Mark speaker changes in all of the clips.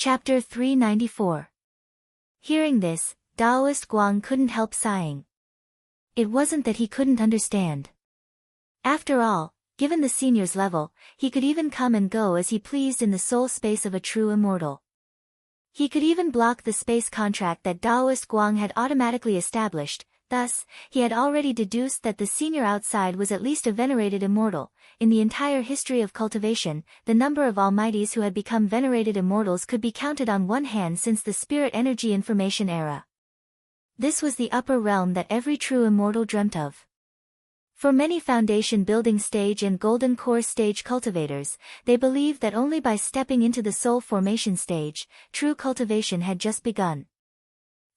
Speaker 1: Chapter 394. Hearing this, Taoist Guang couldn't help sighing. It wasn't that he couldn't understand. After all, given the senior's level, he could even come and go as he pleased in the soul space of a true immortal. He could even block the space contract that Taoist Guang had automatically established. Thus, he had already deduced that the senior outside was at least a venerated immortal. In the entire history of cultivation, the number of almighties who had become venerated immortals could be counted on one hand since the spirit energy information era. This was the upper realm that every true immortal dreamt of. For many foundation building stage and golden core stage cultivators, they believed that only by stepping into the soul formation stage, true cultivation had just begun.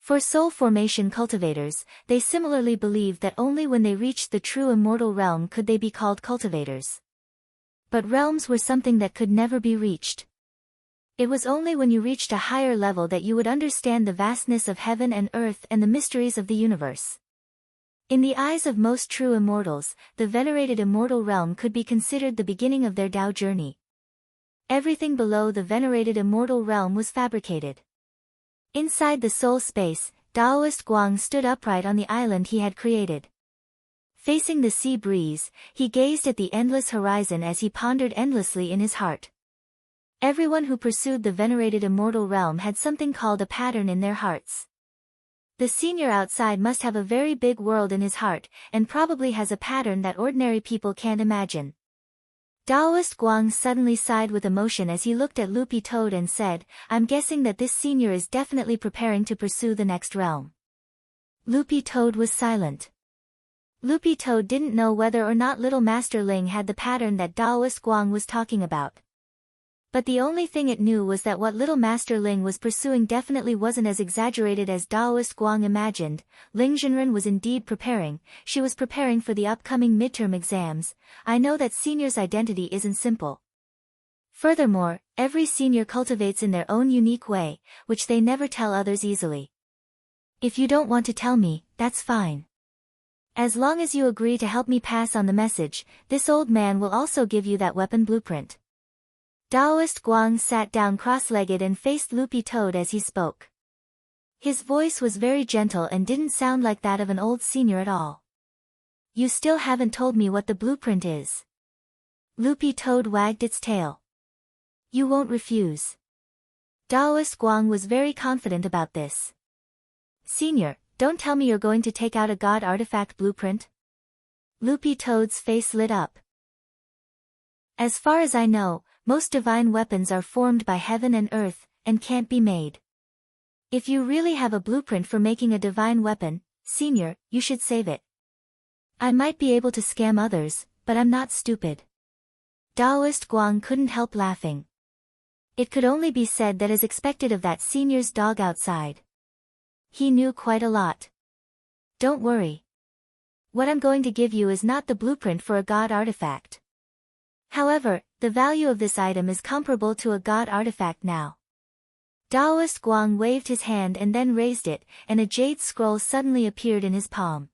Speaker 1: For soul formation cultivators, they similarly believed that only when they reached the true immortal realm could they be called cultivators. But realms were something that could never be reached. It was only when you reached a higher level that you would understand the vastness of heaven and earth and the mysteries of the universe. In the eyes of most true immortals, the venerated immortal realm could be considered the beginning of their Tao journey. Everything below the venerated immortal realm was fabricated. Inside the soul space, Taoist Guang stood upright on the island he had created. Facing the sea breeze, he gazed at the endless horizon as he pondered endlessly in his heart. Everyone who pursued the venerated immortal realm had something called a pattern in their hearts. The senior outside must have a very big world in his heart, and probably has a pattern that ordinary people can't imagine. Taoist Guang suddenly sighed with emotion as he looked at Loopy Toad and said, "I'm guessing that this senior is definitely preparing to pursue the next realm." Loopy Toad was silent. Loopy Toad didn't know whether or not Little Master Ling had the pattern that Taoist Guang was talking about. But the only thing it knew was that what Little Master Ling was pursuing definitely wasn't as exaggerated as Taoist Guang imagined. Ling Zhenren was indeed preparing. She was preparing for the upcoming midterm exams. I know that senior's identity isn't simple. Furthermore, every senior cultivates in their own unique way, which they never tell others easily. If you don't want to tell me, that's fine. As long as you agree to help me pass on the message, this old man will also give you that weapon blueprint. Taoist Guang sat down cross-legged and faced Loopy Toad as he spoke. His voice was very gentle and didn't sound like that of an old senior at all. "You still haven't told me what the blueprint is." Loopy Toad wagged its tail. "You won't refuse." Taoist Guang was very confident about this. "Senior, don't tell me you're going to take out a god artifact blueprint?" Loopy Toad's face lit up. "As far as I know, most divine weapons are formed by heaven and earth, and can't be made. If you really have a blueprint for making a divine weapon, senior, you should save it. I might be able to scam others, but I'm not stupid." Taoist Guang couldn't help laughing. It could only be said that as expected of that senior's dog outside. He knew quite a lot. "Don't worry. What I'm going to give you is not the blueprint for a god artifact. However, the value of this item is comparable to a god artifact now." Taoist Guang waved his hand and then raised it, and a jade scroll suddenly appeared in his palm.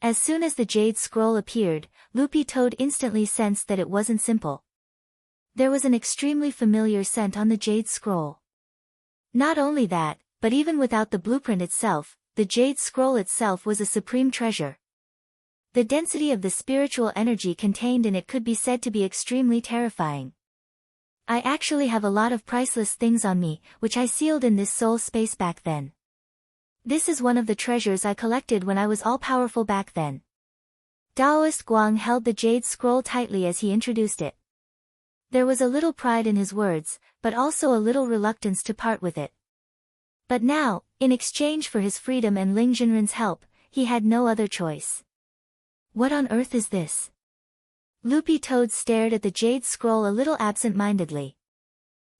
Speaker 1: As soon as the jade scroll appeared, Loopy Toad instantly sensed that it wasn't simple. There was an extremely familiar scent on the jade scroll. Not only that, but even without the blueprint itself, the jade scroll itself was a supreme treasure. The density of the spiritual energy contained in it could be said to be extremely terrifying. "I actually have a lot of priceless things on me, which I sealed in this soul space back then. This is one of the treasures I collected when I was all-powerful back then." Taoist Guang held the jade scroll tightly as he introduced it. There was a little pride in his words, but also a little reluctance to part with it. But now, in exchange for his freedom and Ling Zhenren's help, he had no other choice. "What on earth is this?" Loopy Toad stared at the jade scroll a little absent-mindedly.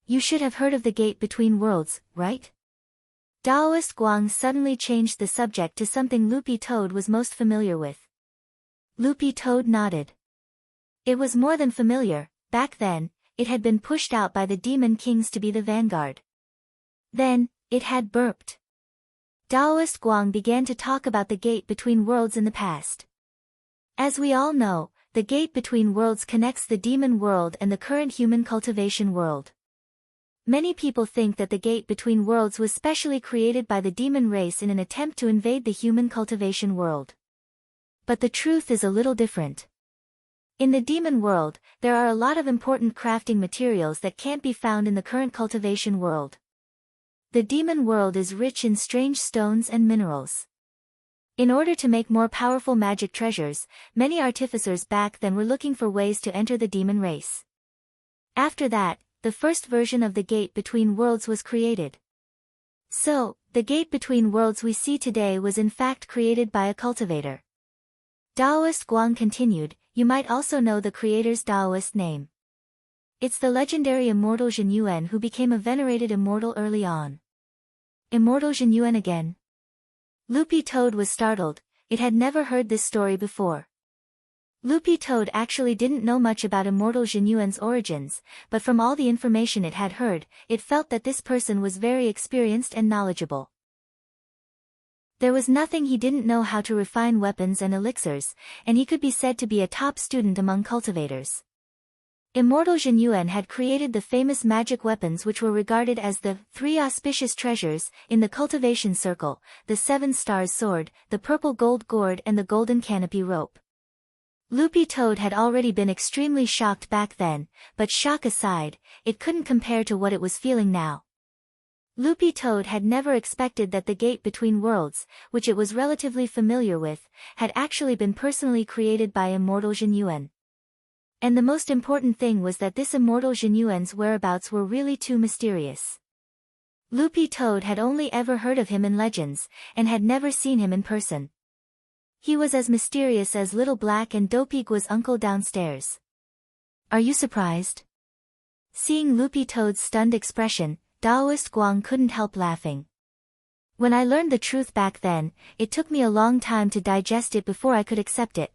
Speaker 1: "You should have heard of the gate between worlds, right?" Taoist Guang suddenly changed the subject to something Loopy Toad was most familiar with. Loopy Toad nodded. It was more than familiar. Back then, it had been pushed out by the demon kings to be the vanguard. Then, it had burped. Taoist Guang began to talk about the gate between worlds in the past. As we all know, the gate between worlds connects the demon world and the current human cultivation world. Many people think that the gate between worlds was specially created by the demon race in an attempt to invade the human cultivation world. But the truth is a little different. In the demon world, there are a lot of important crafting materials that can't be found in the current cultivation world. The demon world is rich in strange stones and minerals. In order to make more powerful magic treasures, many artificers back then were looking for ways to enter the demon race. After that, the first version of the gate between worlds was created. So, the gate between worlds we see today was in fact created by a cultivator. Daoist Guang continued, you might also know the creator's Daoist name. It's the legendary immortal Zhen Yuan who became a venerated immortal early on. Immortal Zhen Yuan again? Loopy Toad was startled, it had never heard this story before. Loopy Toad actually didn't know much about immortal Zhen Yuan's origins, but from all the information it had heard, it felt that this person was very experienced and knowledgeable. There was nothing he didn't know how to refine weapons and elixirs, and he could be said to be a top student among cultivators. Immortal Zhen Yuan had created the famous magic weapons which were regarded as the 3 auspicious treasures in the cultivation circle, the 7 stars sword, the purple gold gourd and the golden canopy rope. Loopy Toad had already been extremely shocked back then, but shock aside, it couldn't compare to what it was feeling now. Loopy Toad had never expected that the gate between worlds, which it was relatively familiar with, had actually been personally created by immortal Zhen Yuan. And the most important thing was that this immortal Zhen Yuan's whereabouts were really too mysterious. Loopy Toad had only ever heard of him in legends, and had never seen him in person. He was as mysterious as Little Black and Dopey Gua's uncle downstairs. Are you surprised? Seeing Loopy Toad's stunned expression, Daoist Guang couldn't help laughing. When I learned the truth back then, it took me a long time to digest it before I could accept it.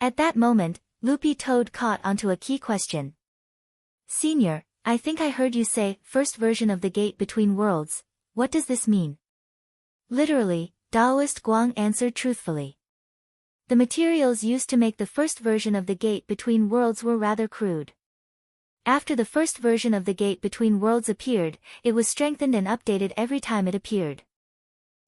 Speaker 1: At that moment, Loopy Toad caught onto a key question. Senior, I think I heard you say, first version of the gate between worlds, what does this mean? Literally, Daoist Guang answered truthfully. The materials used to make the first version of the gate between worlds were rather crude. After the first version of the gate between worlds appeared, it was strengthened and updated every time it appeared.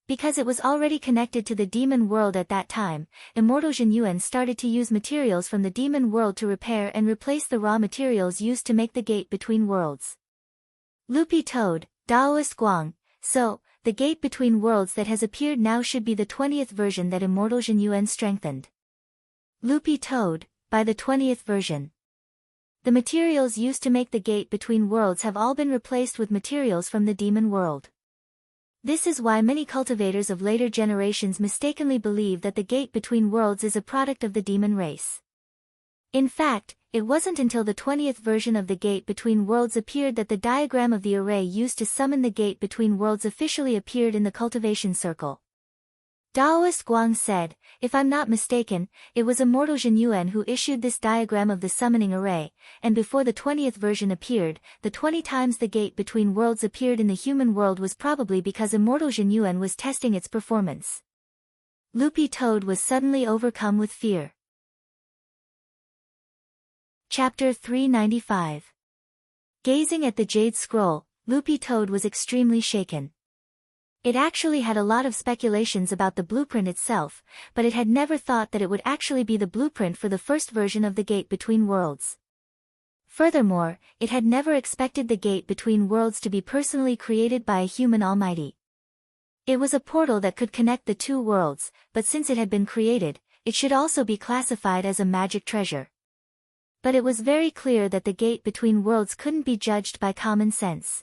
Speaker 1: Because it was already connected to the demon world at that time, immortal Zhen Yuan started to use materials from the demon world to repair and replace the raw materials used to make the gate between worlds. Loopy Toad, Daoist Guang, so, the gate between worlds that has appeared now should be the 20th version that immortal Zhen Yuan strengthened. Loopy Toad, by the 20th version. The materials used to make the gate between worlds have all been replaced with materials from the demon world. This is why many cultivators of later generations mistakenly believe that the gate between worlds is a product of the demon race. In fact, it wasn't until the 20th version of the gate between worlds appeared that the diagram of the array used to summon the gate between worlds officially appeared in the cultivation circle. Daoist Guang said, if I'm not mistaken, it was immortal Zhen Yuan who issued this diagram of the summoning array, and before the 20th version appeared, the 20 times the gate between worlds appeared in the human world was probably because immortal Zhen Yuan was testing its performance. Loopy Toad was suddenly overcome with fear. Chapter 395. Gazing at the jade scroll, Loopy Toad was extremely shaken. It actually had a lot of speculations about the blueprint itself, but it had never thought that it would actually be the blueprint for the first version of the gate between worlds. Furthermore, it had never expected the gate between worlds to be personally created by a human almighty. It was a portal that could connect the two worlds, but since it had been created, it should also be classified as a magic treasure. But it was very clear that the gate between worlds couldn't be judged by common sense.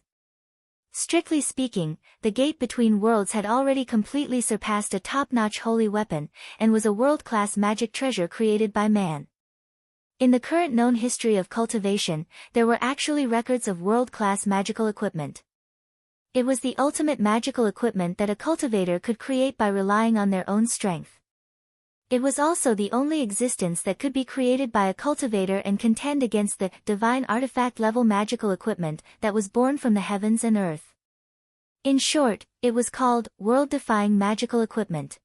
Speaker 1: Strictly speaking, the gate between worlds had already completely surpassed a top-notch holy weapon, and was a world-class magic treasure created by man. In the current known history of cultivation, there were actually records of world-class magical equipment. It was the ultimate magical equipment that a cultivator could create by relying on their own strength. It was also the only existence that could be created by a cultivator and contend against the divine artifact-level magical equipment that was born from the heavens and earth. In short, it was called world-defying magical equipment.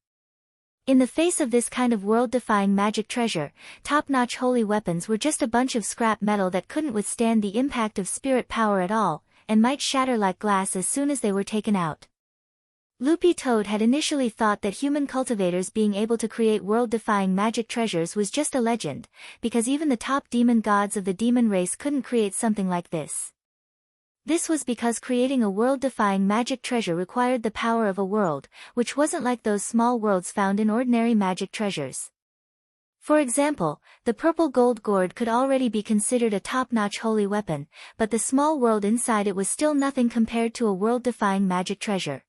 Speaker 1: In the face of this kind of world-defying magic treasure, top-notch holy weapons were just a bunch of scrap metal that couldn't withstand the impact of spirit power at all, and might shatter like glass as soon as they were taken out. Loopy Toad had initially thought that human cultivators being able to create world-defying magic treasures was just a legend, because even the top demon gods of the demon race couldn't create something like this. This was because creating a world-defying magic treasure required the power of a world, which wasn't like those small worlds found in ordinary magic treasures. For example, the purple gold gourd could already be considered a top-notch holy weapon, but the small world inside it was still nothing compared to a world-defying magic treasure.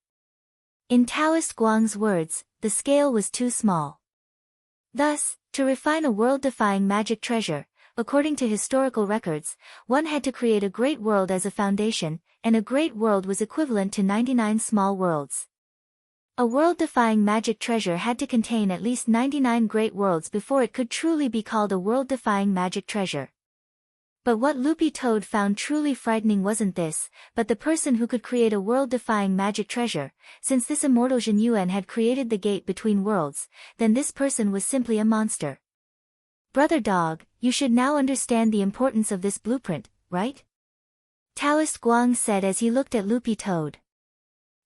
Speaker 1: In Taoist Guang's words, the scale was too small. Thus, to refine a world-defying magic treasure, according to historical records, one had to create a great world as a foundation, and a great world was equivalent to 99 small worlds. A world-defying magic treasure had to contain at least 99 great worlds before it could truly be called a world-defying magic treasure. But what Loopy Toad found truly frightening wasn't this, but the person who could create a world-defying magic treasure. Since this immortal Zhen Yuan had created the gate between worlds, then this person was simply a monster. Brother Dog, you should now understand the importance of this blueprint, right? Taoist Guang said as he looked at Loopy Toad.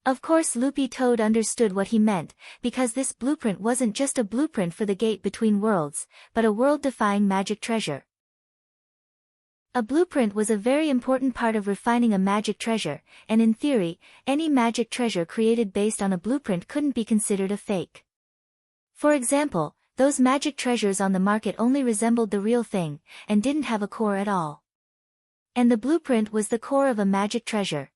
Speaker 1: Of course Loopy Toad understood what he meant, because this blueprint wasn't just a blueprint for the gate between worlds, but a world-defying magic treasure. A blueprint was a very important part of refining a magic treasure, and in theory, any magic treasure created based on a blueprint couldn't be considered a fake. For example, those magic treasures on the market only resembled the real thing, and didn't have a core at all. And the blueprint was the core of a magic treasure.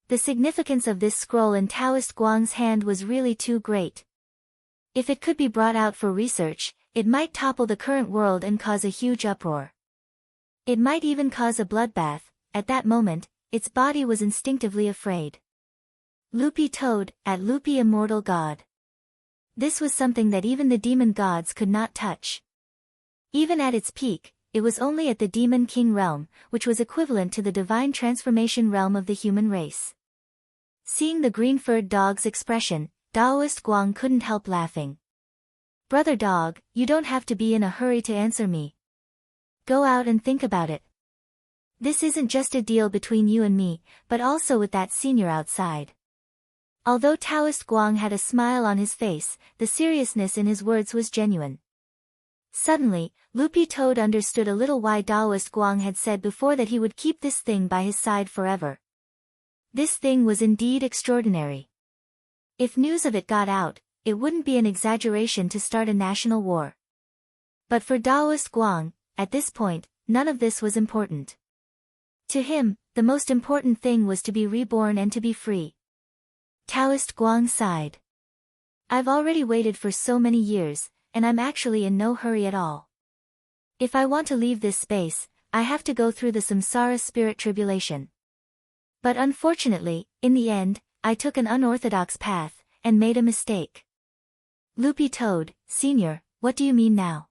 Speaker 1: The significance of this scroll in Taoist Guang's hand was really too great. If it could be brought out for research, it might topple the current world and cause a huge uproar. It might even cause a bloodbath. At that moment, its body was instinctively afraid. Loopy Toad, at Loopy Immortal God. This was something that even the demon gods could not touch. Even at its peak, it was only at the Demon King realm, which was equivalent to the divine transformation realm of the human race. Seeing the green-furred dog's expression, Taoist Guang couldn't help laughing. Brother Dog, you don't have to be in a hurry to answer me. Go out and think about it. This isn't just a deal between you and me, but also with that senior outside. Although Taoist Guang had a smile on his face, the seriousness in his words was genuine. Suddenly, Loopy Toad understood a little why Taoist Guang had said before that he would keep this thing by his side forever. This thing was indeed extraordinary. If news of it got out, it wouldn't be an exaggeration to start a national war. But for Taoist Guang, at this point, none of this was important. To him, the most important thing was to be reborn and to be free. Taoist Guang sighed. I've already waited for so many years, and I'm actually in no hurry at all. If I want to leave this space, I have to go through the samsara spirit tribulation. But unfortunately, in the end, I took an unorthodox path, and made a mistake. Loopy Toad, Senior, what do you mean now?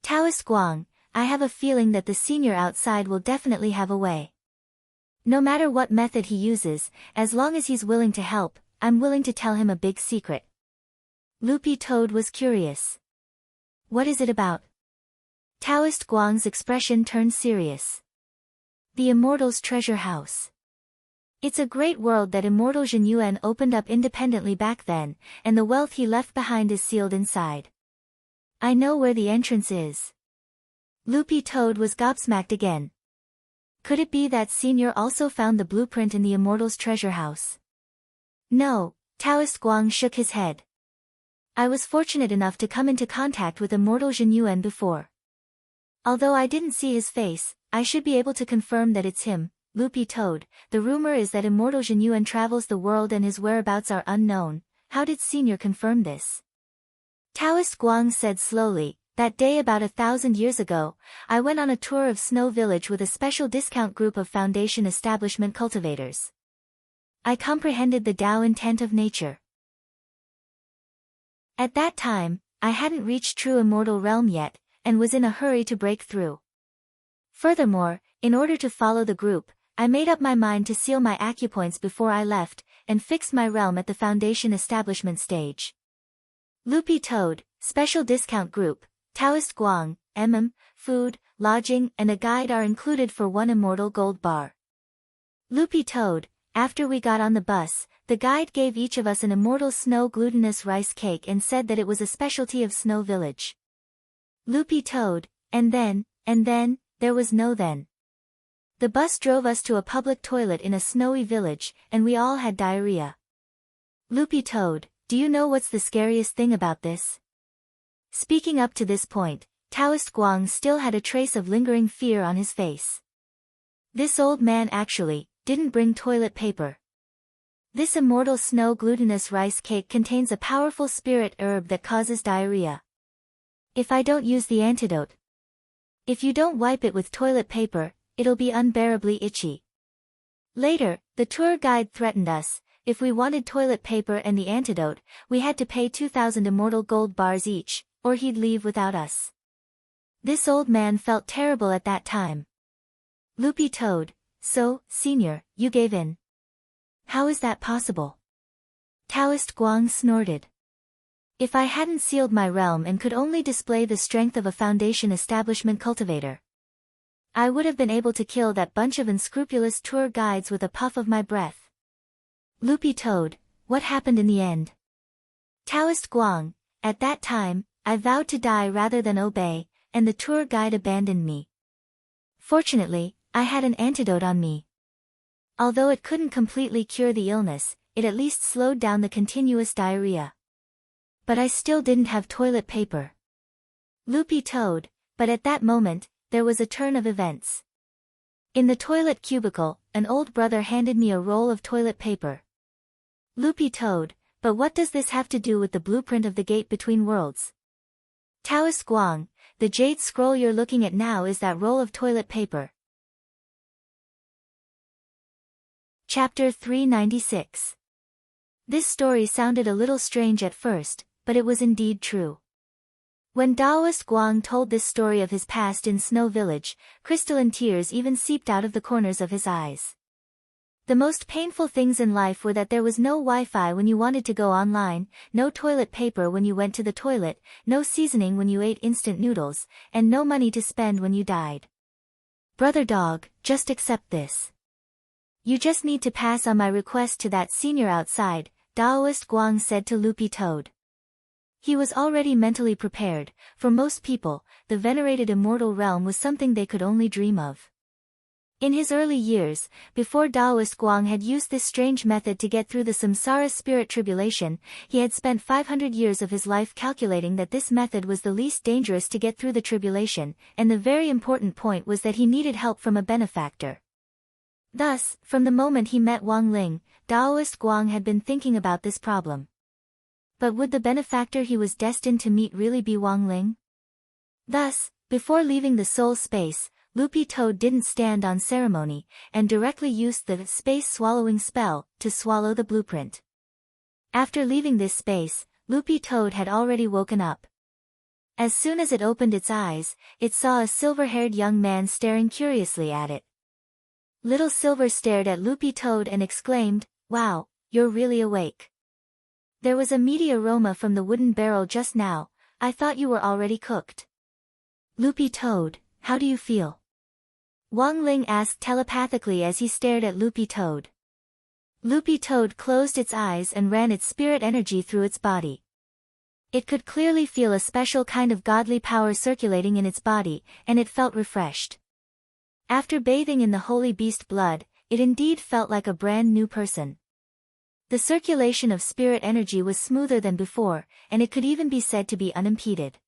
Speaker 1: Taoist Guang, I have a feeling that the senior outside will definitely have a way. No matter what method he uses, as long as he's willing to help, I'm willing to tell him a big secret. Loopy Toad was curious. What is it about? Taoist Guang's expression turned serious. The Immortal's Treasure House. It's a great world that immortal Zhen Yuan opened up independently back then, and the wealth he left behind is sealed inside. I know where the entrance is. Loopy Toad was gobsmacked again. Could it be that Senior also found the blueprint in the Immortal's treasure house? No, Taoist Guang shook his head. I was fortunate enough to come into contact with Immortal Zhen Yuan before. Although I didn't see his face, I should be able to confirm that it's him, Loopy Toad. The rumor is that Immortal Zhen Yuan travels the world and his whereabouts are unknown. How did Senior confirm this? Taoist Guang said slowly, that day about 1,000 years ago, I went on a tour of Snow Village with a special discount group of Foundation establishment cultivators. I comprehended the Tao intent of nature. At that time, I hadn't reached true immortal realm yet, and was in a hurry to break through. Furthermore, in order to follow the group, I made up my mind to seal my acupoints before I left, and fixed my realm at the Foundation establishment stage. Loopy Toad, special discount group, Taoist Guang, food, lodging, and a guide are included for one immortal gold bar. Loopy Toad, after we got on the bus, the guide gave each of us an immortal snow glutinous rice cake and said that it was a specialty of Snow Village. Loopy Toad, and then, there was no then. The bus drove us to a public toilet in a snowy village, and we all had diarrhea. Loopy Toad, do you know what's the scariest thing about this? Speaking up to this point, Taoist Guang still had a trace of lingering fear on his face. This old man actually didn't bring toilet paper. This immortal snow glutinous rice cake contains a powerful spirit herb that causes diarrhea. If I don't use the antidote, if you don't wipe it with toilet paper, it'll be unbearably itchy. Later, the tour guide threatened us, if we wanted toilet paper and the antidote, we had to pay 2,000 immortal gold bars each, or he'd leave without us. This old man felt terrible at that time. Loopy Toad, so, Senior, you gave in. How is that possible? Taoist Guang snorted. If I hadn't sealed my realm and could only display the strength of a foundation establishment cultivator, I would have been able to kill that bunch of unscrupulous tour guides with a puff of my breath. Loopy Toad, what happened in the end? Taoist Guang, at that time, I vowed to die rather than obey, and the tour guide abandoned me. Fortunately, I had an antidote on me. Although it couldn't completely cure the illness, it at least slowed down the continuous diarrhea. But I still didn't have toilet paper. Loopy Toad, but at that moment, there was a turn of events. In the toilet cubicle, an old brother handed me a roll of toilet paper. Loopy Toad, but what does this have to do with the blueprint of the gate between worlds? Taoist Guang, the jade scroll you're looking at now is that roll of toilet paper. Chapter 396. This story sounded a little strange at first, but it was indeed true. When Taoist Guang told this story of his past in Snow Village, crystalline tears even seeped out of the corners of his eyes. The most painful things in life were that there was no Wi-Fi when you wanted to go online, no toilet paper when you went to the toilet, no seasoning when you ate instant noodles, and no money to spend when you died. Brother Dog, just accept this. You just need to pass on my request to that senior outside, Taoist Guang said to Loopy Toad. He was already mentally prepared. For most people, the venerated immortal realm was something they could only dream of. In his early years, before Taoist Guang had used this strange method to get through the samsara spirit tribulation, he had spent 500 years of his life calculating that this method was the least dangerous to get through the tribulation, and the very important point was that he needed help from a benefactor. Thus, from the moment he met Wang Ling, Taoist Guang had been thinking about this problem. But would the benefactor he was destined to meet really be Wang Ling? Thus, before leaving the soul space, Loopy Toad didn't stand on ceremony, and directly used the space-swallowing spell to swallow the blueprint. After leaving this space, Loopy Toad had already woken up. As soon as it opened its eyes, it saw a silver-haired young man staring curiously at it. Little Silver stared at Loopy Toad and exclaimed, "Wow, you're really awake. There was a meaty aroma from the wooden barrel just now, I thought you were already cooked." Loopy Toad, how do you feel? Wang Ling asked telepathically as he stared at Loopy Toad. Loopy Toad closed its eyes and ran its spirit energy through its body. It could clearly feel a special kind of godly power circulating in its body, and it felt refreshed. After bathing in the holy beast blood, it indeed felt like a brand new person. The circulation of spirit energy was smoother than before, and it could even be said to be unimpeded.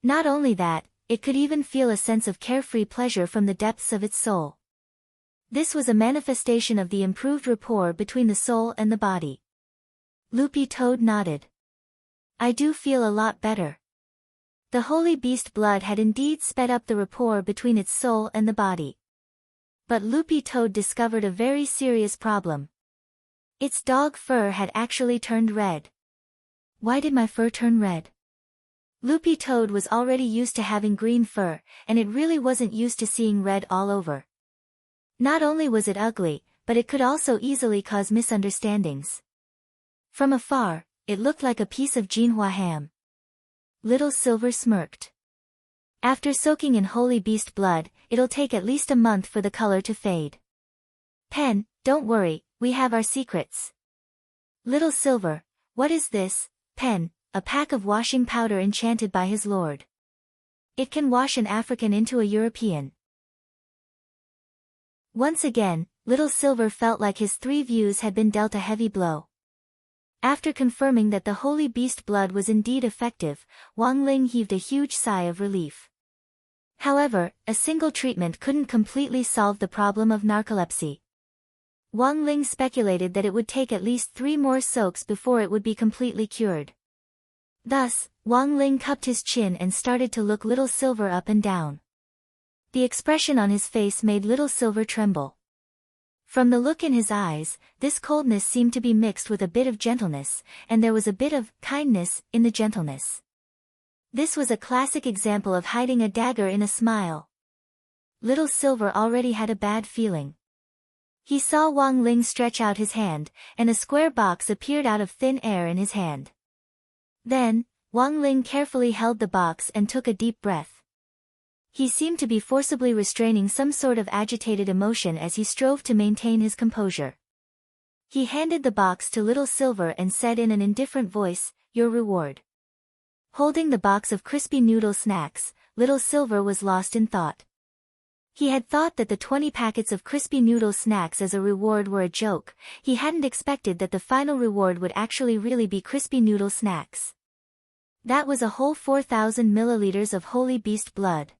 Speaker 1: Not only that, it could even feel a sense of carefree pleasure from the depths of its soul. This was a manifestation of the improved rapport between the soul and the body. Loopy Toad nodded. I do feel a lot better. The holy beast blood had indeed sped up the rapport between its soul and the body. But Loopy Toad discovered a very serious problem. Its dog fur had actually turned red. Why did my fur turn red? Loopy Toad was already used to having green fur, and it really wasn't used to seeing red all over. Not only was it ugly, but it could also easily cause misunderstandings. From afar, it looked like a piece of Jinhua ham. Little Silver smirked. After soaking in holy beast blood, it'll take at least a month for the color to fade. Pen, don't worry, we have our secrets. Little Silver, what is this? Pen, a pack of washing powder enchanted by his lord. It can wash an African into a European. Once again, Little Silver felt like his 3 views had been dealt a heavy blow. After confirming that the holy beast blood was indeed effective, Wang Ling heaved a huge sigh of relief. However, a single treatment couldn't completely solve the problem of narcolepsy. Wang Ling speculated that it would take at least 3 more soaks before it would be completely cured. Thus, Wang Ling cupped his chin and started to look Little Silver up and down. The expression on his face made Little Silver tremble. From the look in his eyes, this coldness seemed to be mixed with a bit of gentleness, and there was a bit of kindness in the gentleness. This was a classic example of hiding a dagger in a smile. Little Silver already had a bad feeling. He saw Wang Ling stretch out his hand, and a square box appeared out of thin air in his hand. Then, Wang Ling carefully held the box and took a deep breath. He seemed to be forcibly restraining some sort of agitated emotion as he strove to maintain his composure. He handed the box to Little Silver and said in an indifferent voice, "Your reward." Holding the box of crispy noodle snacks, Little Silver was lost in thought. He had thought that the 20 packets of crispy noodle snacks as a reward were a joke. He hadn't expected that the final reward would actually really be crispy noodle snacks. That was a whole 4,000 milliliters of holy beast blood.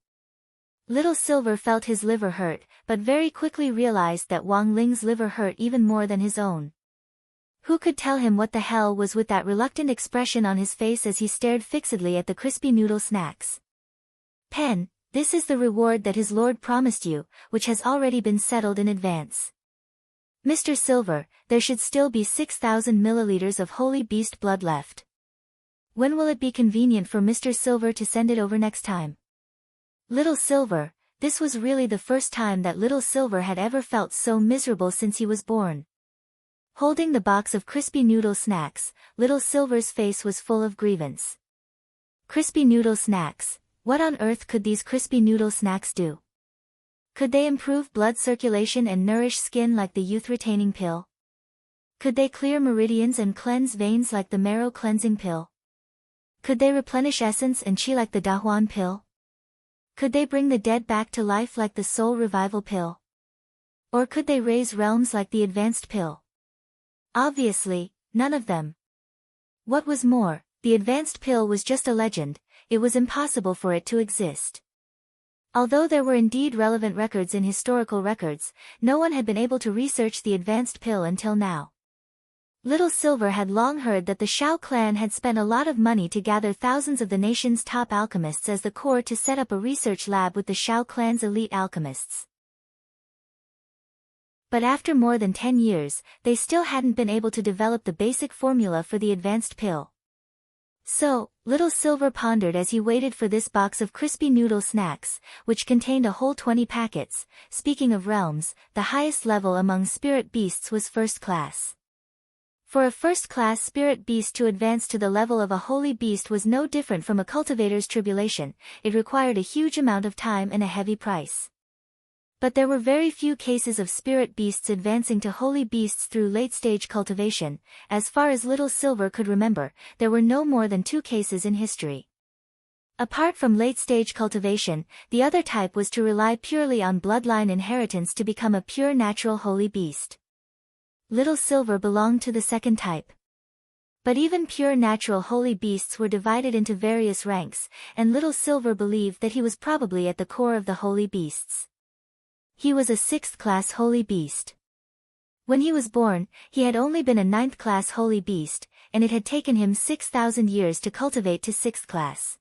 Speaker 1: Little Silver felt his liver hurt, but very quickly realized that Wang Ling's liver hurt even more than his own. Who could tell him what the hell was with that reluctant expression on his face as he stared fixedly at the crispy noodle snacks? "Pen, this is the reward that his lord promised you, which has already been settled in advance. Mr. Silver, there should still be 6,000 milliliters of holy beast blood left. When will it be convenient for Mr. Silver to send it over next time?" Little Silver, this was really the first time that Little Silver had ever felt so miserable since he was born. Holding the box of crispy noodle snacks, Little Silver's face was full of grievance. Crispy noodle snacks, what on earth could these crispy noodle snacks do? Could they improve blood circulation and nourish skin like the youth-retaining pill? Could they clear meridians and cleanse veins like the marrow cleansing pill? Could they replenish essence and chi like the Dahuan pill? Could they bring the dead back to life like the soul revival pill? Or could they raise realms like the advanced pill? Obviously, none of them. What was more, the advanced pill was just a legend. It was impossible for it to exist. Although there were indeed relevant records in historical records, no one had been able to research the advanced pill until now. Little Silver had long heard that the Shao clan had spent a lot of money to gather thousands of the nation's top alchemists as the core to set up a research lab with the Shao clan's elite alchemists. But after more than 10 years, they still hadn't been able to develop the basic formula for the advanced pill. So, Little Silver pondered as he waited for this box of crispy noodle snacks, which contained a whole 20 packets. Speaking of realms, the highest level among spirit beasts was first class. For a first-class spirit beast to advance to the level of a holy beast was no different from a cultivator's tribulation. It required a huge amount of time and a heavy price. But there were very few cases of spirit beasts advancing to holy beasts through late-stage cultivation. As far as Little Silver could remember, there were no more than 2 cases in history. Apart from late-stage cultivation, the other type was to rely purely on bloodline inheritance to become a pure natural holy beast. Little Silver belonged to the second type. But even pure natural holy beasts were divided into various ranks, and Little Silver believed that he was probably at the core of the holy beasts. He was a 6th-class holy beast. When he was born, he had only been a 9th-class holy beast, and it had taken him 6,000 years to cultivate to 6th class.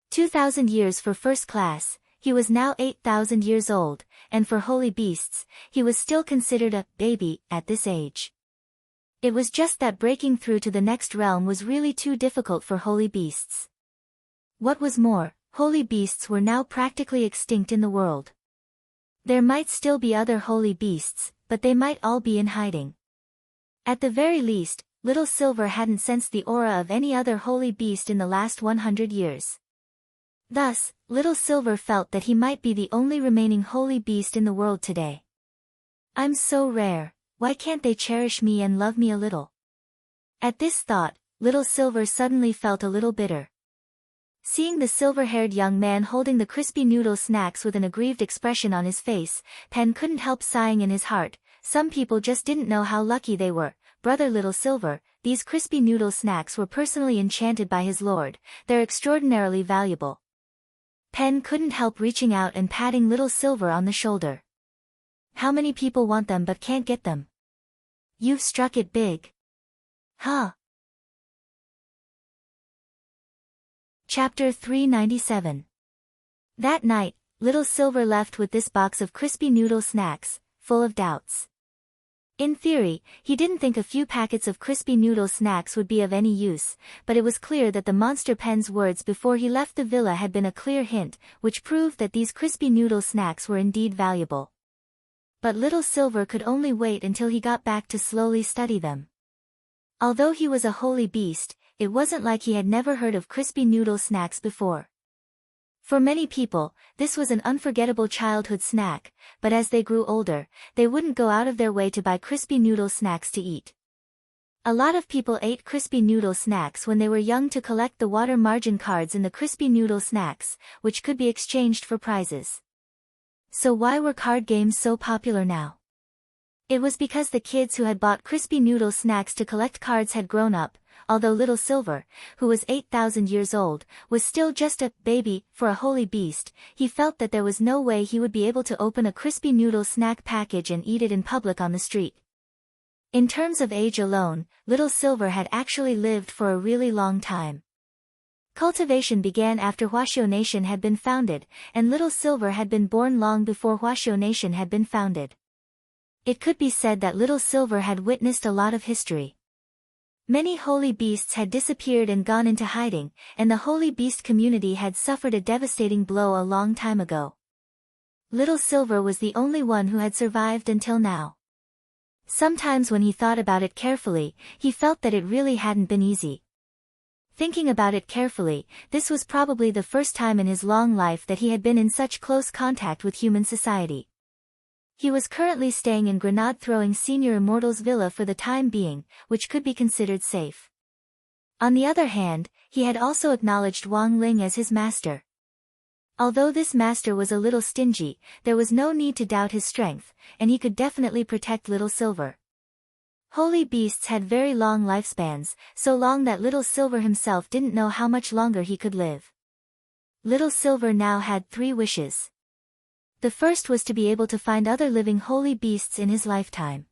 Speaker 1: 2,000 years for first class. He was now 8,000 years old, and for holy beasts, he was still considered a baby at this age. It was just that breaking through to the next realm was really too difficult for holy beasts. What was more, holy beasts were now practically extinct in the world. There might still be other holy beasts, but they might all be in hiding. At the very least, Little Silver hadn't sensed the aura of any other holy beast in the last 100 years. Thus, Little Silver felt that he might be the only remaining holy beast in the world today. I'm so rare, why can't they cherish me and love me a little? At this thought, little Silver suddenly felt a little bitter. Seeing the silver-haired young man holding the crispy noodle snacks with an aggrieved expression on his face, Pen couldn't help sighing in his heart. Some people just didn't know how lucky they were. Brother Little Silver, these crispy noodle snacks were personally enchanted by his lord. They're extraordinarily valuable. Pen couldn't help reaching out and patting Little Silver on the shoulder. How many people want them but can't get them? You've struck it big. Huh? Chapter 397. That night, Little Silver left with this box of crispy noodle snacks, full of doubts. In theory, he didn't think a few packets of crispy noodle snacks would be of any use, but it was clear that the monster Pen's words before he left the villa had been a clear hint, which proved that these crispy noodle snacks were indeed valuable. But Little Silver could only wait until he got back to slowly study them. Although he was a holy beast, it wasn't like he had never heard of crispy noodle snacks before. For many people, this was an unforgettable childhood snack, but as they grew older, they wouldn't go out of their way to buy crispy noodle snacks to eat. A lot of people ate crispy noodle snacks when they were young to collect the water margin cards in the crispy noodle snacks, which could be exchanged for prizes. So why were card games so popular now? It was because the kids who had bought crispy noodle snacks to collect cards had grown up. Although Little Silver, who was 8,000 years old, was still just a baby for a holy beast, he felt that there was no way he would be able to open a crispy noodle snack package and eat it in public on the street. In terms of age alone, Little Silver had actually lived for a really long time. Cultivation began after Huaxiao Nation had been founded, and Little Silver had been born long before Huaxiao Nation had been founded. It could be said that Little Silver had witnessed a lot of history. Many holy beasts had disappeared and gone into hiding, and the holy beast community had suffered a devastating blow a long time ago. Little Silver was the only one who had survived until now. Sometimes when he thought about it carefully, he felt that it really hadn't been easy. Thinking about it carefully, this was probably the first time in his long life that he had been in such close contact with human society. He was currently staying in grenade-throwing Senior Immortal's villa for the time being, which could be considered safe. On the other hand, he had also acknowledged Wang Ling as his master. Although this master was a little stingy, there was no need to doubt his strength, and he could definitely protect Little Silver. Holy beasts had very long lifespans, so long that Little Silver himself didn't know how much longer he could live. Little Silver now had 3 wishes. The first was to be able to find other living holy beasts in his lifetime.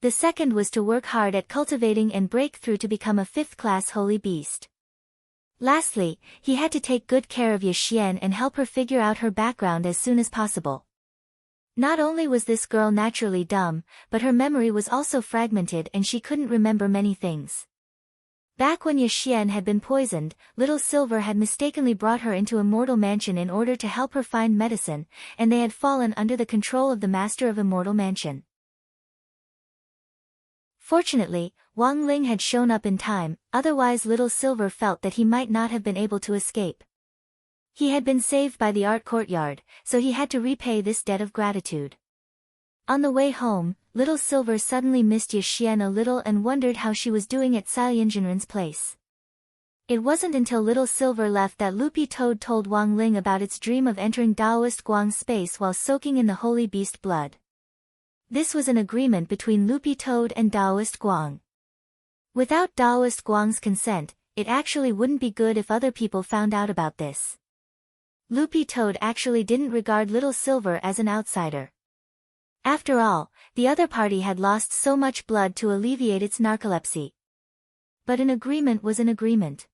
Speaker 1: The second was to work hard at cultivating and break through to become a 5th-class holy beast. Lastly, he had to take good care of Yixian and help her figure out her background as soon as possible. Not only was this girl naturally dumb, but her memory was also fragmented and she couldn't remember many things. Back when Yixian had been poisoned, Little Silver had mistakenly brought her into Immortal Mansion in order to help her find medicine, and they had fallen under the control of the Master of Immortal Mansion. Fortunately, Wang Ling had shown up in time, otherwise Little Silver felt that he might not have been able to escape. He had been saved by the art courtyard, so he had to repay this debt of gratitude. On the way home, Little Silver suddenly missed Yixian a little and wondered how she was doing at Xiao Jinren's place. It wasn't until Little Silver left that Loopy Toad told Wang Ling about its dream of entering Taoist Guang's space while soaking in the holy beast blood. This was an agreement between Loopy Toad and Taoist Guang. Without Taoist Guang's consent, it actually wouldn't be good if other people found out about this. Loopy Toad actually didn't regard Little Silver as an outsider. After all, the other party had lost so much blood to alleviate its narcolepsy. But an agreement was an agreement.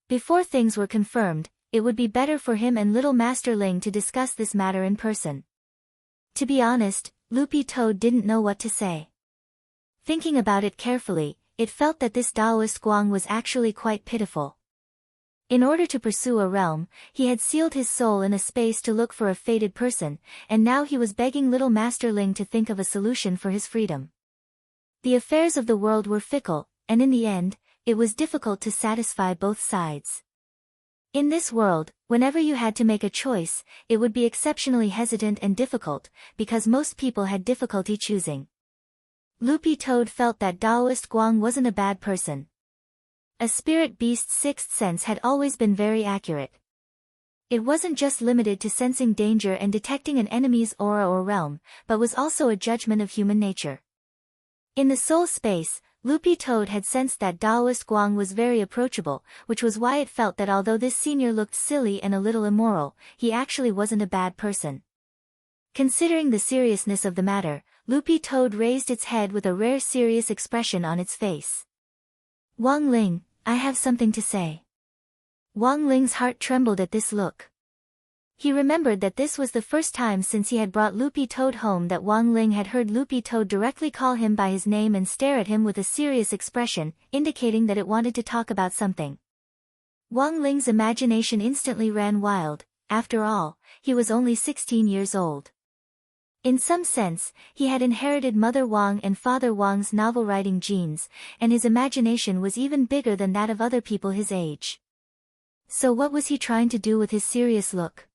Speaker 1: Before things were confirmed, it would be better for him and Little Master Ling to discuss this matter in person. To be honest, Loopy Toad didn't know what to say. Thinking about it carefully, it felt that this Taoist Guang was actually quite pitiful. In order to pursue a realm, he had sealed his soul in a space to look for a fated person, and now he was begging Little Master Ling to think of a solution for his freedom. The affairs of the world were fickle, and in the end, it was difficult to satisfy both sides. In this world, whenever you had to make a choice, it would be exceptionally hesitant and difficult, because most people had difficulty choosing. Loopy Toad felt that Taoist Guang wasn't a bad person. A spirit beast's sixth sense had always been very accurate. It wasn't just limited to sensing danger and detecting an enemy's aura or realm, but was also a judgment of human nature. In the soul space, Loopy Toad had sensed that Taoist Guang was very approachable, which was why it felt that although this senior looked silly and a little immoral, he actually wasn't a bad person. Considering the seriousness of the matter, Loopy Toad raised its head with a rare serious expression on its face. "Wang Ling, I have something to say." Wang Ling's heart trembled at this look. He remembered that this was the first time since he had brought Loopy Toad home that Wang Ling had heard Loopy Toad directly call him by his name and stare at him with a serious expression, indicating that it wanted to talk about something. Wang Ling's imagination instantly ran wild. After all, he was only 16 years old. In some sense, he had inherited Mother Wang and Father Wang's novel-writing genes, and his imagination was even bigger than that of other people his age. So what was he trying to do with his serious look?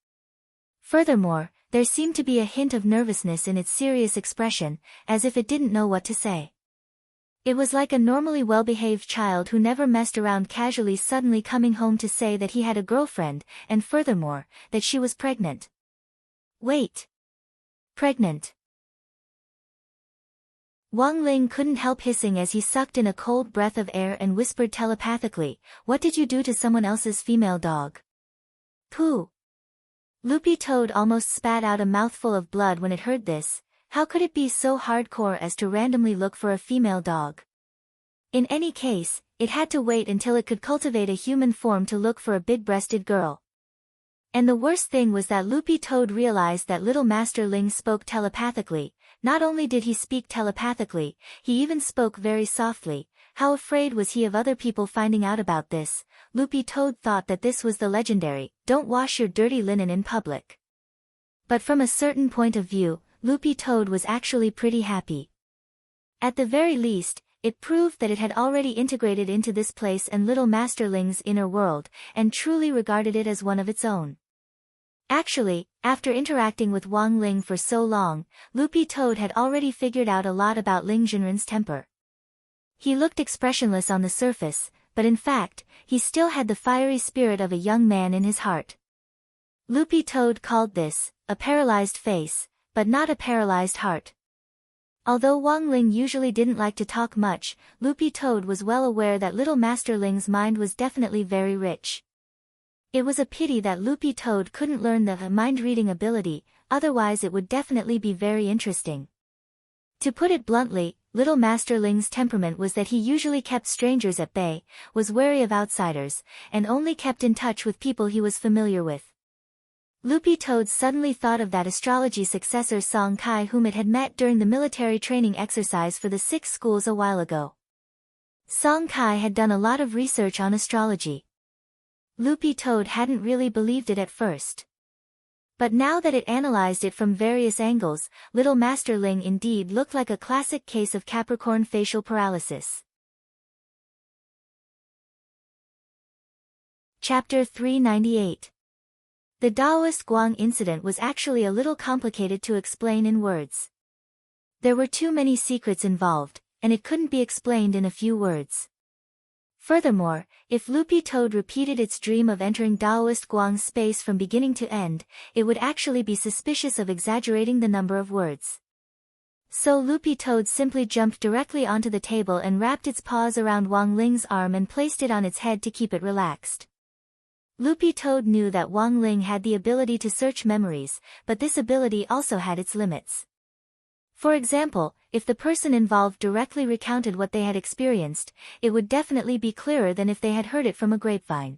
Speaker 1: Furthermore, there seemed to be a hint of nervousness in its serious expression, as if it didn't know what to say. It was like a normally well-behaved child who never messed around casually suddenly coming home to say that he had a girlfriend, and furthermore, that she was pregnant. Wait. Pregnant. Wang Ling couldn't help hissing as he sucked in a cold breath of air and whispered telepathically, "What did you do to someone else's female dog?" Pooh. Loopy Toad almost spat out a mouthful of blood when it heard this. How could it be so hardcore as to randomly look for a female dog? In any case, it had to wait until it could cultivate a human form to look for a big-breasted girl. And the worst thing was that Loopy Toad realized that little Master Ling spoke telepathically. Not only did he speak telepathically, he even spoke very softly. How afraid was he of other people finding out about this? Loopy Toad thought that this was the legendary, "Don't wash your dirty linen in public." But from a certain point of view, Loopy Toad was actually pretty happy. At the very least, it proved that it had already integrated into this place and little Master Ling's inner world, and truly regarded it as one of its own. Actually, after interacting with Wang Ling for so long, Loopy Toad had already figured out a lot about Ling Junren's temper. He looked expressionless on the surface, but in fact, he still had the fiery spirit of a young man in his heart. Loopy Toad called this a paralyzed face, but not a paralyzed heart. Although Wang Ling usually didn't like to talk much, Loopy Toad was well aware that little Master Ling's mind was definitely very rich. It was a pity that Loopy Toad couldn't learn the mind-reading ability, otherwise it would definitely be very interesting. To put it bluntly, little Master Ling's temperament was that he usually kept strangers at bay, was wary of outsiders, and only kept in touch with people he was familiar with. Loopy Toad suddenly thought of that astrology successor Song Kai whom it had met during the military training exercise for the 6 schools a while ago. Song Kai had done a lot of research on astrology. Loopy Toad hadn't really believed it at first. But now that it analyzed it from various angles, little Master Ling indeed looked like a classic case of Capricorn facial paralysis. Chapter 398. The Taoist Guang incident was actually a little complicated to explain in words. There were too many secrets involved, and it couldn't be explained in a few words. Furthermore, if Loopy Toad repeated its dream of entering Taoist Guang's space from beginning to end, it would actually be suspicious of exaggerating the number of words. So Loopy Toad simply jumped directly onto the table and wrapped its paws around Wang Ling's arm and placed it on its head to keep it relaxed. Loopy Toad knew that Wang Ling had the ability to search memories, but this ability also had its limits. For example, if the person involved directly recounted what they had experienced, it would definitely be clearer than if they had heard it from a grapevine.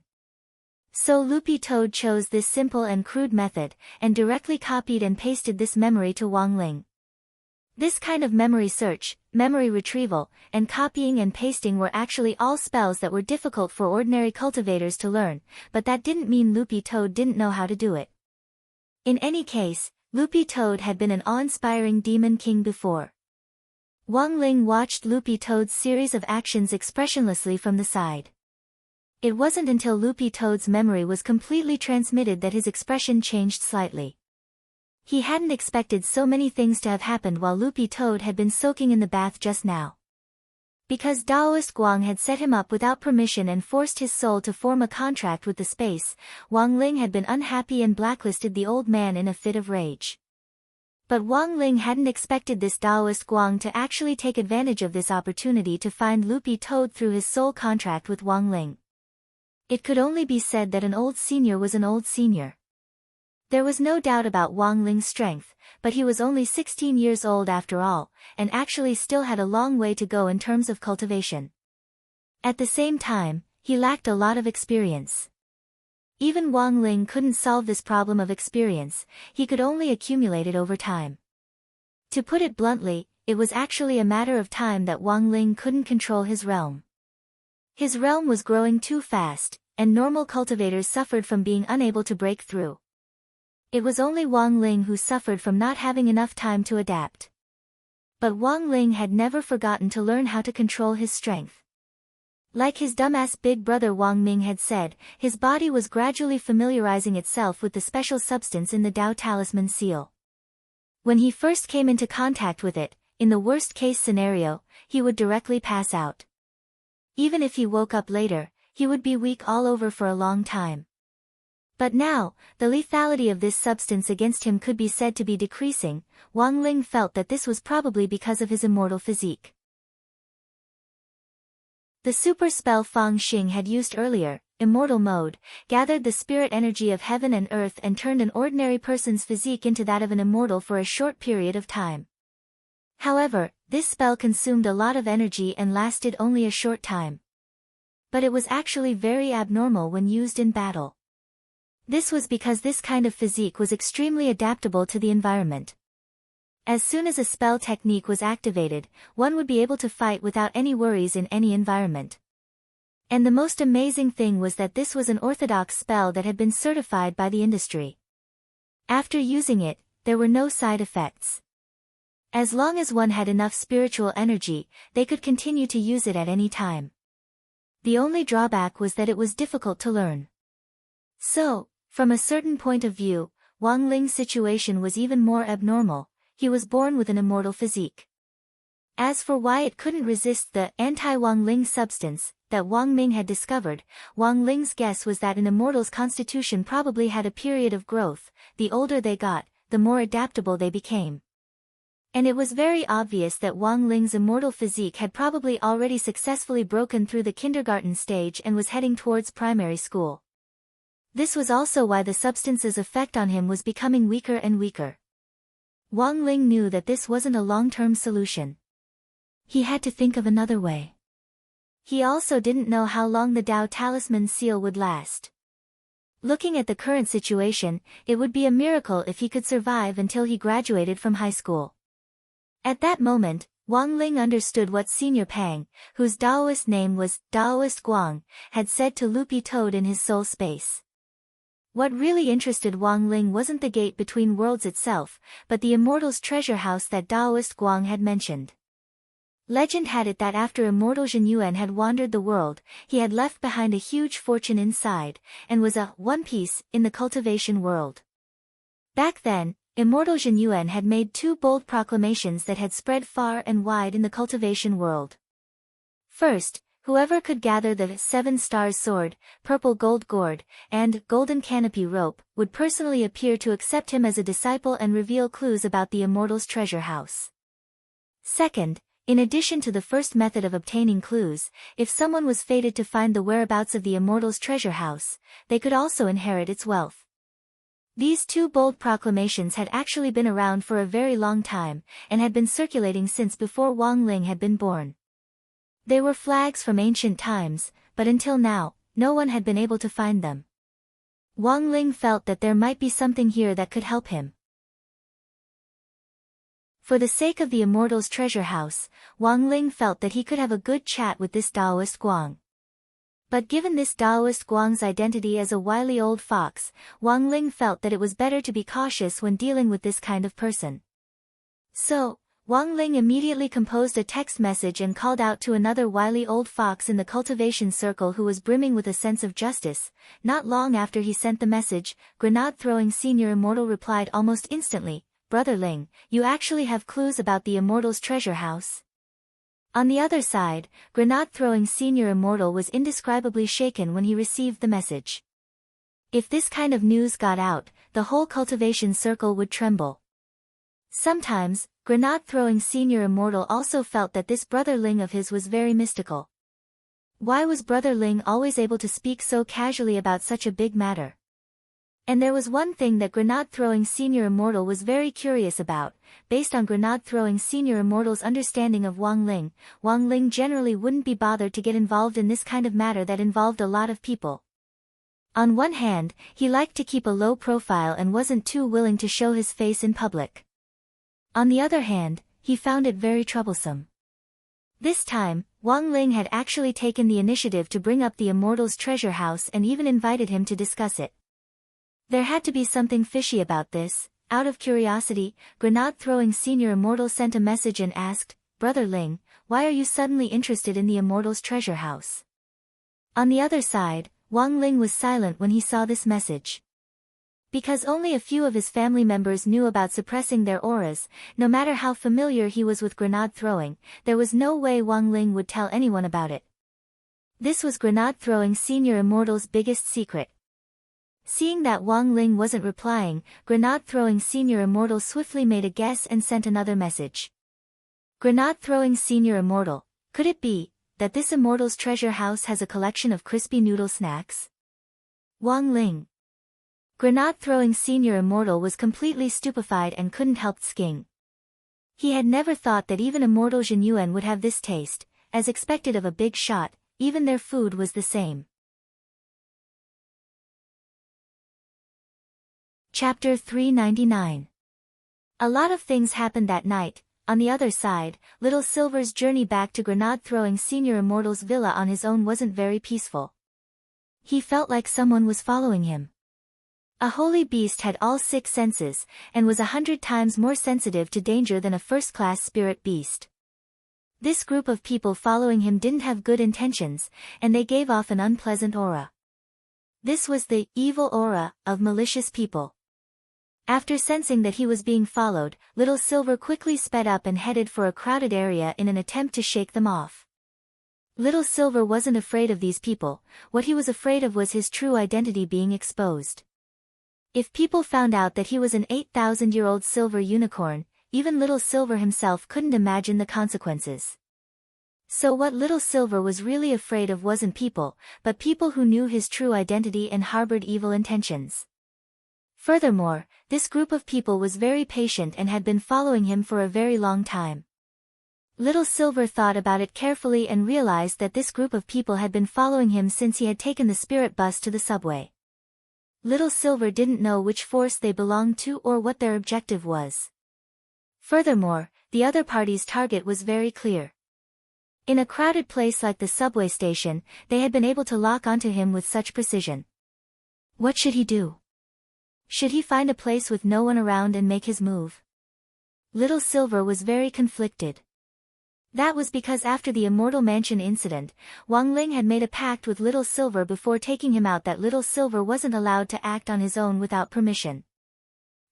Speaker 1: So Loopy Toad chose this simple and crude method, and directly copied and pasted this memory to Wang Ling. This kind of memory search, memory retrieval, and copying and pasting were actually all spells that were difficult for ordinary cultivators to learn, but that didn't mean Loopy Toad didn't know how to do it. In any case, Loopy Toad had been an awe-inspiring demon king before. Wang Ling watched Loopy Toad's series of actions expressionlessly from the side. It wasn't until Loopy Toad's memory was completely transmitted that his expression changed slightly. He hadn't expected so many things to have happened while Loopy Toad had been soaking in the bath just now. Because Taoist Guang had set him up without permission and forced his soul to form a contract with the space, Wang Ling had been unhappy and blacklisted the old man in a fit of rage. But Wang Ling hadn't expected this Taoist Guang to actually take advantage of this opportunity to find Loopy Toad through his soul contract with Wang Ling. It could only be said that an old senior was an old senior. There was no doubt about Wang Ling's strength, but he was only 16 years old after all, and actually still had a long way to go in terms of cultivation. At the same time, he lacked a lot of experience. Even Wang Ling couldn't solve this problem of experience, he could only accumulate it over time. To put it bluntly, it was actually a matter of time that Wang Ling couldn't control his realm. His realm was growing too fast, and normal cultivators suffered from being unable to break through. It was only Wang Ling who suffered from not having enough time to adapt. But Wang Ling had never forgotten to learn how to control his strength. Like his dumbass big brother Wang Ming had said, his body was gradually familiarizing itself with the special substance in the Tao Talisman seal. When he first came into contact with it, in the worst-case scenario, he would directly pass out. Even if he woke up later, he would be weak all over for a long time. But now, the lethality of this substance against him could be said to be decreasing. Wang Ling felt that this was probably because of his immortal physique. The super spell Fang Xing had used earlier, Immortal Mode, gathered the spirit energy of heaven and earth and turned an ordinary person's physique into that of an immortal for a short period of time. However, this spell consumed a lot of energy and lasted only a short time. But it was actually very abnormal when used in battle. This was because this kind of physique was extremely adaptable to the environment. As soon as a spell technique was activated, one would be able to fight without any worries in any environment. And the most amazing thing was that this was an orthodox spell that had been certified by the industry. After using it, there were no side effects. As long as one had enough spiritual energy, they could continue to use it at any time. The only drawback was that it was difficult to learn. So, from a certain point of view, Wang Ling's situation was even more abnormal. He was born with an immortal physique. As for why it couldn't resist the anti-Wang Ling substance that Wang Ming had discovered, Wang Ling's guess was that an immortal's constitution probably had a period of growth. The older they got, the more adaptable they became. And it was very obvious that Wang Ling's immortal physique had probably already successfully broken through the kindergarten stage and was heading towards primary school. This was also why the substance's effect on him was becoming weaker and weaker. Wang Ling knew that this wasn't a long-term solution. He had to think of another way. He also didn't know how long the Tao Talisman seal would last. Looking at the current situation, it would be a miracle if he could survive until he graduated from high school. At that moment, Wang Ling understood what Senior Pang, whose Taoist name was Taoist Guang, had said to Loopy Toad in his soul space. What really interested Wang Ling wasn't the gate between worlds itself, but the Immortal's treasure house that Taoist Guang had mentioned. Legend had it that after Immortal Zhenyuan had wandered the world, he had left behind a huge fortune inside, and was a One Piece in the cultivation world. Back then, Immortal Zhenyuan had made two bold proclamations that had spread far and wide in the cultivation world. First, whoever could gather the 7 stars sword, purple gold gourd, and golden canopy rope, would personally appear to accept him as a disciple and reveal clues about the Immortal's treasure house. Second, in addition to the first method of obtaining clues, if someone was fated to find the whereabouts of the Immortal's treasure house, they could also inherit its wealth. These two bold proclamations had actually been around for a very long time, and had been circulating since before Wang Ling had been born. They were flags from ancient times, but until now, no one had been able to find them. Wang Ling felt that there might be something here that could help him. For the sake of the Immortal's treasure house, Wang Ling felt that he could have a good chat with this Taoist Guang. But given this Taoist Guang's identity as a wily old fox, Wang Ling felt that it was better to be cautious when dealing with this kind of person. So, Wang Ling immediately composed a text message and called out to another wily old fox in the cultivation circle who was brimming with a sense of justice. Not long after he sent the message, grenade-throwing Senior Immortal replied almost instantly, "Brother Ling, you actually have clues about the Immortal's treasure house?" On the other side, grenade-throwing Senior Immortal was indescribably shaken when he received the message. If this kind of news got out, the whole cultivation circle would tremble. Sometimes, grenade-throwing Senior Immortal also felt that this Brother Ling of his was very mystical. Why was Brother Ling always able to speak so casually about such a big matter? And there was one thing that grenade-throwing Senior Immortal was very curious about. Based on grenade-throwing Senior Immortal's understanding of Wang Ling generally wouldn't be bothered to get involved in this kind of matter that involved a lot of people. On one hand, he liked to keep a low profile and wasn't too willing to show his face in public. On the other hand, he found it very troublesome. This time, Wang Ling had actually taken the initiative to bring up the Immortal's treasure house and even invited him to discuss it. There had to be something fishy about this. Out of curiosity, grenade-throwing Senior Immortal sent a message and asked, "Brother Ling, why are you suddenly interested in the Immortal's treasure house?" On the other side, Wang Ling was silent when he saw this message. Because only a few of his family members knew about suppressing their auras, no matter how familiar he was with grenade throwing, there was no way Wang Ling would tell anyone about it. This was grenade-throwing Senior Immortal's biggest secret. Seeing that Wang Ling wasn't replying, grenade-throwing Senior Immortal swiftly made a guess and sent another message. Grenade-throwing Senior Immortal, could it be that this Immortal's treasure house has a collection of crispy noodle snacks? Wang Ling. Grenade-throwing Senior Immortal was completely stupefied and couldn't help thinking. He had never thought that even Immortal Jin Yuan would have this taste. As expected of a big shot, even their food was the same. Chapter 399. A lot of things happened that night. On the other side, Little Silver's journey back to grenade-throwing Senior Immortal's villa on his own wasn't very peaceful. He felt like someone was following him. A holy beast had all 6 senses, and was 100 times more sensitive to danger than a first-class spirit beast. This group of people following him didn't have good intentions, and they gave off an unpleasant aura. This was the evil aura of malicious people. After sensing that he was being followed, Little Silver quickly sped up and headed for a crowded area in an attempt to shake them off. Little Silver wasn't afraid of these people. What he was afraid of was his true identity being exposed. If people found out that he was an 8,000-year-old silver unicorn, even Little Silver himself couldn't imagine the consequences. So what Little Silver was really afraid of wasn't people, but people who knew his true identity and harbored evil intentions. Furthermore, this group of people was very patient and had been following him for a very long time. Little Silver thought about it carefully and realized that this group of people had been following him since he had taken the spirit bus to the subway. Little Silver didn't know which force they belonged to or what their objective was. Furthermore, the other party's target was very clear. In a crowded place like the subway station, they had been able to lock onto him with such precision. What should he do? Should he find a place with no one around and make his move? Little Silver was very conflicted. That was because after the Immortal Mansion incident, Wang Ling had made a pact with Little Silver before taking him out that Little Silver wasn't allowed to act on his own without permission.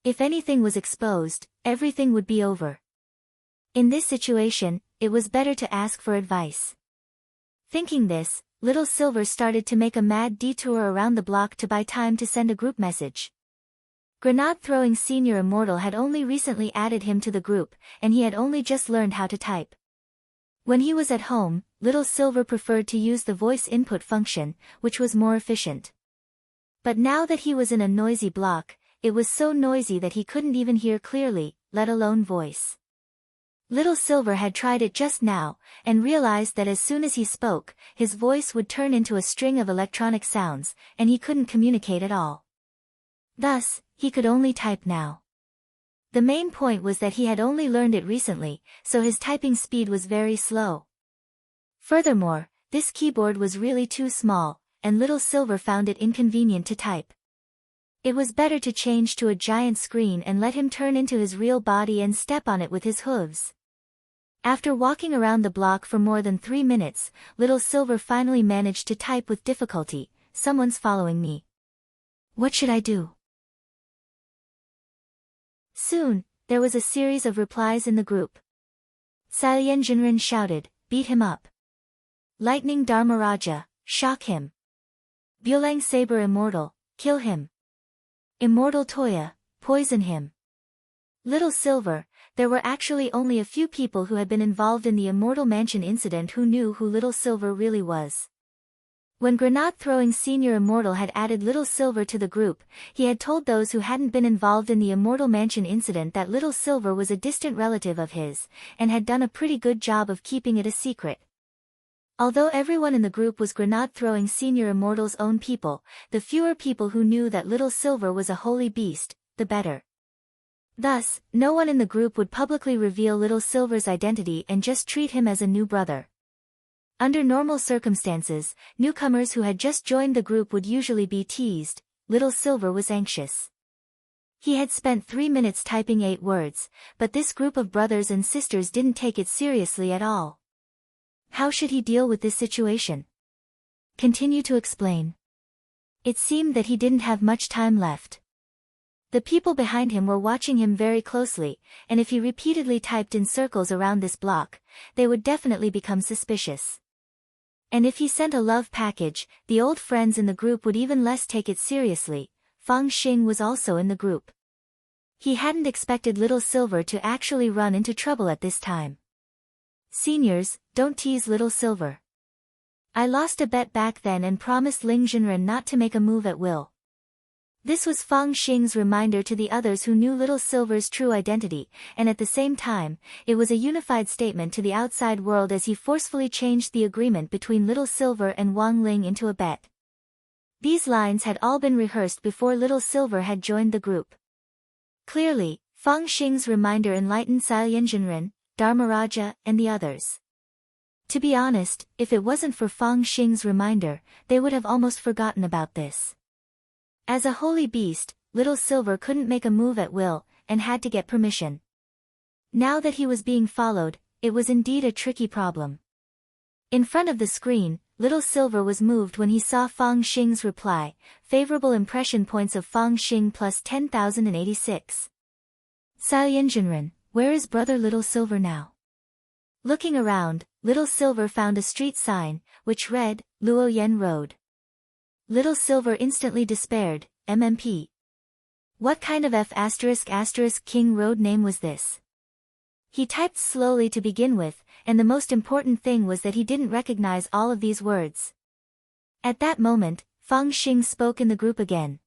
Speaker 1: If anything was exposed, everything would be over. In this situation, it was better to ask for advice. Thinking this, Little Silver started to make a mad detour around the block to buy time to send a group message. Grenade-throwing Senior Immortal had only recently added him to the group, and he had only just learned how to type. When he was at home, Little Silver preferred to use the voice input function, which was more efficient. But now that he was in a noisy block, it was so noisy that he couldn't even hear clearly, let alone voice. Little Silver had tried it just now, and realized that as soon as he spoke, his voice would turn into a string of electronic sounds, and he couldn't communicate at all. Thus, he could only type now. The main point was that he had only learned it recently, so his typing speed was very slow. Furthermore, this keyboard was really too small, and Little Silver found it inconvenient to type. It was better to change to a giant screen and let him turn into his real body and step on it with his hooves. After walking around the block for more than 3 minutes, Little Silver finally managed to type with difficulty, "Someone's following me. What should I do?" Soon, there was a series of replies in the group. Salyenjinrin shouted, "Beat him up." Lightning Dharmaraja, "Shock him." Byolang Saber Immortal, "Kill him." Immortal Toya, "Poison him." Little Silver, there were actually only a few people who had been involved in the Immortal Mansion incident who knew who Little Silver really was. When grenade-throwing Senior Immortal had added Little Silver to the group, he had told those who hadn't been involved in the Immortal Mansion incident that Little Silver was a distant relative of his, and had done a pretty good job of keeping it a secret. Although everyone in the group was grenade-throwing Senior Immortal's own people, the fewer people who knew that Little Silver was a holy beast, the better. Thus, no one in the group would publicly reveal Little Silver's identity and just treat him as a new brother. Under normal circumstances, newcomers who had just joined the group would usually be teased. Little Silver was anxious. He had spent 3 minutes typing 8 words, but this group of brothers and sisters didn't take it seriously at all. How should he deal with this situation? Continue to explain. It seemed that he didn't have much time left. The people behind him were watching him very closely, and if he repeatedly typed in circles around this block, they would definitely become suspicious. And if he sent a love package, the old friends in the group would even less take it seriously. Fang Xing was also in the group. He hadn't expected Little Silver to actually run into trouble at this time. "Seniors, don't tease Little Silver. I lost a bet back then and promised Ling Jinren not to make a move at will." This was Fang Xing's reminder to the others who knew Little Silver's true identity, and at the same time, it was a unified statement to the outside world as he forcefully changed the agreement between Little Silver and Wang Ling into a bet. These lines had all been rehearsed before Little Silver had joined the group. Clearly, Fang Xing's reminder enlightened Salyenjinren, Dharmaraja, and the others. To be honest, if it wasn't for Fang Xing's reminder, they would have almost forgotten about this. As a holy beast, Little Silver couldn't make a move at will, and had to get permission. Now that he was being followed, it was indeed a tricky problem. In front of the screen, Little Silver was moved when he saw Fang Xing's reply, favorable impression points of Fang Xing plus 10,086. Salyenjinren, where is brother Little Silver now? Looking around, Little Silver found a street sign, which read, Luoyen Road. Little Silver instantly despaired, MMP. What kind of F*** King Road name was this? He typed slowly to begin with, and the most important thing was that he didn't recognize all of these words. At that moment, Fang Xing spoke in the group again.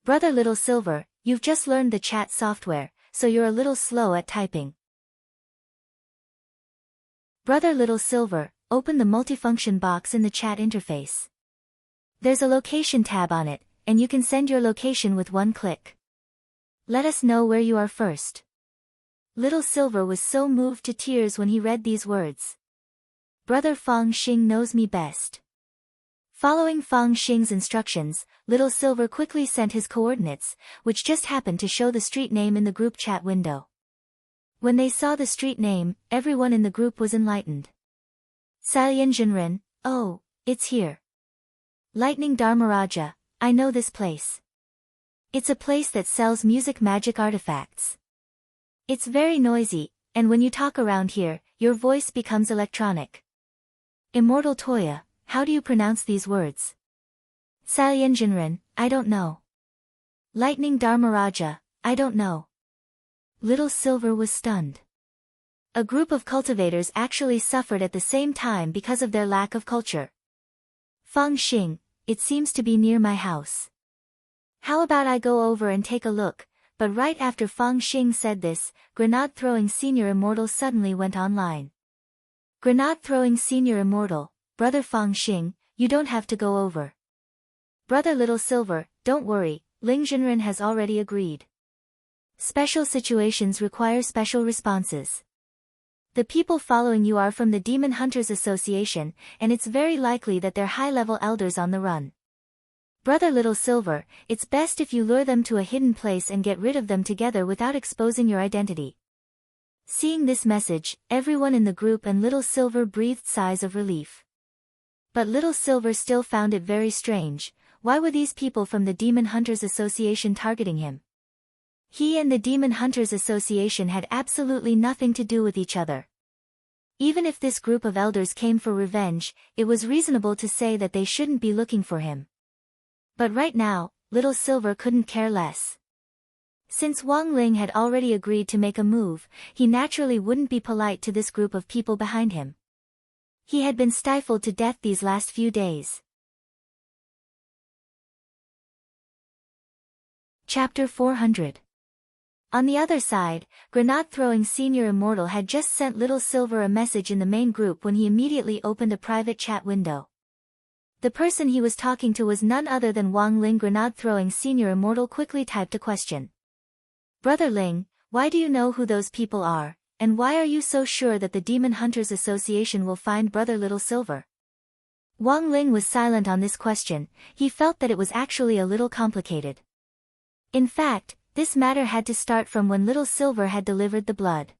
Speaker 1: "Brother Little Silver, you've just learned the chat software, so you're a little slow at typing. Brother Little Silver, open the multifunction box in the chat interface. There's a location tab on it, and you can send your location with one click. Let us know where you are first." Little Silver was so moved to tears when he read these words. Brother Fang Xing knows me best. Following Fang Xing's instructions, Little Silver quickly sent his coordinates, which just happened to show the street name in the group chat window. When they saw the street name, everyone in the group was enlightened. Salyenjinren, oh, it's here. Lightning Dharmaraja, I know this place. It's a place that sells magic artifacts. It's very noisy, and when you talk around here, your voice becomes electronic. Immortal Toya, how do you pronounce these words? Salyenjinren, I don't know. Lightning Dharmaraja, I don't know. Little Silver was stunned. A group of cultivators actually suffered at the same time because of their lack of culture. Fang Xing, it seems to be near my house. How about I go over and take a look? But right after Fang Xing said this, grenade-throwing Senior Immortal suddenly went online. Grenade-throwing Senior Immortal, Brother Fang Xing, you don't have to go over. Brother Little Silver, don't worry, Ling Jinren has already agreed. Special situations require special responses. The people following you are from the Demon Hunters Association, and it's very likely that they're high-level elders on the run. Brother Little Silver, it's best if you lure them to a hidden place and get rid of them together without exposing your identity. Seeing this message, everyone in the group and Little Silver breathed sighs of relief. But Little Silver still found it very strange. Why were these people from the Demon Hunters Association targeting him? He and the Demon Hunters Association had absolutely nothing to do with each other. Even if this group of elders came for revenge, it was reasonable to say that they shouldn't be looking for him. But right now, Little Silver couldn't care less. Since Wang Ling had already agreed to make a move, he naturally wouldn't be polite to this group of people behind him. He had been stifled to death these last few days. Chapter 400. On the other side, Grenade-throwing Senior Immortal had just sent Little Silver a message in the main group when he immediately opened a private chat window. The person he was talking to was none other than Wang Ling. Grenade-throwing Senior Immortal quickly typed a question. Brother Ling, why do you know who those people are, and why are you so sure that the Demon Hunters Association will find Brother Little Silver? Wang Ling was silent on this question. He felt that it was actually a little complicated. In fact, this matter had to start from when Little Silver had delivered the blood.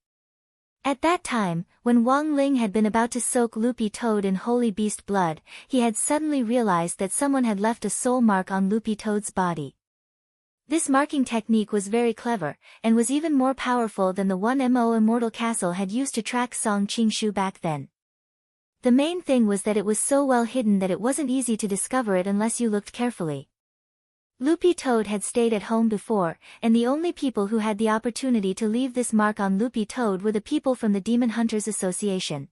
Speaker 1: At that time, when Wang Ling had been about to soak Loopy Toad in Holy Beast blood, he had suddenly realized that someone had left a soul mark on Loopy Toad's body. This marking technique was very clever, and was even more powerful than the 1MO Immortal Castle had used to track Song Qingshu back then. The main thing was that it was so well hidden that it wasn't easy to discover it unless you looked carefully. Loopy Toad had stayed at home before, and the only people who had the opportunity to leave this mark on Loopy Toad were the people from the Demon Hunters Association.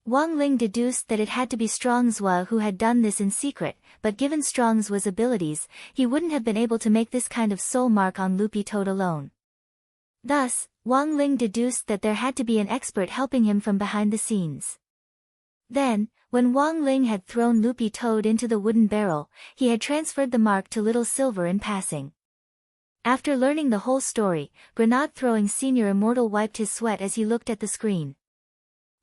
Speaker 1: Wang Ling deduced that it had to be Strongzwa who had done this in secret, but given Strongzwa's abilities, he wouldn't have been able to make this kind of soul mark on Loopy Toad alone. Thus, Wang Ling deduced that there had to be an expert helping him from behind the scenes. Then, when Wang Ling had thrown Loopy Toad into the wooden barrel, he had transferred the mark to Little Silver in passing. After learning the whole story, Grenade-throwing Senior Immortal wiped his sweat as he looked at the screen.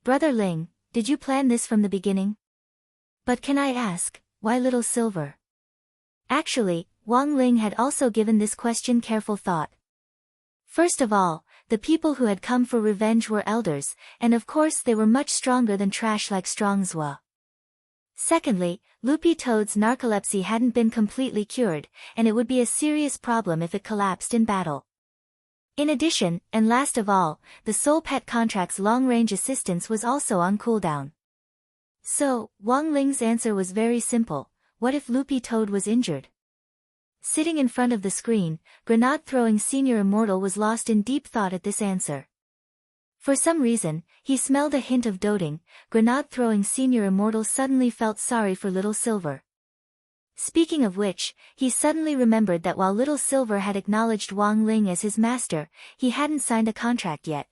Speaker 1: Brother Ling, did you plan this from the beginning? But can I ask, why Little Silver? Actually, Wang Ling had also given this question careful thought. First of all, the people who had come for revenge were elders, and of course they were much stronger than trash like Strongzwa. Secondly, Loopy Toad's narcolepsy hadn't been completely cured, and it would be a serious problem if it collapsed in battle. In addition, and last of all, the Soul Pet contract's long-range assistance was also on cooldown. So, Wang Ling's answer was very simple. What if Loopy Toad was injured? Sitting in front of the screen, Grenade-throwing Senior Immortal was lost in deep thought at this answer. For some reason, he smelled a hint of doting. Grenade-throwing Senior Immortal suddenly felt sorry for Little Silver. Speaking of which, he suddenly remembered that while Little Silver had acknowledged Wang Ling as his master, he hadn't signed a contract yet.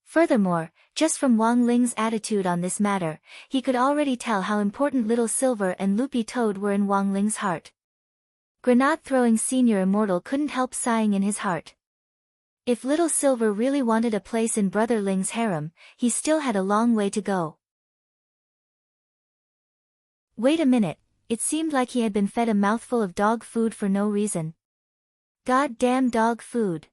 Speaker 1: Furthermore, just from Wang Ling's attitude on this matter, he could already tell how important Little Silver and Loopy Toad were in Wang Ling's heart. Grenade-throwing Senior Immortal couldn't help sighing in his heart. If Little Silver really wanted a place in Brother Ling's harem, he still had a long way to go. Wait a minute, it seemed like he had been fed a mouthful of dog food for no reason. God-damn dog food.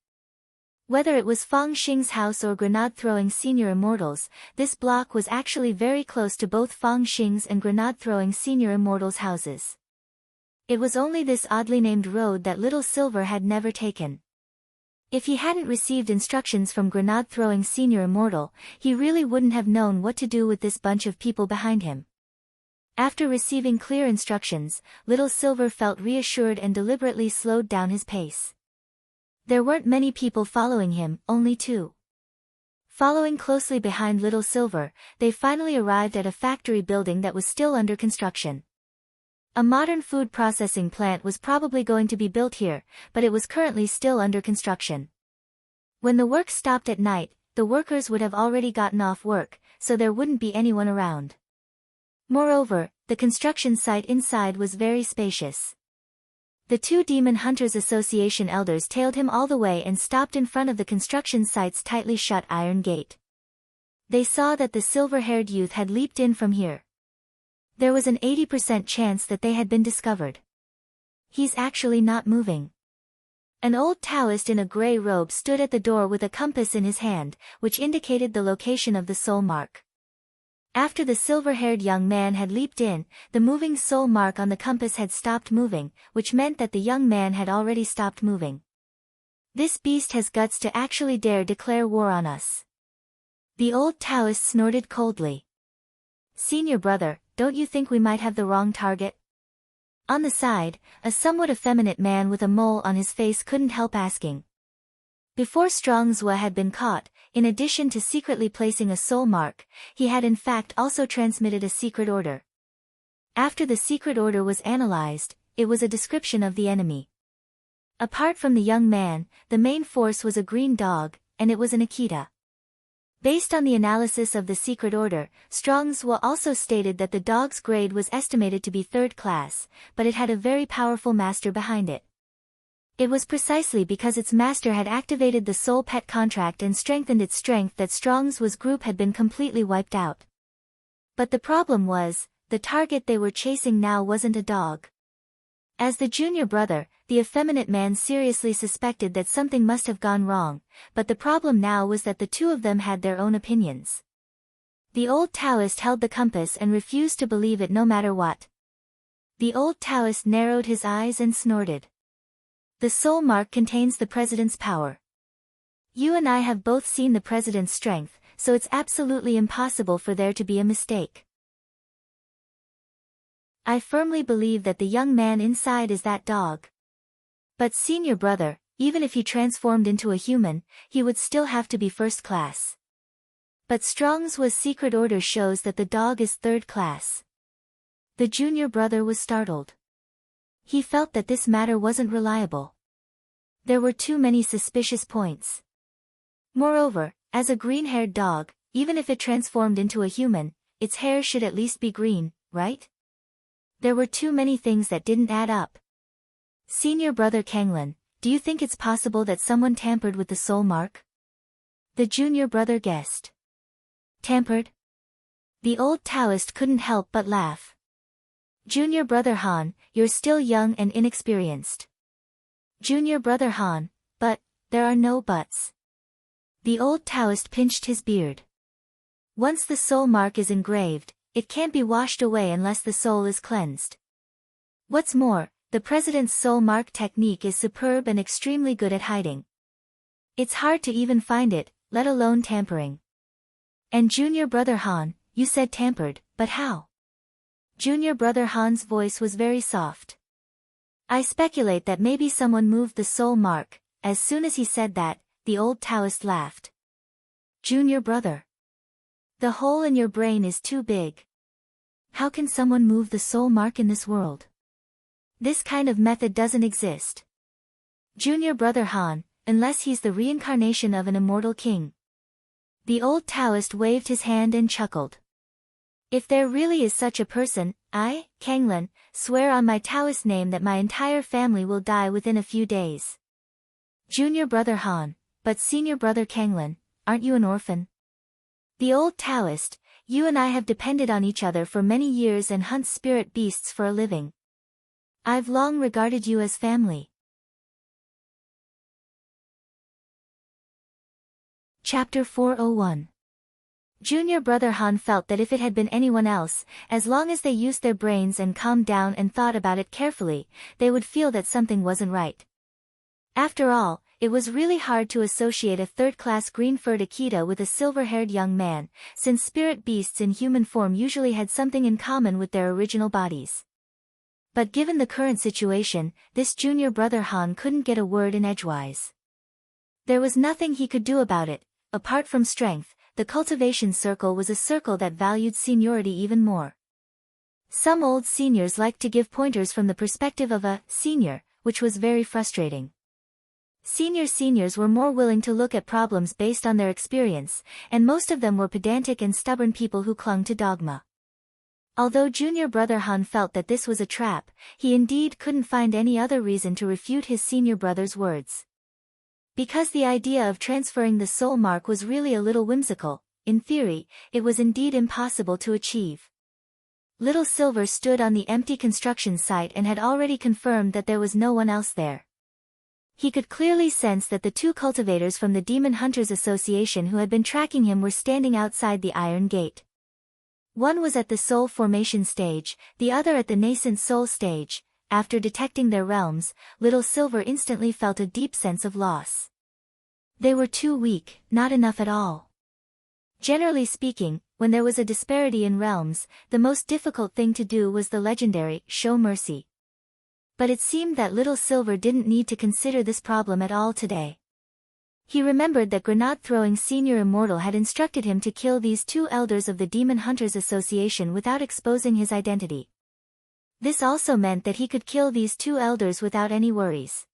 Speaker 1: Whether it was Fang Xing's house or Grenade-throwing Senior Immortal's, this block was actually very close to both Fang Xing's and Grenade-throwing Senior Immortal's houses. It was only this oddly named road that Little Silver had never taken. If he hadn't received instructions from Grenade-throwing Senior Immortal, he really wouldn't have known what to do with this bunch of people behind him. After receiving clear instructions, Little Silver felt reassured and deliberately slowed down his pace. There weren't many people following him, only 2. Following closely behind Little Silver, they finally arrived at a factory building that was still under construction. A modern food processing plant was probably going to be built here, but it was currently still under construction. When the work stopped at night, the workers would have already gotten off work, so there wouldn't be anyone around. Moreover, the construction site inside was very spacious. The 2 Demon Hunters Association elders tailed him all the way and stopped in front of the construction site's tightly shut iron gate. They saw that the silver-haired youth had leaped in from here. There was an 80% chance that they had been discovered. He's actually not moving. An old Taoist in a gray robe stood at the door with a compass in his hand, which indicated the location of the soul mark. After the silver-haired young man had leaped in, the moving soul mark on the compass had stopped moving, which meant that the young man had already stopped moving. This beast has guts to actually dare declare war on us. The old Taoist snorted coldly. Senior brother, don't you think we might have the wrong target? On the side, a somewhat effeminate man with a mole on his face couldn't help asking. Before Strongzwa had been caught, in addition to secretly placing a soul mark, he had in fact also transmitted a secret order. After the secret order was analyzed, it was a description of the enemy. Apart from the young man, the main force was a green dog, and it was an Akita. Based on the analysis of the secret order, Strongzwa also stated that the dog's grade was estimated to be 3rd class, but it had a very powerful master behind it. It was precisely because its master had activated the soul pet contract and strengthened its strength that Strongzwa's group had been completely wiped out. But the problem was, the target they were chasing now wasn't a dog. As the junior brother, the effeminate man seriously suspected that something must have gone wrong, but the problem now was that the two of them had their own opinions. The old Taoist held the compass and refused to believe it no matter what. The old Taoist narrowed his eyes and snorted. The soul mark contains the president's power. You and I have both seen the president's strength, so it's absolutely impossible for there to be a mistake. I firmly believe that the young man inside is that dog. But senior brother, even if he transformed into a human, he would still have to be 1st class. But Strongzwa's secret order shows that the dog is 3rd class. The junior brother was startled. He felt that this matter wasn't reliable. There were too many suspicious points. Moreover, as a green-haired dog, even if it transformed into a human, its hair should at least be green, right? There were too many things that didn't add up. Senior brother Kanglan, do you think it's possible that someone tampered with the soul mark? The junior brother guessed. Tampered? The old Taoist couldn't help but laugh. Junior brother Han, you're still young and inexperienced. Junior brother Han, but, there are no buts. The old Taoist pinched his beard. Once the soul mark is engraved, it can't be washed away unless the soul is cleansed. What's more, the president's soul mark technique is superb and extremely good at hiding. It's hard to even find it, let alone tampering. And junior brother Han, you said tampered, but how? Junior brother Han's voice was very soft. I speculate that maybe someone moved the soul mark. As soon as he said that, the old Taoist laughed. Junior brother. The hole in your brain is too big. How can someone move the soul mark in this world? This kind of method doesn't exist. Junior brother Han, unless he's the reincarnation of an immortal king. The old Taoist waved his hand and chuckled. If there really is such a person, I, Kanglan, swear on my Taoist name that my entire family will die within a few days. Junior brother Han, but senior brother Kanglan, aren't you an orphan? The old Taoist, you and I have depended on each other for many years and hunt spirit beasts for a living. I've long regarded you as family. Chapter 401. Junior brother Han felt that if it had been anyone else, as long as they used their brains and calmed down and thought about it carefully, they would feel that something wasn't right. After all, it was really hard to associate a 3rd-class green-furred Akita with a silver-haired young man, since spirit beasts in human form usually had something in common with their original bodies. But given the current situation, this junior brother Han couldn't get a word in edgewise. There was nothing he could do about it. Apart from strength, the cultivation circle was a circle that valued seniority even more. Some old seniors liked to give pointers from the perspective of a senior, which was very frustrating. Seniors were more willing to look at problems based on their experience, and most of them were pedantic and stubborn people who clung to dogma. Although junior brother Han felt that this was a trap, he indeed couldn't find any other reason to refute his senior brother's words. Because the idea of transferring the soul mark was really a little whimsical, in theory, it was indeed impossible to achieve. Little Silver stood on the empty construction site and had already confirmed that there was no one else there. He could clearly sense that the two cultivators from the Demon Hunters Association who had been tracking him were standing outside the iron gate. One was at the soul formation stage, the other at the nascent soul stage. After detecting their realms, Little Silver instantly felt a deep sense of loss. They were too weak, not enough at all. Generally speaking, when there was a disparity in realms, the most difficult thing to do was the legendary, show mercy. But it seemed that Little Silver didn't need to consider this problem at all today. He remembered that grenade-throwing Senior Immortal had instructed him to kill these two elders of the Demon Hunters Association without exposing his identity. This also meant that he could kill these two elders without any worries.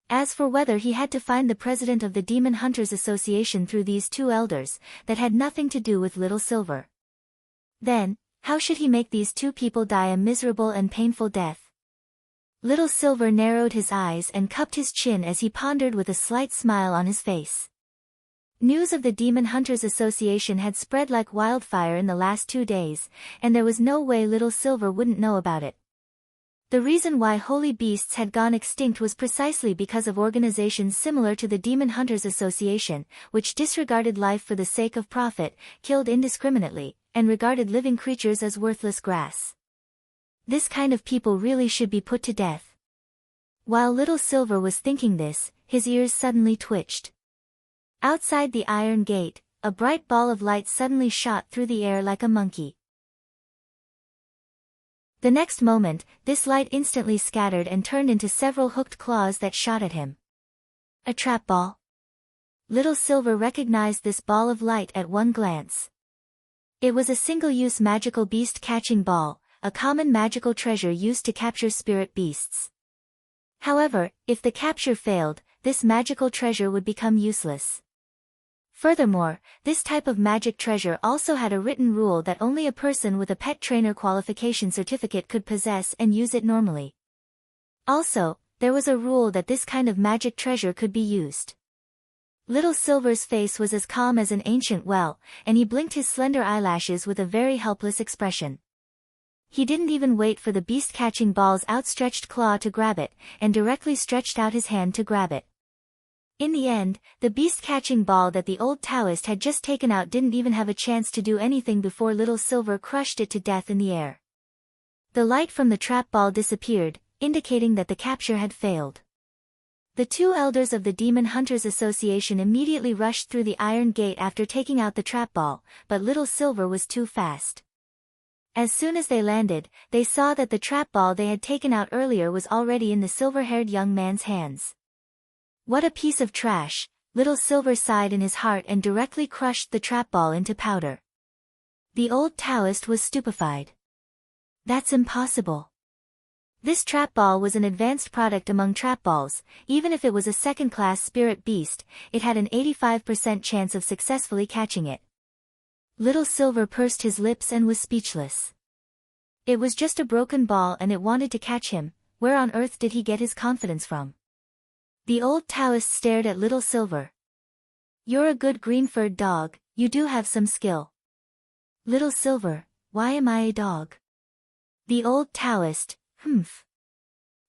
Speaker 1: As for whether he had to find the president of the Demon Hunters Association through these two elders, that had nothing to do with Little Silver. Then, how should he make these two people die a miserable and painful death? Little Silver narrowed his eyes and cupped his chin as he pondered with a slight smile on his face. News of the Demon Hunters Association had spread like wildfire in the last 2 days, and there was no way Little Silver wouldn't know about it. The reason why holy beasts had gone extinct was precisely because of organizations similar to the Demon Hunters Association, which disregarded life for the sake of profit, killed indiscriminately, and regarded living creatures as worthless grass. This kind of people really should be put to death. While Little Silver was thinking this, his ears suddenly twitched. Outside the iron gate, a bright ball of light suddenly shot through the air like a monkey. The next moment, this light instantly scattered and turned into several hooked claws that shot at him. A trap ball? Little Silver recognized this ball of light at one glance. It was a single-use magical beast-catching ball, a common magical treasure used to capture spirit beasts. However, if the capture failed, this magical treasure would become useless. Furthermore, this type of magic treasure also had a written rule that only a person with a pet trainer qualification certificate could possess and use it normally. Also, there was a rule that this kind of magic treasure could be used. Little Silver's face was as calm as an ancient well, and he blinked his slender eyelashes with a very helpless expression. He didn't even wait for the beast-catching ball's outstretched claw to grab it, and directly stretched out his hand to grab it. In the end, the beast-catching ball that the old Taoist had just taken out didn't even have a chance to do anything before Little Silver crushed it to death in the air. The light from the trap ball disappeared, indicating that the capture had failed. The two elders of the Demon Hunters Association immediately rushed through the iron gate after taking out the trap ball, but Little Silver was too fast. As soon as they landed, they saw that the trap ball they had taken out earlier was already in the silver-haired young man's hands. What a piece of trash, Little Silver sighed in his heart and directly crushed the trap ball into powder. The old Taoist was stupefied. That's impossible. This trap ball was an advanced product among trap balls. Even if it was a second-class spirit beast, it had an 85% chance of successfully catching it. Little Silver pursed his lips and was speechless. It was just a broken ball and it wanted to catch him. Where on earth did he get his confidence from? The old Taoist stared at Little Silver. You're a good green-furred dog, you do have some skill. Little Silver, why am I a dog? The old Taoist, humph.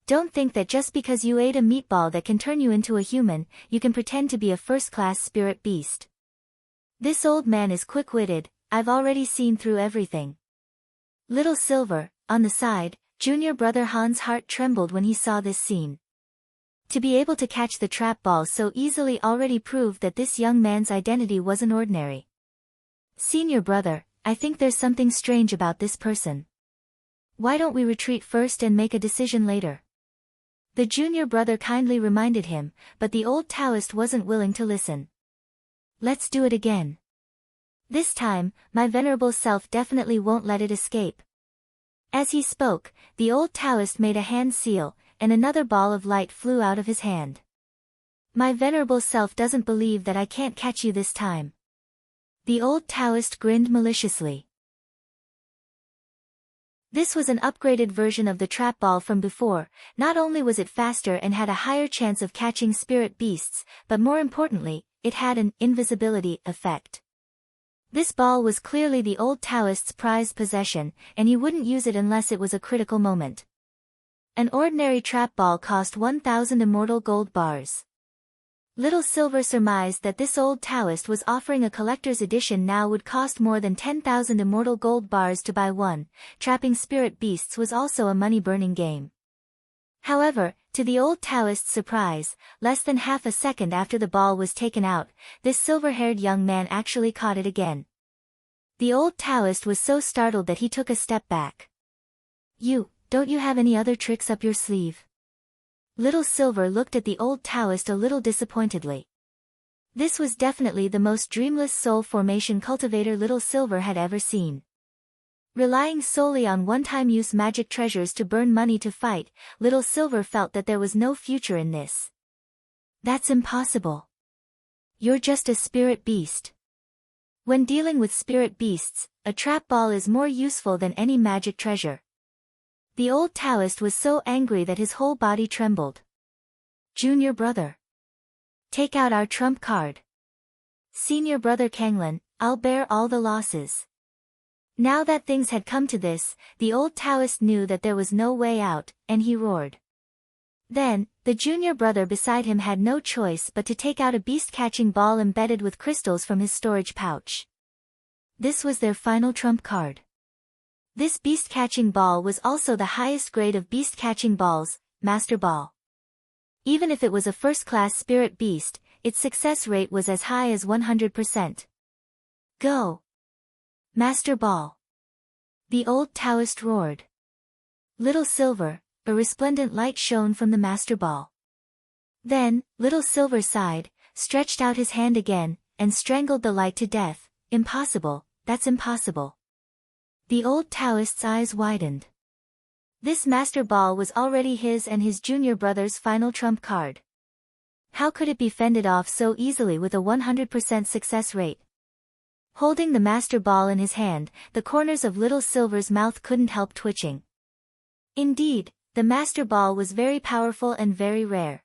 Speaker 1: Don't think that just because you ate a meatball that can turn you into a human, you can pretend to be a first-class spirit beast. This old man is quick-witted, I've already seen through everything. Little Silver, on the side, junior brother Han's heart trembled when he saw this scene. To be able to catch the trap ball so easily already proved that this young man's identity wasn't ordinary. Senior brother, I think there's something strange about this person. Why don't we retreat first and make a decision later? The junior brother kindly reminded him, but the old Taoist wasn't willing to listen. Let's do it again. This time, my venerable self definitely won't let it escape. As he spoke, the old Taoist made a hand seal, and another ball of light flew out of his hand. My venerable self doesn't believe that I can't catch you this time. The old Taoist grinned maliciously. This was an upgraded version of the trap ball from before. Not only was it faster and had a higher chance of catching spirit beasts, but more importantly, it had an invisibility effect. This ball was clearly the old Taoist's prized possession, and he wouldn't use it unless it was a critical moment. An ordinary trap ball cost 1,000 immortal gold bars. Little Silver surmised that this old Taoist was offering a collector's edition now would cost more than 10,000 immortal gold bars to buy one. Trapping spirit beasts was also a money-burning game. However, to the old Taoist's surprise, less than half a second after the ball was taken out, this silver-haired young man actually caught it again. The old Taoist was so startled that he took a step back. Don't you have any other tricks up your sleeve? Little Silver looked at the old Taoist a little disappointedly. This was definitely the most dreamless soul formation cultivator Little Silver had ever seen. Relying solely on one-time use magic treasures to burn money to fight, Little Silver felt that there was no future in this. That's impossible. You're just a spirit beast. When dealing with spirit beasts, a trap ball is more useful than any magic treasure. The old Taoist was so angry that his whole body trembled. Junior brother. Take out our trump card. Senior brother Kanglin, I'll bear all the losses. Now that things had come to this, the old Taoist knew that there was no way out, and he roared. Then, the junior brother beside him had no choice but to take out a beast-catching ball embedded with crystals from his storage pouch. This was their final trump card. This beast-catching ball was also the highest grade of beast-catching balls, Master Ball. Even if it was a first-class spirit beast, its success rate was as high as 100%. Go! Master Ball! The old Taoist roared. Little Silver, a resplendent light shone from the Master Ball. Then, Little Silver sighed, stretched out his hand again, and strangled the light to death. Impossible, that's impossible. The old Taoist's eyes widened. This Master Ball was already his and his junior brother's final trump card. How could it be fended off so easily with a 100% success rate? Holding the Master Ball in his hand, the corners of Little Silver's mouth couldn't help twitching. Indeed, the Master Ball was very powerful and very rare.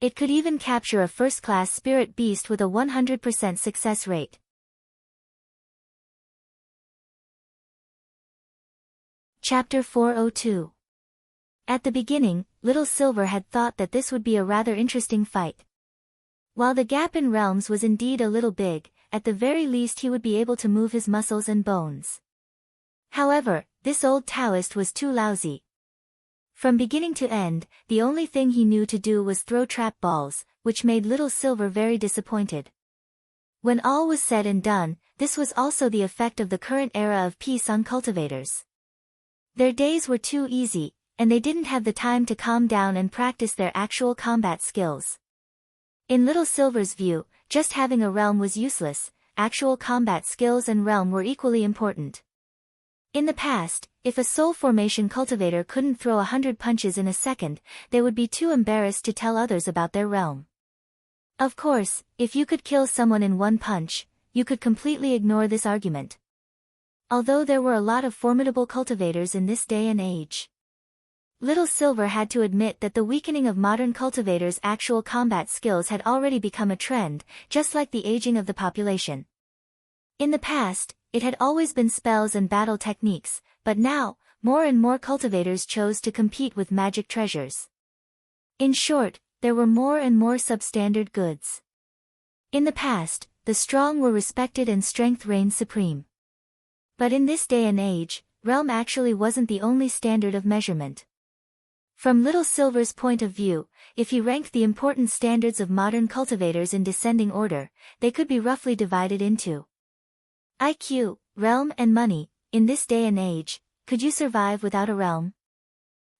Speaker 1: It could even capture a first-class spirit beast with a 100% success rate. Chapter 402. At the beginning, Little Silver had thought that this would be a rather interesting fight. While the gap in realms was indeed a little big, at the very least he would be able to move his muscles and bones. However, this old Taoist was too lousy. From beginning to end, the only thing he knew to do was throw trap balls, which made Little Silver very disappointed. When all was said and done, this was also the effect of the current era of peace on cultivators. Their days were too easy, and they didn't have the time to calm down and practice their actual combat skills. In Little Silver's view, just having a realm was useless, actual combat skills and realm were equally important. In the past, if a soul formation cultivator couldn't throw 100 punches in a second, they would be too embarrassed to tell others about their realm. Of course, if you could kill someone in one punch, you could completely ignore this argument. Although there were a lot of formidable cultivators in this day and age, Little Silver had to admit that the weakening of modern cultivators' actual combat skills had already become a trend, just like the aging of the population. In the past, it had always been spells and battle techniques, but now, more and more cultivators chose to compete with magic treasures. In short, there were more and more substandard goods. In the past, the strong were respected and strength reigned supreme. But in this day and age, realm actually wasn't the only standard of measurement. From Little Silver's point of view, if he ranked the important standards of modern cultivators in descending order, they could be roughly divided into IQ, realm and money. In this day and age, could you survive without a realm?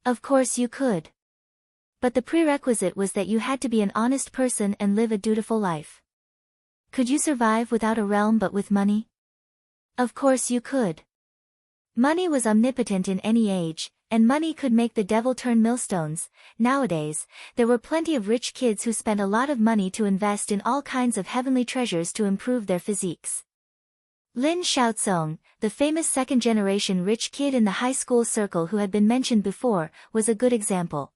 Speaker 1: Of course you could. But the prerequisite was that you had to be an honest person and live a dutiful life. Could you survive without a realm but with money? Of course you could. Money was omnipotent in any age, and money could make the devil turn millstones. Nowadays, there were plenty of rich kids who spent a lot of money to invest in all kinds of heavenly treasures to improve their physiques. Lin Xiaozong, the famous second-generation rich kid in the high school circle who had been mentioned before, was a good example.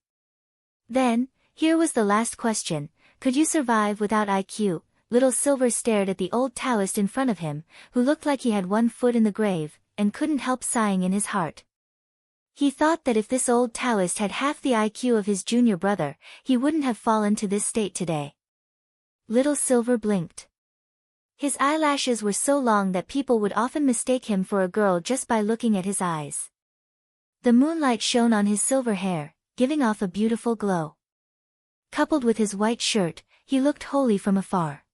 Speaker 1: Then, here was the last question: could you survive without IQ? Little Silver stared at the old Taoist in front of him, who looked like he had one foot in the grave, and couldn't help sighing in his heart. He thought that if this old Taoist had half the IQ of his junior brother, he wouldn't have fallen to this state today. Little Silver blinked. His eyelashes were so long that people would often mistake him for a girl just by looking at his eyes. The moonlight shone on his silver hair, giving off a beautiful glow. Coupled with his white shirt, he looked holy from afar.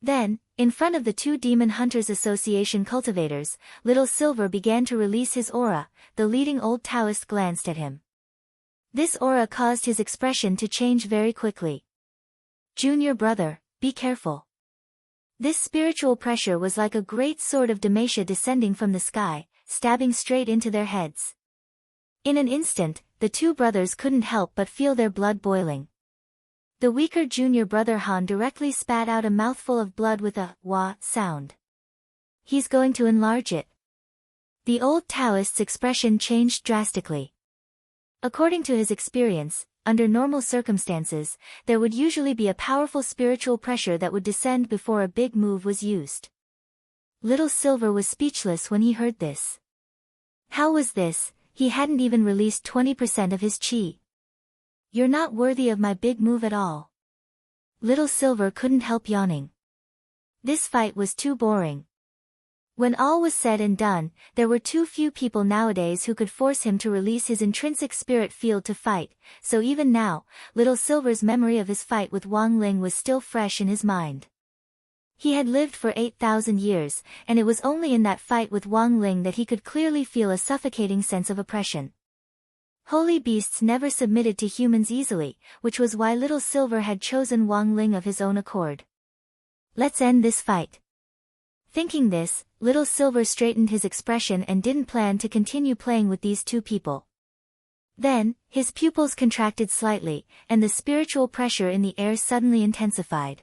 Speaker 1: Then, in front of the two Demon Hunters Association cultivators, Little Silver began to release his aura. The leading old Taoist glanced at him. This aura caused his expression to change very quickly. Junior brother, be careful. This spiritual pressure was like a great sword of Demacia descending from the sky, stabbing straight into their heads. In an instant, the two brothers couldn't help but feel their blood boiling. The weaker junior brother Han directly spat out a mouthful of blood with a wah sound. He's going to enlarge it. The old Taoist's expression changed drastically. According to his experience, under normal circumstances, there would usually be a powerful spiritual pressure that would descend before a big move was used. Little Silver was speechless when he heard this. How was this? He hadn't even released 20% of his chi. You're not worthy of my big move at all. Little Silver couldn't help yawning. This fight was too boring. When all was said and done, there were too few people nowadays who could force him to release his intrinsic spirit field to fight, so even now, Little Silver's memory of his fight with Wang Ling was still fresh in his mind. He had lived for 8,000 years, and it was only in that fight with Wang Ling that he could clearly feel a suffocating sense of oppression. Holy beasts never submitted to humans easily, which was why Little Silver had chosen Wang Ling of his own accord. Let's end this fight. Thinking this, Little Silver straightened his expression and didn't plan to continue playing with these two people. Then, his pupils contracted slightly, and the spiritual pressure in the air suddenly intensified.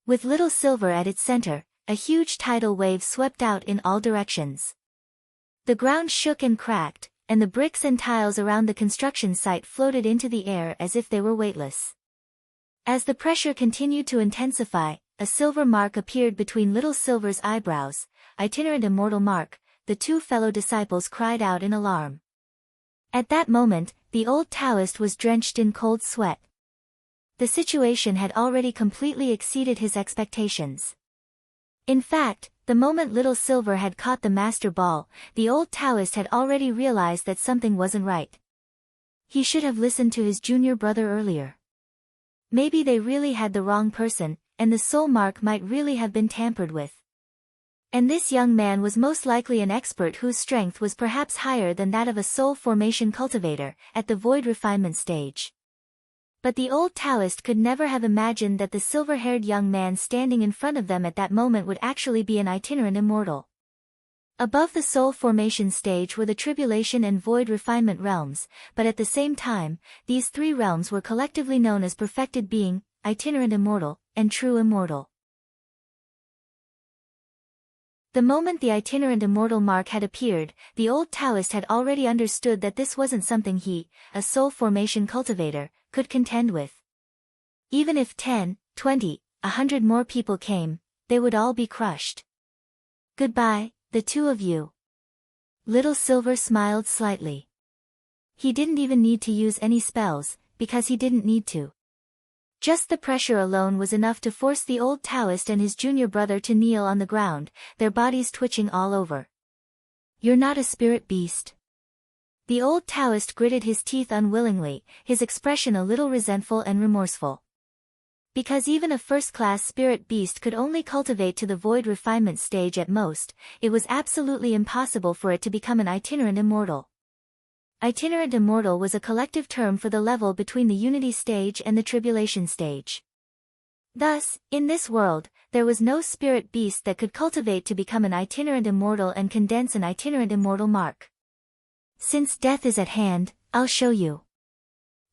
Speaker 1: With Little Silver at its center, a huge tidal wave swept out in all directions. The ground shook and cracked, and the bricks and tiles around the construction site floated into the air as if they were weightless. As the pressure continued to intensify, a silver mark appeared between Little Silver's eyebrows. Itinerant immortal mark, the two fellow disciples cried out in alarm. At that moment, the old Taoist was drenched in cold sweat. The situation had already completely exceeded his expectations. In fact, the moment Little Silver had caught the master ball, the old Taoist had already realized that something wasn't right. He should have listened to his junior brother earlier. Maybe they really had the wrong person, and the soul mark might really have been tampered with. And this young man was most likely an expert whose strength was perhaps higher than that of a soul formation cultivator, at the void refinement stage. But the old Taoist could never have imagined that the silver-haired young man standing in front of them at that moment would actually be an itinerant immortal. Above the soul formation stage were the tribulation and void refinement realms, but at the same time, these three realms were collectively known as perfected being, itinerant immortal, and true immortal. The moment the itinerant immortal mark had appeared, the old Taoist had already understood that this wasn't something he, a soul formation cultivator, could contend with. Even if 10, 20, 100 more people came, they would all be crushed. Goodbye, the two of you. Little Silver smiled slightly. He didn't even need to use any spells, because he didn't need to. Just the pressure alone was enough to force the old Taoist and his junior brother to kneel on the ground, their bodies twitching all over. You're not a spirit beast. The old Taoist gritted his teeth unwillingly, his expression a little resentful and remorseful. Because even a first-class spirit beast could only cultivate to the void refinement stage at most, it was absolutely impossible for it to become an itinerant immortal. Itinerant immortal was a collective term for the level between the unity stage and the tribulation stage. Thus, in this world, there was no spirit beast that could cultivate to become an itinerant immortal and condense an itinerant immortal mark. Since death is at hand, I'll show you.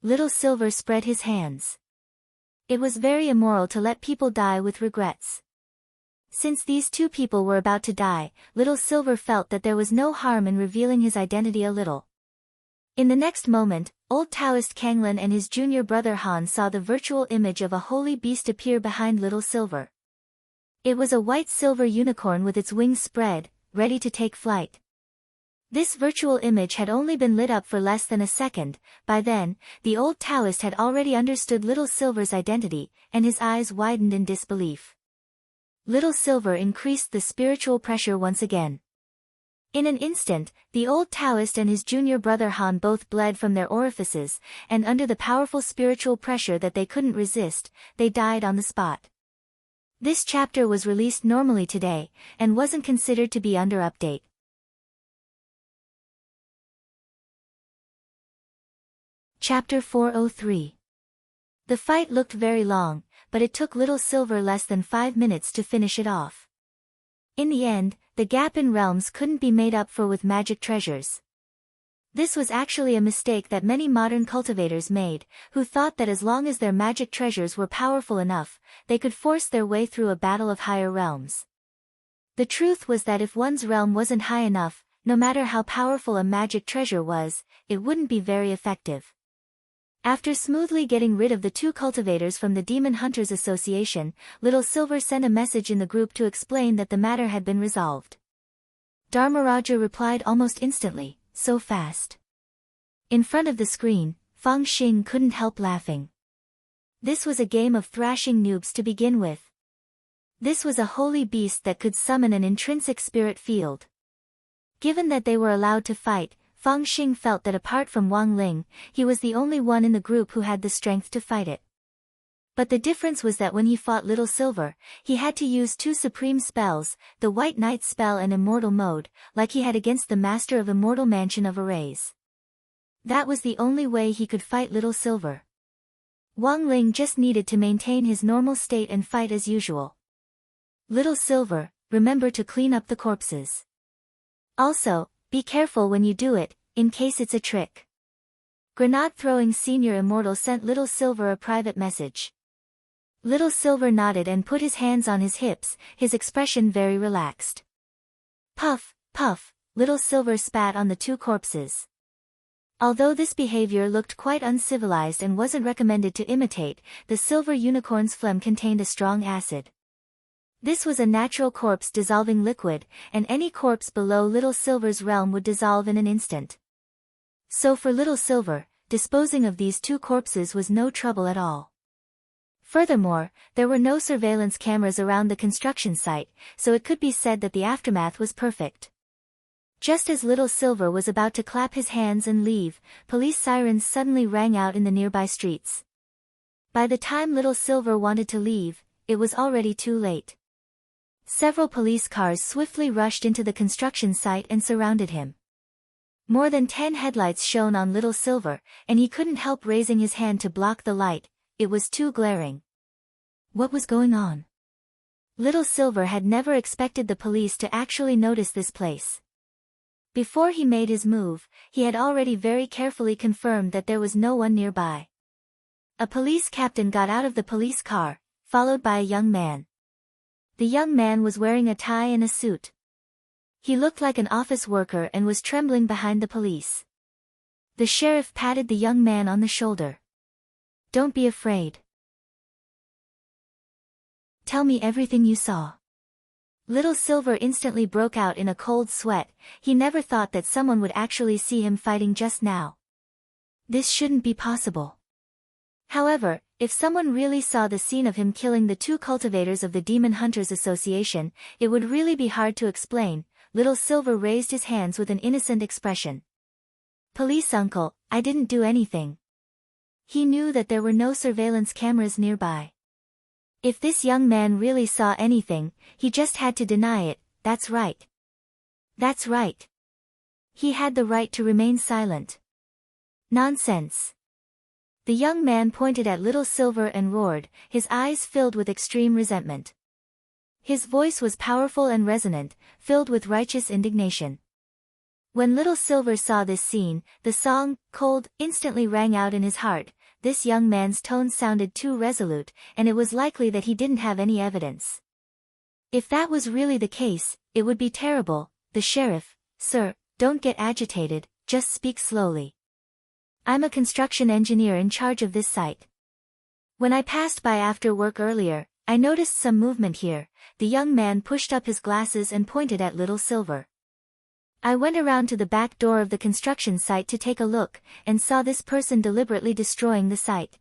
Speaker 1: Little Silver spread his hands. It was very immoral to let people die with regrets. Since these two people were about to die, Little Silver felt that there was no harm in revealing his identity a little. In the next moment, old Taoist Kanglin and his junior brother Han saw the virtual image of a holy beast appear behind Little Silver. It was a white silver unicorn with its wings spread, ready to take flight. This virtual image had only been lit up for less than a second. By then, the old Taoist had already understood Little Silver's identity, and his eyes widened in disbelief. Little Silver increased the spiritual pressure once again. In an instant, the old Taoist and his junior brother Han both bled from their orifices, and under the powerful spiritual pressure that they couldn't resist, they died on the spot. This chapter was released normally today, and wasn't considered to be under update. Chapter 403. The fight looked very long, but it took Little Silver less than 5 minutes to finish it off. In the end, the gap in realms couldn't be made up for with magic treasures. This was actually a mistake that many modern cultivators made, who thought that as long as their magic treasures were powerful enough, they could force their way through a battle of higher realms. The truth was that if one's realm wasn't high enough, no matter how powerful a magic treasure was, it wouldn't be very effective. After smoothly getting rid of the 2 cultivators from the Demon Hunters Association, Little Silver sent a message in the group to explain that the matter had been resolved. Dharmaraja replied almost instantly, so fast. In front of the screen, Fang Xing couldn't help laughing. This was a game of thrashing noobs to begin with. This was a holy beast that could summon an intrinsic spirit field. Given that they were allowed to fight, Fang Xing felt that apart from Wang Ling, he was the only one in the group who had the strength to fight it. But the difference was that when he fought Little Silver, he had to use 2 supreme spells, the White Knight spell and Immortal Mode, like he had against the Master of Immortal Mansion of Arrays. That was the only way he could fight Little Silver. Wang Ling just needed to maintain his normal state and fight as usual. Little Silver, remember to clean up the corpses. Also, be careful when you do it, in case it's a trick. Grenade-throwing Senior Immortal sent Little Silver a private message. Little Silver nodded and put his hands on his hips, his expression very relaxed. Puff, puff, Little Silver spat on the 2 corpses. Although this behavior looked quite uncivilized and wasn't recommended to imitate, the silver unicorn's phlegm contained a strong acid. This was a natural corpse-dissolving liquid, and any corpse below Little Silver's realm would dissolve in an instant. So for Little Silver, disposing of these 2 corpses was no trouble at all. Furthermore, there were no surveillance cameras around the construction site, so it could be said that the aftermath was perfect. Just as Little Silver was about to clap his hands and leave, police sirens suddenly rang out in the nearby streets. By the time Little Silver wanted to leave, it was already too late. Several police cars swiftly rushed into the construction site and surrounded him. More than 10 headlights shone on Little Silver, and he couldn't help raising his hand to block the light, it was too glaring. What was going on? Little Silver had never expected the police to actually notice this place. Before he made his move, he had already very carefully confirmed that there was no one nearby. A police captain got out of the police car, followed by a young man. The young man was wearing a tie and a suit. He looked like an office worker and was trembling behind the police. The sheriff patted the young man on the shoulder. Don't be afraid. Tell me everything you saw. Little Silver instantly broke out in a cold sweat. He never thought that someone would actually see him fighting just now. This shouldn't be possible. However, if someone really saw the scene of him killing the 2 cultivators of the Demon Hunters Association, it would really be hard to explain. Little Silver raised his hands with an innocent expression. Police uncle, I didn't do anything. He knew that there were no surveillance cameras nearby. If this young man really saw anything, he just had to deny it. That's right. That's right. He had the right to remain silent. Nonsense. The young man pointed at Little Silver and roared, his eyes filled with extreme resentment. His voice was powerful and resonant, filled with righteous indignation. When Little Silver saw this scene, the song, "Cold," instantly rang out in his heart. This young man's tone sounded too resolute, and it was likely that he didn't have any evidence. If that was really the case, it would be terrible. The sheriff, "Sir, don't get agitated, just speak slowly. I'm a construction engineer in charge of this site. When I passed by after work earlier, I noticed some movement here." The young man pushed up his glasses and pointed at Little Silver. I went around to the back door of the construction site to take a look, and saw this person deliberately destroying the site.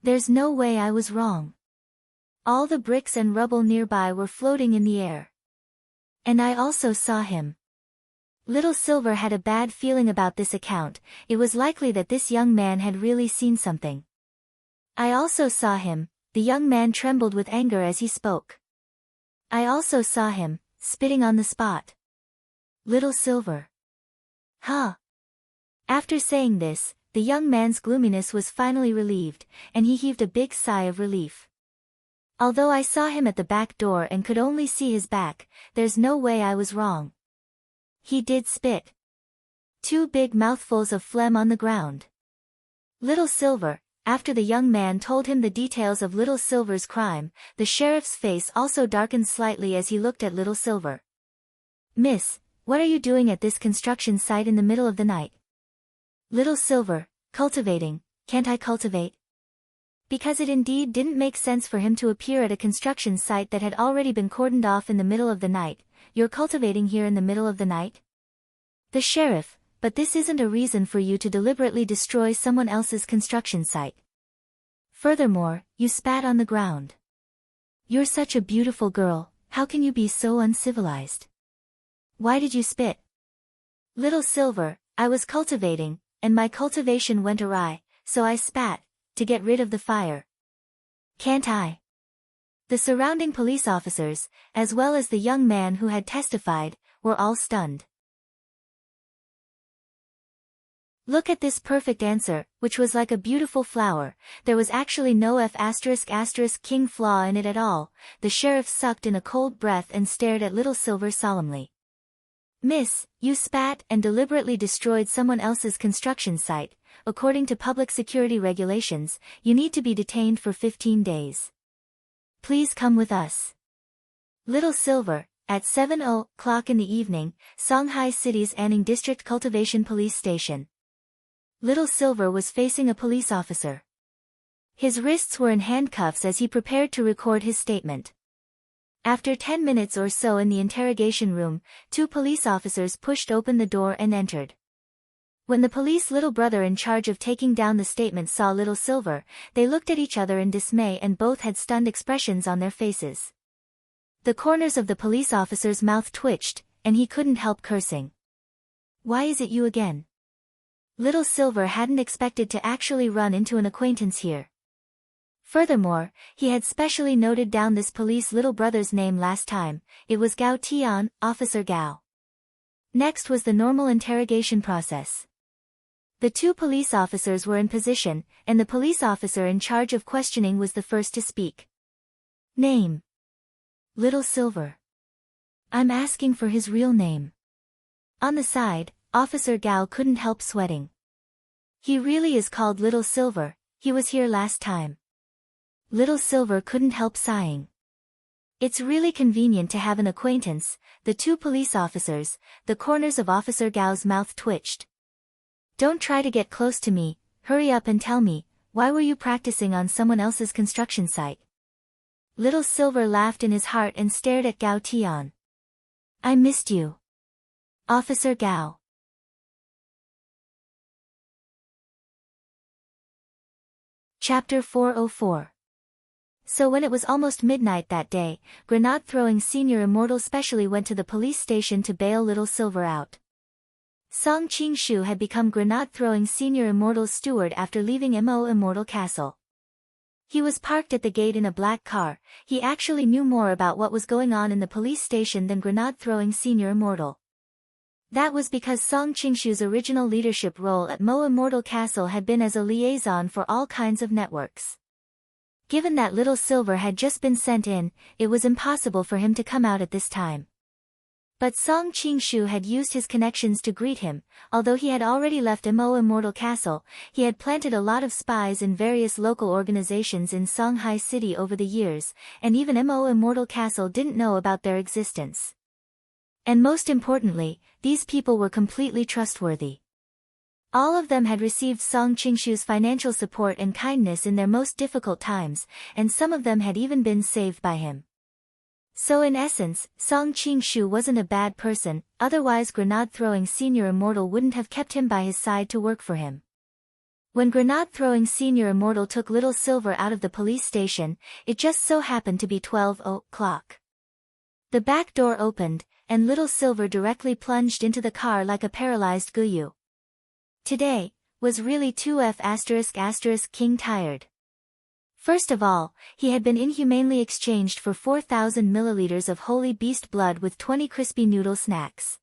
Speaker 1: There's no way I was wrong. All the bricks and rubble nearby were floating in the air. And I also saw him. Little Silver had a bad feeling about this account. It was likely that this young man had really seen something. I also saw him. The young man trembled with anger as he spoke. I also saw him, spitting on the spot. Little Silver. Huh. After saying this, the young man's gloominess was finally relieved, and he heaved a big sigh of relief. Although I saw him at the back door and could only see his back, there's no way I was wrong. He did spit. 2 big mouthfuls of phlegm on the ground. Little Silver, after the young man told him the details of Little Silver's crime, the sheriff's face also darkened slightly as he looked at Little Silver. Miss, what are you doing at this construction site in the middle of the night? Little Silver, cultivating. Can't I cultivate? Because it indeed didn't make sense for him to appear at a construction site that had already been cordoned off in the middle of the night. You're cultivating here in the middle of the night? The sheriff, but this isn't a reason for you to deliberately destroy someone else's construction site. Furthermore, you spat on the ground. You're such a beautiful girl, how can you be so uncivilized? Why did you spit? Little Silver, I was cultivating, and my cultivation went awry, so I spat, to get rid of the fire. Can't I? The surrounding police officers, as well as the young man who had testified, were all stunned. Look at this perfect answer, which was like a beautiful flower. There was actually no F***king flaw in it at all. The sheriff sucked in a cold breath and stared at Little Silver solemnly. Miss, you spat and deliberately destroyed someone else's construction site. According to public security regulations, you need to be detained for 15 days. Please come with us. Little Silver, at 7:00 in the evening, Songhai City's Anning District Cultivation Police Station. Little Silver was facing a police officer. His wrists were in handcuffs as he prepared to record his statement. After 10 minutes or so in the interrogation room, 2 police officers pushed open the door and entered. When the police little brother in charge of taking down the statement saw Little Silver, they looked at each other in dismay and both had stunned expressions on their faces. The corners of the police officer's mouth twitched, and he couldn't help cursing. Why is it you again? Little Silver hadn't expected to actually run into an acquaintance here. Furthermore, he had specially noted down this police little brother's name last time. It was Gao Tian, Officer Gao. Next was the normal interrogation process. The 2 police officers were in position, and the police officer in charge of questioning was the first to speak. Name. Little Silver. I'm asking for his real name. On the side, Officer Gao couldn't help sweating. He really is called Little Silver, he was here last time. Little Silver couldn't help sighing. It's really convenient to have an acquaintance. The 2 police officers, the corners of Officer Gao's mouth twitched. Don't try to get close to me, hurry up and tell me, why were you practicing on someone else's construction site? Little Silver laughed in his heart and stared at Gao Tian. I missed you. Officer Gao. Chapter 404. So when it was almost midnight that day, grenade-throwing Senior Immortal specially went to the police station to bail Little Silver out. Song Qing-shu had become grenade-throwing Senior Immortal's steward after leaving Mo Immortal Castle. He was parked at the gate in a black car. He actually knew more about what was going on in the police station than grenade-throwing Senior Immortal. That was because Song Qing-shu's original leadership role at Mo Immortal Castle had been as a liaison for all kinds of networks. Given that Little Silver had just been sent in, it was impossible for him to come out at this time. But Song Qing-shu had used his connections to greet him. Although he had already left Mo Immortal Castle, he had planted a lot of spies in various local organizations in Songhai City over the years, and even Mo Immortal Castle didn't know about their existence. And most importantly, these people were completely trustworthy. All of them had received Song Qing-shu's financial support and kindness in their most difficult times, and some of them had even been saved by him. So in essence, Song Qingshu wasn't a bad person, otherwise grenade-throwing Senior Immortal wouldn't have kept him by his side to work for him. When grenade-throwing Senior Immortal took Little Silver out of the police station, it just so happened to be 12 o'clock. The back door opened, and Little Silver directly plunged into the car like a paralyzed Guyu. Today was really 2F*** King tired. First of all, he had been inhumanely exchanged for 4,000 milliliters of holy beast blood with 20 crispy noodle snacks.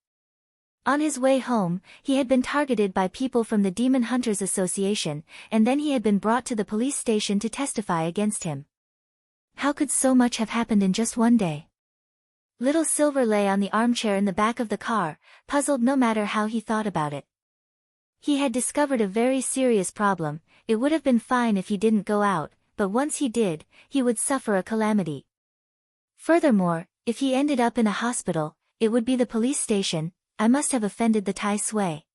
Speaker 1: On his way home, he had been targeted by people from the Demon Hunters Association, and then he had been brought to the police station to testify against him. How could so much have happened in just one day? Little Silver lay on the armchair in the back of the car, puzzled no matter how he thought about it. He had discovered a very serious problem. It would have been fine if he didn't go out, but once he did, he would suffer a calamity. Furthermore, if he ended up in a hospital, it would be the police station. I must have offended the Tai Sui.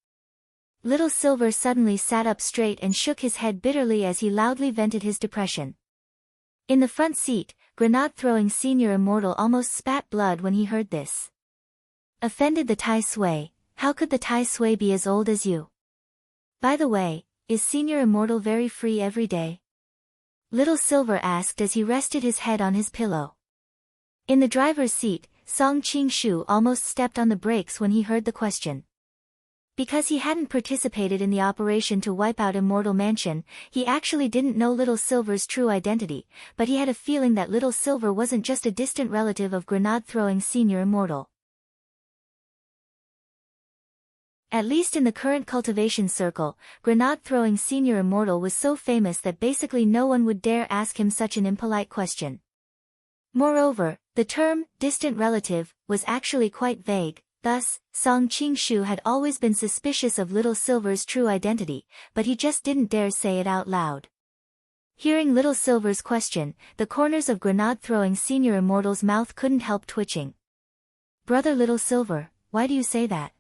Speaker 1: Little Silver suddenly sat up straight and shook his head bitterly as he loudly vented his depression. In the front seat, grenade-throwing Senior Immortal almost spat blood when he heard this. Offended the Tai Sui? How could the Tai Sui be as old as you? By the way, is Senior Immortal very free every day? Little Silver asked as he rested his head on his pillow. In the driver's seat, Song Qingshu almost stepped on the brakes when he heard the question. Because he hadn't participated in the operation to wipe out Immortal Mansion, he actually didn't know Little Silver's true identity, but he had a feeling that Little Silver wasn't just a distant relative of grenade-throwing Senior Immortal. At least in the current cultivation circle, grenade-throwing Senior Immortal was so famous that basically no one would dare ask him such an impolite question. Moreover, the term, distant relative, was actually quite vague, thus, Song Qingshu had always been suspicious of Little Silver's true identity, but he just didn't dare say it out loud. Hearing Little Silver's question, the corners of grenade-throwing Senior Immortal's mouth couldn't help twitching. Brother Little Silver, why do you say that?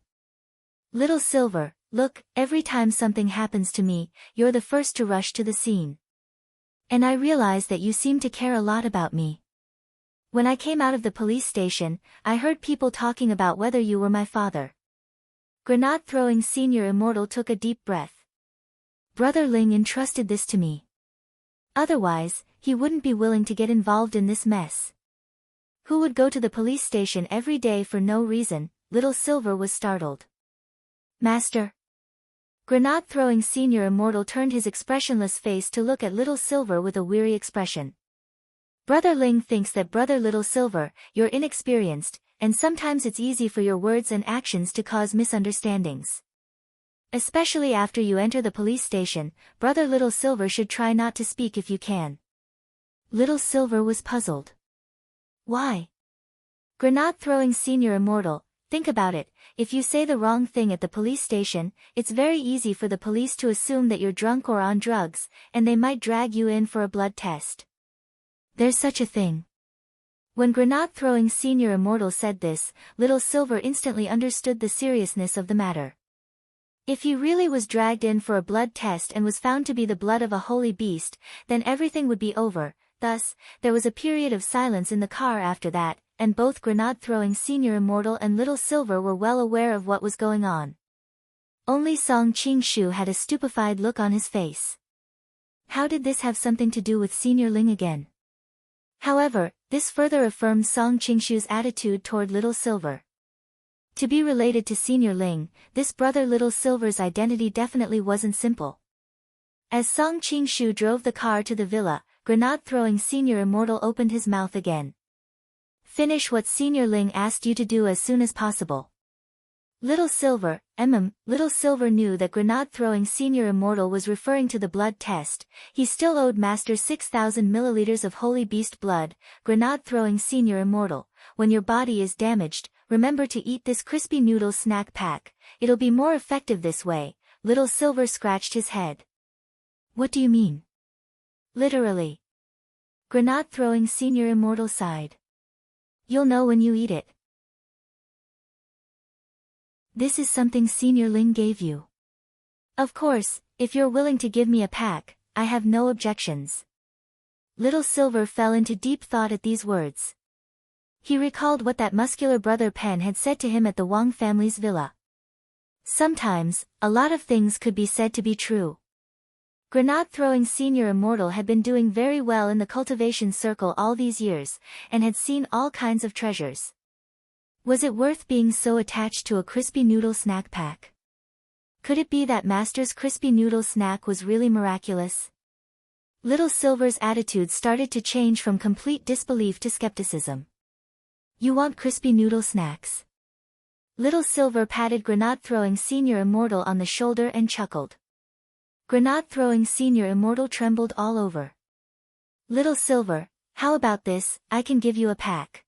Speaker 1: Little Silver, look, every time something happens to me, you're the first to rush to the scene. And I realize that you seem to care a lot about me. When I came out of the police station, I heard people talking about whether you were my father. Grenade-throwing Senior Immortal took a deep breath. Brother Ling entrusted this to me. Otherwise, he wouldn't be willing to get involved in this mess. Who would go to the police station every day for no reason? Little Silver was startled. Master. Grenade-throwing Senior Immortal turned his expressionless face to look at Little Silver with a weary expression. Brother Ling thinks that Brother Little Silver, you're inexperienced, and sometimes it's easy for your words and actions to cause misunderstandings. Especially after you enter the police station, Brother Little Silver should try not to speak if you can. Little Silver was puzzled. Why? Grenade-throwing Senior Immortal, think about it, if you say the wrong thing at the police station, it's very easy for the police to assume that you're drunk or on drugs, and they might drag you in for a blood test. There's such a thing. When grenade-throwing Senior Immortal said this, Little Silver instantly understood the seriousness of the matter. If he really was dragged in for a blood test and was found to be the blood of a holy beast, then everything would be over. Thus, there was a period of silence in the car after that, and both grenade-throwing Senior Immortal and Little Silver were well aware of what was going on. Only Song Qingshu had a stupefied look on his face. How did this have something to do with Senior Ling again? However, this further affirmed Song Qingshu's attitude toward Little Silver. To be related to Senior Ling, this brother Little Silver's identity definitely wasn't simple. As Song Qingshu drove the car to the villa, grenade-throwing Senior Immortal opened his mouth again. Finish what Senior Ling asked you to do as soon as possible. Little Silver, Little Silver knew that grenade-throwing Senior Immortal was referring to the blood test. He still owed Master 6,000 milliliters of holy beast blood. Grenade-throwing Senior Immortal, when your body is damaged, remember to eat this crispy noodle snack pack. It'll be more effective this way. Little Silver scratched his head. What do you mean? Literally. Grenade-throwing Senior Immortal sighed. You'll know when you eat it. This is something Senior Ling gave you. Of course, if you're willing to give me a pack, I have no objections. Little Silver fell into deep thought at these words. He recalled what that muscular brother Pen had said to him at the Wang family's villa. Sometimes, a lot of things could be said to be true. Grenade-throwing senior immortal had been doing very well in the cultivation circle all these years, and had seen all kinds of treasures. Was it worth being so attached to a crispy noodle snack pack? Could it be that Master's crispy noodle snack was really miraculous? Little Silver's attitude started to change from complete disbelief to skepticism. You want crispy noodle snacks? Little Silver patted Grenade-throwing senior immortal on the shoulder and chuckled. Grenade-throwing senior immortal trembled all over. Little Silver, how about this, I can give you a pack.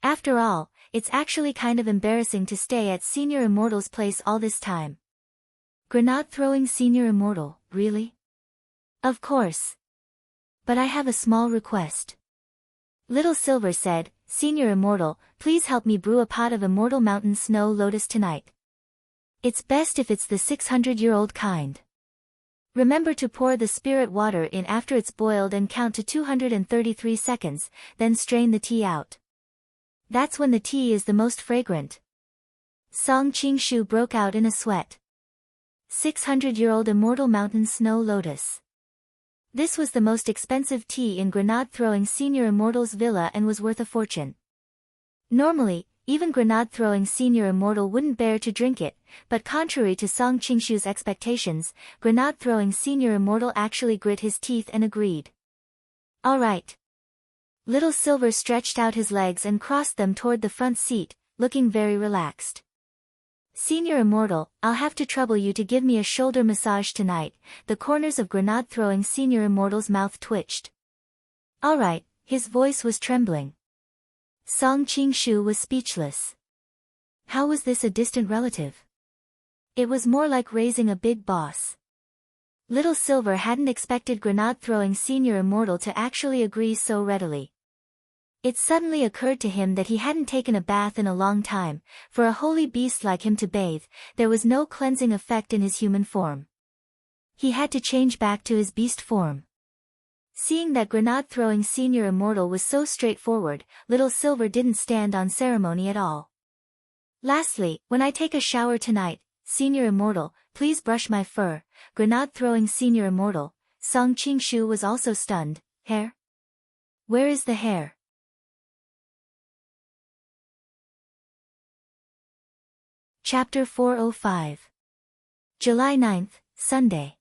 Speaker 1: After all, it's actually kind of embarrassing to stay at senior immortal's place all this time. Grenade-throwing senior immortal, really? Of course. But I have a small request. Little Silver said, Senior Immortal, please help me brew a pot of Immortal Mountain Snow Lotus tonight. It's best if it's the 600-year-old kind. Remember to pour the spirit water in after it's boiled and count to 233 seconds, then strain the tea out. That's when the tea is the most fragrant. Song Qingshu broke out in a sweat. 600-year-old Immortal Mountain Snow Lotus. This was the most expensive tea in Grenade-throwing senior immortal's villa and was worth a fortune. Normally, even Grenade-throwing senior immortal wouldn't bear to drink it, but contrary to Song Qingshu's expectations, Grenade-throwing senior immortal actually grit his teeth and agreed. All right. Little Silver stretched out his legs and crossed them toward the front seat, looking very relaxed. Senior Immortal, I'll have to trouble you to give me a shoulder massage tonight. The corners of Grenade-throwing senior immortal's mouth twitched. All right, his voice was trembling. Song Qingshu was speechless. How was this a distant relative? It was more like raising a big boss. Little Silver hadn't expected Grenade-throwing senior immortal to actually agree so readily. It suddenly occurred to him that he hadn't taken a bath in a long time. For a holy beast like him to bathe, there was no cleansing effect in his human form. He had to change back to his beast form. Seeing that Grenade-throwing senior immortal was so straightforward, Little Silver didn't stand on ceremony at all. Lastly, when I take a shower tonight, Senior Immortal, please brush my fur. Grenade-throwing senior immortal, Song Qingshu was also stunned. Hair? Where is the hair? Chapter 405. July 9th, Sunday.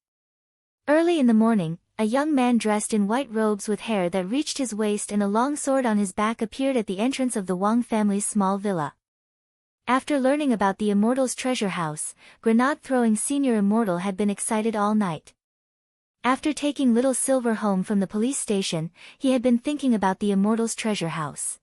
Speaker 1: Early in the morning, a young man dressed in white robes with hair that reached his waist and a long sword on his back appeared at the entrance of the Wang family's small villa. After learning about the Immortal's treasure house, Grenade-throwing senior immortal had been excited all night. After taking Little Silver home from the police station, he had been thinking about the Immortal's treasure house.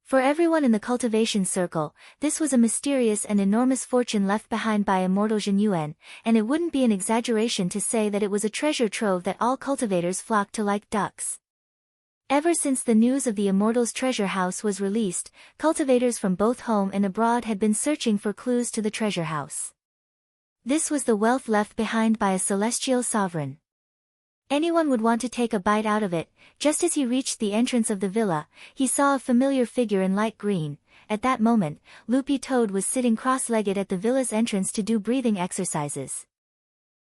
Speaker 1: For everyone in the cultivation circle, this was a mysterious and enormous fortune left behind by Immortal Zhenyuan, and it wouldn't be an exaggeration to say that it was a treasure trove that all cultivators flocked to like ducks. Ever since the news of the Immortal's treasure house was released, cultivators from both home and abroad had been searching for clues to the treasure house. This was the wealth left behind by a celestial sovereign. Anyone would want to take a bite out of it. Just as he reached the entrance of the villa, he saw a familiar figure in light green. At that moment, Loopy Toad was sitting cross-legged at the villa's entrance to do breathing exercises.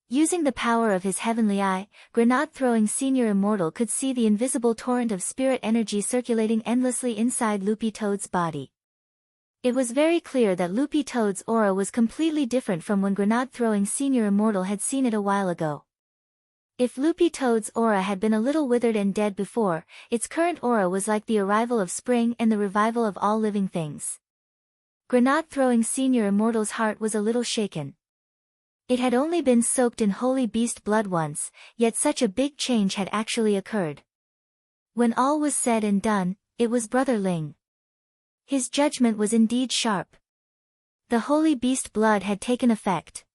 Speaker 1: Using the power of his heavenly eye, Grenade-throwing senior immortal could see the invisible torrent of spirit energy circulating endlessly inside Loopy Toad's body. It was very clear that Loopy Toad's aura was completely different from when Grenade-throwing senior immortal had seen it a while ago. If Loopy Toad's aura had been a little withered and dead before, its current aura was like the arrival of spring and the revival of all living things. Grenade-throwing senior immortal's heart was a little shaken. It had only been soaked in holy beast blood once, yet such a big change had actually occurred. When all was said and done, it was Brother Ling. His judgment was indeed sharp. The holy beast blood had taken effect.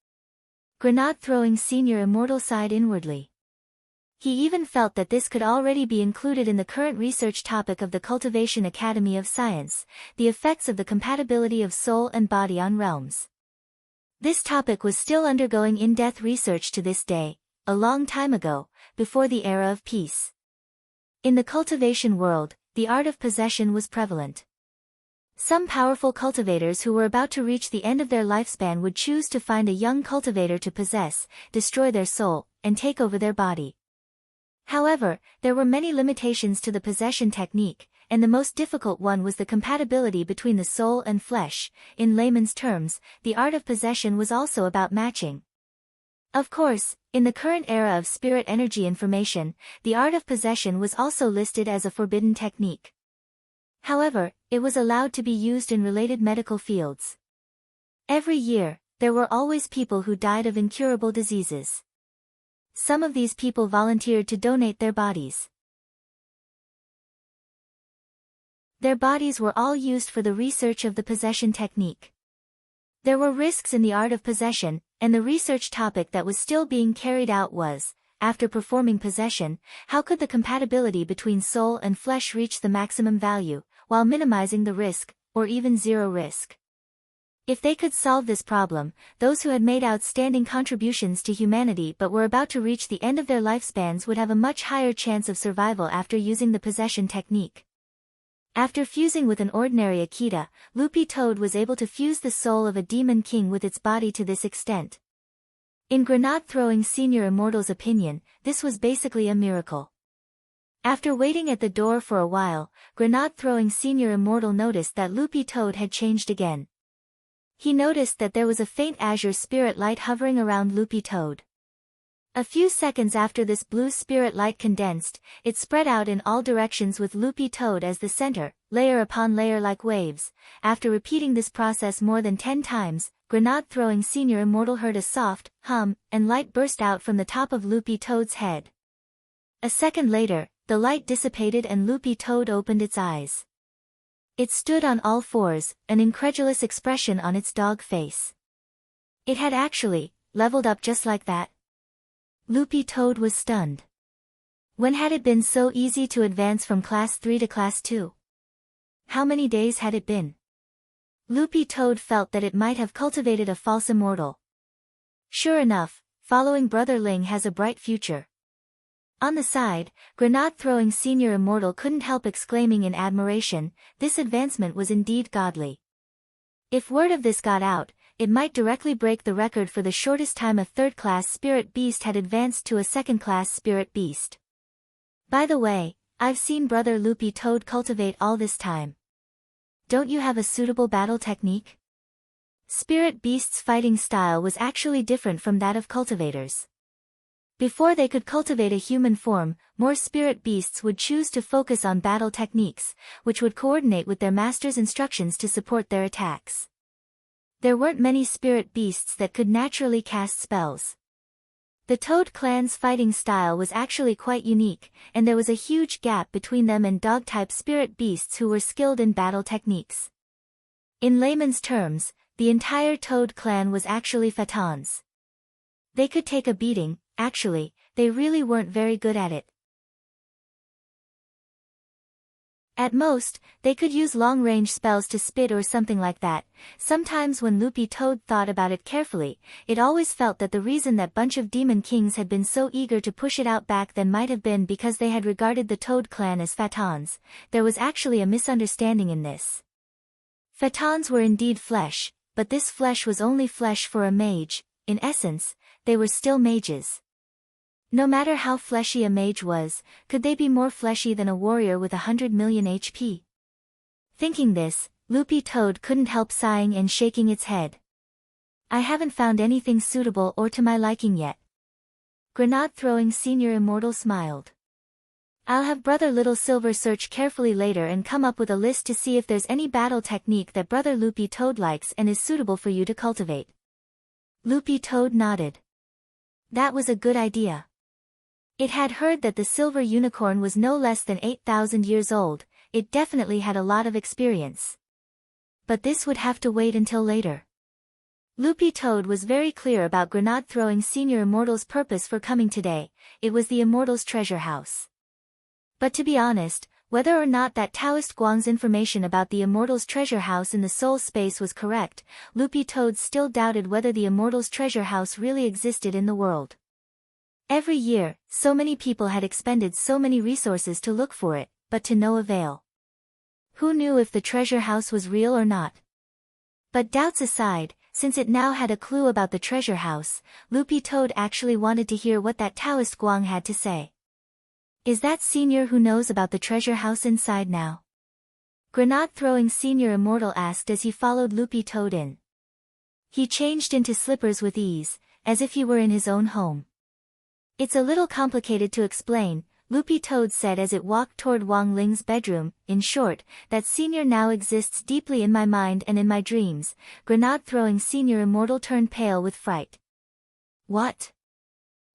Speaker 1: Grenade-throwing senior immortal sighed inwardly. He even felt that this could already be included in the current research topic of the Cultivation Academy of Science, the effects of the compatibility of soul and body on realms. This topic was still undergoing in-depth research to this day, a long time ago, before the era of peace. In the cultivation world, the art of possession was prevalent. Some powerful cultivators who were about to reach the end of their lifespan would choose to find a young cultivator to possess, destroy their soul, and take over their body. However, there were many limitations to the possession technique, and the most difficult one was the compatibility between the soul and flesh. In layman's terms, the art of possession was also about matching. Of course, in the current era of spirit energy information, the art of possession was also listed as a forbidden technique. However, it was allowed to be used in related medical fields. Every year, there were always people who died of incurable diseases. Some of these people volunteered to donate their bodies. Their bodies were all used for the research of the possession technique. There were risks in the art of possession, and the research topic that was still being carried out was, after performing possession, how could the compatibility between soul and flesh reach the maximum value, while minimizing the risk, or even zero risk? If they could solve this problem, those who had made outstanding contributions to humanity but were about to reach the end of their lifespans would have a much higher chance of survival after using the possession technique. After fusing with an ordinary Akita, Loopy Toad was able to fuse the soul of a demon king with its body to this extent. In Grenade-throwing Senior Immortal's opinion, this was basically a miracle. After waiting at the door for a while, Grenade-throwing Senior Immortal noticed that Loopy Toad had changed again. He noticed that there was a faint azure spirit light hovering around Loopy Toad. A few seconds after this blue spirit light condensed, it spread out in all directions with Loopy Toad as the center, layer upon layer like waves. After repeating this process more than 10 times, Grenade-throwing Senior Immortal heard a soft hum, and light burst out from the top of Loopy Toad's head. A second later, the light dissipated and Loopy Toad opened its eyes. It stood on all fours, an incredulous expression on its dog face. It had actually leveled up just like that. Loopy Toad was stunned. When had it been so easy to advance from Class 3 to Class 2? How many days had it been? Loopy Toad felt that it might have cultivated a false immortal. Sure enough, following Brother Ling has a bright future. On the side, Grenade-throwing Senior Immortal couldn't help exclaiming in admiration, this advancement was indeed godly. If word of this got out, it might directly break the record for the shortest time a third-class spirit beast had advanced to a second-class spirit beast. By the way, I've seen Brother Loopy Toad cultivate all this time. Don't you have a suitable battle technique? Spirit beasts' fighting style was actually different from that of cultivators. Before they could cultivate a human form, more spirit beasts would choose to focus on battle techniques, which would coordinate with their master's instructions to support their attacks. There weren't many spirit beasts that could naturally cast spells. The Toad clan's fighting style was actually quite unique, and there was a huge gap between them and dog-type spirit beasts who were skilled in battle techniques. In layman's terms, the entire Toad clan was actually Phaetons. They could take a beating. Actually, they really weren't very good at it. At most, they could use long-range spells to spit or something like that. Sometimes when Loopy Toad thought about it carefully, it always felt that the reason that bunch of demon kings had been so eager to push it out back then might have been because they had regarded the Toad clan as Phaetons. There was actually a misunderstanding in this. Phaetons were indeed flesh, but this flesh was only flesh for a mage. In essence, they were still mages. No matter how fleshy a mage was, could they be more fleshy than a warrior with 100 million HP? Thinking this, Loopy Toad couldn't help sighing and shaking its head. I haven't found anything suitable or to my liking yet. Grenade-throwing Senior Immortal smiled. I'll have Brother Little Silver search carefully later and come up with a list to see if there's any battle technique that Brother Loopy Toad likes and is suitable for you to cultivate. Loopy Toad nodded. That was a good idea. It had heard that the silver unicorn was no less than 8,000 years old. It definitely had a lot of experience. But this would have to wait until later. Loopy Toad was very clear about Grenade-throwing Senior Immortal's purpose for coming today. It was the Immortal's treasure house. But to be honest, whether or not that Taoist Guang's information about the Immortal's treasure house in the soul space was correct, Loopy Toad still doubted whether the Immortal's treasure house really existed in the world. Every year, so many people had expended so many resources to look for it, but to no avail. Who knew if the treasure house was real or not? But doubts aside, since it now had a clue about the treasure house, Loopy Toad actually wanted to hear what that Taoist Guang had to say. Is that Senior who knows about the treasure house inside now? Granate-throwing Senior Immortal asked as he followed Loopy Toad in. He changed into slippers with ease, as if he were in his own home. It's a little complicated to explain, Loopy Toad said as it walked toward Wang Ling's bedroom. In short, that Senior now exists deeply in my mind and in my dreams. Granate-throwing Senior Immortal turned pale with fright. What?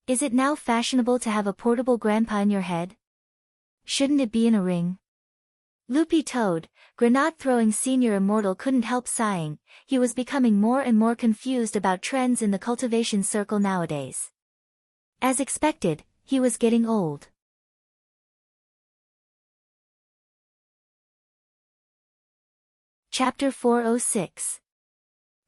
Speaker 1: Is it now fashionable to have a portable grandpa in your head? Shouldn't it be in a ring? Loopy Toad, Granate-throwing Senior Immortal couldn't help sighing. He was becoming more and more confused about trends in the cultivation circle nowadays. As expected, he was getting old. Chapter 406.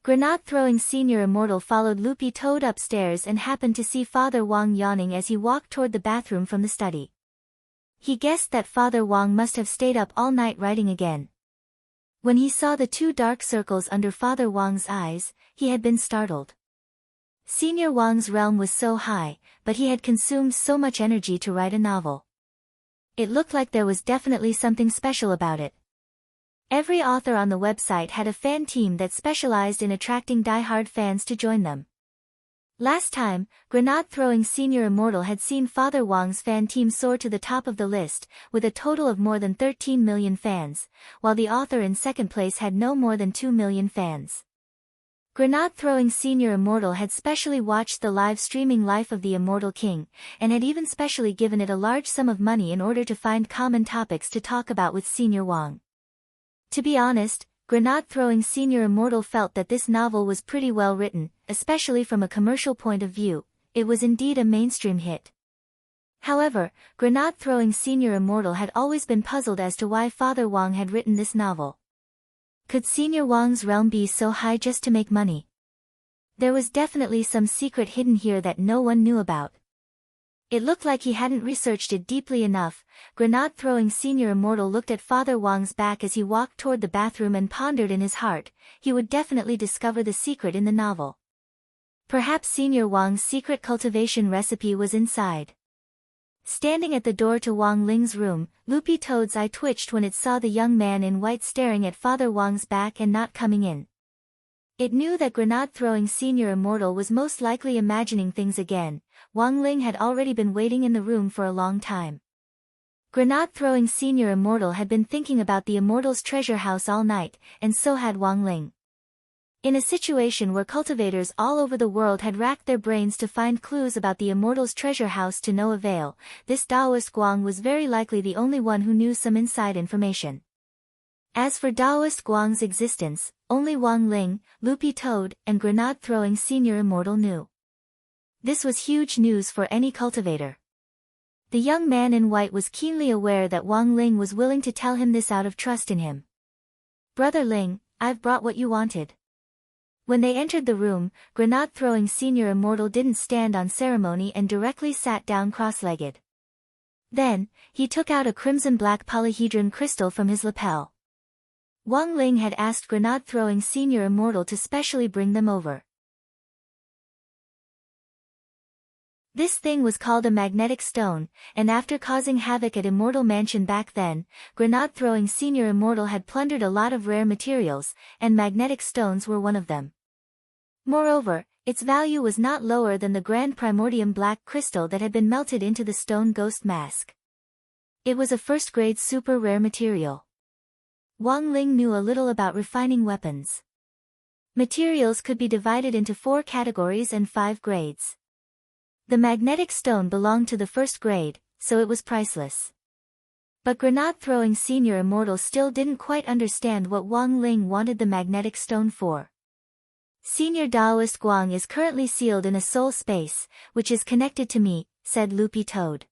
Speaker 1: Granate-throwing Senior Immortal followed Loopy Toad upstairs and happened to see Father Wang yawning as he walked toward the bathroom from the study. He guessed that Father Wang must have stayed up all night writing again. When he saw the two dark circles under Father Wang's eyes, he had been startled. Senior Wang's realm was so high, but he had consumed so much energy to write a novel. It looked like there was definitely something special about it. Every author on the website had a fan team that specialized in attracting die-hard fans to join them. Last time, Granate-throwing Senior Immortal had seen Father Wang's fan team soar to the top of the list, with a total of more than 13 million fans, while the author in second place had no more than 2 million fans. Granate-throwing Senior Immortal had specially watched the live streaming Life of the Immortal King, and had even specially given it a large sum of money in order to find common topics to talk about with Senior Wang. To be honest, Granate-throwing Senior Immortal felt that this novel was pretty well written, especially from a commercial point of view. It was indeed a mainstream hit. However, Granate-throwing Senior Immortal had always been puzzled as to why Father Wang had written this novel. Could Senior Wang's realm be so high just to make money? There was definitely some secret hidden here that no one knew about. It looked like he hadn't researched it deeply enough. Granate-throwing Senior Immortal looked at Father Wang's back as he walked toward the bathroom and pondered in his heart, he would definitely discover the secret in the novel. Perhaps Senior Wang's secret cultivation recipe was inside. Standing at the door to Wang Ling's room, Loopy Toad's eye twitched when it saw the young man in white staring at Father Wang's back and not coming in. It knew that Granate-throwing Senior Immortal was most likely imagining things again. Wang Ling had already been waiting in the room for a long time. Granate-throwing Senior Immortal had been thinking about the Immortal's treasure house all night, and so had Wang Ling. In a situation where cultivators all over the world had racked their brains to find clues about the Immortal's treasure house to no avail, this Taoist Guang was very likely the only one who knew some inside information. As for Taoist Guang's existence, only Wang Ling, Loopy Toad, and Granate-throwing Senior Immortal knew. This was huge news for any cultivator. The young man in white was keenly aware that Wang Ling was willing to tell him this out of trust in him. "Brother Ling, I've brought what you wanted." When they entered the room, Granate-throwing Senior Immortal didn't stand on ceremony and directly sat down cross-legged. Then, he took out a crimson-black polyhedron crystal from his lapel. Wang Ling had asked Granate-throwing Senior Immortal to specially bring them over. This thing was called a magnetic stone, and after causing havoc at Immortal Mansion back then, Granate-throwing Senior Immortal had plundered a lot of rare materials, and magnetic stones were one of them. Moreover, its value was not lower than the grand primordium black crystal that had been melted into the stone ghost mask. It was a first-grade super rare material. Wang Ling knew a little about refining weapons. Materials could be divided into 4 categories and 5 grades. The magnetic stone belonged to the first grade, so it was priceless. But Granate-throwing Senior Immortal still didn't quite understand what Wang Ling wanted the magnetic stone for. "Senior Taoist Guang is currently sealed in a soul space, which is connected to me," said Loopy Toad.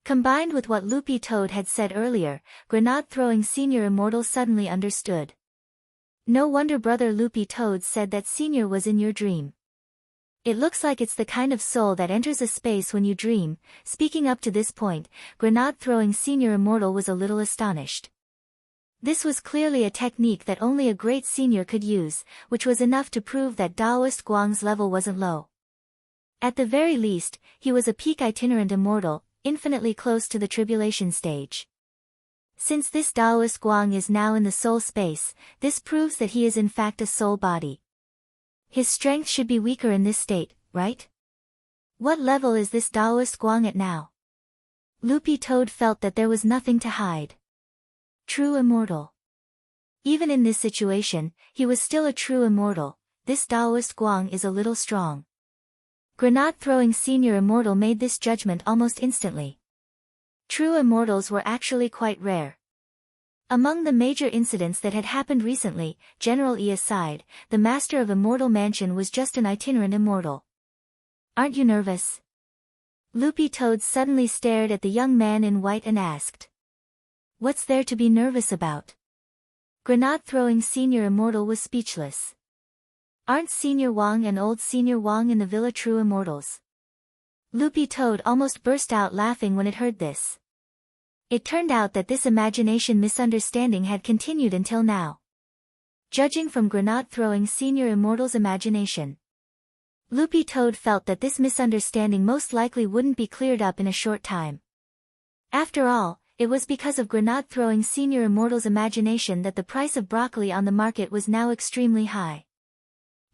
Speaker 1: Combined with what Loopy Toad had said earlier, Granate-throwing Senior Immortal suddenly understood. "No wonder Brother Loopy Toad said that Senior was in your dream. It looks like it's the kind of soul that enters a space when you dream." Speaking up to this point, Granate-throwing Senior Immortal was a little astonished. This was clearly a technique that only a great senior could use, which was enough to prove that Taoist Guang's level wasn't low. At the very least, he was a peak itinerant immortal, infinitely close to the tribulation stage. Since this Taoist Guang is now in the soul space, this proves that he is in fact a soul body. His strength should be weaker in this state, right? What level is this Taoist Guang at now? Loopy Toad felt that there was nothing to hide. True immortal. Even in this situation, he was still a true immortal. This Taoist Guang is a little strong. Grenade-throwing senior immortal made this judgment almost instantly. True immortals were actually quite rare. Among the major incidents that had happened recently, General E aside, the master of Immortal Mansion was just an itinerant immortal. Aren't you nervous? Loopy Toad suddenly stared at the young man in white and asked. What's there to be nervous about? Grenade-throwing senior immortal was speechless. Aren't Senior Wang and old Senior Wang in the villa true immortals? Loopy Toad almost burst out laughing when it heard this. It turned out that this imagination misunderstanding had continued until now. Judging from grenade-throwing senior immortal's imagination, Loopy Toad felt that this misunderstanding most likely wouldn't be cleared up in a short time. After all, it was because of grenade-throwing senior immortal's imagination that the price of broccoli on the market was now extremely high.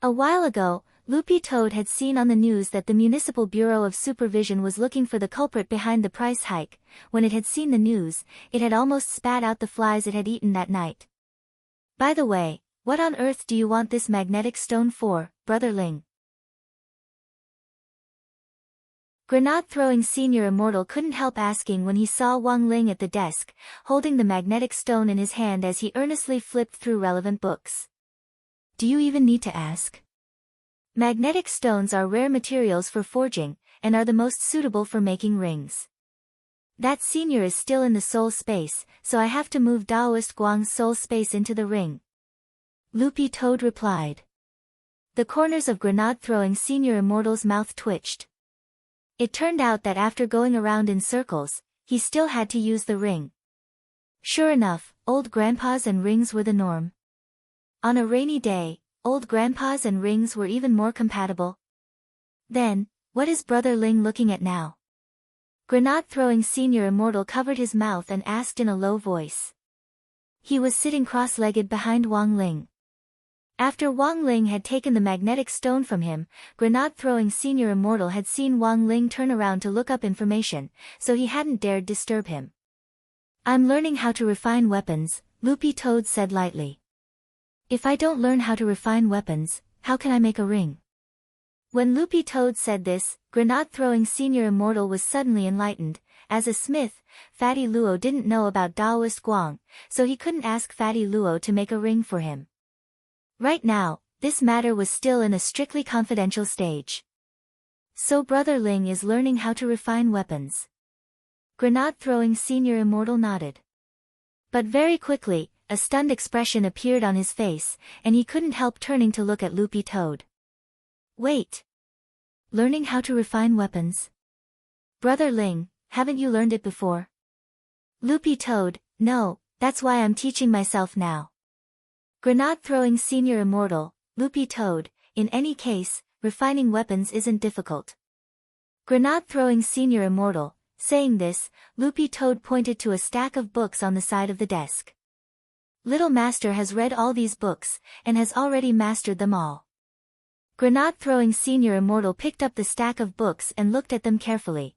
Speaker 1: A while ago, Loopy Toad had seen on the news that the Municipal Bureau of Supervision was looking for the culprit behind the price hike. When it had seen the news, it had almost spat out the flies it had eaten that night. By the way, what on earth do you want this magnetic stone for, Brother Ling? Grenade-throwing senior immortal couldn't help asking when he saw Wang Ling at the desk, holding the magnetic stone in his hand as he earnestly flipped through relevant books. Do you even need to ask? Magnetic stones are rare materials for forging, and are the most suitable for making rings. That senior is still in the soul space, so I have to move Taoist Guang's soul space into the ring. Loopy Toad replied. The corners of grenade-throwing senior immortal's mouth twitched. It turned out that after going around in circles, he still had to use the ring. Sure enough, old grandpas and rings were the norm. On a rainy day, old grandpas and rings were even more compatible. Then, what is Brother Ling looking at now? Grenade-throwing senior immortal covered his mouth and asked in a low voice. He was sitting cross-legged behind Wang Ling. After Wang Ling had taken the magnetic stone from him, grenade-throwing senior immortal had seen Wang Ling turn around to look up information, so he hadn't dared disturb him. I'm learning how to refine weapons, Loopy Toad said lightly. If I don't learn how to refine weapons, how can I make a ring? When Loopy Toad said this, grenade-throwing senior immortal was suddenly enlightened. As a smith, Fatty Luo didn't know about Taoist Guang, so he couldn't ask Fatty Luo to make a ring for him. Right now, this matter was still in a strictly confidential stage. So Brother Ling is learning how to refine weapons. Grenade-throwing senior immortal nodded. But very quickly, a stunned expression appeared on his face, and he couldn't help turning to look at Loopy Toad. Wait. Learning how to refine weapons? Brother Ling, haven't you learned it before? Loopy Toad, no, that's why I'm teaching myself now. Grenade-throwing senior immortal, Loopy Toad, in any case, refining weapons isn't difficult. Grenade-throwing senior immortal, saying this, Loopy Toad pointed to a stack of books on the side of the desk. Little Master has read all these books, and has already mastered them all. Grenade-throwing senior immortal picked up the stack of books and looked at them carefully.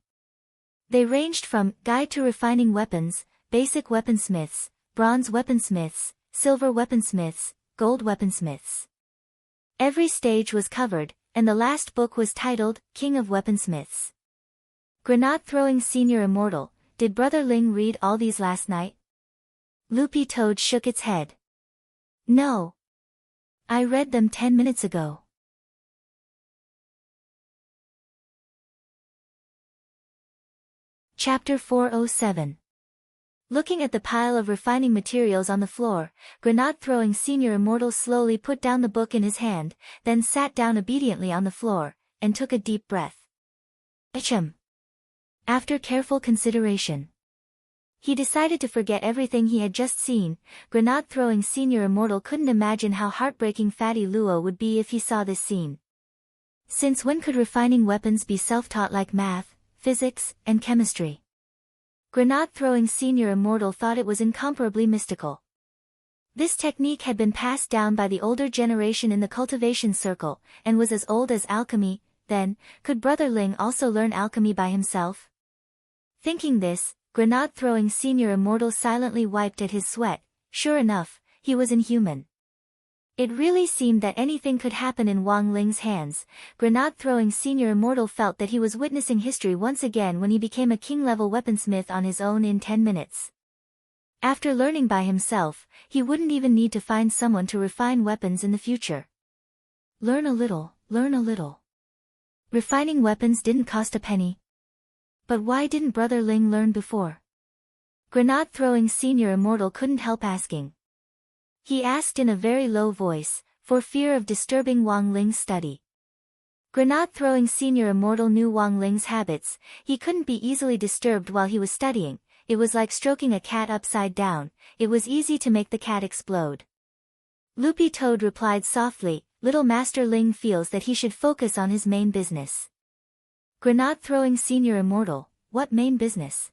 Speaker 1: They ranged from Guide to Refining Weapons, Basic Weaponsmiths, Bronze Weaponsmiths, Silver Weaponsmiths, Gold Weaponsmiths. Every stage was covered, and the last book was titled, King of Weaponsmiths. Grenade-throwing senior immortal, did Brother Ling read all these last night? Loopy Toad shook its head. No. I read them 10 minutes ago. Chapter 407. Looking at the pile of refining materials on the floor, grenade-throwing senior immortal slowly put down the book in his hand, then sat down obediently on the floor, and took a deep breath. Ahem. After careful consideration. He decided to forget everything he had just seen. Grenade-throwing Senior Immortal couldn't imagine how heartbreaking Fatty Luo would be if he saw this scene. Since when could refining weapons be self-taught like math, physics, and chemistry? Grenade-throwing Senior Immortal thought it was incomparably mystical. This technique had been passed down by the older generation in the cultivation circle, and was as old as alchemy. Then, could Brother Ling also learn alchemy by himself? Thinking this, Grenade-throwing Senior Immortal silently wiped at his sweat. Sure enough, he was inhuman. It really seemed that anything could happen in Wang Ling's hands. Grenade-throwing Senior Immortal felt that he was witnessing history once again when he became a king-level weaponsmith on his own in 10 minutes. After learning by himself, he wouldn't even need to find someone to refine weapons in the future. Learn a little, learn a little. Refining weapons didn't cost a penny. But why didn't Brother Ling learn before? Grenade-throwing Senior Immortal couldn't help asking. He asked in a very low voice, for fear of disturbing Wang Ling's study. Grenade-throwing Senior Immortal knew Wang Ling's habits. He couldn't be easily disturbed while he was studying. It was like stroking a cat upside down. It was easy to make the cat explode. Loopy Toad replied softly, Little Master Ling feels that he should focus on his main business. Grenade-throwing Senior Immortal, what main business?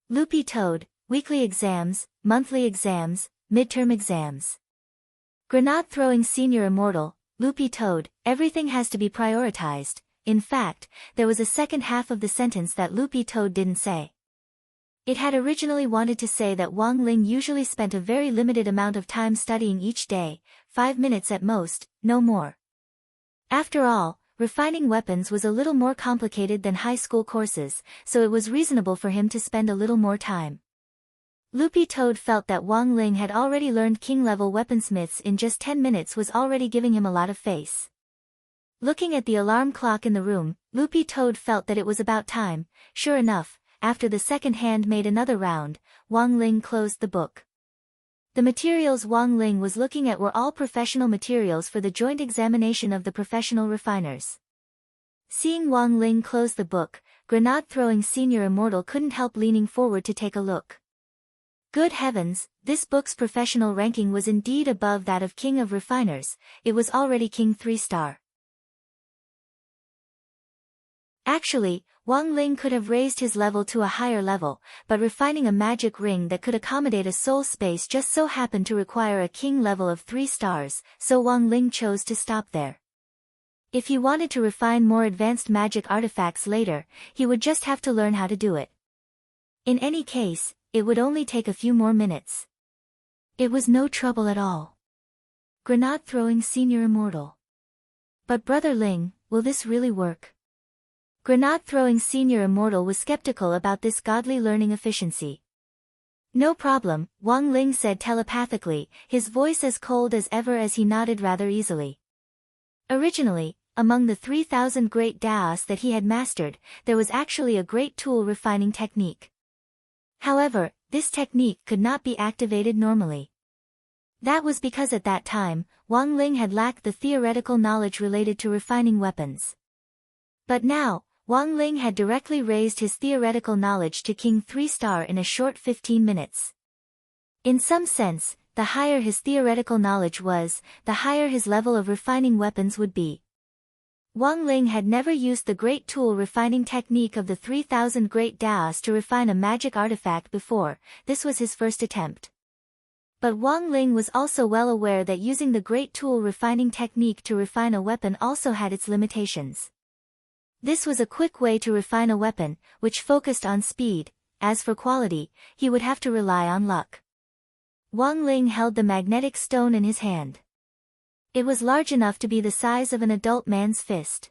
Speaker 1: Loopy Toad, weekly exams, monthly exams, midterm exams. Grenade-throwing Senior Immortal, Loopy Toad, everything has to be prioritized. In fact, there was a second half of the sentence that Loopy Toad didn't say. It had originally wanted to say that Wang Ling usually spent a very limited amount of time studying each day, 5 minutes at most, no more. After all, refining weapons was a little more complicated than high school courses, so it was reasonable for him to spend a little more time. Loopy Toad felt that Wang Ling had already learned king-level weaponsmiths in just 10 minutes was already giving him a lot of face. Looking at the alarm clock in the room, Loopy Toad felt that it was about time. Sure enough, after the second hand made another round, Wang Ling closed the book. The materials Wang Ling was looking at were all professional materials for the joint examination of the professional refiners. Seeing Wang Ling close the book, Grenade-throwing Senior Immortal couldn't help leaning forward to take a look. Good heavens, this book's professional ranking was indeed above that of King of Refiners. It was already King 3-star. Actually, Wang Ling could have raised his level to a higher level, but refining a magic ring that could accommodate a soul space just so happened to require a king level of 3 stars, so Wang Ling chose to stop there. If he wanted to refine more advanced magic artifacts later, he would just have to learn how to do it. In any case, it would only take a few more minutes. It was no trouble at all. Grenade-throwing Senior Immortal. But Brother Ling, will this really work? Grenade-throwing Senior Immortal was skeptical about this godly learning efficiency. No problem, Wang Ling said telepathically, his voice as cold as ever as he nodded rather easily. Originally, among the 3,000 great Daos that he had mastered, there was actually a great tool refining technique. However, this technique could not be activated normally. That was because at that time, Wang Ling had lacked the theoretical knowledge related to refining weapons. But now, Wang Ling had directly raised his theoretical knowledge to King 3-star in a short 15 minutes. In some sense, the higher his theoretical knowledge was, the higher his level of refining weapons would be. Wang Ling had never used the great tool refining technique of the 3,000 great Daos to refine a magic artifact before. This was his first attempt. But Wang Ling was also well aware that using the great tool refining technique to refine a weapon also had its limitations. This was a quick way to refine a weapon, which focused on speed. As for quality, he would have to rely on luck. Wang Ling held the magnetic stone in his hand. It was large enough to be the size of an adult man's fist.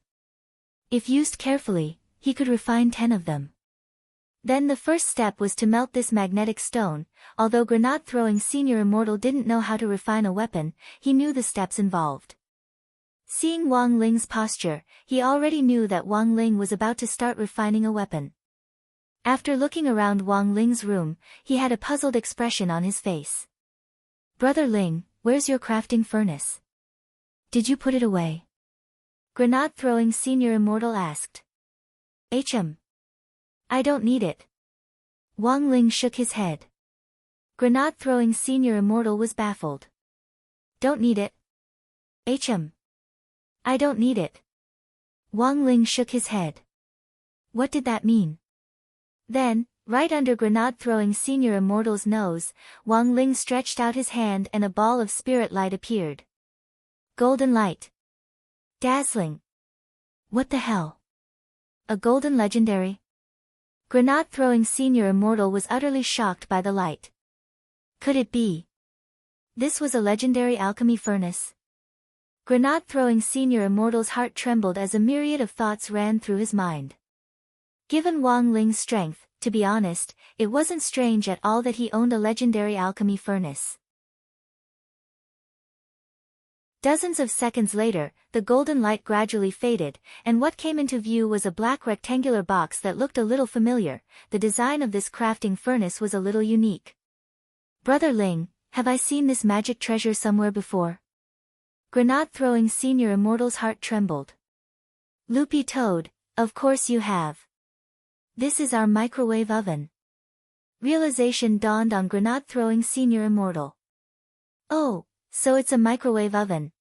Speaker 1: If used carefully, he could refine 10 of them. Then the first step was to melt this magnetic stone. Although Grenade-throwing Senior Immortal didn't know how to refine a weapon, he knew the steps involved. Seeing Wang Ling's posture, he already knew that Wang Ling was about to start refining a weapon. After looking around Wang Ling's room, he had a puzzled expression on his face. Brother Ling, where's your crafting furnace? Did you put it away? Grenade-throwing Senior Immortal asked. I don't need it. Wang Ling shook his head. Grenade-throwing senior immortal was baffled. Don't need it. I don't need it. Wang Ling shook his head. What did that mean? Then, right under grenade-throwing senior immortal's nose, Wang Ling stretched out his hand and a ball of spirit light appeared. Golden light. Dazzling. What the hell? A golden legendary? Grenade-throwing senior immortal was utterly shocked by the light. Could it be? This was a legendary alchemy furnace. Grenade-throwing senior immortal's heart trembled as a myriad of thoughts ran through his mind. Given Wang Ling's strength, to be honest, it wasn't strange at all that he owned a legendary alchemy furnace. Dozens of seconds later, the golden light gradually faded, and what came into view was a black rectangular box that looked a little familiar. The design of this crafting furnace was a little unique. Brother Ling, have I seen this magic treasure somewhere before? Grenade-throwing senior immortal's heart trembled. Loopy Toad, of course you have. This is our microwave oven. Realization dawned on grenade-throwing senior immortal. Oh, so it's a microwave oven.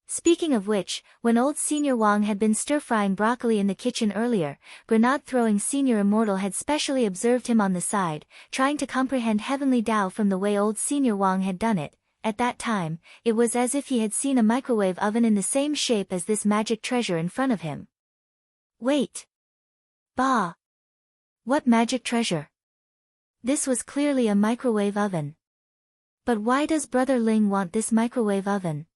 Speaker 1: Speaking of which, when old Senior Wang had been stir-frying broccoli in the kitchen earlier, grenade-throwing senior immortal had specially observed him on the side, trying to comprehend heavenly Tao from the way old Senior Wang had done it. At that time, it was as if he had seen a microwave oven in the same shape as this magic treasure in front of him. Wait. Bah! What magic treasure? This was clearly a microwave oven. But why does Brother Ling want this microwave oven?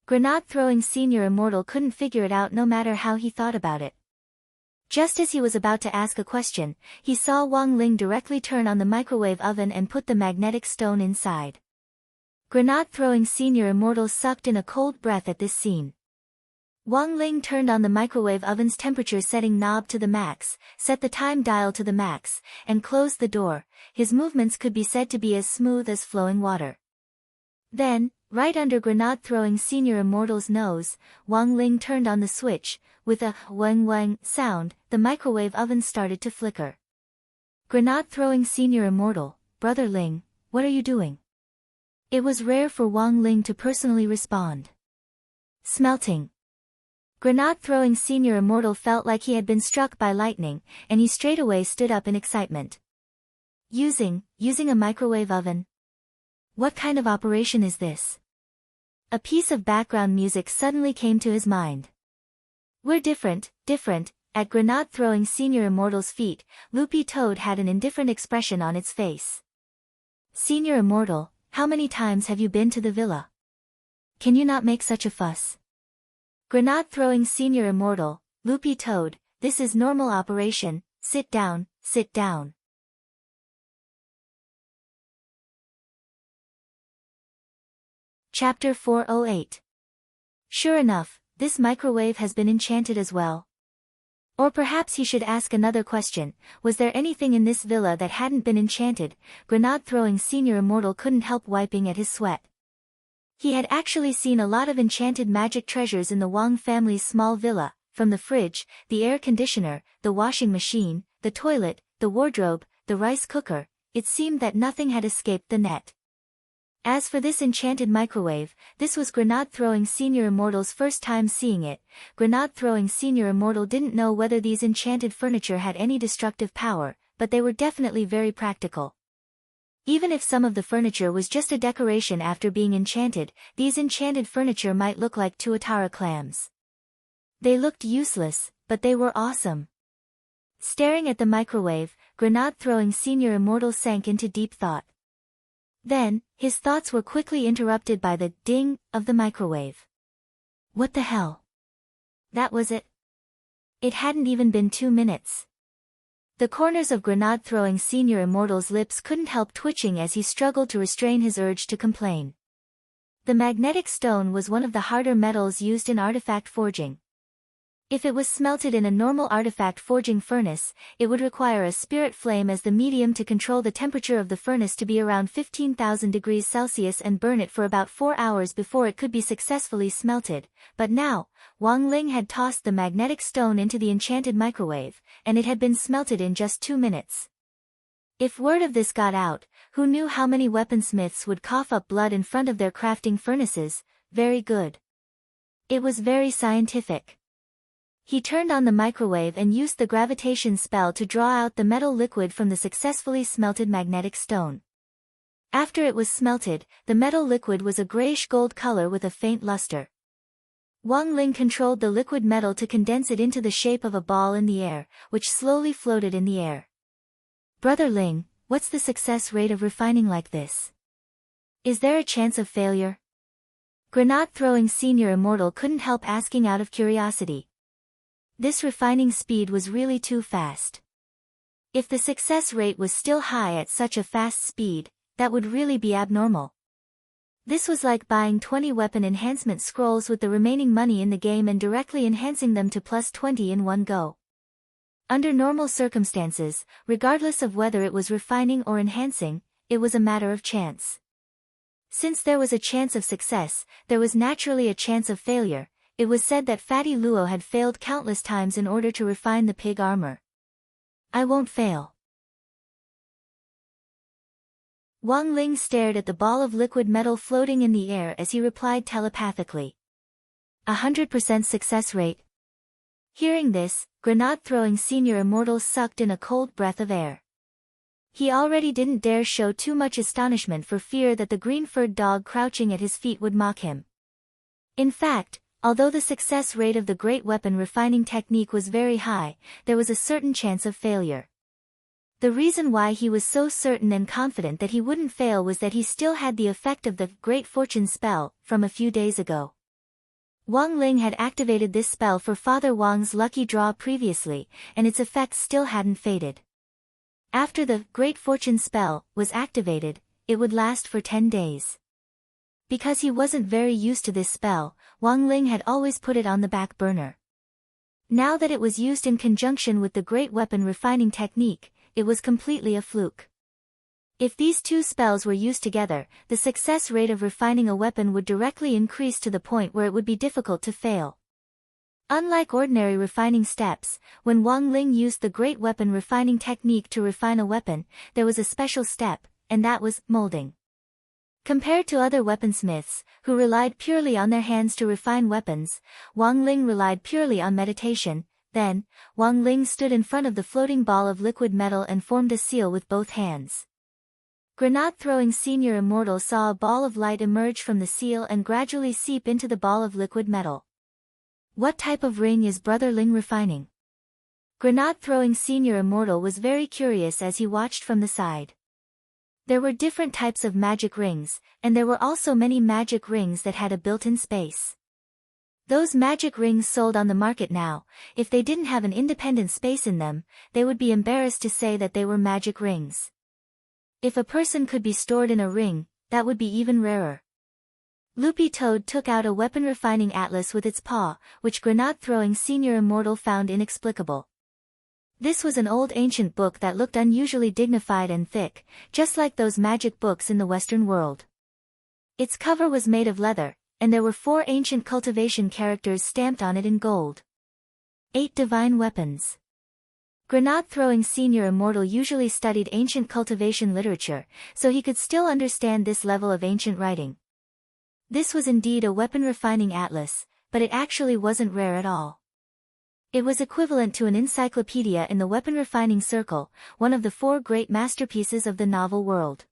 Speaker 1: Grenade-throwing senior immortal couldn't figure it out no matter how he thought about it. Just as he was about to ask a question, he saw Wang Ling directly turn on the microwave oven and put the magnetic stone inside. Grenade-throwing senior immortal sucked in a cold breath at this scene. Wang Ling turned on the microwave oven's temperature setting knob to the max, set the time dial to the max, and closed the door. His movements could be said to be as smooth as flowing water. Then, right under grenade-throwing senior immortal's nose, Wang Ling turned on the switch. With a wang-wang sound, the microwave oven started to flicker. Grenade-throwing senior immortal, Brother Ling, what are you doing? It was rare for Wang Ling to personally respond. Smelting. Grenade-throwing senior immortal felt like he had been struck by lightning, and he straightaway stood up in excitement. Using a microwave oven? What kind of operation is this? A piece of background music suddenly came to his mind. We're different. At grenade-throwing senior immortal's feet, Loopy Toad had an indifferent expression on its face. Senior immortal, how many times have you been to the villa? Can you not make such a fuss? Grenade-throwing senior immortal, Loopy Toad, this is normal operation, sit down. Chapter 408. Sure enough, this microwave has been enchanted as well. Or perhaps he should ask another question, was there anything in this villa that hadn't been enchanted? Grenade-throwing senior immortal couldn't help wiping at his sweat. He had actually seen a lot of enchanted magic treasures in the Wang family's small villa, from the fridge, the air conditioner, the washing machine, the toilet, the wardrobe, the rice cooker. It seemed that nothing had escaped the net. As for this enchanted microwave, this was grenade-throwing senior immortal's first time seeing it. Grenade-throwing senior immortal didn't know whether these enchanted furniture had any destructive power, but they were definitely very practical. Even if some of the furniture was just a decoration after being enchanted, these enchanted furniture might look like tuatara clams. They looked useless, but they were awesome. Staring at the microwave, grenade-throwing senior immortal sank into deep thought. Then, his thoughts were quickly interrupted by the ding of the microwave. What the hell? That was it. It hadn't even been 2 minutes. The corners of grenade-throwing senior immortal's lips couldn't help twitching as he struggled to restrain his urge to complain. The magnetic stone was one of the harder metals used in artifact forging. If it was smelted in a normal artifact forging furnace, it would require a spirit flame as the medium to control the temperature of the furnace to be around 15,000 degrees Celsius and burn it for about 4 hours before it could be successfully smelted. But now, Wang Ling had tossed the magnetic stone into the enchanted microwave, and it had been smelted in just 2 minutes. If word of this got out, who knew how many weaponsmiths would cough up blood in front of their crafting furnaces? Very good. It was very scientific. He turned on the microwave and used the gravitation spell to draw out the metal liquid from the successfully smelted magnetic stone. After it was smelted, the metal liquid was a grayish-gold color with a faint luster. Wang Ling controlled the liquid metal to condense it into the shape of a ball in the air, which slowly floated in the air. Brother Ling, what's the success rate of refining like this? Is there a chance of failure? Grenade-throwing senior immortal couldn't help asking out of curiosity. This refining speed was really too fast. If the success rate was still high at such a fast speed, that would really be abnormal. This was like buying 20 weapon enhancement scrolls with the remaining money in the game and directly enhancing them to plus 20 in one go. Under normal circumstances, regardless of whether it was refining or enhancing, it was a matter of chance. Since there was a chance of success, there was naturally a chance of failure. It was said that Fatty Luo had failed countless times in order to refine the pig armor. I won't fail. Wang Ling stared at the ball of liquid metal floating in the air as he replied telepathically. 100% success rate. Hearing this, grenade-throwing senior immortal sucked in a cold breath of air. He already didn't dare show too much astonishment for fear that the green-furred dog crouching at his feet would mock him. In fact, although the success rate of the great weapon refining technique was very high, there was a certain chance of failure. The reason why he was so certain and confident that he wouldn't fail was that he still had the effect of the Great Fortune spell from a few days ago. Wang Ling had activated this spell for Father Wang's lucky draw previously, and its effects still hadn't faded. After the Great Fortune spell was activated, it would last for 10 days. Because he wasn't very used to this spell, Wang Ling had always put it on the back burner. Now that it was used in conjunction with the great weapon refining technique, it was completely a fluke. If these two spells were used together, the success rate of refining a weapon would directly increase to the point where it would be difficult to fail. Unlike ordinary refining steps, when Wang Ling used the great weapon refining technique to refine a weapon, there was a special step, and that was molding. Compared to other weaponsmiths, who relied purely on their hands to refine weapons, Wang Ling relied purely on meditation. Then, Wang Ling stood in front of the floating ball of liquid metal and formed a seal with both hands. Grenade-throwing senior immortal saw a ball of light emerge from the seal and gradually seep into the ball of liquid metal. What type of ring is Brother Ling refining? Grenade-throwing senior immortal was very curious as he watched from the side. There were different types of magic rings, and there were also many magic rings that had a built-in space. Those magic rings sold on the market now, if they didn't have an independent space in them, they would be embarrassed to say that they were magic rings. If a person could be stored in a ring, that would be even rarer. Loopy Toad took out a weapon-refining atlas with its paw, which grenade-throwing senior immortal found inexplicable. This was an old ancient book that looked unusually dignified and thick, just like those magic books in the Western world. Its cover was made of leather, and there were 4 ancient cultivation characters stamped on it in gold. 8 divine weapons. Grenade-throwing senior immortal usually studied ancient cultivation literature, so he could still understand this level of ancient writing. This was indeed a weapon-refining atlas, but it actually wasn't rare at all. It was equivalent to an encyclopedia in the weapon-refining circle, one of the 4 great masterpieces of the novel world.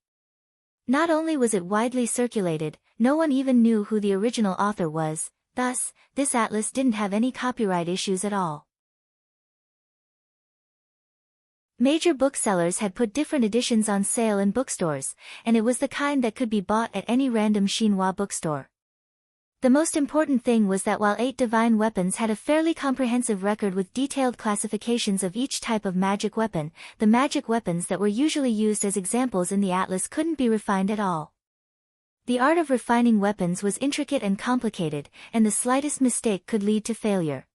Speaker 1: Not only was it widely circulated, no one even knew who the original author was, thus, this atlas didn't have any copyright issues at all. Major booksellers had put different editions on sale in bookstores, and it was the kind that could be bought at any random Xinhua bookstore. The most important thing was that while 8 divine weapons had a fairly comprehensive record with detailed classifications of each type of magic weapon, the magic weapons that were usually used as examples in the atlas couldn't be refined at all. The art of refining weapons was intricate and complicated, and the slightest mistake could lead to failure.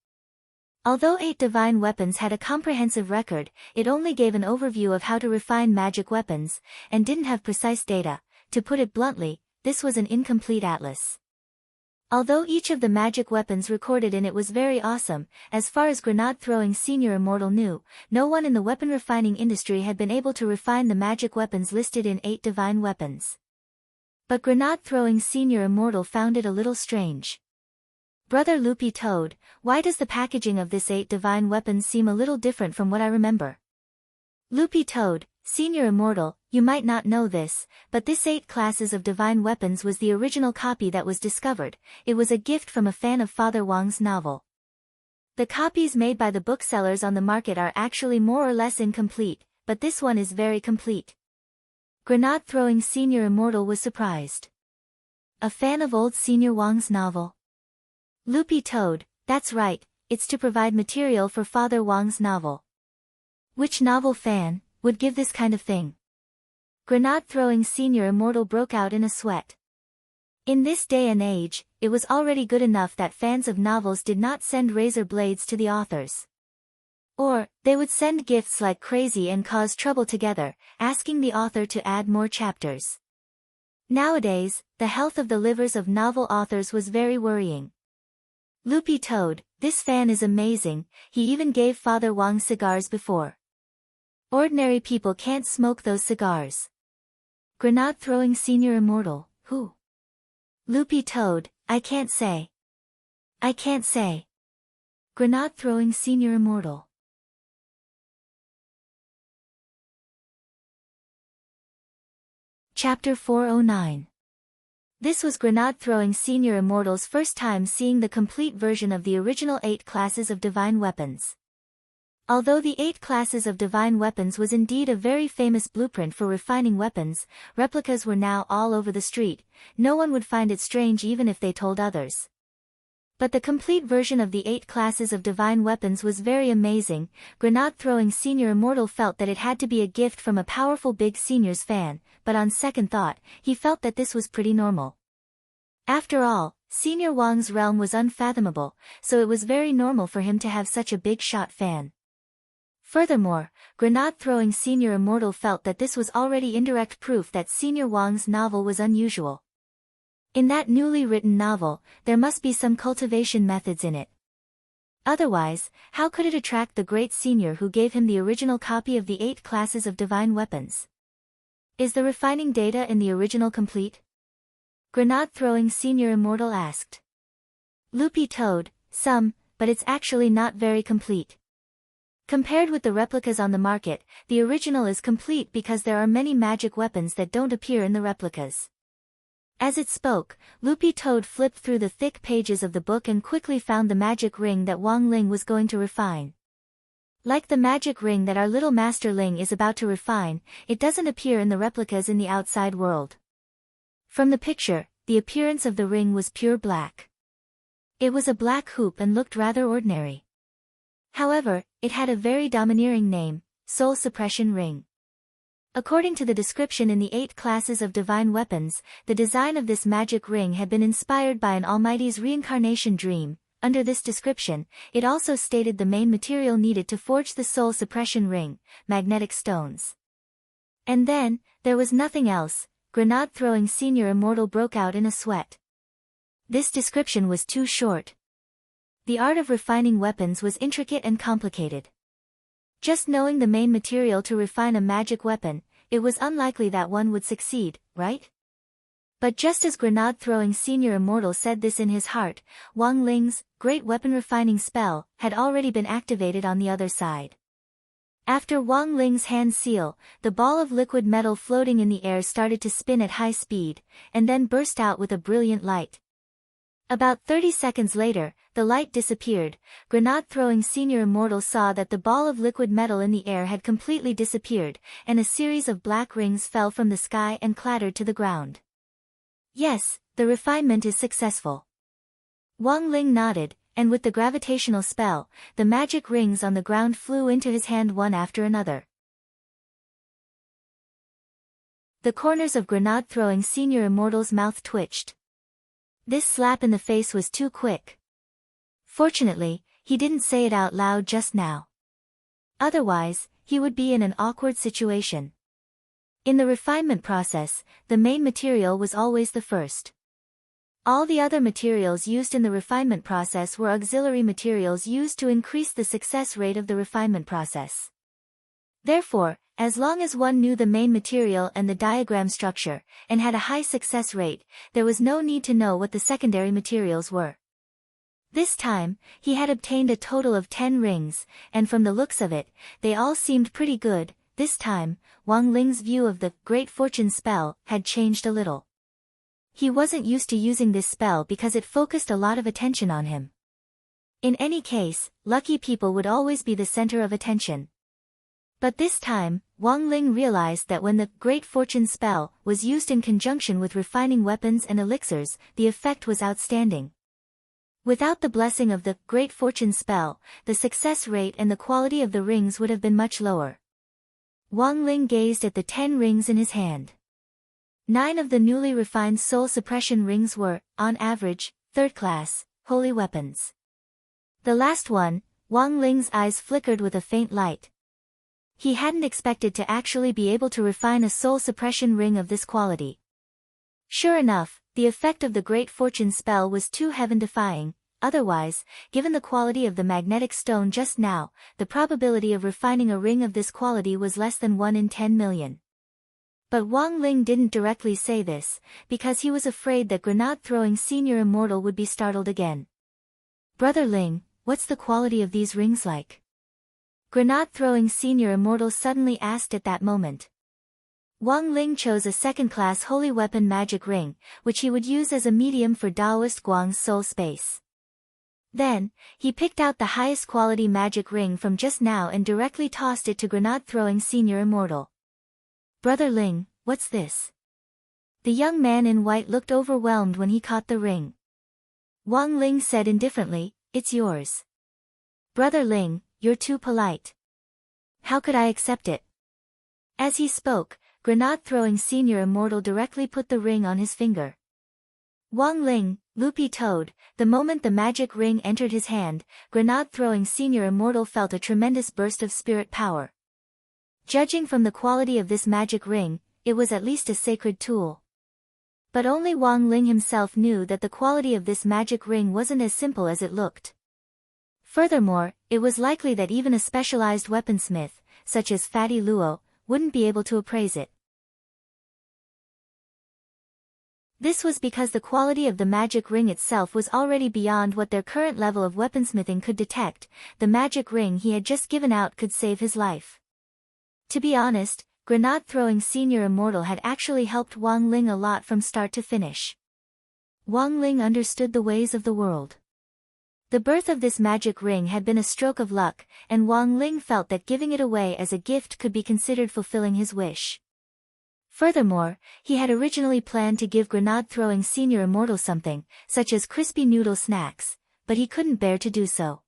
Speaker 1: Although 8 divine weapons had a comprehensive record, it only gave an overview of how to refine magic weapons, and didn't have precise data. To put it bluntly, this was an incomplete atlas. Although each of the magic weapons recorded in it was very awesome, as far as grenade-throwing Senior Immortal knew, no one in the weapon refining industry had been able to refine the magic weapons listed in 8 divine weapons. But grenade-throwing Senior Immortal found it a little strange. Brother Loopy Toad, why does the packaging of this 8 divine weapons seem a little different from what I remember? Loopy Toad, Senior Immortal, you might not know this, but this 8 classes of divine weapons was the original copy that was discovered. It was a gift from a fan of Father Wang's novel. The copies made by the booksellers on the market are actually more or less incomplete, but this one is very complete. Grenade-throwing Senior Immortal was surprised. A fan of old Senior Wang's novel? Loopy Toad, that's right, it's to provide material for Father Wang's novel. Which novel fan would give this kind of thing? Grenade-throwing Senior Immortal broke out in a sweat. In this day and age, it was already good enough that fans of novels did not send razor blades to the authors. Or, they would send gifts like crazy and cause trouble together, asking the author to add more chapters. Nowadays, the health of the livers of novel authors was very worrying. Loopy Toad, this fan is amazing, he even gave Father Wang cigars before. Ordinary people can't smoke those cigars. Grenade-throwing Senior Immortal, who? Loopy Toad, I can't say. I can't say. Grenade-throwing Senior Immortal. Chapter 409. This was grenade-throwing Senior Immortal's first time seeing the complete version of the original 8 classes of divine weapons. Although the 8 classes of divine weapons was indeed a very famous blueprint for refining weapons, replicas were now all over the street. No one would find it strange even if they told others. But the complete version of the 8 classes of divine weapons was very amazing. Grenade-throwing Senior Immortal felt that it had to be a gift from a powerful big Senior's fan, but on second thought, he felt that this was pretty normal. After all, Senior Wang's realm was unfathomable, so it was very normal for him to have such a big shot fan. Furthermore, grenade-throwing Senior Immortal felt that this was already indirect proof that Senior Wang's novel was unusual. In that newly written novel, there must be some cultivation methods in it. Otherwise, how could it attract the great senior who gave him the original copy of the 8 classes of divine weapons? Is the refining data in the original complete? Grenade-throwing Senior Immortal asked. Loopy Toad, some, but it's actually not very complete. Compared with the replicas on the market, the original is complete because there are many magic weapons that don't appear in the replicas. As it spoke, Loopy Toad flipped through the thick pages of the book and quickly found the magic ring that Wang Ling was going to refine. Like the magic ring that our little Master Ling is about to refine, it doesn't appear in the replicas in the outside world. From the picture, the appearance of the ring was pure black. It was a black hoop and looked rather ordinary. However, it had a very domineering name, Soul Suppression Ring. According to the description in the 8 classes of divine weapons, the design of this magic ring had been inspired by an Almighty's reincarnation dream. Under this description, it also stated the main material needed to forge the Soul Suppression Ring, magnetic stones. And then, there was nothing else. Grenade-throwing Senior Immortal broke out in a sweat. This description was too short. The art of refining weapons was intricate and complicated. Just knowing the main material to refine a magic weapon, it was unlikely that one would succeed, right? But just as grenade-throwing Senior Immortal said this in his heart, Wang Ling's great weapon refining spell had already been activated on the other side. After Wang Ling's hand seal, the ball of liquid metal floating in the air started to spin at high speed, and then burst out with a brilliant light. About 30 seconds later, the light disappeared. Grenade-throwing Senior Immortal saw that the ball of liquid metal in the air had completely disappeared, and a series of black rings fell from the sky and clattered to the ground. Yes, the refinement is successful. Wang Ling nodded, and with the gravitational spell, the magic rings on the ground flew into his hand one after another. The corners of grenade-throwing Senior Immortal's mouth twitched. This slap in the face was too quick. Fortunately, he didn't say it out loud just now. Otherwise, he would be in an awkward situation. In the refinement process, the main material was always the first. All the other materials used in the refinement process were auxiliary materials used to increase the success rate of the refinement process. Therefore, as long as one knew the main material and the diagram structure, and had a high success rate, there was no need to know what the secondary materials were. This time, he had obtained a total of 10 rings, and from the looks of it, they all seemed pretty good. This time, Wang Ling's view of the Great Fortune spell had changed a little. He wasn't used to using this spell because it focused a lot of attention on him. In any case, lucky people would always be the center of attention. But this time, Wang Ling realized that when the Great Fortune spell was used in conjunction with refining weapons and elixirs, the effect was outstanding. Without the blessing of the Great Fortune spell, the success rate and the quality of the rings would have been much lower. Wang Ling gazed at the 10 rings in his hand. 9 of the newly refined soul suppression rings were, on average, third-class, holy weapons. The last one, Wang Ling's eyes flickered with a faint light. He hadn't expected to actually be able to refine a soul suppression ring of this quality. Sure enough, the effect of the Great Fortune spell was too heaven-defying. Otherwise, given the quality of the magnetic stone just now, the probability of refining a ring of this quality was less than 1 in 10 million. But Wang Ling didn't directly say this, because he was afraid that grenade-throwing senior immortal would be startled again. "Brother Ling, what's the quality of these rings like?" Grenade-throwing senior immortal suddenly asked at that moment. Wang Ling chose a second-class holy weapon magic ring, which he would use as a medium for Taoist Guang's soul space. Then, he picked out the highest quality magic ring from just now and directly tossed it to grenade-throwing senior immortal. "Brother Ling, what's this?" The young man in white looked overwhelmed when he caught the ring. Wang Ling said indifferently, "It's yours." "Brother Ling, you're too polite. How could I accept it?" As he spoke, grenade-throwing senior immortal directly put the ring on his finger. Wang Ling, loopy toad, the moment the magic ring entered his hand, grenade-throwing senior immortal felt a tremendous burst of spirit power. Judging from the quality of this magic ring, it was at least a sacred tool. But only Wang Ling himself knew that the quality of this magic ring wasn't as simple as it looked. Furthermore, it was likely that even a specialized weaponsmith, such as Fatty Luo, wouldn't be able to appraise it. This was because the quality of the magic ring itself was already beyond what their current level of weaponsmithing could detect. The magic ring he had just given out could save his life. To be honest, grenade-throwing senior immortal had actually helped Wang Ling a lot from start to finish. Wang Ling understood the ways of the world. The birth of this magic ring had been a stroke of luck, and Wang Ling felt that giving it away as a gift could be considered fulfilling his wish. Furthermore, he had originally planned to give grenade-throwing senior immortal something, such as crispy noodle snacks, but he couldn't bear to do so.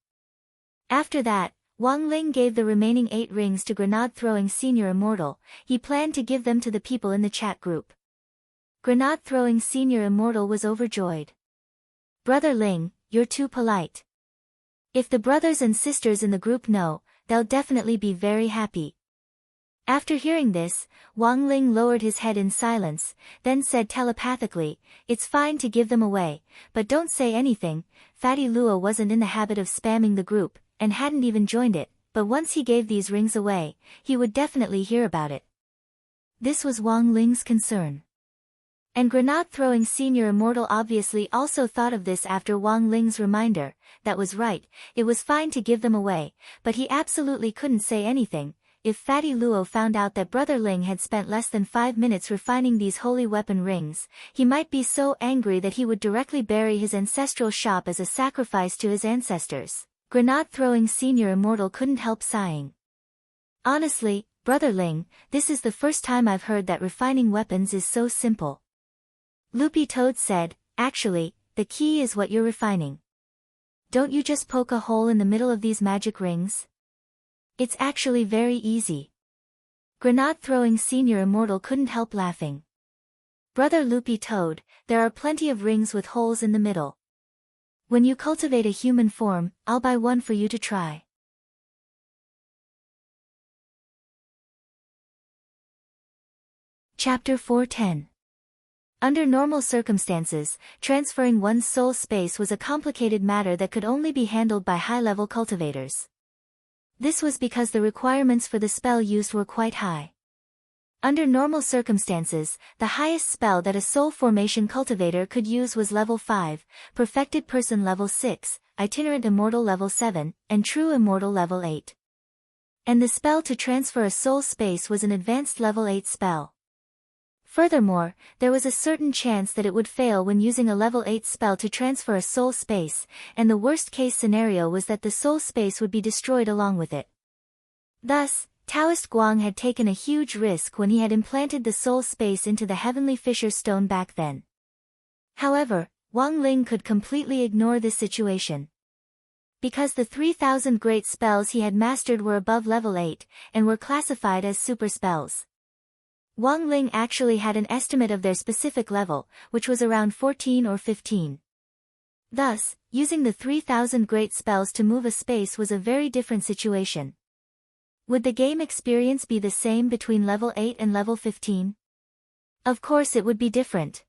Speaker 1: After that, Wang Ling gave the remaining 8 rings to grenade-throwing senior immortal. He planned to give them to the people in the chat group. Grenade-throwing senior immortal was overjoyed. "Brother Ling, you're too polite. If the brothers and sisters in the group know, they'll definitely be very happy." After hearing this, Wang Ling lowered his head in silence, then said telepathically, "It's fine to give them away, but don't say anything." Fatty Luo wasn't in the habit of spamming the group, and hadn't even joined it, but once he gave these rings away, he would definitely hear about it. This was Wang Ling's concern. And grenade-throwing senior immortal obviously also thought of this after Wang Ling's reminder. That was right, it was fine to give them away, but he absolutely couldn't say anything. If Fatty Luo found out that Brother Ling had spent less than 5 minutes refining these holy weapon rings, he might be so angry that he would directly bury his ancestral shop as a sacrifice to his ancestors. Grenade-throwing senior immortal couldn't help sighing. "Honestly, Brother Ling, this is the first time I've heard that refining weapons is so simple." Loopy Toad said, "Actually, the key is what you're refining. Don't you just poke a hole in the middle of these magic rings? It's actually very easy." Grenade-throwing senior immortal couldn't help laughing. "Brother Loopy Toad, there are plenty of rings with holes in the middle. When you cultivate a human form, I'll buy one for you to try." Chapter 410. Under normal circumstances, transferring one's soul space was a complicated matter that could only be handled by high-level cultivators. This was because the requirements for the spell used were quite high. Under normal circumstances, the highest spell that a soul formation cultivator could use was level 5, Perfected Person level 6, Itinerant Immortal level 7, and True Immortal level 8. And the spell to transfer a soul space was an advanced level 8 spell. Furthermore, there was a certain chance that it would fail when using a level 8 spell to transfer a soul space, and the worst-case scenario was that the soul space would be destroyed along with it. Thus, Taoist Guang had taken a huge risk when he had implanted the soul space into the heavenly fissure stone back then. However, Wang Ling could completely ignore this situation. Because the 3,000 great spells he had mastered were above level 8, and were classified as super spells. Wang Ling actually had an estimate of their specific level, which was around 14 or 15. Thus, using the 3,000 great spells to move a space was a very different situation. Would the game experience be the same between level 8 and level 15? Of course it would be different.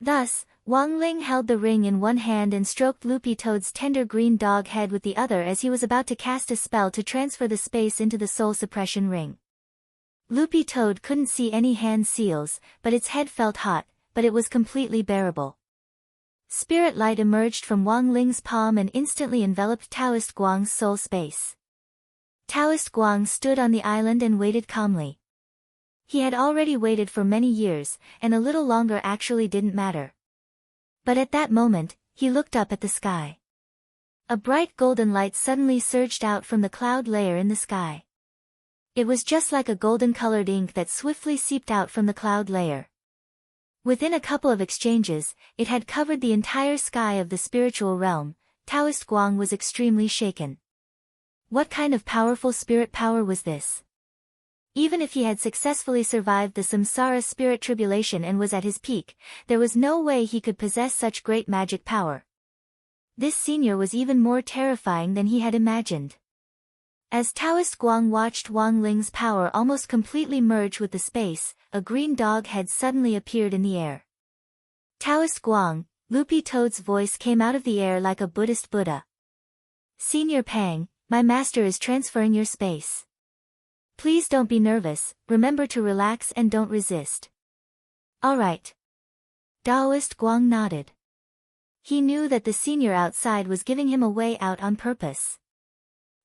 Speaker 1: Thus, Wang Ling held the ring in one hand and stroked Loopy Toad's tender green dog head with the other as he was about to cast a spell to transfer the space into the soul suppression ring. Loopy Toad couldn't see any hand seals, but its head felt hot, but it was completely bearable. Spirit light emerged from Wang Ling's palm and instantly enveloped Taoist Guang's soul space. Taoist Guang stood on the island and waited calmly. He had already waited for many years, and a little longer actually didn't matter. But at that moment, he looked up at the sky. A bright golden light suddenly surged out from the cloud layer in the sky. It was just like a golden-colored ink that swiftly seeped out from the cloud layer. Within a couple of exchanges, it had covered the entire sky of the spiritual realm. Taoist Guang was extremely shaken. What kind of powerful spirit power was this? Even if he had successfully survived the samsara spirit tribulation and was at his peak, there was no way he could possess such great magic power. This senior was even more terrifying than he had imagined. As Taoist Guang watched Wang Ling's power almost completely merge with the space, a green dog head suddenly appeared in the air. Taoist Guang, Loopy Toad's voice came out of the air like a Buddhist Buddha. Senior Pang, my master is transferring your space. Please don't be nervous, remember to relax and don't resist. Alright. Taoist Guang nodded. He knew that the senior outside was giving him a way out on purpose.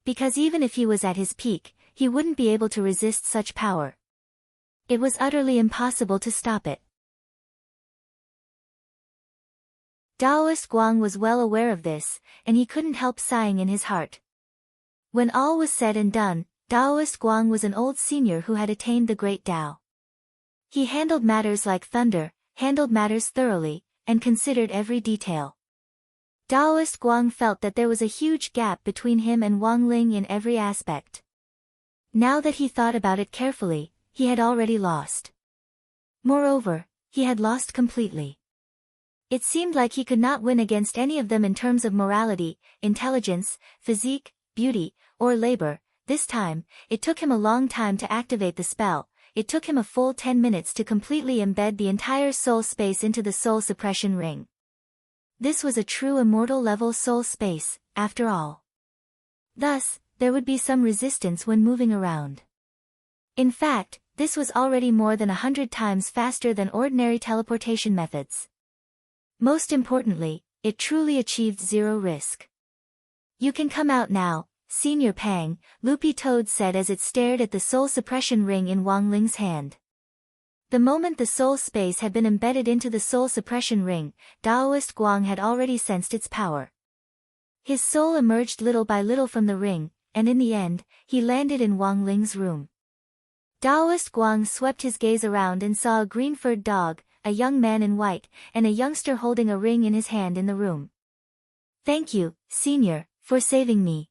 Speaker 1: Because even if he was at his peak, he wouldn't be able to resist such power. It was utterly impossible to stop it. Taoist Guang was well aware of this, and he couldn't help sighing in his heart. When all was said and done, Taoist Guang was an old senior who had attained the great Tao. He handled matters like thunder, handled matters thoroughly, and considered every detail. Taoist Guang felt that there was a huge gap between him and Wang Ling in every aspect. Now that he thought about it carefully, he had already lost. Moreover, he had lost completely. It seemed like he could not win against any of them in terms of morality, intelligence, physique, beauty, or labor. This time, it took him a long time to activate the spell. It took him a full 10 minutes to completely embed the entire soul space into the soul suppression ring. This was a true immortal level soul space, after all. Thus, there would be some resistance when moving around. In fact, this was already more than 100 times faster than ordinary teleportation methods. Most importantly, it truly achieved zero risk. You can come out now, Senior Pang, Loopy Toad said as it stared at the soul suppression ring in Wang Ling's hand. The moment the soul space had been embedded into the soul suppression ring, Taoist Guang had already sensed its power. His soul emerged little by little from the ring, and in the end, he landed in Wang Ling's room. Taoist Guang swept his gaze around and saw a green-furred dog, a young man in white, and a youngster holding a ring in his hand in the room. Thank you, Senior, for saving me.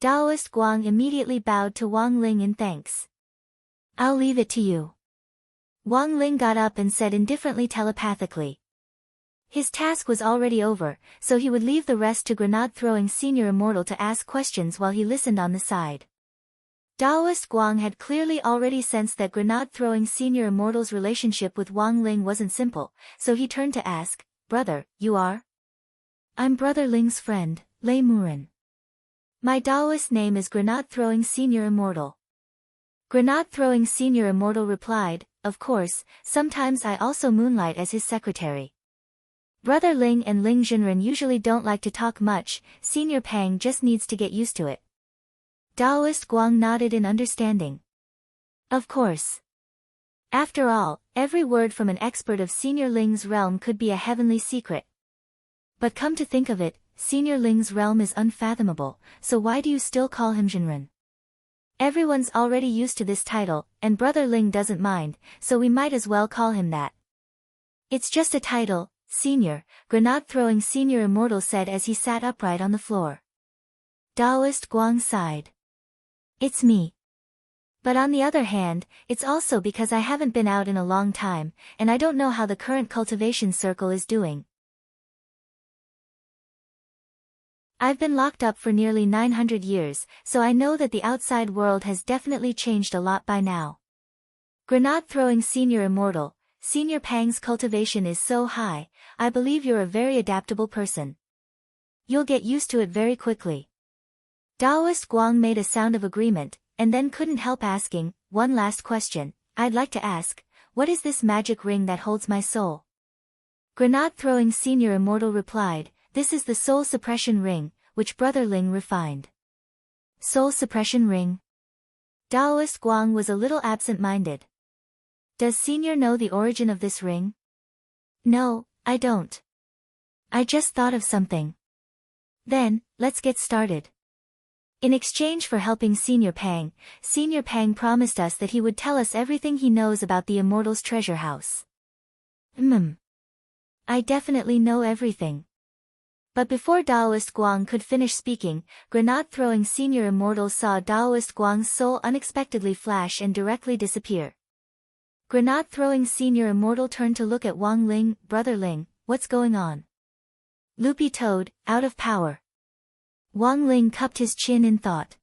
Speaker 1: Taoist Guang immediately bowed to Wang Ling in thanks. I'll leave it to you. Wang Ling got up and said indifferently telepathically. His task was already over, so he would leave the rest to grenade-throwing Senior Immortal to ask questions while he listened on the side. Taoist Guang had clearly already sensed that grenade-throwing senior immortal's relationship with Wang Ling wasn't simple, so he turned to ask, "Brother, you are?" "I'm Brother Ling's friend, Lei Muren. My Taoist name is Grenade-throwing senior immortal." Grenade-throwing senior immortal replied, "Of course, sometimes I also moonlight as his secretary." Brother Ling and Ling Jinren usually don't like to talk much, Senior Pang just needs to get used to it. Taoist Guang nodded in understanding. Of course. After all, every word from an expert of Senior Ling's realm could be a heavenly secret. But come to think of it, Senior Ling's realm is unfathomable, so why do you still call him Jinren? Everyone's already used to this title, and Brother Ling doesn't mind, so we might as well call him that. It's just a title, Senior, Grenade-throwing senior immortal said as he sat upright on the floor. Taoist Guang sighed. It's me. But on the other hand, it's also because I haven't been out in a long time, and I don't know how the current cultivation circle is doing. I've been locked up for nearly 900 years, so I know that the outside world has definitely changed a lot by now. Grenade-throwing senior immortal, Senior Pang's cultivation is so high, I believe you're a very adaptable person. You'll get used to it very quickly. Taoist Guang made a sound of agreement, and then couldn't help asking, "One last question, I'd like to ask, what is this magic ring that holds my soul?" Grenade-throwing senior immortal replied, "This is the soul suppression ring, which Brother Ling refined." Soul suppression ring? Taoist Guang was a little absent-minded. Does Senior know the origin of this ring? No, I don't. I just thought of something. Then, let's get started. In exchange for helping Senior Pang promised us that he would tell us everything he knows about the Immortal's treasure house. I definitely know everything. But before Taoist Guang could finish speaking, Grenade-throwing senior immortal saw Taoist Guang's soul unexpectedly flash and directly disappear. Grenade-throwing senior immortal turned to look at Wang Ling. "Brother Ling, what's going on?" Loopy toad, out of power. Wang Ling cupped his chin in thought.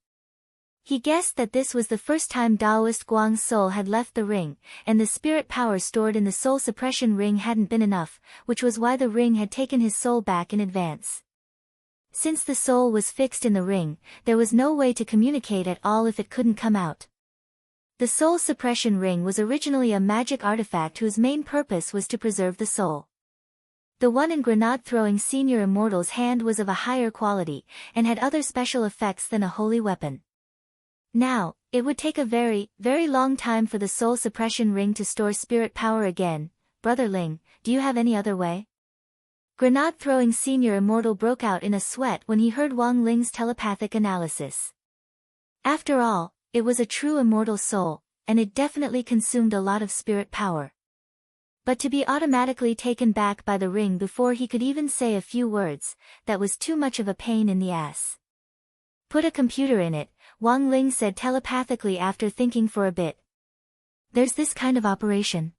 Speaker 1: He guessed that this was the first time Taoist Guang's soul had left the ring, and the spirit power stored in the soul suppression ring hadn't been enough, which was why the ring had taken his soul back in advance. Since the soul was fixed in the ring, there was no way to communicate at all if it couldn't come out. The soul suppression ring was originally a magic artifact whose main purpose was to preserve the soul. The one in Grenade-throwing senior immortal's hand was of a higher quality, and had other special effects than a holy weapon. Now, it would take a very, very long time for the soul suppression ring to store spirit power again. Brother Ling, do you have any other way? Grenade-throwing senior immortal broke out in a sweat when he heard Wang Ling's telepathic analysis. After all, it was a true immortal soul, and it definitely consumed a lot of spirit power. But to be automatically taken back by the ring before he could even say a few words, that was too much of a pain in the ass. Put a computer in it, Wang Ling said telepathically after thinking for a bit. There's this kind of operation.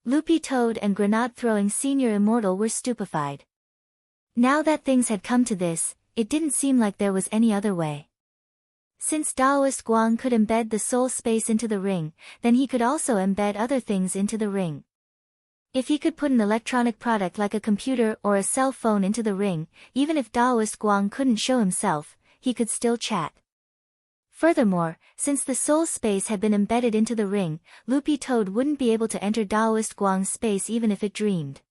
Speaker 1: Loopy Toad and Grenade-throwing senior immortal were stupefied. Now that things had come to this, it didn't seem like there was any other way. Since Taoist Guang could embed the soul space into the ring, then he could also embed other things into the ring. If he could put an electronic product like a computer or a cell phone into the ring, even if Taoist Guang couldn't show himself, he could still chat. Furthermore, since the soul space had been embedded into the ring, Loopy Toad wouldn't be able to enter Taoist Guang's space even if it dreamed.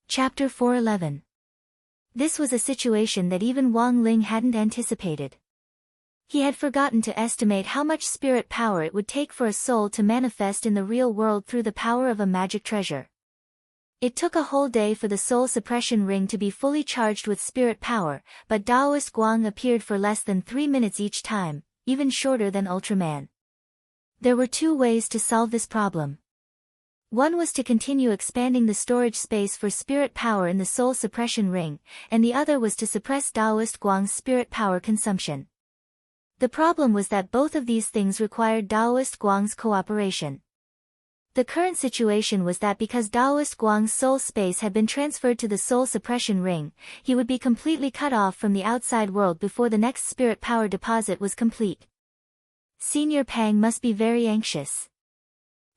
Speaker 1: Chapter 411. This was a situation that even Wang Ling hadn't anticipated. He had forgotten to estimate how much spirit power it would take for a soul to manifest in the real world through the power of a magic treasure. It took a whole day for the soul suppression ring to be fully charged with spirit power, but Taoist Guang appeared for less than 3 minutes each time, even shorter than Ultraman. There were 2 ways to solve this problem. One was to continue expanding the storage space for spirit power in the soul suppression ring, and the other was to suppress Taoist Guang's spirit power consumption. The problem was that both of these things required Taoist Guang's cooperation. The current situation was that because Taoist Guang's soul space had been transferred to the soul suppression ring, he would be completely cut off from the outside world before the next spirit power deposit was complete. Senior Pang must be very anxious.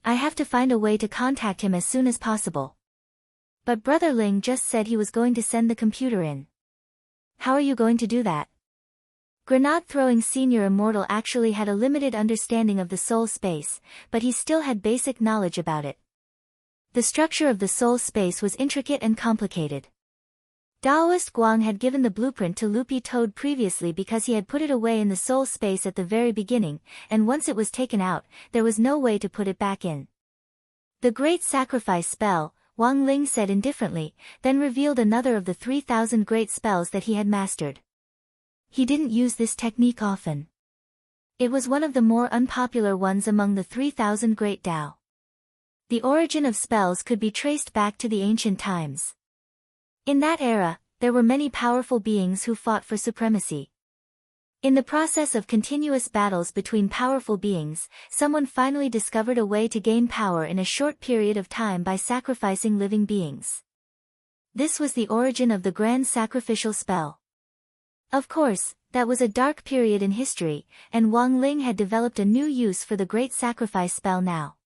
Speaker 1: I have to find a way to contact him as soon as possible. But Brother Ling just said he was going to send the computer in. How are you going to do that? Grenade-throwing Senior Immortal actually had a limited understanding of the soul space, but he still had basic knowledge about it. The structure of the soul space was intricate and complicated. Taoist Guang had given the blueprint to Loopy Toad previously because he had put it away in the soul space at the very beginning, and once it was taken out, there was no way to put it back in. The Great Sacrifice spell, Wang Ling said indifferently, then revealed another of the 3,000 great spells that he had mastered. He didn't use this technique often. It was one of the more unpopular ones among the 3,000 great Tao. The origin of spells could be traced back to the ancient times. In that era, there were many powerful beings who fought for supremacy. In the process of continuous battles between powerful beings, someone finally discovered a way to gain power in a short period of time by sacrificing living beings. This was the origin of the Grand Sacrificial Spell. Of course, that was a dark period in history, and Wang Ling had developed a new use for the Great Sacrifice spell now.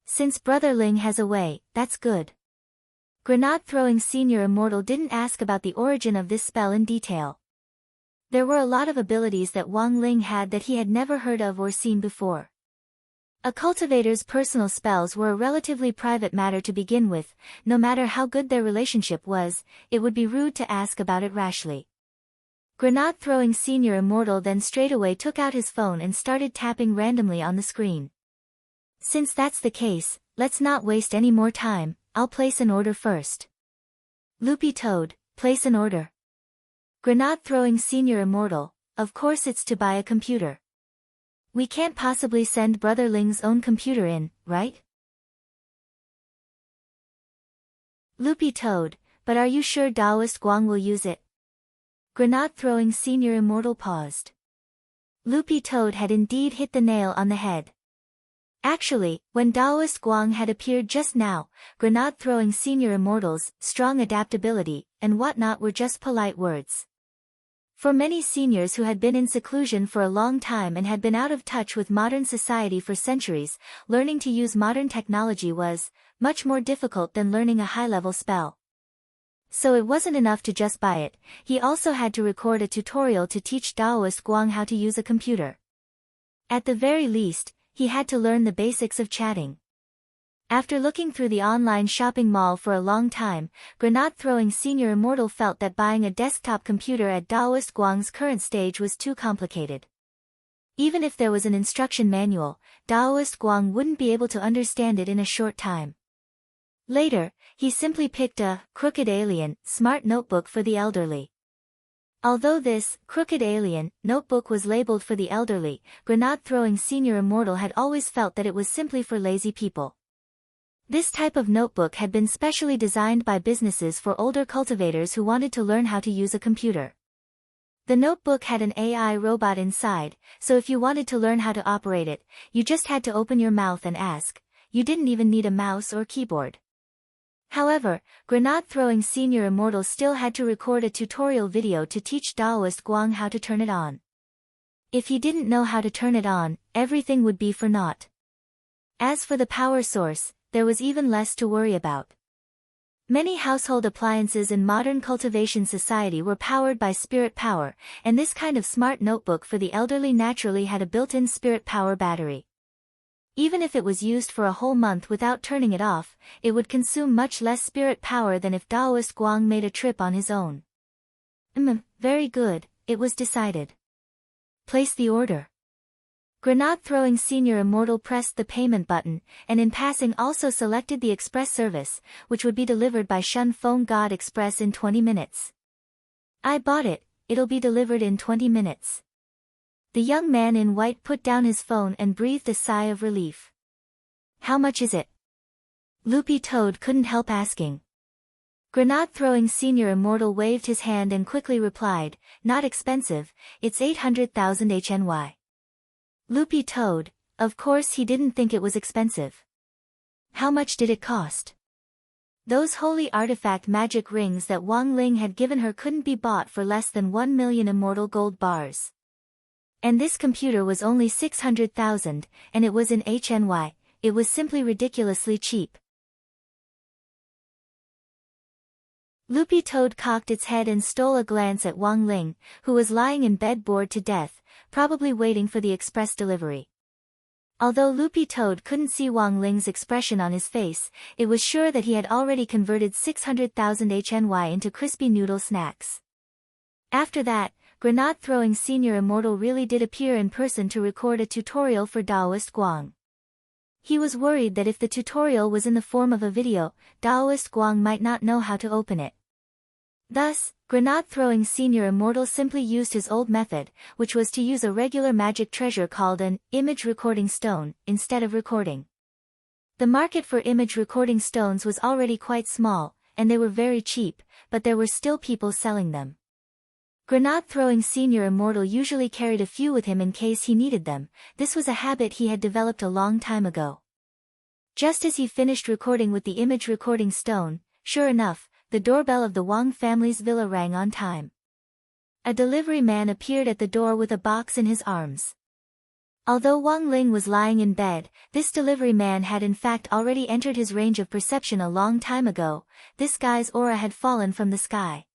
Speaker 1: Since Brother Ling has a way, that's good. Grenade-throwing Senior Immortal didn't ask about the origin of this spell in detail. There were a lot of abilities that Wang Ling had that he had never heard of or seen before. A cultivator's personal spells were a relatively private matter to begin with. No matter how good their relationship was, it would be rude to ask about it rashly. Grenade-throwing Senior Immortal then straightaway took out his phone and started tapping randomly on the screen. Since that's the case, let's not waste any more time, I'll place an order first. Loopy Toad, place an order. Grenade-throwing Senior Immortal, of course it's to buy a computer. We can't possibly send Brother Ling's own computer in, right? Loopy Toad, but are you sure Taoist Guang will use it? Grenade-throwing Senior Immortal paused. Loopy Toad had indeed hit the nail on the head. Actually, when Taoist Guang had appeared just now, Grenade-throwing Senior Immortal's strong adaptability and whatnot were just polite words. For many seniors who had been in seclusion for a long time and had been out of touch with modern society for centuries, learning to use modern technology was much more difficult than learning a high-level spell. So it wasn't enough to just buy it, he also had to record a tutorial to teach Taoist Guang how to use a computer. At the very least, he had to learn the basics of chatting. After looking through the online shopping mall for a long time, Grenade-throwing Senior Immortal felt that buying a desktop computer at Taoist Guang's current stage was too complicated. Even if there was an instruction manual, Taoist Guang wouldn't be able to understand it in a short time. Later, he simply picked a Crooked Alien smart notebook for the elderly. Although this Crooked Alien notebook was labeled for the elderly, Grenade-throwing Senior Immortal had always felt that it was simply for lazy people. This type of notebook had been specially designed by businesses for older cultivators who wanted to learn how to use a computer. The notebook had an AI robot inside, so if you wanted to learn how to operate it, you just had to open your mouth and ask. You didn't even need a mouse or keyboard. However, Grenade-throwing Senior Immortal still had to record a tutorial video to teach Taoist Guang how to turn it on. If he didn't know how to turn it on, everything would be for naught. As for the power source, there was even less to worry about. Many household appliances in modern cultivation society were powered by spirit power, and this kind of smart notebook for the elderly naturally had a built-in spirit power battery. Even if it was used for a whole month without turning it off, it would consume much less spirit power than if Taoist Guang made a trip on his own. Very good, it was decided. Place the order. Grenade-throwing Senior Immortal pressed the payment button, and in passing also selected the express service, which would be delivered by Shun Feng God Express in 20 minutes. I bought it, it'll be delivered in 20 minutes. The young man in white put down his phone and breathed a sigh of relief. How much is it? Loopy Toad couldn't help asking. Grenade-throwing Senior Immortal waved his hand and quickly replied, not expensive, it's 800,000 HNY. Loopy Toad, of course he didn't think it was expensive. How much did it cost? Those holy artifact magic rings that Wang Ling had given her couldn't be bought for less than 1 million immortal gold bars. And this computer was only 600,000, and it was in HNY, it was simply ridiculously cheap. Loopy Toad cocked its head and stole a glance at Wang Ling, who was lying in bed bored to death, probably waiting for the express delivery. Although Loopy Toad couldn't see Wang Ling's expression on his face, it was sure that he had already converted 600,000 HNY into crispy noodle snacks. After that, grenade-throwing Senior Immortal really did appear in person to record a tutorial for Daoist Guang. He was worried that if the tutorial was in the form of a video, Daoist Guang might not know how to open it. Thus, grenade-throwing Senior Immortal simply used his old method, which was to use a regular magic treasure called an image recording stone, instead of recording. The market for image recording stones was already quite small, and they were very cheap, but there were still people selling them. Grenade-throwing Senior Immortal usually carried a few with him in case he needed them. This was a habit he had developed a long time ago. Just as he finished recording with the image recording stone, sure enough, the doorbell of the Wang family's villa rang on time. A delivery man appeared at the door with a box in his arms. Although Wang Ling was lying in bed, this delivery man had in fact already entered his range of perception a long time ago. This guy's aura had fallen from the sky.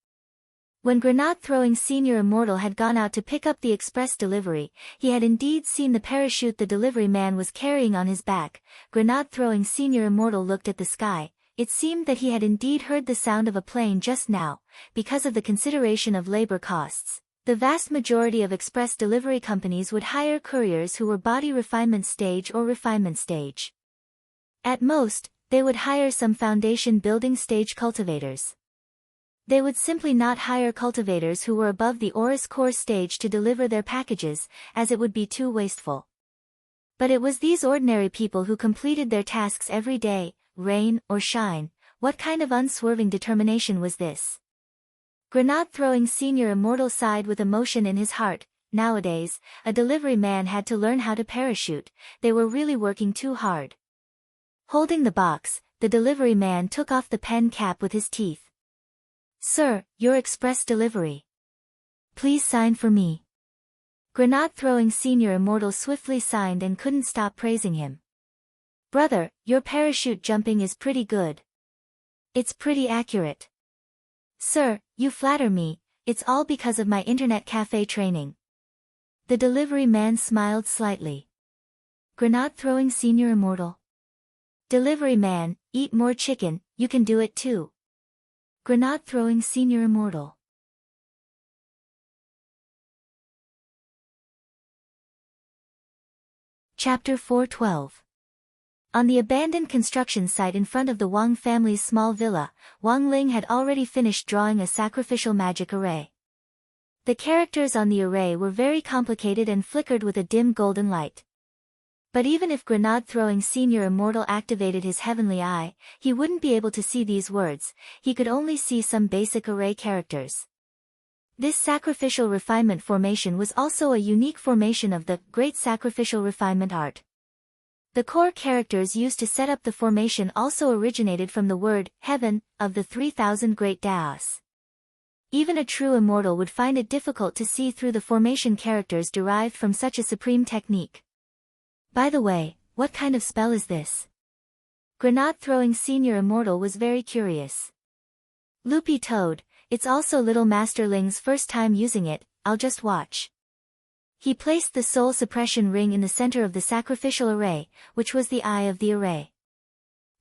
Speaker 1: When grenade-throwing Senior Immortal had gone out to pick up the express delivery, he had indeed seen the parachute the delivery man was carrying on his back. Grenade-throwing Senior Immortal looked at the sky. It seemed that he had indeed heard the sound of a plane just now. Because of the consideration of labor costs, the vast majority of express delivery companies would hire couriers who were body refinement stage or refinement stage. At most, they would hire some foundation building stage cultivators. They would simply not hire cultivators who were above the Aurus core stage to deliver their packages, as it would be too wasteful. But it was these ordinary people who completed their tasks every day, rain or shine. What kind of unswerving determination was this? Grenade-throwing Senior Immortal sighed with emotion in his heart. Nowadays, a delivery man had to learn how to parachute. They were really working too hard. Holding the box, the delivery man took off the pen cap with his teeth. "Sir, your express delivery. Please sign for me." Grenade-throwing Senior Immortal swiftly signed and couldn't stop praising him. "Brother, your parachute jumping is pretty good. It's pretty accurate." "Sir, you flatter me, it's all because of my internet cafe training." The delivery man smiled slightly. Grenade-throwing Senior Immortal. "Delivery man, eat more chicken, you can do it too." Grenade-throwing Senior Immortal. Chapter 412. On the abandoned construction site in front of the Wang family's small villa, Wang Ling had already finished drawing a sacrificial magic array. The characters on the array were very complicated and flickered with a dim golden light. But even if grenade-throwing Senior Immortal activated his heavenly eye, he wouldn't be able to see these words. He could only see some basic array characters. This sacrificial refinement formation was also a unique formation of the Great Sacrificial Refinement art. The core characters used to set up the formation also originated from the word heaven of the 3,000 Great Daos. Even a true immortal would find it difficult to see through the formation characters derived from such a supreme technique. By the way, what kind of spell is this? Grenade-throwing Senior Immortal was very curious. Loopy Toad, it's also Little Master Ling's first time using it, I'll just watch. He placed the soul suppression ring in the center of the sacrificial array, which was the eye of the array.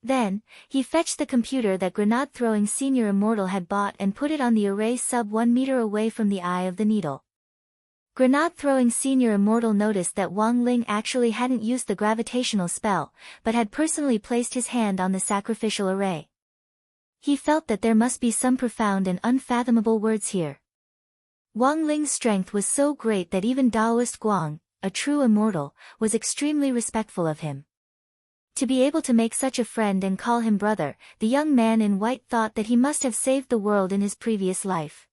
Speaker 1: Then, he fetched the computer that grenade-throwing Senior Immortal had bought and put it on the array sub 1 meter away from the eye of the needle. Grenade-throwing Senior Immortal noticed that Wang Ling actually hadn't used the gravitational spell, but had personally placed his hand on the sacrificial array. He felt that there must be some profound and unfathomable words here. Wang Ling's strength was so great that even Daoist Guang, a true immortal, was extremely respectful of him. To be able to make such a friend and call him brother, the young man in white thought that he must have saved the world in his previous life.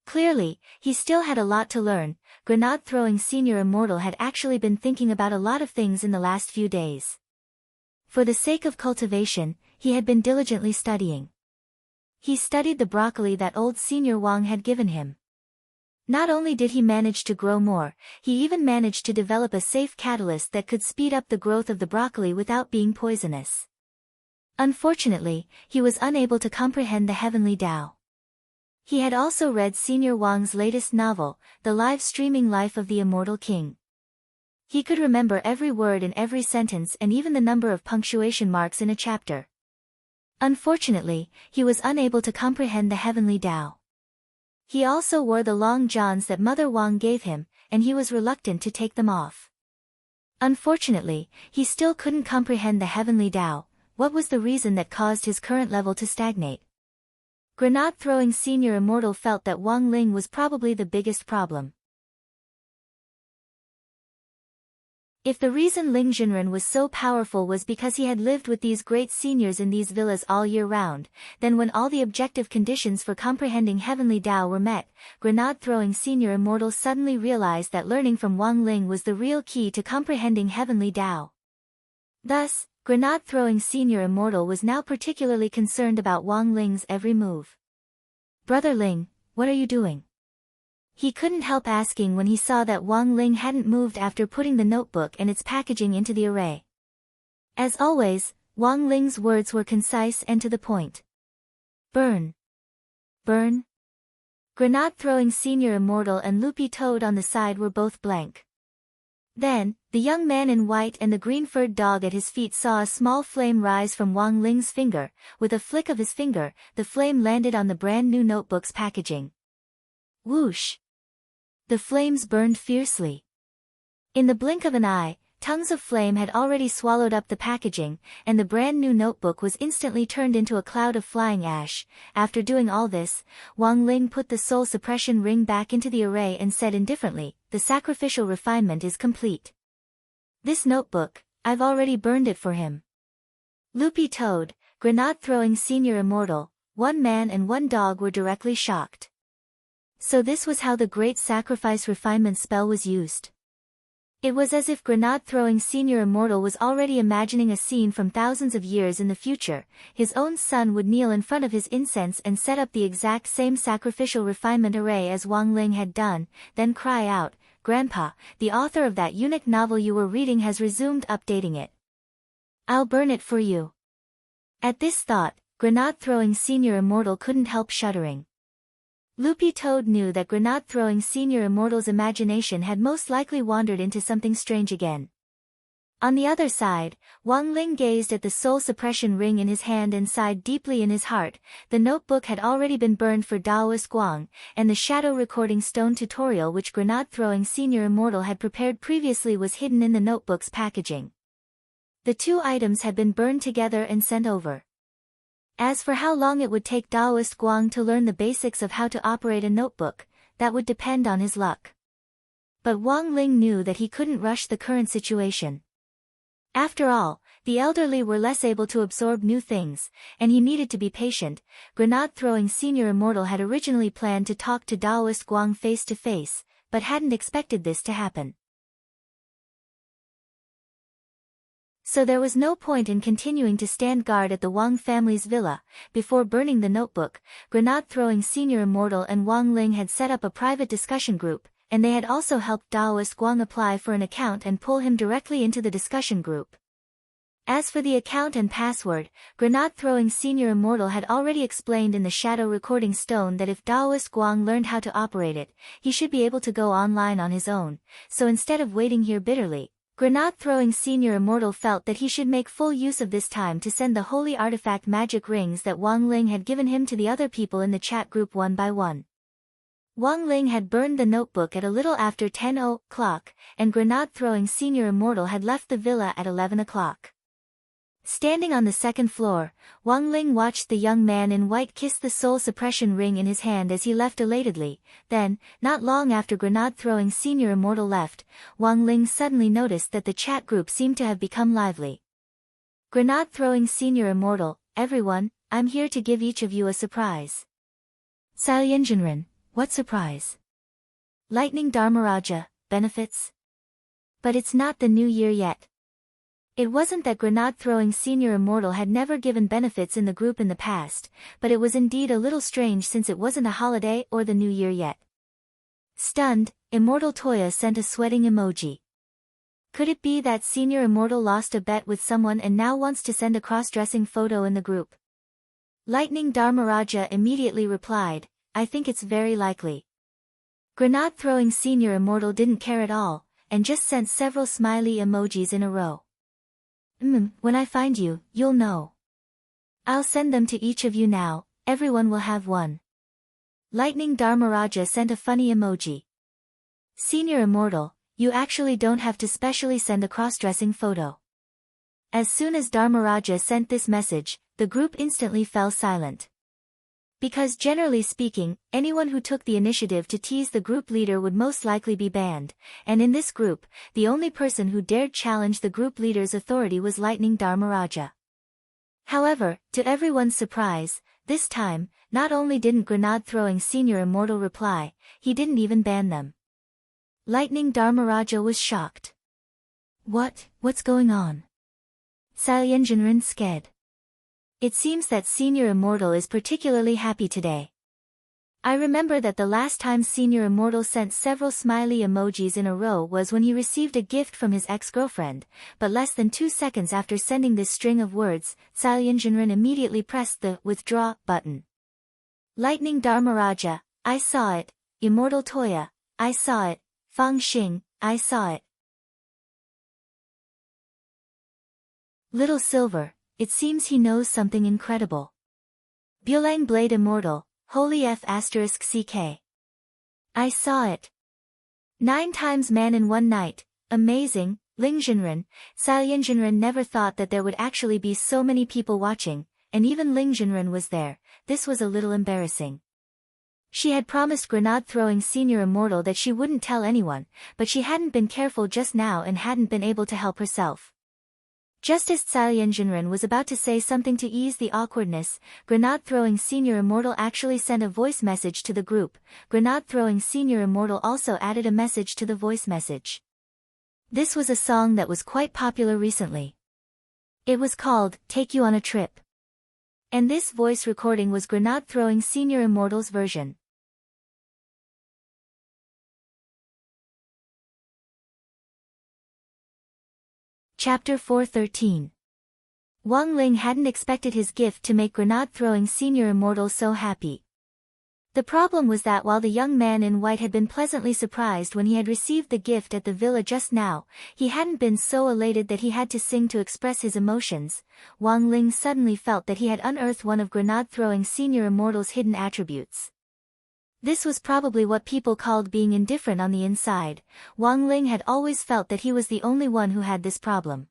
Speaker 1: Clearly, he still had a lot to learn. Grenade-throwing Senior Immortal had actually been thinking about a lot of things in the last few days. For the sake of cultivation, he had been diligently studying. He studied the broccoli that old Senior Wang had given him. Not only did he manage to grow more, he even managed to develop a safe catalyst that could speed up the growth of the broccoli without being poisonous. Unfortunately, he was unable to comprehend the heavenly Tao. He had also read Senior Wang's latest novel, The Live-Streaming Life of the Immortal King. He could remember every word in every sentence and even the number of punctuation marks in a chapter. Unfortunately, he was unable to comprehend the heavenly Tao. He also wore the long johns that Mother Wang gave him, and he was reluctant to take them off. Unfortunately, he still couldn't comprehend the heavenly Tao. What was the reason that caused his current level to stagnate? Grenade-throwing Senior Immortal felt that Wang Ling was probably the biggest problem. If the reason Ling Junren was so powerful was because he had lived with these great seniors in these villas all year round, then when all the objective conditions for comprehending heavenly Tao were met, Grenade-throwing Senior Immortal suddenly realized that learning from Wang Ling was the real key to comprehending heavenly Tao. Thus, Grenade-throwing Senior Immortal was now particularly concerned about Wang Ling's every move. "Brother Ling, what are you doing?" He couldn't help asking when he saw that Wang Ling hadn't moved after putting the notebook and its packaging into the array. As always, Wang Ling's words were concise and to the point. "Burn. Burn?" Grenade-throwing Senior Immortal and Loopy Toad on the side were both blank. Then, the young man in white and the green-furred dog at his feet saw a small flame rise from Wang Ling's finger. With a flick of his finger, the flame landed on the brand new notebook's packaging. Whoosh! The flames burned fiercely. In the blink of an eye, tongues of flame had already swallowed up the packaging, and the brand new notebook was instantly turned into a cloud of flying ash. After doing all this, Wang Ling put the soul suppression ring back into the array and said indifferently, "The sacrificial refinement is complete. This notebook, I've already burned it for him." Loopy Toad, Grenade-throwing Senior Immortal, one man and one dog were directly shocked. So this was how the great sacrifice refinement spell was used. It was as if Grenade-throwing Senior Immortal was already imagining a scene from thousands of years in the future. His own son would kneel in front of his incense and set up the exact same sacrificial refinement array as Wang Ling had done, then cry out, "Grandpa, the author of that unique novel you were reading has resumed updating it. I'll burn it for you." At this thought, Grenade-throwing Senior Immortal couldn't help shuddering. Loopy Toad knew that Grenade-throwing Senior Immortal's imagination had most likely wandered into something strange again. On the other side, Wang Ling gazed at the soul suppression ring in his hand and sighed deeply in his heart. The notebook had already been burned for Daoist Guang, and the shadow recording stone tutorial which Grenade-throwing Senior Immortal had prepared previously was hidden in the notebook's packaging. The two items had been burned together and sent over. As for how long it would take Daoist Guang to learn the basics of how to operate a notebook, that would depend on his luck. But Wang Ling knew that he couldn't rush the current situation. After all, the elderly were less able to absorb new things, and he needed to be patient. Grenade-throwing Senior Immortal had originally planned to talk to Daoist Guang face to face, but hadn't expected this to happen. So there was no point in continuing to stand guard at the Wang family's villa. Before burning the notebook, Grenade-throwing Senior Immortal and Wang Ling had set up a private discussion group, and they had also helped Daoist Guang apply for an account and pull him directly into the discussion group. As for the account and password, Grenade-throwing Senior Immortal had already explained in the shadow recording stone that if Daoist Guang learned how to operate it, he should be able to go online on his own. So instead of waiting here bitterly, Grenade-throwing Senior Immortal felt that he should make full use of this time to send the holy artifact magic rings that Wang Ling had given him to the other people in the chat group one by one. Wang Ling had burned the notebook at a little after 10 o'clock, and Grenade-throwing Senior Immortal had left the villa at 11 o'clock. Standing on the second floor, Wang Ling watched the young man in white kiss the soul suppression ring in his hand as he left elatedly. Then, not long after Grenade-throwing Senior Immortal left, Wang Ling suddenly noticed that the chat group seemed to have become lively. Grenade-throwing Senior Immortal, everyone, I'm here to give each of you a surprise. Salyenjinren, what surprise? Lightning Dharmaraja, benefits? But it's not the new year yet. It wasn't that grenade-throwing senior immortal had never given benefits in the group in the past, but it was indeed a little strange since it wasn't a holiday or the new year yet. Stunned, Immortal Toya sent a sweating emoji. Could it be that senior immortal lost a bet with someone and now wants to send a cross-dressing photo in the group? Lightning Dharmaraja immediately replied, I think it's very likely. Grenade-throwing senior immortal didn't care at all, and just sent several smiley emojis in a row. When I find you, you'll know. I'll send them to each of you now, everyone will have one. Lightning Dharmaraja sent a funny emoji. Senior immortal, you actually don't have to specially send a cross-dressing photo. As soon as Dharmaraja sent this message, the group instantly fell silent. Because generally speaking, anyone who took the initiative to tease the group leader would most likely be banned, and in this group, the only person who dared challenge the group leader's authority was Lightning Dharmaraja. However, to everyone's surprise, this time, not only didn't grenade-throwing senior immortal reply, he didn't even ban them. Lightning Dharmaraja was shocked. What's going on? Salyenjinrin scared. It seems that Senior Immortal is particularly happy today. I remember that the last time Senior Immortal sent several smiley emojis in a row was when he received a gift from his ex-girlfriend, but less than 2 seconds after sending this string of words, Salyenjinrin immediately pressed the withdraw button. Lightning Dharmaraja, I saw it. Immortal Toya, I saw it. Fang Xing, I saw it. Little Silver, it seems he knows something incredible. Bulang Blade Immortal, Holy F***CK. I saw it. 9 times man in one night, amazing. Lingjinren, Salyenjinren never thought that there would actually be so many people watching, and even Lingjinren was there. This was a little embarrassing. She had promised grenade-throwing Senior Immortal that she wouldn't tell anyone, but she hadn't been careful just now and hadn't been able to help herself. Just as Salyenjinren was about to say something to ease the awkwardness, grenade-throwing Senior Immortal actually sent a voice message to the group. Grenade-throwing Senior Immortal also added a message to the voice message. This was a song that was quite popular recently. It was called, Take You on a Trip. And this voice recording was grenade-throwing Senior Immortal's version. Chapter 413. Wang Ling hadn't expected his gift to make grenade-throwing Senior Immortal so happy. The problem was that while the young man in white had been pleasantly surprised when he had received the gift at the villa just now, he hadn't been so elated that he had to sing to express his emotions. Wang Ling suddenly felt that he had unearthed one of grenade-throwing Senior Immortal's hidden attributes. This was probably what people called being indifferent on the inside. Wang Ling had always felt that he was the only one who had this problem.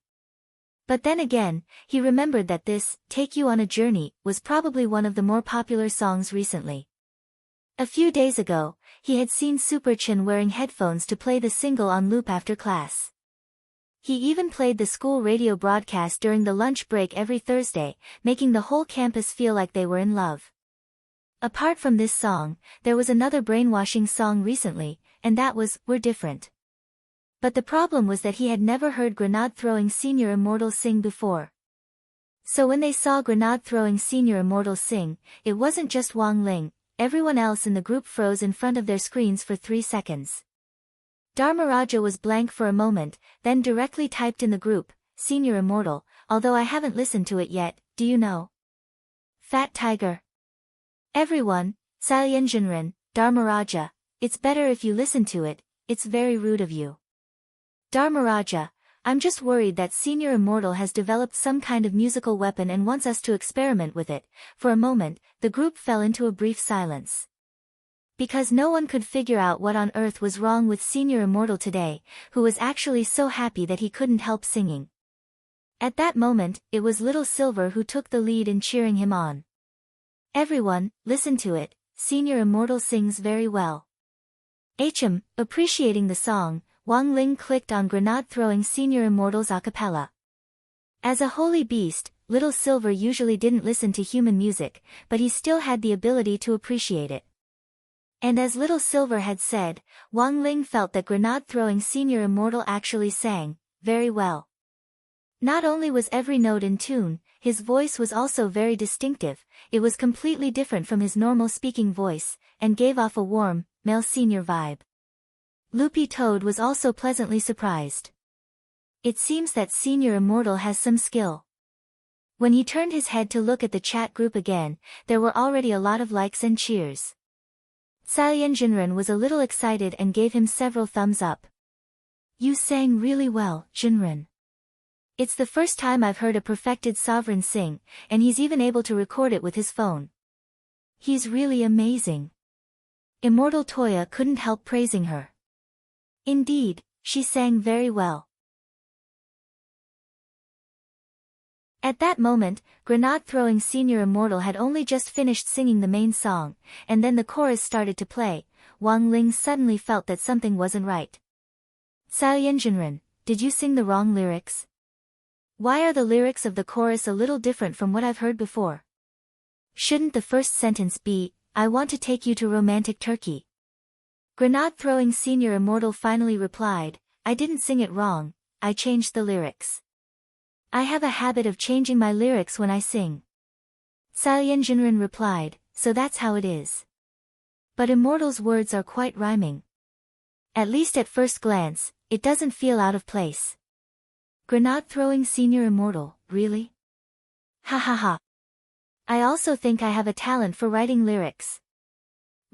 Speaker 1: But then again, he remembered that this, Take You on a Journey, was probably one of the more popular songs recently. A few days ago, he had seen Super Chin wearing headphones to play the single on loop after class. He even played the school radio broadcast during the lunch break every Thursday, making the whole campus feel like they were in love. Apart from this song, there was another brainwashing song recently, and that was, We're Different. But the problem was that he had never heard grenade-throwing Senior Immortal sing before. So when they saw grenade-throwing Senior Immortal sing, it wasn't just Wang Ling, everyone else in the group froze in front of their screens for 3 seconds. Dharmaraja was blank for a moment, then directly typed in the group, Senior Immortal, although I haven't listened to it yet, do you know? Fat Tiger. Everyone, Salyenjinren, Dharmaraja, it's better if you listen to it, it's very rude of you. Dharmaraja, I'm just worried that Senior Immortal has developed some kind of musical weapon and wants us to experiment with it. For a moment, the group fell into a brief silence. Because no one could figure out what on earth was wrong with Senior Immortal today, who was actually so happy that he couldn't help singing. At that moment, it was Little Silver who took the lead in cheering him on. Everyone, listen to it, Senior Immortal sings very well. Appreciating the song, Wang Ling clicked on grenade-throwing Senior Immortal's a cappella. As a holy beast, Little Silver usually didn't listen to human music, but he still had the ability to appreciate it. And as Little Silver had said, Wang Ling felt that grenade-throwing Senior Immortal actually sang very well. Not only was every note in tune, his voice was also very distinctive. It was completely different from his normal speaking voice, and gave off a warm, male senior vibe. Loopy Toad was also pleasantly surprised. It seems that Senior Immortal has some skill. When he turned his head to look at the chat group again, there were already a lot of likes and cheers. Jinren was a little excited and gave him several thumbs up. You sang really well, Jinren. It's the first time I've heard a perfected sovereign sing, and he's even able to record it with his phone. He's really amazing. Immortal Toya couldn't help praising her. Indeed, she sang very well. At that moment, grenade-throwing Senior Immortal had only just finished singing the main song, and then the chorus started to play. Wang Ling suddenly felt that something wasn't right. Jinren, did you sing the wrong lyrics? Why are the lyrics of the chorus a little different from what I've heard before? Shouldn't the first sentence be, I want to take you to romantic Turkey? Grenade-throwing Senior Immortal finally replied, I didn't sing it wrong, I changed the lyrics. I have a habit of changing my lyrics when I sing. Jinren replied, so that's how it is. But Immortal's words are quite rhyming. At least at first glance, it doesn't feel out of place. Grenade-throwing Senior Immortal, really? Ha ha ha. I also think I have a talent for writing lyrics.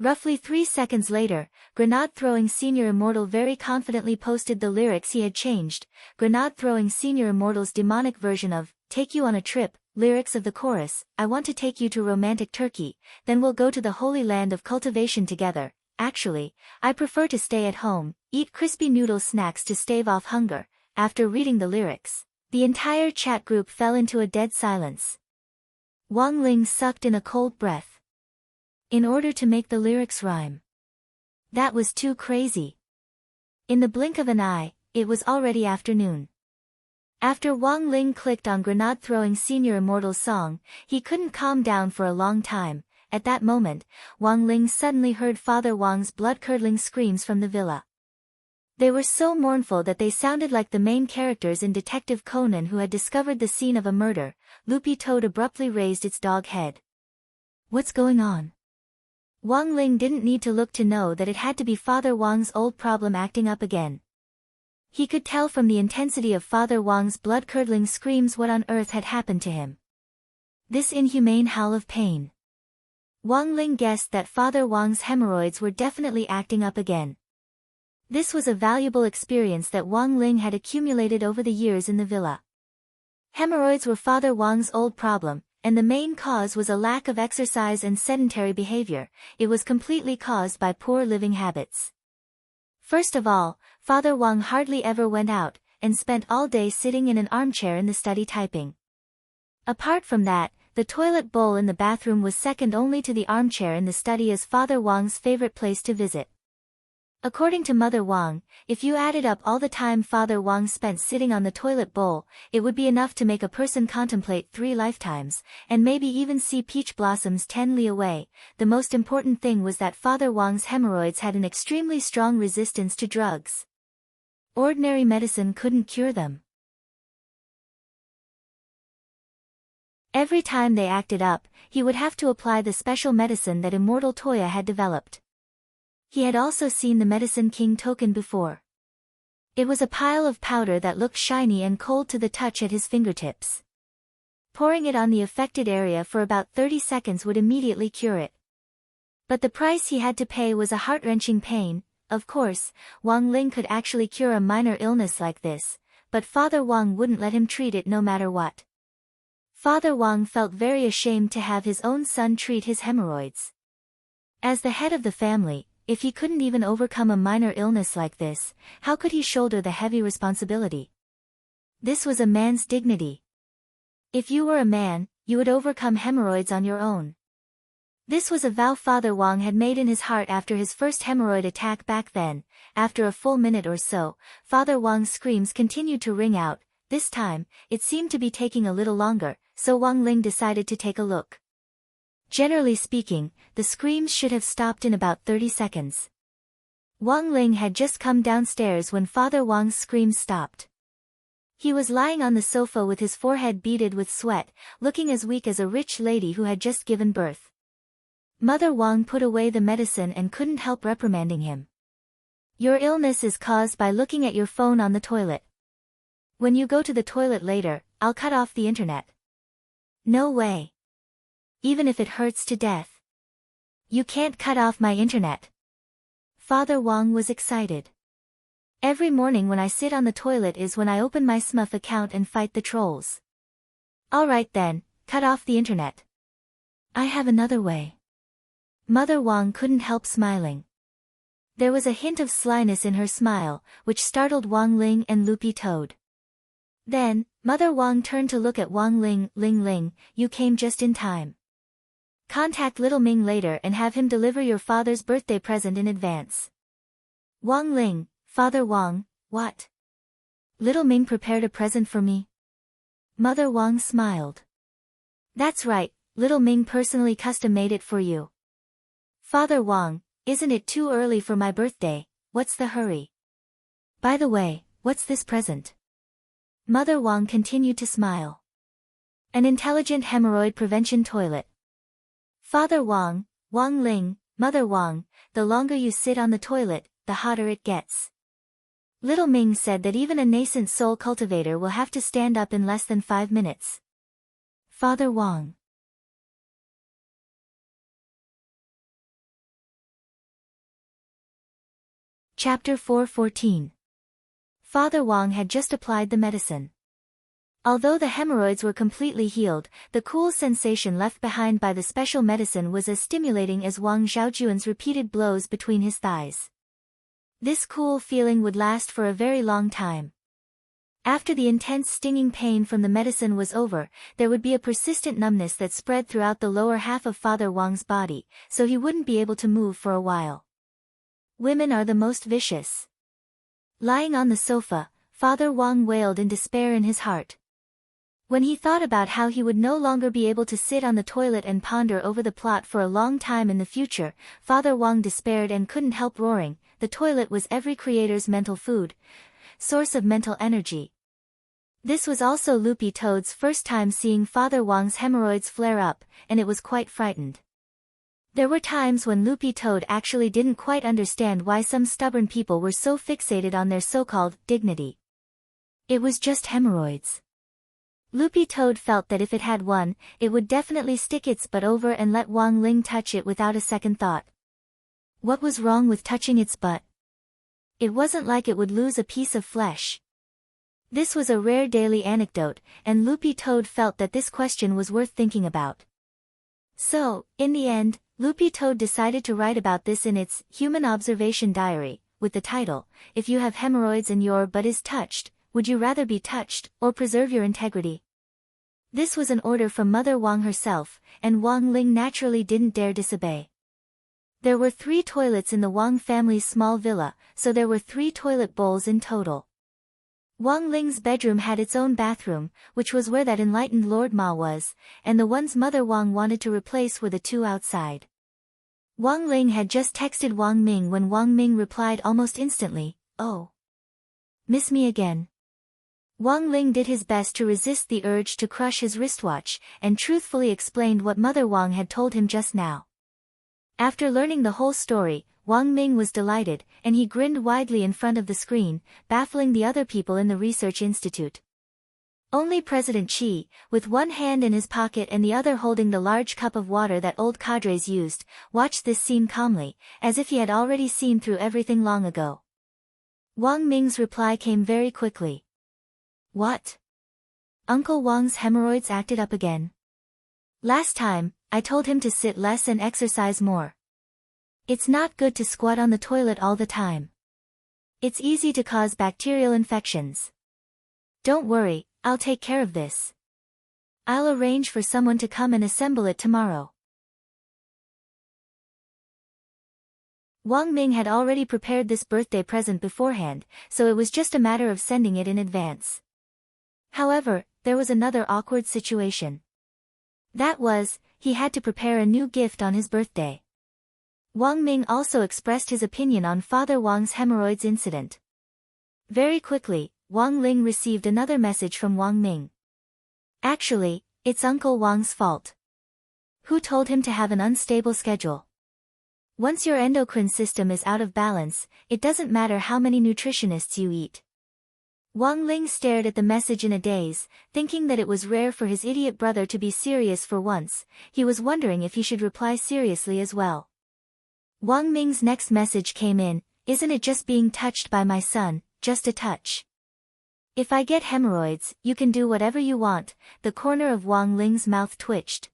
Speaker 1: Roughly 3 seconds later, Grenade-throwing Senior Immortal very confidently posted the lyrics he had changed. Grenade-throwing Senior Immortal's demonic version of, Take You on a Trip, lyrics of the chorus, I want to take you to romantic Turkey, then we'll go to the holy land of cultivation together. Actually, I prefer to stay at home, eat crispy noodle snacks to stave off hunger. After reading the lyrics, the entire chat group fell into a dead silence. Wang Ling sucked in a cold breath. In order to make the lyrics rhyme. That was too crazy. In the blink of an eye, it was already afternoon. After Wang Ling clicked on Grenade-throwing Senior Immortal's song, he couldn't calm down for a long time. At that moment, Wang Ling suddenly heard Father Wang's blood-curdling screams from the villa. They were so mournful that they sounded like the main characters in Detective Conan who had discovered the scene of a murder. Loopy Toad abruptly raised its dog head. What's going on? Wang Ling didn't need to look to know that it had to be Father Wang's old problem acting up again. He could tell from the intensity of Father Wang's blood-curdling screams what on earth had happened to him. This inhumane howl of pain. Wang Ling guessed that Father Wang's hemorrhoids were definitely acting up again. This was a valuable experience that Wang Ling had accumulated over the years in the villa. Hemorrhoids were Father Wang's old problem, and the main cause was a lack of exercise and sedentary behavior. It was completely caused by poor living habits. First of all, Father Wang hardly ever went out, and spent all day sitting in an armchair in the study typing. Apart from that, the toilet bowl in the bathroom was second only to the armchair in the study as Father Wang's favorite place to visit. According to Mother Wang, if you added up all the time Father Wang spent sitting on the toilet bowl, it would be enough to make a person contemplate 3 lifetimes, and maybe even see peach blossoms 10 li away. The most important thing was that Father Wang's hemorrhoids had an extremely strong resistance to drugs. Ordinary medicine couldn't cure them. Every time they acted up, he would have to apply the special medicine that Immortal Toya had developed. He had also seen the Medicine King token before. It was a pile of powder that looked shiny and cold to the touch at his fingertips. Pouring it on the affected area for about 30 seconds would immediately cure it. But the price he had to pay was a heart-wrenching pain. Of course, Wang Ling could actually cure a minor illness like this, but Father Wang wouldn't let him treat it no matter what. Father Wang felt very ashamed to have his own son treat his hemorrhoids. As the head of the family, if he couldn't even overcome a minor illness like this, how could he shoulder the heavy responsibility? This was a man's dignity. If you were a man, you would overcome hemorrhoids on your own. This was a vow Father Wang had made in his heart after his first hemorrhoid attack back then. After a full minute or so, Father Wang's screams continued to ring out. This time, it seemed to be taking a little longer, so Wang Ling decided to take a look. Generally speaking, the screams should have stopped in about 30 seconds. Wang Ling had just come downstairs when Father Wang's screams stopped. He was lying on the sofa with his forehead beaded with sweat, looking as weak as a rich lady who had just given birth. Mother Wang put away the medicine and couldn't help reprimanding him. Your illness is caused by looking at your phone on the toilet. When you go to the toilet later, I'll cut off the internet. No way. Even if it hurts to death. You can't cut off my internet. Father Wang was excited. Every morning when I sit on the toilet is when I open my SMUF account and fight the trolls. Alright then, cut off the internet. I have another way. Mother Wang couldn't help smiling. There was a hint of slyness in her smile, which startled Wang Ling and Loopy Toad. Then, Mother Wang turned to look at Wang Ling. Ling, you came just in time. Contact Little Ming later and have him deliver your father's birthday present in advance. Wang Ling, Father Wang, what? Little Ming prepared a present for me? Mother Wang smiled. That's right, Little Ming personally custom-made it for you. Father Wang, isn't it too early for my birthday? What's the hurry? By the way, what's this present? Mother Wang continued to smile. An intelligent hemorrhoid prevention toilet. Father Wang, Wang Ling, Mother Wang, the longer you sit on the toilet, the hotter it gets. Little Ming said that even a nascent soul cultivator will have to stand up in less than 5 minutes. Father Wang. Chapter 4:14. Father Wang had just applied the medicine. Although the hemorrhoids were completely healed, the cool sensation left behind by the special medicine was as stimulating as Wang Zhaojuan's repeated blows between his thighs. This cool feeling would last for a very long time. After the intense stinging pain from the medicine was over, there would be a persistent numbness that spread throughout the lower half of Father Wang's body, so he wouldn't be able to move for a while. Women are the most vicious. Lying on the sofa, Father Wang wailed in despair in his heart. When he thought about how he would no longer be able to sit on the toilet and ponder over the plot for a long time in the future, Father Wang despaired and couldn't help roaring. The toilet was every creator's mental food, source of mental energy. This was also Loopy Toad's first time seeing Father Wang's hemorrhoids flare up, and it was quite frightened. There were times when Loopy Toad actually didn't quite understand why some stubborn people were so fixated on their so-called dignity. It was just hemorrhoids. Loopy Toad felt that if it had one, it would definitely stick its butt over and let Wang Ling touch it without a second thought. What was wrong with touching its butt? It wasn't like it would lose a piece of flesh. This was a rare daily anecdote, and Loopy Toad felt that this question was worth thinking about. So, in the end, Loopy Toad decided to write about this in its Human Observation Diary, with the title, If You Have Hemorrhoids and Your Butt Is Touched, Would You Rather Be Touched, or Preserve Your Integrity? This was an order from Mother Wang herself, and Wang Ling naturally didn't dare disobey. There were 3 toilets in the Wang family's small villa, so there were 3 toilet bowls in total. Wang Ling's bedroom had its own bathroom, which was where that enlightened Lord Ma was, and the ones Mother Wang wanted to replace were the 2 outside. Wang Ling had just texted Wang Ming when Wang Ming replied almost instantly, "Oh. Miss me again?" Wang Ling did his best to resist the urge to crush his wristwatch, and truthfully explained what Mother Wang had told him just now. After learning the whole story, Wang Ming was delighted, and he grinned widely in front of the screen, baffling the other people in the research institute. Only President Qi, with one hand in his pocket and the other holding the large cup of water that old cadres used, watched this scene calmly, as if he had already seen through everything long ago. Wang Ming's reply came very quickly. What? Uncle Wang's hemorrhoids acted up again. Last time, I told him to sit less and exercise more. It's not good to squat on the toilet all the time. It's easy to cause bacterial infections. Don't worry, I'll take care of this. I'll arrange for someone to come and assemble it tomorrow. Wang Ming had already prepared this birthday present beforehand, so it was just a matter of sending it in advance. However, there was another awkward situation. That was, he had to prepare a new gift on his birthday. Wang Ming also expressed his opinion on Father Wang's hemorrhoids incident. Very quickly, Wang Ling received another message from Wang Ming. Actually, it's Uncle Wang's fault. Who told him to have an unstable schedule? Once your endocrine system is out of balance, it doesn't matter how many nutritionists you eat. Wang Ling stared at the message in a daze, thinking that it was rare for his idiot brother to be serious for once. He was wondering if he should reply seriously as well. Wang Ming's next message came in, "Isn't it just being touched by my son, just a touch? If I get hemorrhoids, you can do whatever you want." The corner of Wang Ling's mouth twitched.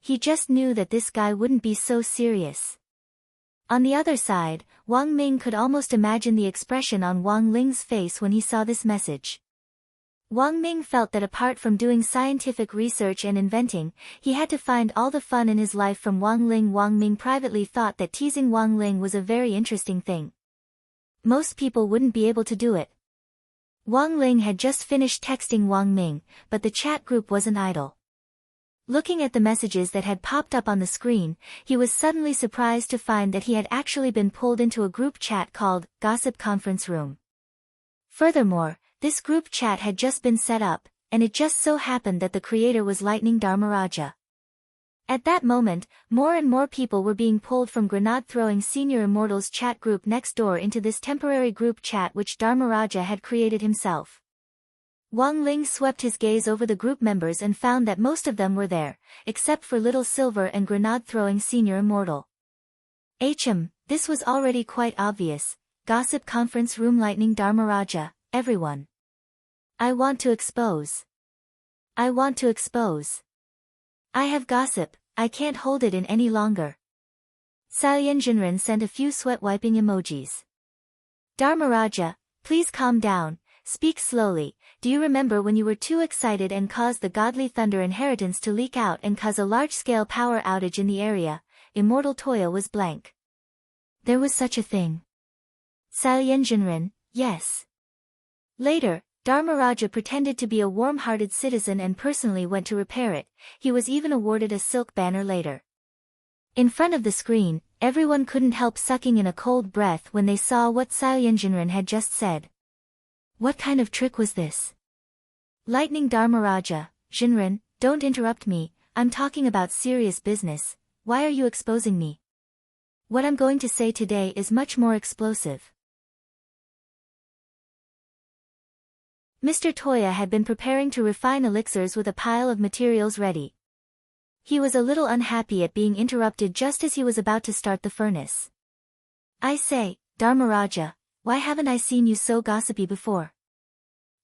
Speaker 1: He just knew that this guy wouldn't be so serious. On the other side, Wang Ming could almost imagine the expression on Wang Ling's face when he saw this message. Wang Ming felt that apart from doing scientific research and inventing, he had to find all the fun in his life from Wang Ling. Wang Ming privately thought that teasing Wang Ling was a very interesting thing. Most people wouldn't be able to do it. Wang Ling had just finished texting Wang Ming, but the chat group wasn't idle. Looking at the messages that had popped up on the screen, he was suddenly surprised to find that he had actually been pulled into a group chat called Gossip Conference Room. Furthermore, this group chat had just been set up, and it just so happened that the creator was Lightning Dharmaraja. At that moment, more and more people were being pulled from grenade-throwing Senior Immortal's chat group next door into this temporary group chat which Dharmaraja had created himself. Wang Ling swept his gaze over the group members and found that most of them were there, except for Little Silver and grenade-throwing Senior Immortal. This was already quite obvious. Gossip Conference Room, Lightning Dharmaraja, everyone. I want to expose. I have gossip, I can't hold it in any longer. Salyenjinren sent a few sweat-wiping emojis. Dharmaraja, please calm down, speak slowly. Do you remember when you were too excited and caused the godly thunder inheritance to leak out and cause a large-scale power outage in the area? Immortal Toya was blank. There was such a thing. Salyenjinren, yes. Later, Dharmaraja pretended to be a warm-hearted citizen and personally went to repair it. He was even awarded a silk banner later. In front of the screen, everyone couldn't help sucking in a cold breath when they saw what Salyenjinren had just said. What kind of trick was this? Lightning Dharmaraja, Jinren, don't interrupt me, I'm talking about serious business. Why are you exposing me? What I'm going to say today is much more explosive. Mr. Toya had been preparing to refine elixirs with a pile of materials ready. He was a little unhappy at being interrupted just as he was about to start the furnace. I say, Dharmaraja, why haven't I seen you so gossipy before?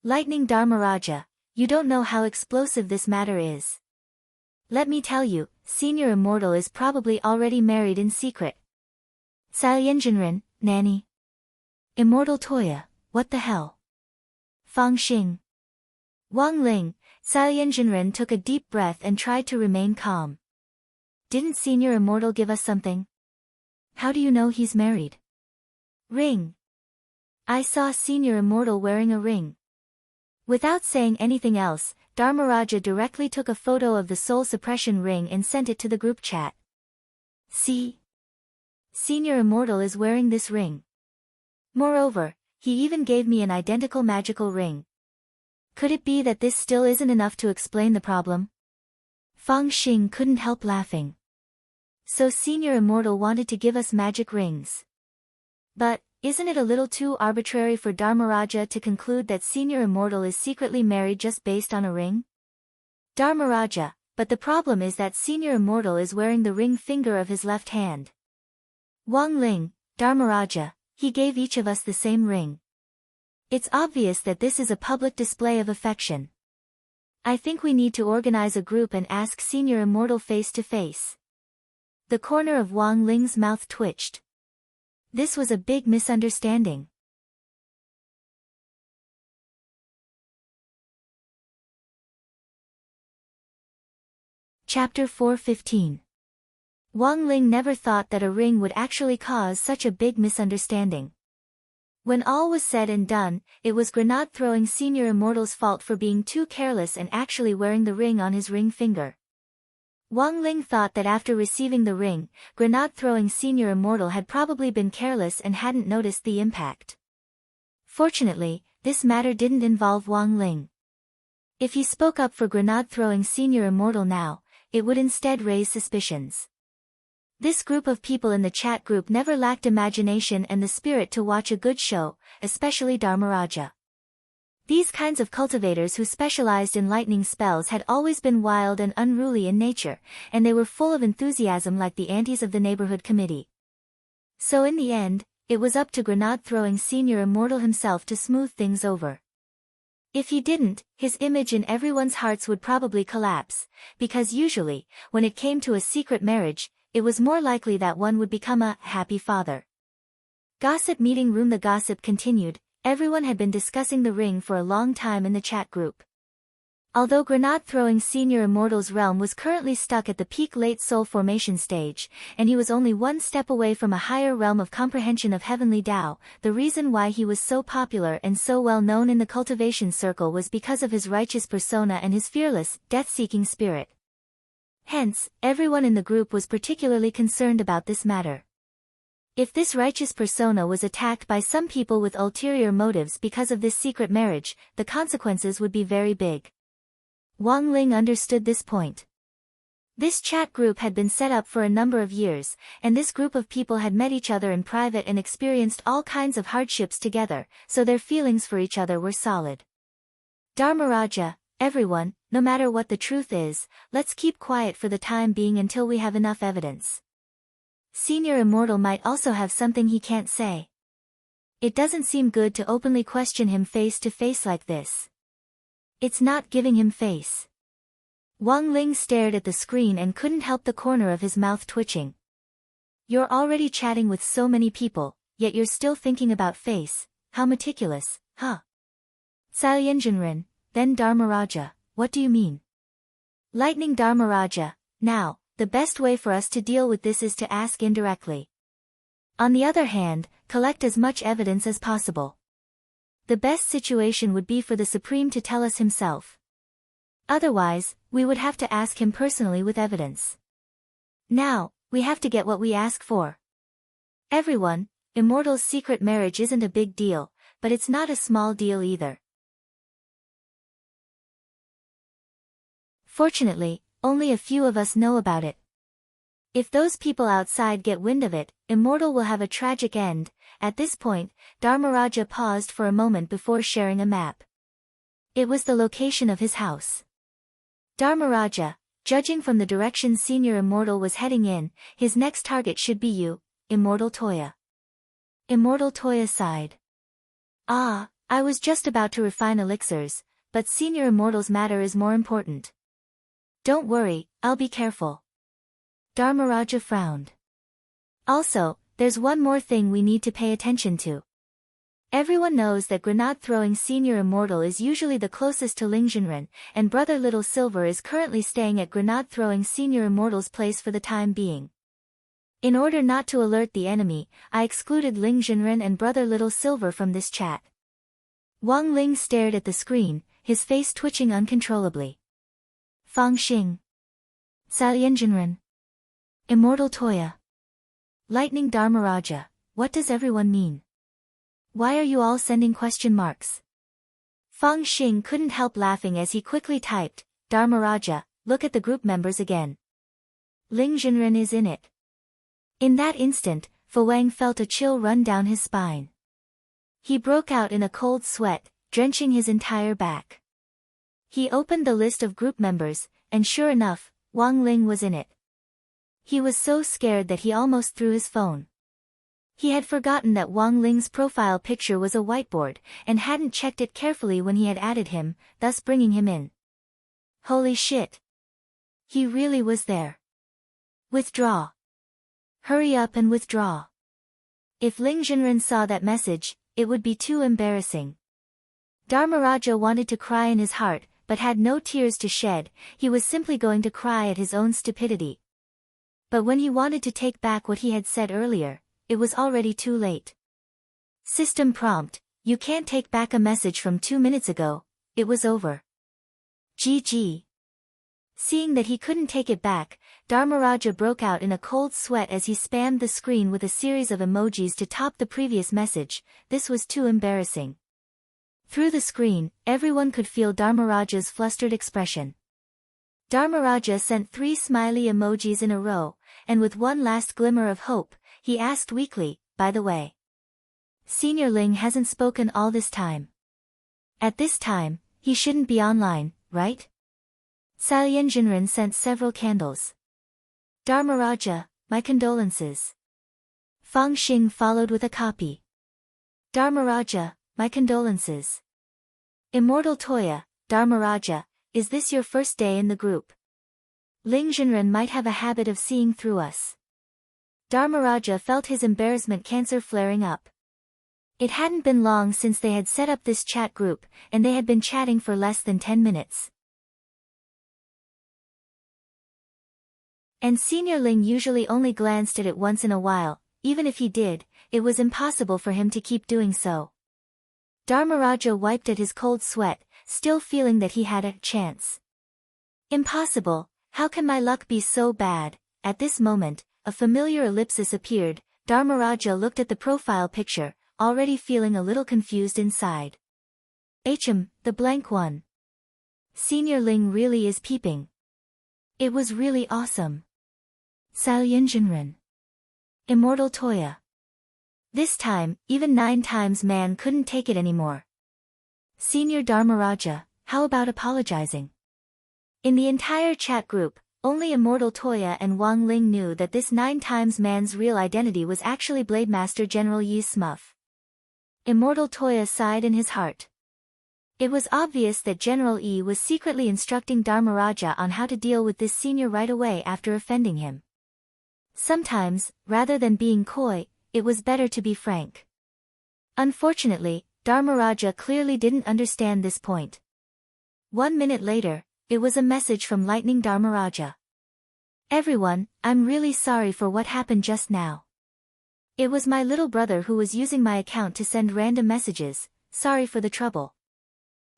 Speaker 1: Lightning Dharmaraja, you don't know how explosive this matter is. Let me tell you, Senior Immortal is probably already married in secret. Salyenjinren, Nanny. Immortal Toya, what the hell? Fang Xing. Wang Ling, Salyenjinren took a deep breath and tried to remain calm. Didn't Senior Immortal give us something? How do you know he's married? Ring. I saw Senior Immortal wearing a ring. Without saying anything else, Dharmaraja directly took a photo of the soul suppression ring and sent it to the group chat. See? Senior Immortal is wearing this ring. Moreover, he even gave me an identical magical ring. Could it be that this still isn't enough to explain the problem? Fang Xing couldn't help laughing. So Senior Immortal wanted to give us magic rings. But, isn't it a little too arbitrary for Dharmaraja to conclude that Senior Immortal is secretly married just based on a ring? Dharmaraja, but the problem is that Senior Immortal is wearing the ring finger of his left hand. Wang Ling, Dharmaraja, he gave each of us the same ring. It's obvious that this is a public display of affection. I think we need to organize a group and ask Senior Immortal face to face. The corner of Wang Ling's mouth twitched. This was a big misunderstanding. Chapter 4:15. Wang Ling never thought that a ring would actually cause such a big misunderstanding. When all was said and done, it was grenade-throwing Senior Immortal's fault for being too careless and actually wearing the ring on his ring finger. Wang Ling thought that after receiving the ring, grenade-throwing Senior Immortal had probably been careless and hadn't noticed the impact. Fortunately, this matter didn't involve Wang Ling. If he spoke up for grenade-throwing senior immortal now, it would instead raise suspicions. This group of people in the chat group never lacked imagination and the spirit to watch a good show, especially Dharmaraja. These kinds of cultivators who specialized in lightning spells had always been wild and unruly in nature, and they were full of enthusiasm like the aunties of the neighborhood committee. So in the end, it was up to grenade-throwing senior immortal himself to smooth things over. If he didn't, his image in everyone's hearts would probably collapse, because usually, when it came to a secret marriage, it was more likely that one would become a happy father. Gossip meeting room. The gossip continued. Everyone had been discussing the ring for a long time in the chat group. Although grenade-throwing senior immortal's realm was currently stuck at the peak late soul formation stage, and he was only one step away from a higher realm of comprehension of heavenly Tao, the reason why he was so popular and so well known in the cultivation circle was because of his righteous persona and his fearless, death-seeking spirit. Hence, everyone in the group was particularly concerned about this matter. If this righteous persona was attacked by some people with ulterior motives because of this secret marriage, the consequences would be very big. Wang Ling understood this point. This chat group had been set up for a number of years, and this group of people had met each other in private and experienced all kinds of hardships together, so their feelings for each other were solid. Dharmaraja, everyone, no matter what the truth is, let's keep quiet for the time being until we have enough evidence. Senior Immortal might also have something he can't say. It doesn't seem good to openly question him face to face like this. It's not giving him face. Wang Ling stared at the screen and couldn't help the corner of his mouth twitching. You're already chatting with so many people, yet you're still thinking about face. How meticulous, huh? Salyenjinren, then Dharmaraja, what do you mean? Lightning Dharmaraja, now, the best way for us to deal with this is to ask indirectly. On the other hand, collect as much evidence as possible. The best situation would be for the Supreme to tell us himself. Otherwise, we would have to ask him personally with evidence. Now, we have to get what we ask for. Everyone, Immortal's secret marriage isn't a big deal, but it's not a small deal either. Fortunately, only a few of us know about it. If those people outside get wind of it, Immortal will have a tragic end. At this point, Dharmaraja paused for a moment before sharing a map. It was the location of his house. Dharmaraja, judging from the direction Senior Immortal was heading in, his next target should be you, Immortal Toya. Immortal Toya sighed. Ah, I was just about to refine elixirs, but Senior Immortal's matter is more important. Don't worry, I'll be careful. Dharmaraja frowned. Also, there's one more thing we need to pay attention to. Everyone knows that grenade-throwing Senior Immortal is usually the closest to Lingjinren, and Brother Little Silver is currently staying at grenade-throwing Senior Immortal's place for the time being. In order not to alert the enemy, I excluded Lingjinren and Brother Little Silver from this chat. Wang Ling stared at the screen, his face twitching uncontrollably. Fang Xing. Salyenjinren. Immortal Toya. Lightning Dharmaraja, what does everyone mean? Why are you all sending question marks? Fang Xing couldn't help laughing as he quickly typed, Dharmaraja, look at the group members again. Lingjinren is in it. In that instant, Fu Wang felt a chill run down his spine. He broke out in a cold sweat, drenching his entire back. He opened the list of group members, and sure enough, Wang Ling was in it. He was so scared that he almost threw his phone. He had forgotten that Wang Ling's profile picture was a whiteboard, and hadn't checked it carefully when he had added him, thus bringing him in. Holy shit! He really was there. Withdraw. Hurry up and withdraw. If Lingjinren saw that message, it would be too embarrassing. Dharmaraja wanted to cry in his heart, but had no tears to shed. He was simply going to cry at his own stupidity. But when he wanted to take back what he had said earlier, it was already too late. System prompt, you can't take back a message from 2 minutes ago, it was over. GG. Seeing that he couldn't take it back, Dharmaraja broke out in a cold sweat as he spammed the screen with a series of emojis to top the previous message. This was too embarrassing. Through the screen, everyone could feel Dharmaraja's flustered expression. Dharmaraja sent 3 smiley emojis in a row, and with one last glimmer of hope, he asked weakly, "By the way, Senior Ling hasn't spoken all this time. At this time, he shouldn't be online, right?" Salyenjinren sent several candles. "Dharmaraja, my condolences." Fang Xing followed with a copy. "Dharmaraja, my condolences." Immortal Toya, "Dharmaraja, is this your first day in the group? Ling Jinren might have a habit of seeing through us." Dharmaraja felt his embarrassment cancer flaring up. It hadn't been long since they had set up this chat group, and they had been chatting for less than 10 minutes. And Senior Ling usually only glanced at it once in a while. Even if he did, it was impossible for him to keep doing so. Dharmaraja wiped at his cold sweat, still feeling that he had a chance. "Impossible, how can my luck be so bad?" At this moment, a familiar ellipsis appeared. Dharmaraja looked at the profile picture, already feeling a little confused inside. The blank one. Senior Ling really is peeping. It was really awesome. Salyenjinren. Immortal Toya. This time, even 9 times man couldn't take it anymore. "Senior Dharmaraja, how about apologizing?" In the entire chat group, only Immortal Toya and Wang Ling knew that this 9 times man's real identity was actually Blademaster General Yi Smuff. Immortal Toya sighed in his heart. It was obvious that General Yi was secretly instructing Dharmaraja on how to deal with this senior right away after offending him. Sometimes, rather than being coy, it was better to be frank. Unfortunately, Dharmaraja clearly didn't understand this point. 1 minute later, it was a message from Lightning Dharmaraja. "Everyone, I'm really sorry for what happened just now. It was my little brother who was using my account to send random messages. Sorry for the trouble."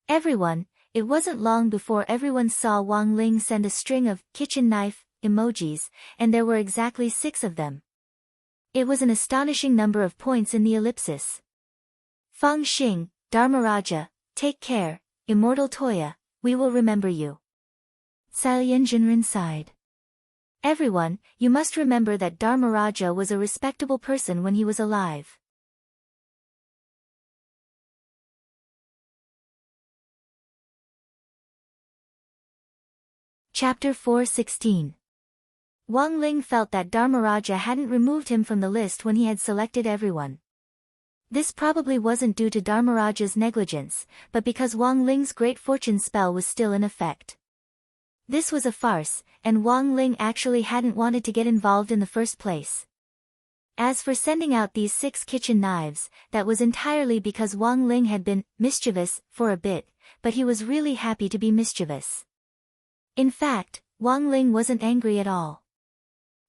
Speaker 1: Everyone, it wasn't long before everyone saw Wang Ling send a string of kitchen knife emojis, and there were exactly 6 of them. It was an astonishing number of points in the ellipsis. "Fang Xing, Dharmaraja, take care, Immortal Toya, we will remember you." Salyenjinren sighed. "Everyone, you must remember that Dharmaraja was a respectable person when he was alive." Chapter 4:16. Wang Ling felt that Dharmaraja hadn't removed him from the list when he had selected everyone. This probably wasn't due to Dharmaraja's negligence, but because Wang Ling's great fortune spell was still in effect. This was a farce, and Wang Ling actually hadn't wanted to get involved in the first place. As for sending out these 6 kitchen knives, that was entirely because Wang Ling had been mischievous for a bit, but he was really happy to be mischievous. In fact, Wang Ling wasn't angry at all.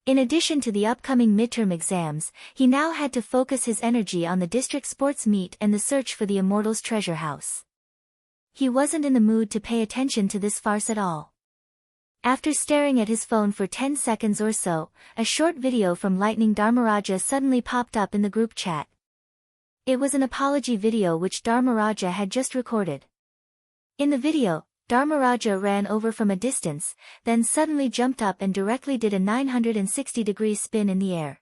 Speaker 1: In addition to the upcoming midterm exams, he now had to focus his energy on the district sports meet and the search for the Immortals' treasure house. He wasn't in the mood to pay attention to this farce at all. After staring at his phone for 10 seconds or so, a short video from Lightning Dharmaraja suddenly popped up in the group chat. It was an apology video which Dharmaraja had just recorded. In the video, Dharmaraja ran over from a distance, then suddenly jumped up and directly did a 960-degree spin in the air.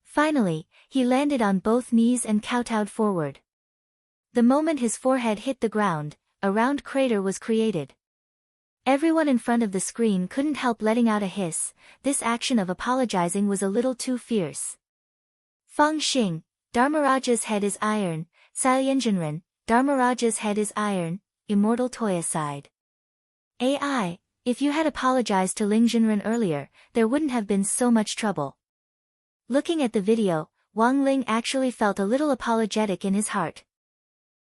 Speaker 1: Finally, he landed on both knees and kowtowed forward. The moment his forehead hit the ground, a round crater was created. Everyone in front of the screen couldn't help letting out a hiss. This action of apologizing was a little too fierce. "Fang Xing, Dharmaraja's head is iron." Salyenjinren, "Dharmaraja's head is iron." Immortal Toya sighed. "AI, if you had apologized to Ling Jinren earlier, there wouldn't have been so much trouble." Looking at the video, Wang Ling actually felt a little apologetic in his heart.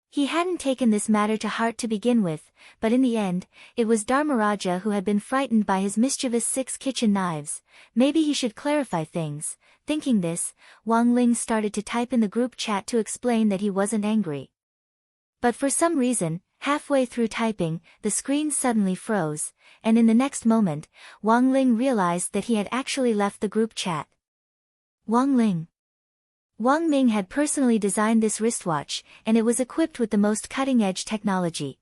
Speaker 1: He hadn't taken this matter to heart to begin with, but in the end, it was Dharmaraja who had been frightened by his mischievous 6 kitchen knives. Maybe he should clarify things. Thinking this, Wang Ling started to type in the group chat to explain that he wasn't angry. But for some reason, halfway through typing, the screen suddenly froze, and in the next moment, Wang Ling realized that he had actually left the group chat. "Wang Ling. Wang Ming had personally designed this wristwatch, and it was equipped with the most cutting-edge technology.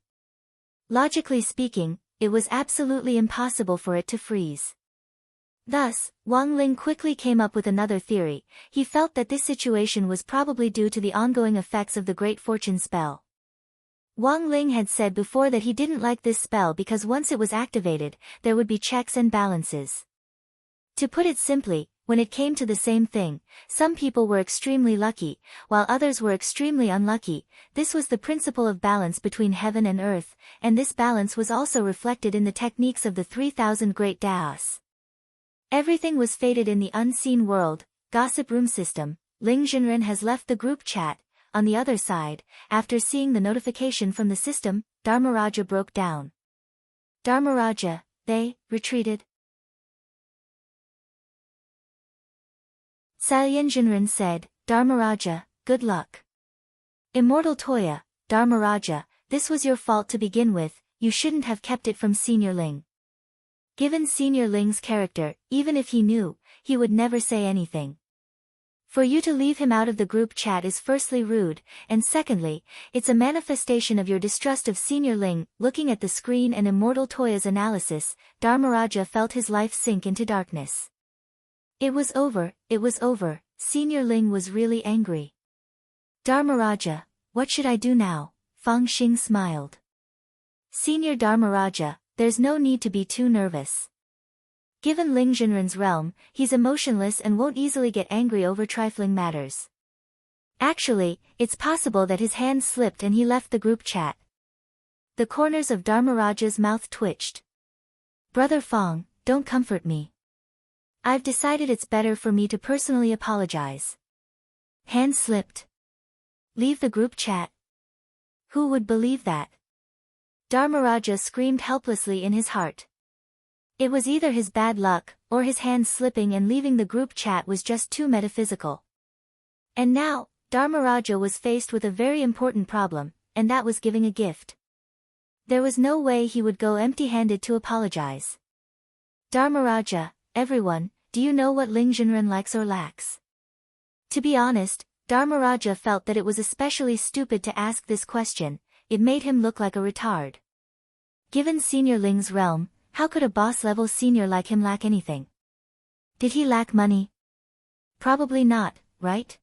Speaker 1: Logically speaking, it was absolutely impossible for it to freeze. Thus, Wang Ling quickly came up with another theory. He felt that this situation was probably due to the ongoing effects of the Great Fortune spell. Wang Ling had said before that he didn't like this spell because once it was activated, there would be checks and balances. To put it simply, when it came to the same thing, some people were extremely lucky, while others were extremely unlucky. This was the principle of balance between heaven and earth, and this balance was also reflected in the techniques of the 3,000 great Daos. Everything was fated in the unseen world, gossip room system. Ling Jinren has left the group chat. On the other side, after seeing the notification from the system, Dharmaraja broke down. Dharmaraja, they retreated. Salyen Jinren said, Dharmaraja, good luck. Immortal Toya, Dharmaraja, this was your fault to begin with, you shouldn't have kept it from Senior Ling. Given Senior Ling's character, even if he knew, he would never say anything. For you to leave him out of the group chat is firstly rude, and secondly, it's a manifestation of your distrust of Senior Ling. Looking at the screen and Immortal Toya's analysis, Dharmaraja felt his life sink into darkness. It was over, Senior Ling was really angry. Dharmaraja, what should I do now? Fang Xing smiled. Senior Dharmaraja, there's no need to be too nervous. Given Ling Jinren's realm, he's emotionless and won't easily get angry over trifling matters. Actually, it's possible that his hand slipped and he left the group chat. The corners of Dharmaraja's mouth twitched. Brother Fang, don't comfort me. I've decided it's better for me to personally apologize. Hand slipped. Leave the group chat. Who would believe that? Dharmaraja screamed helplessly in his heart. It was either his bad luck, or his hand slipping and leaving the group chat was just too metaphysical. And now, Dharmaraja was faced with a very important problem, and that was giving a gift. There was no way he would go empty-handed to apologize. Dharmaraja, everyone, do you know what Ling Jinren likes or lacks? To be honest, Dharmaraja felt that it was especially stupid to ask this question. It made him look like a retard. Given Senior Ling's realm, how could a boss-level senior like him lack anything? Did he lack money? Probably not, right?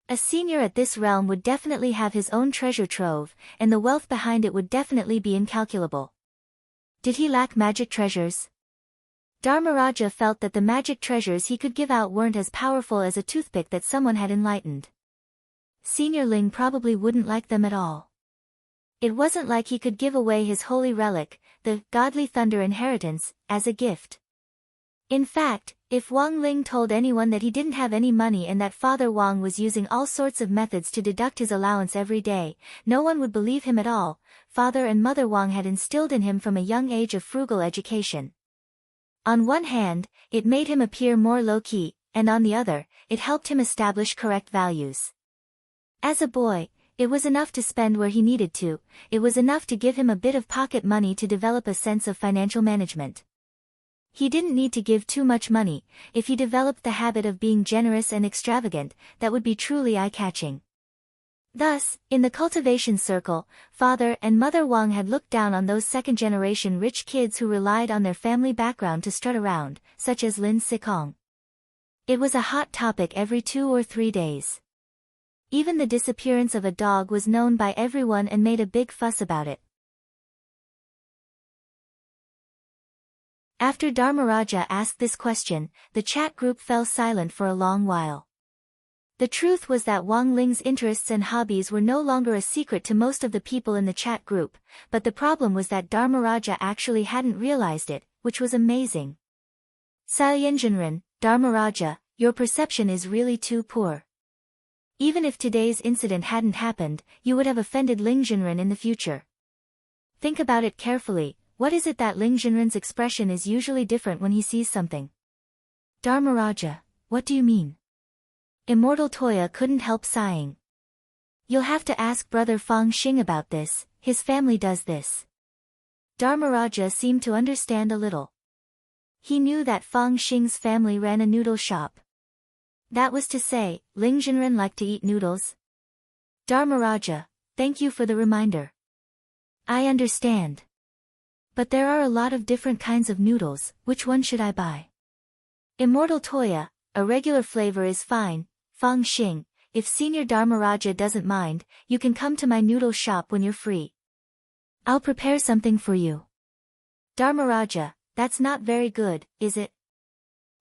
Speaker 1: A senior at this realm would definitely have his own treasure trove, and the wealth behind it would definitely be incalculable. Did he lack magic treasures? Dharmaraja felt that the magic treasures he could give out weren't as powerful as a toothpick that someone had enlightened. Senior Ling probably wouldn't like them at all. It wasn't like he could give away his holy relic, the godly thunder inheritance, as a gift. In fact, if Wang Ling told anyone that he didn't have any money and that Father Wang was using all sorts of methods to deduct his allowance every day, no one would believe him at all. Father and Mother Wang had instilled in him from a young age a frugal education. On one hand, it made him appear more low-key, and on the other, it helped him establish correct values. As a boy, it was enough to spend where he needed to, it was enough to give him a bit of pocket money to develop a sense of financial management. He didn't need to give too much money. If he developed the habit of being generous and extravagant, that would be truly eye-catching. Thus, in the cultivation circle, Father and Mother Wang had looked down on those second-generation rich kids who relied on their family background to strut around, such as Lin Sikong. It was a hot topic every 2 or 3 days. Even the disappearance of a dog was known by everyone and made a big fuss about it. After Dharmaraja asked this question, the chat group fell silent for a long while. The truth was that Wang Ling's interests and hobbies were no longer a secret to most of the people in the chat group, but the problem was that Dharmaraja actually hadn't realized it, which was amazing. Salyen Jinren, Dharmaraja, your perception is really too poor. Even if today's incident hadn't happened, you would have offended Ling Jinren in the future. Think about it carefully. What is it that Ling Jinren's expression is usually different when he sees something? Dharmaraja, what do you mean? Immortal Toya couldn't help sighing. You'll have to ask Brother Fang Xing about this, his family does this. Dharmaraja seemed to understand a little. He knew that Fang Xing's family ran a noodle shop. That was to say, Ling Jinren liked to eat noodles? Dharmaraja, thank you for the reminder. I understand. But there are a lot of different kinds of noodles, which one should I buy? Immortal Toya, a regular flavor is fine. Fang Xing, if Senior Dharmaraja doesn't mind, you can come to my noodle shop when you're free. I'll prepare something for you. Dharmaraja, that's not very good, is it?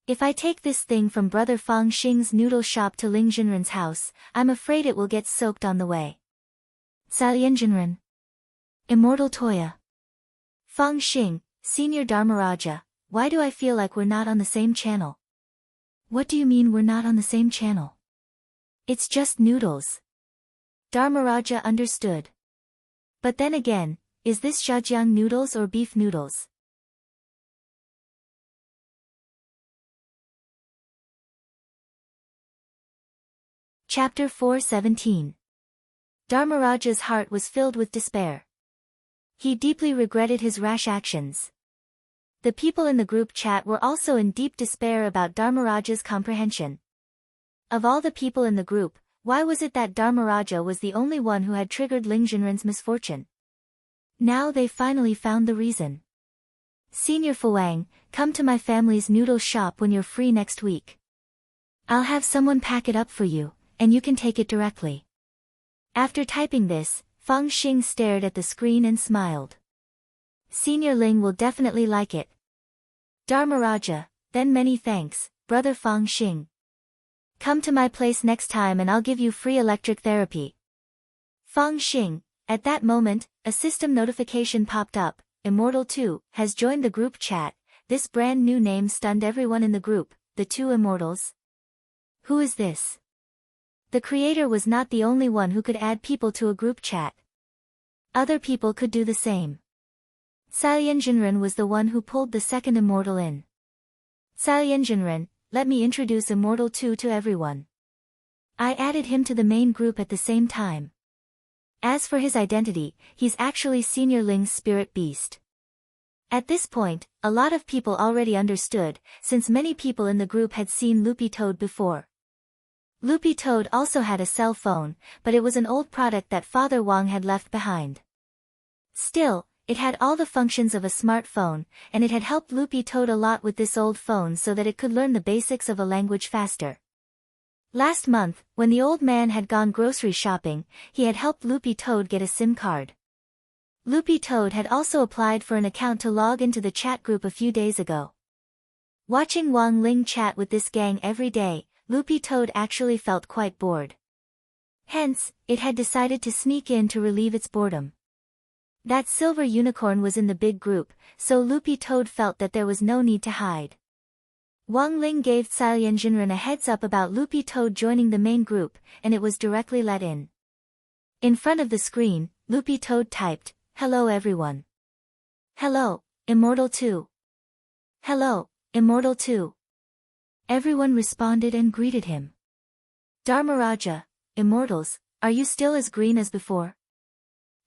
Speaker 1: If I take this thing from Brother Fang Xing's noodle shop to Ling Jinren's house, I'm afraid it will get soaked on the way. Salian Jinren. Immortal Toya. Fang Xing, Senior Dharmaraja, why do I feel like we're not on the same channel? What do you mean we're not on the same channel? It's just noodles. Dharmaraja understood. But then again, is this Zhejiang noodles or beef noodles? Chapter 4:17. Dharmaraja's heart was filled with despair. He deeply regretted his rash actions. The people in the group chat were also in deep despair about Dharmaraja's comprehension. Of all the people in the group, why was it that Dharmaraja was the only one who had triggered Ling Jinren's misfortune? Now they finally found the reason. Senior Fu Wang, come to my family's noodle shop when you're free next week. I'll have someone pack it up for you, and you can take it directly. After typing this, Fang Xing stared at the screen and smiled. Senior Ling will definitely like it. Dharmaraja, then many thanks, Brother Fang Xing. Come to my place next time and I'll give you free electric therapy. Fang Xing. At that moment, a system notification popped up. Immortal 2 has joined the group chat. This brand new name stunned everyone in the group. The two immortals. Who is this? The creator was not the only one who could add people to a group chat. Other people could do the same. Salian Jinren was the one who pulled the second immortal in. Salian Jinren, let me introduce Immortal 2 to everyone. I added him to the main group at the same time. As for his identity, he's actually Senior Ling's spirit beast. At this point, a lot of people already understood, since many people in the group had seen Loopy Toad before. Loopy Toad also had a cell phone, but it was an old product that Father Wang had left behind. Still, it had all the functions of a smartphone, and it had helped Loopy Toad a lot with this old phone so that it could learn the basics of a language faster. Last month, when the old man had gone grocery shopping, he had helped Loopy Toad get a SIM card. Loopy Toad had also applied for an account to log into the chat group a few days ago. Watching Wang Ling chat with this gang every day, Loopy Toad actually felt quite bored. Hence, it had decided to sneak in to relieve its boredom. That silver unicorn was in the big group, so Loopy Toad felt that there was no need to hide. Wang Ling gave Salian Jinren a heads up about Loopy Toad joining the main group, and it was directly let in. In front of the screen, Loopy Toad typed, "Hello everyone." "Hello, Immortal 2." "Hello, Immortal 2." Everyone responded and greeted him. "Dharmaraja, Immortals, are you still as green as before?"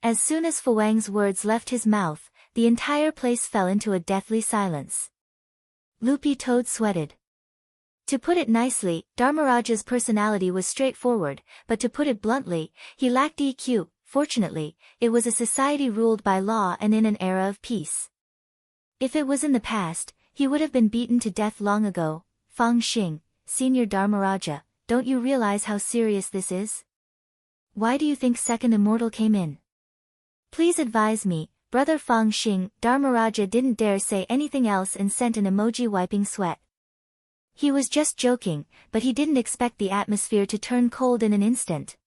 Speaker 1: As soon as Fu Wang's words left his mouth, the entire place fell into a deathly silence. Loopy Toad sweated. To put it nicely, Dharmaraja's personality was straightforward, but to put it bluntly, he lacked EQ. Fortunately, it was a society ruled by law and in an era of peace. If it was in the past, he would have been beaten to death long ago. Fang Xing, Senior Dharmaraja, don't you realize how serious this is? Why do you think second immortal came in? Please advise me. Brother Fang Xing. Dharmaraja didn't dare say anything else and sent an emoji wiping sweat. He was just joking, but he didn't expect the atmosphere to turn cold in an instant.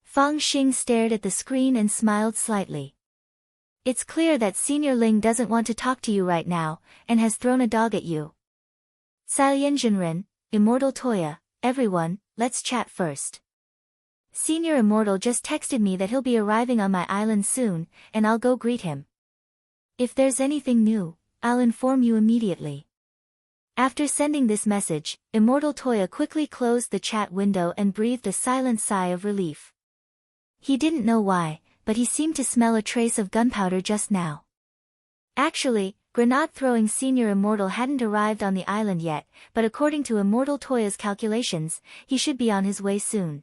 Speaker 1: Fang Xing stared at the screen and smiled slightly. It's clear that Senior Ling doesn't want to talk to you right now, and has thrown a dog at you. Salian Jinren, Immortal Toya, everyone, let's chat first. Senior Immortal just texted me that he'll be arriving on my island soon, and I'll go greet him. If there's anything new, I'll inform you immediately. After sending this message, Immortal Toya quickly closed the chat window and breathed a silent sigh of relief. He didn't know why, but he seemed to smell a trace of gunpowder just now. Actually, Granat-throwing Senior Immortal hadn't arrived on the island yet, but according to Immortal Toya's calculations, he should be on his way soon.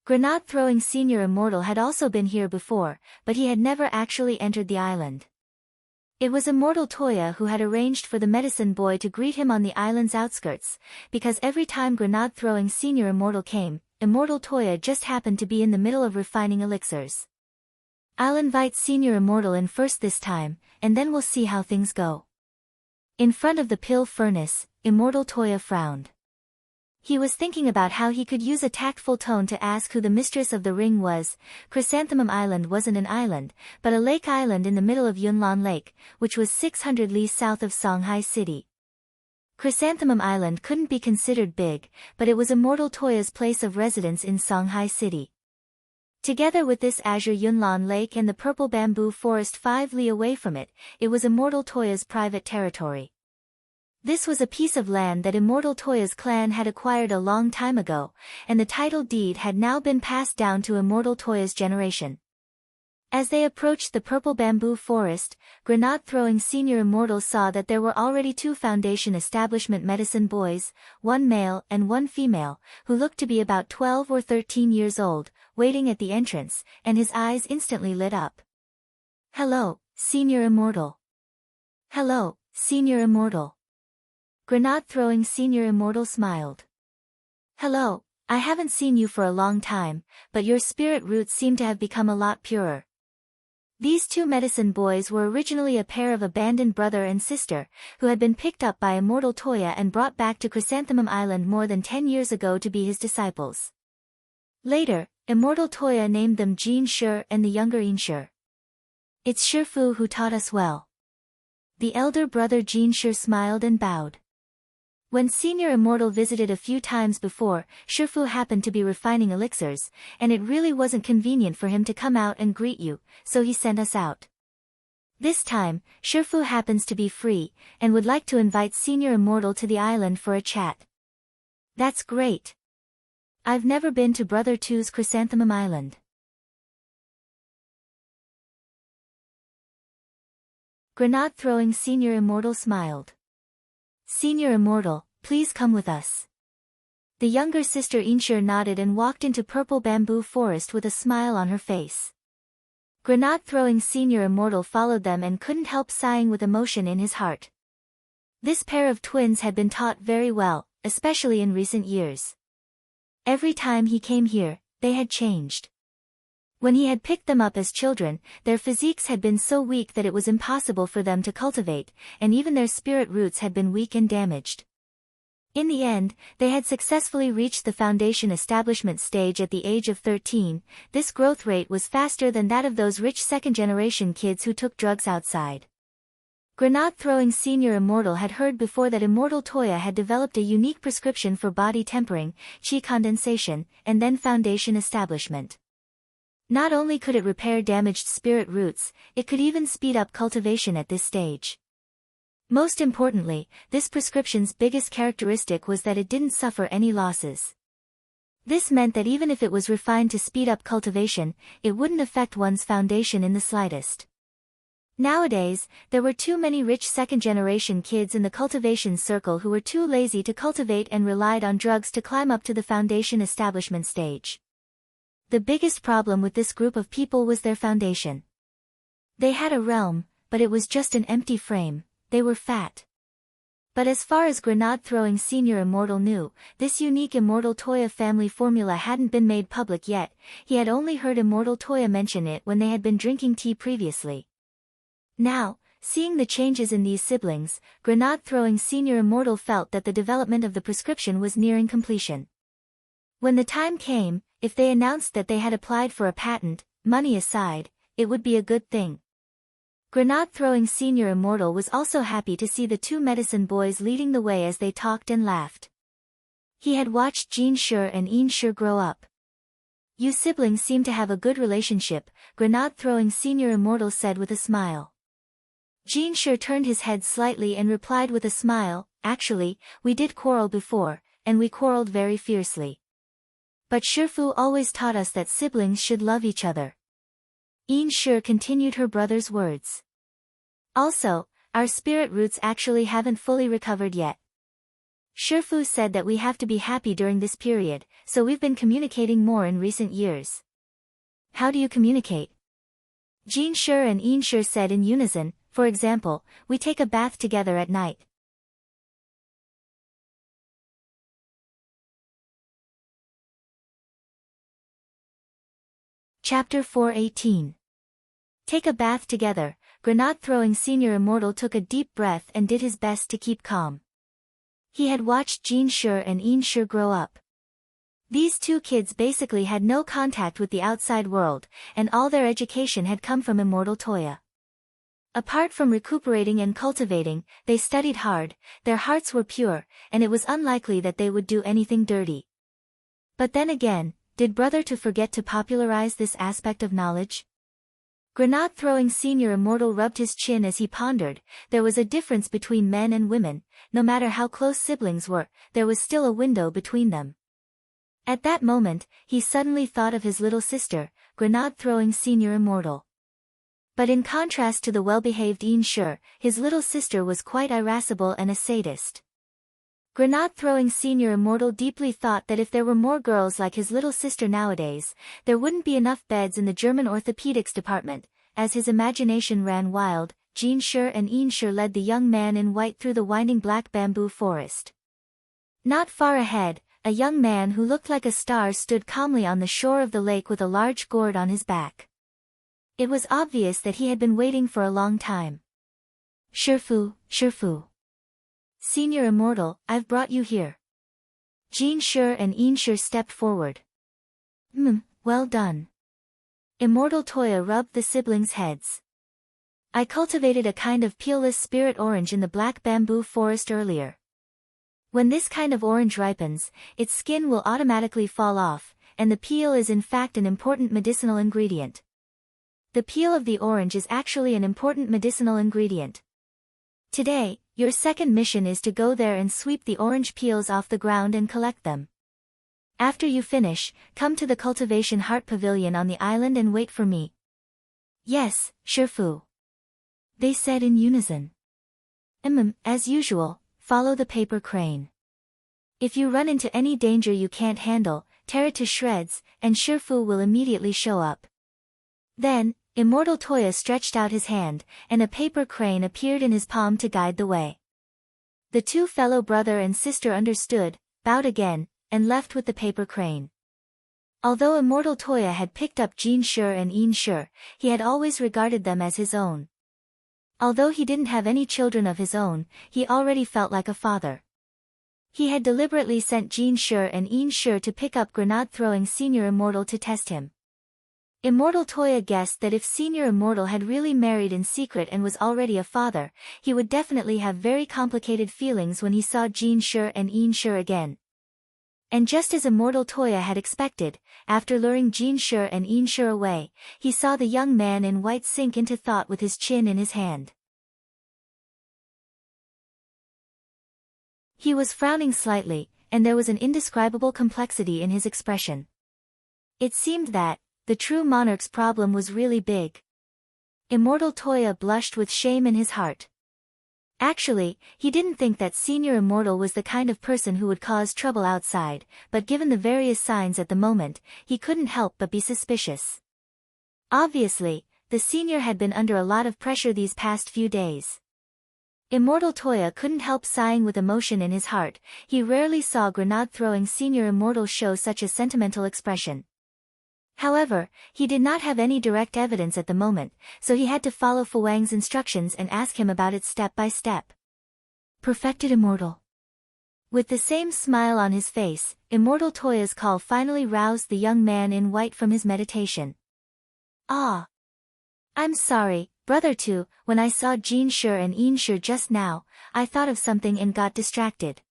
Speaker 1: Granat-throwing Senior Immortal had also been here before, but he had never actually entered the island. It was Immortal Toya who had arranged for the medicine boy to greet him on the island's outskirts, because every time Granat-throwing Senior Immortal came, Immortal Toya just happened to be in the middle of refining elixirs. "I'll invite Senior Immortal in first this time, and then we'll see how things go." In front of the pill furnace, Immortal Toya frowned. He was thinking about how he could use a tactful tone to ask who the mistress of the ring was. Chrysanthemum Island wasn't an island, but a lake island in the middle of Yunlan Lake, which was 600 li south of Songhai City. Chrysanthemum Island couldn't be considered big, but it was Immortal Toya's place of residence in Songhai City. Together with this azure Yunlan Lake and the purple bamboo forest 5 li away from it, it was Immortal Toya's private territory. This was a piece of land that Immortal Toya's clan had acquired a long time ago, and the title deed had now been passed down to Immortal Toya's generation. As they approached the purple bamboo forest, Granat-throwing Senior Immortal saw that there were already 2 Foundation establishment medicine boys, 1 male and 1 female, who looked to be about 12 or 13 years old, waiting at the entrance, and his eyes instantly lit up. "Hello, Senior Immortal." "Hello, Senior Immortal." Granat-throwing Senior Immortal smiled. "Hello, I haven't seen you for a long time, but your spirit roots seem to have become a lot purer." These 2 medicine boys were originally a pair of abandoned brother and sister, who had been picked up by Immortal Toya and brought back to Chrysanthemum Island more than 10 years ago to be his disciples. Later, Immortal Toya named them Jin Shi and the younger Inshi. "It's Shifu who taught us well." The elder brother Jin Shi smiled and bowed. When Senior Immortal visited a few times before, Shifu happened to be refining elixirs, and it really wasn't convenient for him to come out and greet you, so he sent us out. This time, Shifu happens to be free, and would like to invite Senior Immortal to the island for a chat. "That's great. I've never been to Brother Two's Chrysanthemum Island." Granat-throwing Senior Immortal smiled. "Senior Immortal, please come with us." The younger sister Inshur nodded and walked into purple bamboo forest with a smile on her face. Granat-throwing Senior Immortal followed them and couldn't help sighing with emotion in his heart. This pair of twins had been taught very well, especially in recent years. Every time he came here, they had changed. When he had picked them up as children, their physiques had been so weak that it was impossible for them to cultivate, and even their spirit roots had been weak and damaged. In the end, they had successfully reached the Foundation establishment stage at the age of 13. This growth rate was faster than that of those rich second-generation kids who took drugs outside. Granat-throwing Senior Immortal had heard before that Immortal Toya had developed a unique prescription for body tempering, chi condensation, and then Foundation establishment. Not only could it repair damaged spirit roots, it could even speed up cultivation at this stage. Most importantly, this prescription's biggest characteristic was that it didn't suffer any losses. This meant that even if it was refined to speed up cultivation, it wouldn't affect one's foundation in the slightest. Nowadays, there were too many rich second-generation kids in the cultivation circle who were too lazy to cultivate and relied on drugs to climb up to the Foundation establishment stage. The biggest problem with this group of people was their foundation. They had a realm, but it was just an empty frame. They were fat. But as far as Granat-throwing Senior Immortal knew, this unique Immortal Toya family formula hadn't been made public yet. He had only heard Immortal Toya mention it when they had been drinking tea previously. Now, seeing the changes in these siblings, Granat-throwing Senior Immortal felt that the development of the prescription was nearing completion. When the time came, if they announced that they had applied for a patent, money aside, it would be a good thing. Granat-throwing Senior Immortal was also happy to see the 2 medicine boys leading the way as they talked and laughed. He had watched Jin Shi and In Shi grow up. "You siblings seem to have a good relationship," Granat-throwing Senior Immortal said with a smile. Jin Shi turned his head slightly and replied with a smile, "Actually, we did quarrel before, and we quarreled very fiercely. But Shifu always taught us that siblings should love each other." In Shi continued her brother's words. "Also, our spirit roots actually haven't fully recovered yet. Shifu said that we have to be happy during this period, so we've been communicating more in recent years. How do you communicate? Jin Shi and Yin Shi said in unison. For example, we take a bath together at night. Chapter 4:18. Take a bath together. Grenade-throwing senior immortal took a deep breath and did his best to keep calm. He had watched Jin Shi and Yin Shi grow up. These two kids basically had no contact with the outside world, and all their education had come from Immortal Toya. Apart from recuperating and cultivating, they studied hard, their hearts were pure, and it was unlikely that they would do anything dirty. But then again, did Brother To forget to popularize this aspect of knowledge? Grenade-throwing senior immortal rubbed his chin as he pondered. There was a difference between men and women. No matter how close siblings were, there was still a window between them. At that moment, he suddenly thought of his little sister, Grenade-throwing senior immortal. But in contrast to the well-behaved Yin Shi, his little sister was quite irascible and a sadist. Grenade-throwing senior immortal deeply thought that if there were more girls like his little sister nowadays, there wouldn't be enough beds in the German orthopedics department. As his imagination ran wild, Jin Shi and Yin Shi led the young man in white through the winding black bamboo forest. Not far ahead, a young man who looked like a star stood calmly on the shore of the lake with a large gourd on his back. It was obvious that he had been waiting for a long time. Shifu, Shifu. Senior Immortal, I've brought you here. Jin Shi and Yin Shi stepped forward. Well done. Immortal Toya rubbed the siblings' heads. I cultivated a kind of peelless spirit orange in the black bamboo forest earlier. When this kind of orange ripens, its skin will automatically fall off, and the peel is in fact an important medicinal ingredient. The peel of the orange is actually an important medicinal ingredient. Today, your second mission is to go there and sweep the orange peels off the ground and collect them. After you finish, come to the Cultivation Heart Pavilion on the island and wait for me. Yes, Shifu. They said in unison. As usual, follow the paper crane. If you run into any danger you can't handle, tear it to shreds, and Shifu will immediately show up. Then, Immortal Toya stretched out his hand, and a paper crane appeared in his palm to guide the way. The two fellow brother and sister understood, bowed again, and left with the paper crane. Although Immortal Toya had picked up Jin Shi and Yin Shi, he had always regarded them as his own. Although he didn't have any children of his own, he already felt like a father. He had deliberately sent Jin Shi and Yin Shi to pick up Grenade-throwing Senior Immortal to test him. Immortal Toya guessed that if Senior Immortal had really married in secret and was already a father, he would definitely have very complicated feelings when he saw Jin Shi and Yin Shi again. And just as Immortal Toya had expected, after luring Jin Shi and Yin Shi away, he saw the young man in white sink into thought with his chin in his hand. He was frowning slightly, and there was an indescribable complexity in his expression. It seemed that the true monarch's problem was really big. Immortal Toya blushed with shame in his heart. Actually, he didn't think that Senior Immortal was the kind of person who would cause trouble outside, but given the various signs at the moment, he couldn't help but be suspicious. Obviously, the senior had been under a lot of pressure these past few days. Immortal Toya couldn't help sighing with emotion in his heart. He rarely saw Grenade-throwing Senior Immortal show such a sentimental expression. However, he did not have any direct evidence at the moment, so he had to follow Fu Wang's instructions and ask him about it step by step. Perfected Immortal. With the same smile on his face, Immortal Toya's call finally roused the young man in white from his meditation. Ah! I'm sorry, Brother Tu, when I saw Jin Shi and Yin Shi just now, I thought of something and got distracted.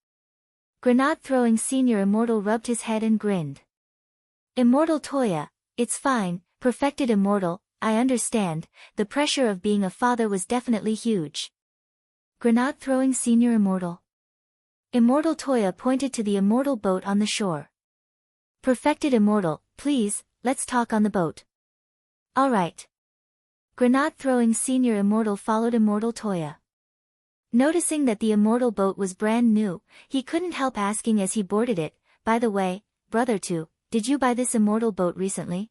Speaker 1: Grenade-throwing Senior Immortal rubbed his head and grinned. Immortal Toya, it's fine, Perfected Immortal, I understand, the pressure of being a father was definitely huge. Grenade-throwing Senior Immortal. Immortal Toya pointed to the immortal boat on the shore. Perfected Immortal, please, let's talk on the boat. Alright. Grenade-throwing Senior Immortal followed Immortal Toya. Noticing that the immortal boat was brand new, he couldn't help asking as he boarded it, "By the way, brother two, did you buy this immortal boat recently?"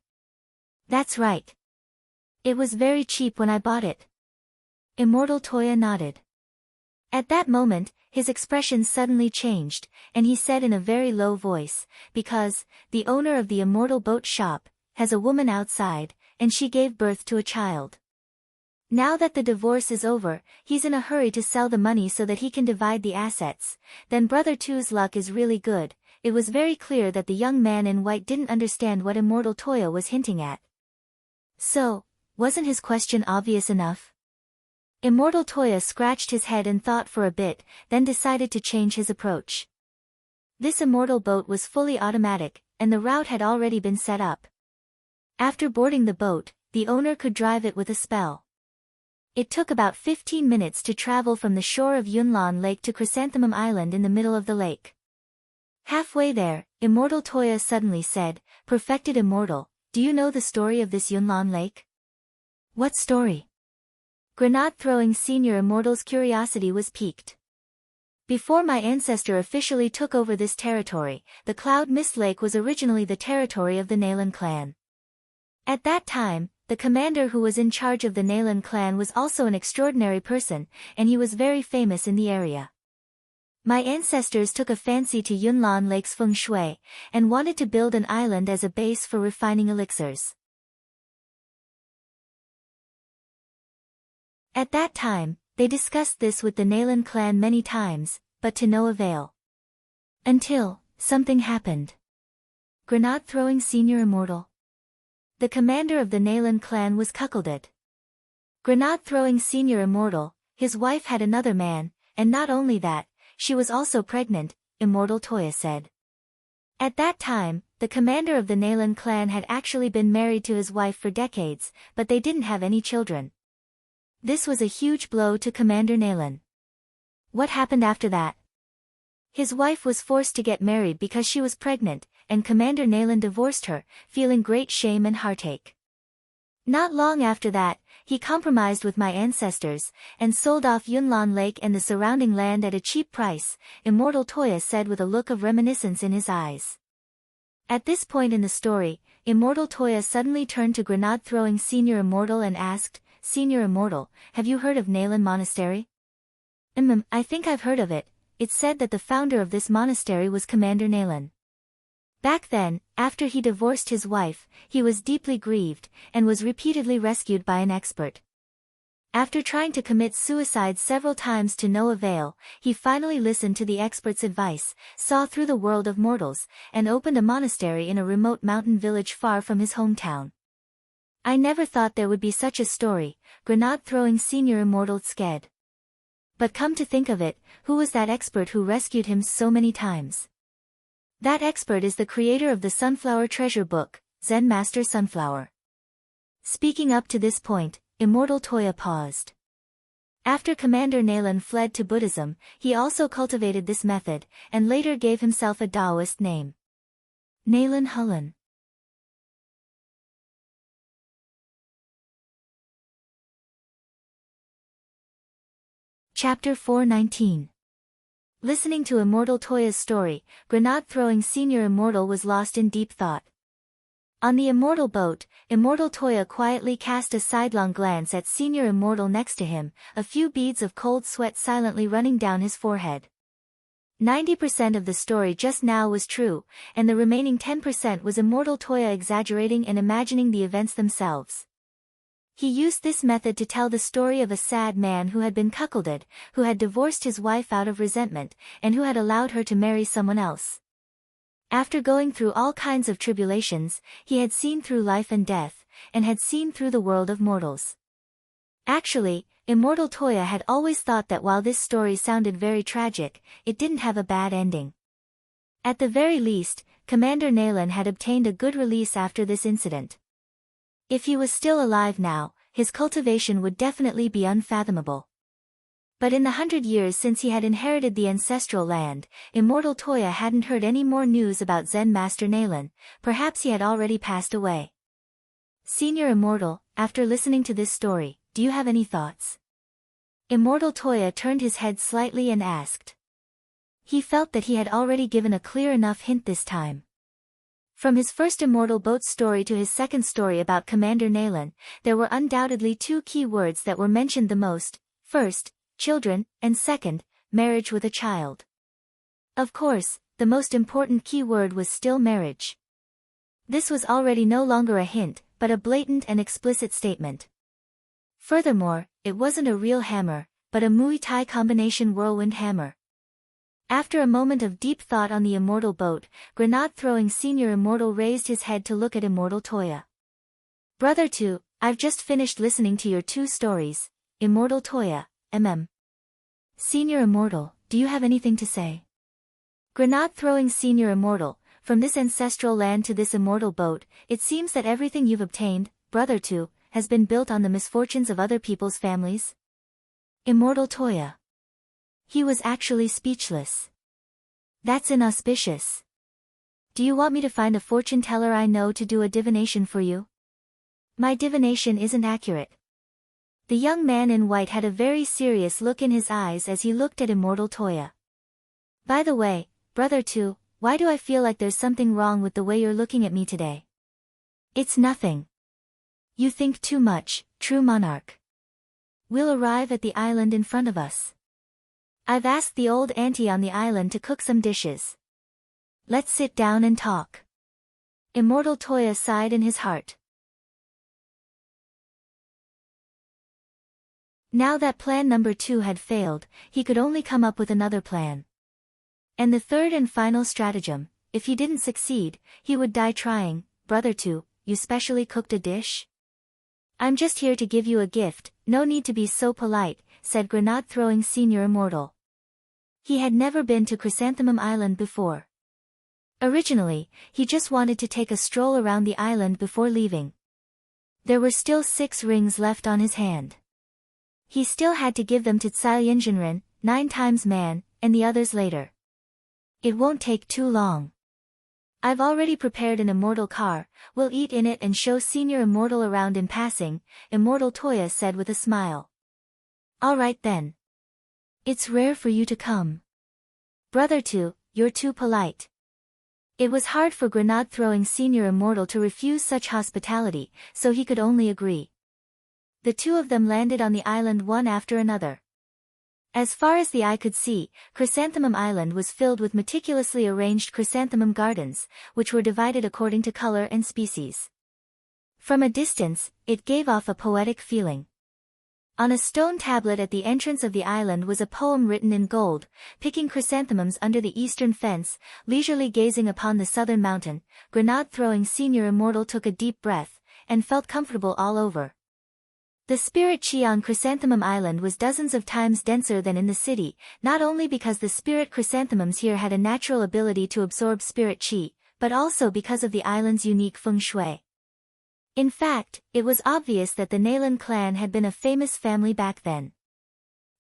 Speaker 1: "That's right. It was very cheap when I bought it." Immortal Toya nodded. At that moment, his expression suddenly changed, and he said in a very low voice, "Because, the owner of the immortal boat shop, has a woman outside, and she gave birth to a child. Now that the divorce is over, he's in a hurry to sell the money so that he can divide the assets." Then Brother Two's luck is really good. It was very clear that the young man in white didn't understand what Immortal Toya was hinting at. So, wasn't his question obvious enough? Immortal Toya scratched his head and thought for a bit, then decided to change his approach. This immortal boat was fully automatic, and the route had already been set up. After boarding the boat, the owner could drive it with a spell. It took about 15 minutes to travel from the shore of Yunlan Lake to Chrysanthemum Island in the middle of the lake. Halfway there, Immortal Toya suddenly said, "Perfected Immortal, do you know the story of this Yunlan Lake?" "What story?" Grenade-throwing Senior Immortal's curiosity was piqued. "Before my ancestor officially took over this territory, the Cloud Mist Lake was originally the territory of the Nalan clan. At that time, the commander who was in charge of the Nalan clan was also an extraordinary person, and he was very famous in the area. My ancestors took a fancy to Yunlan Lake's feng shui, and wanted to build an island as a base for refining elixirs. At that time, they discussed this with the Nalan clan many times, but to no avail. Until, something happened. Grenade-throwing Senior Immortal. The commander of the Nalan clan was cuckolded. Grenade-throwing Senior Immortal, his wife had another man, and not only that, she was also pregnant, Immortal Toya said. At that time, the commander of the Nalan clan had actually been married to his wife for decades, but they didn't have any children. This was a huge blow to Commander Nalan. What happened after that? His wife was forced to get married because she was pregnant, and Commander Nalan divorced her, feeling great shame and heartache. Not long after that, he compromised with my ancestors, and sold off Yunlan Lake and the surrounding land at a cheap price, Immortal Toya said with a look of reminiscence in his eyes. At this point in the story, Immortal Toya suddenly turned to Grenade-throwing Senior Immortal and asked, "Senior Immortal, have you heard of Nalan Monastery?" I think I've heard of it. It's said that the founder of this monastery was Commander Nalan. Back then, after he divorced his wife, he was deeply grieved, and was repeatedly rescued by an expert. After trying to commit suicide several times to no avail, he finally listened to the expert's advice, saw through the world of mortals, and opened a monastery in a remote mountain village far from his hometown. I never thought there would be such a story, Grenade-throwing Senior Immortal sked. But come to think of it, who was that expert who rescued him so many times? That expert is the creator of the Sunflower Treasure Book, Zen Master Sunflower. Speaking up to this point, Immortal Toya paused. After Commander Nalan fled to Buddhism, he also cultivated this method, and later gave himself a Taoist name. Nalan Hulan. Chapter 419. Listening to Immortal Toya's story, Grenade-throwing Senior Immortal was lost in deep thought. On the immortal boat, Immortal Toya quietly cast a sidelong glance at Senior Immortal next to him, a few beads of cold sweat silently running down his forehead. 90% of the story just now was true, and the remaining 10% was Immortal Toya exaggerating and imagining the events themselves. He used this method to tell the story of a sad man who had been cuckolded, who had divorced his wife out of resentment, and who had allowed her to marry someone else. After going through all kinds of tribulations, he had seen through life and death, and had seen through the world of mortals. Actually, Immortal Toya had always thought that while this story sounded very tragic, it didn't have a bad ending. At the very least, Commander Nalan had obtained a good release after this incident. If he was still alive now, his cultivation would definitely be unfathomable. But in the 100 years since he had inherited the ancestral land, Immortal Toya hadn't heard any more news about Zen Master Nalan. Perhaps he had already passed away. Senior Immortal, after listening to this story, do you have any thoughts? Immortal Toya turned his head slightly and asked. He felt that he had already given a clear enough hint this time. From his first Immortal Boat story to his second story about Commander Naylan, there were undoubtedly two key words that were mentioned the most: first, children, and second, marriage with a child. Of course, the most important key word was still marriage. This was already no longer a hint, but a blatant and explicit statement. Furthermore, it wasn't a real hammer, but a Muay Thai combination whirlwind hammer. After a moment of deep thought on the Immortal Boat, grenade-throwing Senior Immortal raised his head to look at Immortal Toya. Brother 2, I've just finished listening to your two stories, Immortal Toya, Senior Immortal, do you have anything to say? Grenade-throwing Senior Immortal, from this ancestral land to this Immortal Boat, it seems that everything you've obtained, Brother 2, has been built on the misfortunes of other people's families? Immortal Toya. He was actually speechless. That's inauspicious. Do you want me to find a fortune teller I know to do a divination for you? My divination isn't accurate. The young man in white had a very serious look in his eyes as he looked at Immortal Toya. By the way, Brother 2, why do I feel like there's something wrong with the way you're looking at me today? It's nothing. You think too much, true monarch. We'll arrive at the island in front of us. I've asked the old auntie on the island to cook some dishes. Let's sit down and talk. Immortal Toya sighed in his heart. Now that plan number 2 had failed, he could only come up with another plan. And the third and final stratagem: if he didn't succeed, he would die trying. Brother 2, you specially cooked a dish? I'm just here to give you a gift, no need to be so polite, said grenade-throwing Senior Immortal. He had never been to Chrysanthemum Island before. Originally, he just wanted to take a stroll around the island before leaving. There were still 6 rings left on his hand. He still had to give them to Tsai Yinjinren, 9 times man, and the others later. It won't take too long. I've already prepared an immortal car, we'll eat in it and show Senior Immortal around in passing, Immortal Toya said with a smile. All right then. It's rare for you to come. Brother 2, you're too polite. It was hard for grenade-throwing Senior Immortal to refuse such hospitality, so he could only agree. The two of them landed on the island one after another. As far as the eye could see, Chrysanthemum Island was filled with meticulously arranged chrysanthemum gardens, which were divided according to color and species. From a distance, it gave off a poetic feeling. On a stone tablet at the entrance of the island was a poem written in gold: picking chrysanthemums under the eastern fence, leisurely gazing upon the southern mountain, grenade-throwing Senior Immortal took a deep breath, and felt comfortable all over. The spirit chi on Chrysanthemum Island was dozens of times denser than in the city, not only because the spirit chrysanthemums here had a natural ability to absorb spirit chi, but also because of the island's unique feng shui. In fact, it was obvious that the Naylan clan had been a famous family back then.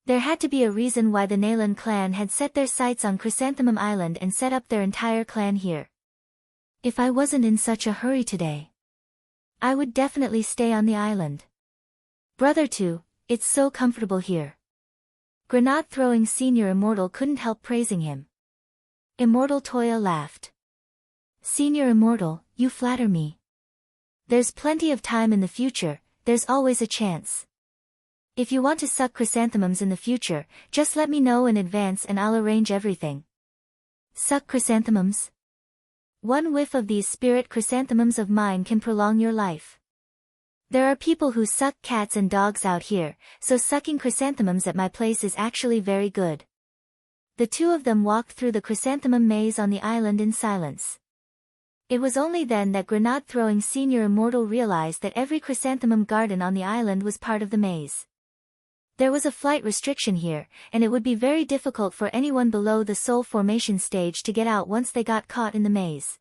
Speaker 1: There had to be a reason why the Naylan clan had set their sights on Chrysanthemum Island and set up their entire clan here. If I wasn't in such a hurry today, I would definitely stay on the island. Brother 2, it's so comfortable here. Grenade-throwing Senior Immortal couldn't help praising him. Immortal Toya laughed. Senior Immortal, you flatter me. There's plenty of time in the future, there's always a chance. If you want to suck chrysanthemums in the future, just let me know in advance and I'll arrange everything. Suck chrysanthemums? One whiff of these spirit chrysanthemums of mine can prolong your life. There are people who suck cats and dogs out here, so sucking chrysanthemums at my place is actually very good. The two of them walked through the chrysanthemum maze on the island in silence. It was only then that grenade-throwing Senior Immortal realized that every chrysanthemum garden on the island was part of the maze. There was a flight restriction here, and it would be very difficult for anyone below the soul formation stage to get out once they got caught in the maze.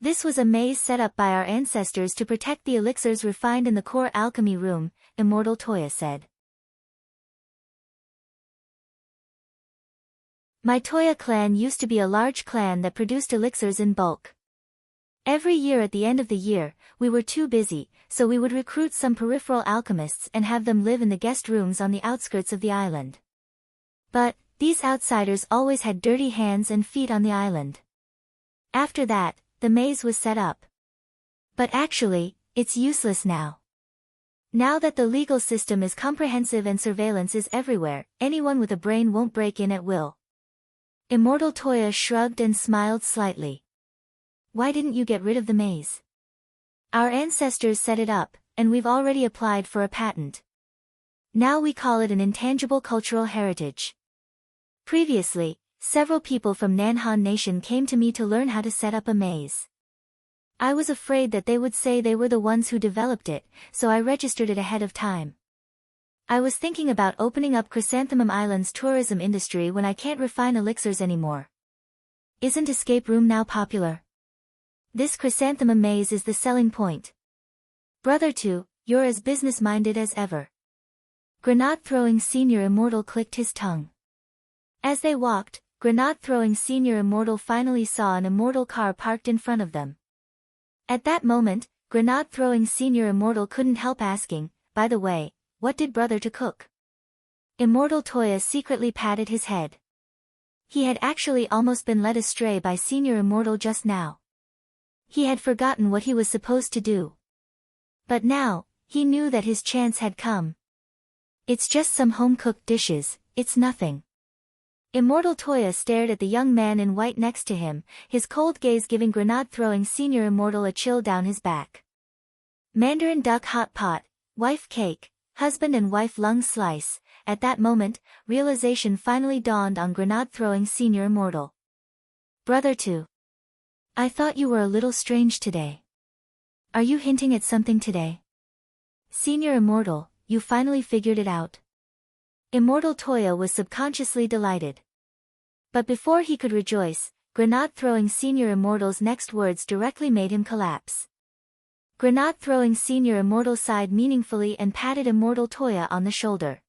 Speaker 1: This was a maze set up by our ancestors to protect the elixirs refined in the core alchemy room, Immortal Toya said. My Toya clan used to be a large clan that produced elixirs in bulk. Every year at the end of the year, we were too busy, so we would recruit some peripheral alchemists and have them live in the guest rooms on the outskirts of the island. But, these outsiders always had dirty hands and feet on the island. After that, the maze was set up. But actually, it's useless now. Now that the legal system is comprehensive and surveillance is everywhere, anyone with a brain won't break in at will. Immortal Toya shrugged and smiled slightly. Why didn't you get rid of the maze? Our ancestors set it up, and we've already applied for a patent. Now we call it an intangible cultural heritage. Previously, several people from Nanhan Nation came to me to learn how to set up a maze. I was afraid that they would say they were the ones who developed it, so I registered it ahead of time. I was thinking about opening up Chrysanthemum Island's tourism industry when I can't refine elixirs anymore. Isn't escape room now popular? This chrysanthemum maze is the selling point. Brother 2, you're as business-minded as ever. Grenade-throwing Senior Immortal clicked his tongue. As they walked, Grenade-throwing Senior Immortal finally saw an immortal car parked in front of them. At that moment, Grenade-throwing Senior Immortal couldn't help asking, by the way, what did Brother to cook? Immortal Toya secretly patted his head. He had actually almost been led astray by Senior Immortal just now. He had forgotten what he was supposed to do. But now, he knew that his chance had come. It's just some home-cooked dishes, it's nothing. Immortal Toya stared at the young man in white next to him, his cold gaze giving Grenade-throwing Senior Immortal a chill down his back. Mandarin duck hot pot, wife cake, husband and wife lung slice. At that moment, realization finally dawned on Grenade-throwing Senior Immortal. Brother 2. I thought you were a little strange today. Are you hinting at something today? Senior Immortal, you finally figured it out. Immortal Toya was subconsciously delighted. But before he could rejoice, Grenade-throwing Senior Immortal's next words directly made him collapse. Grenade-throwing Senior Immortal sighed meaningfully and patted Immortal Toya on the shoulder.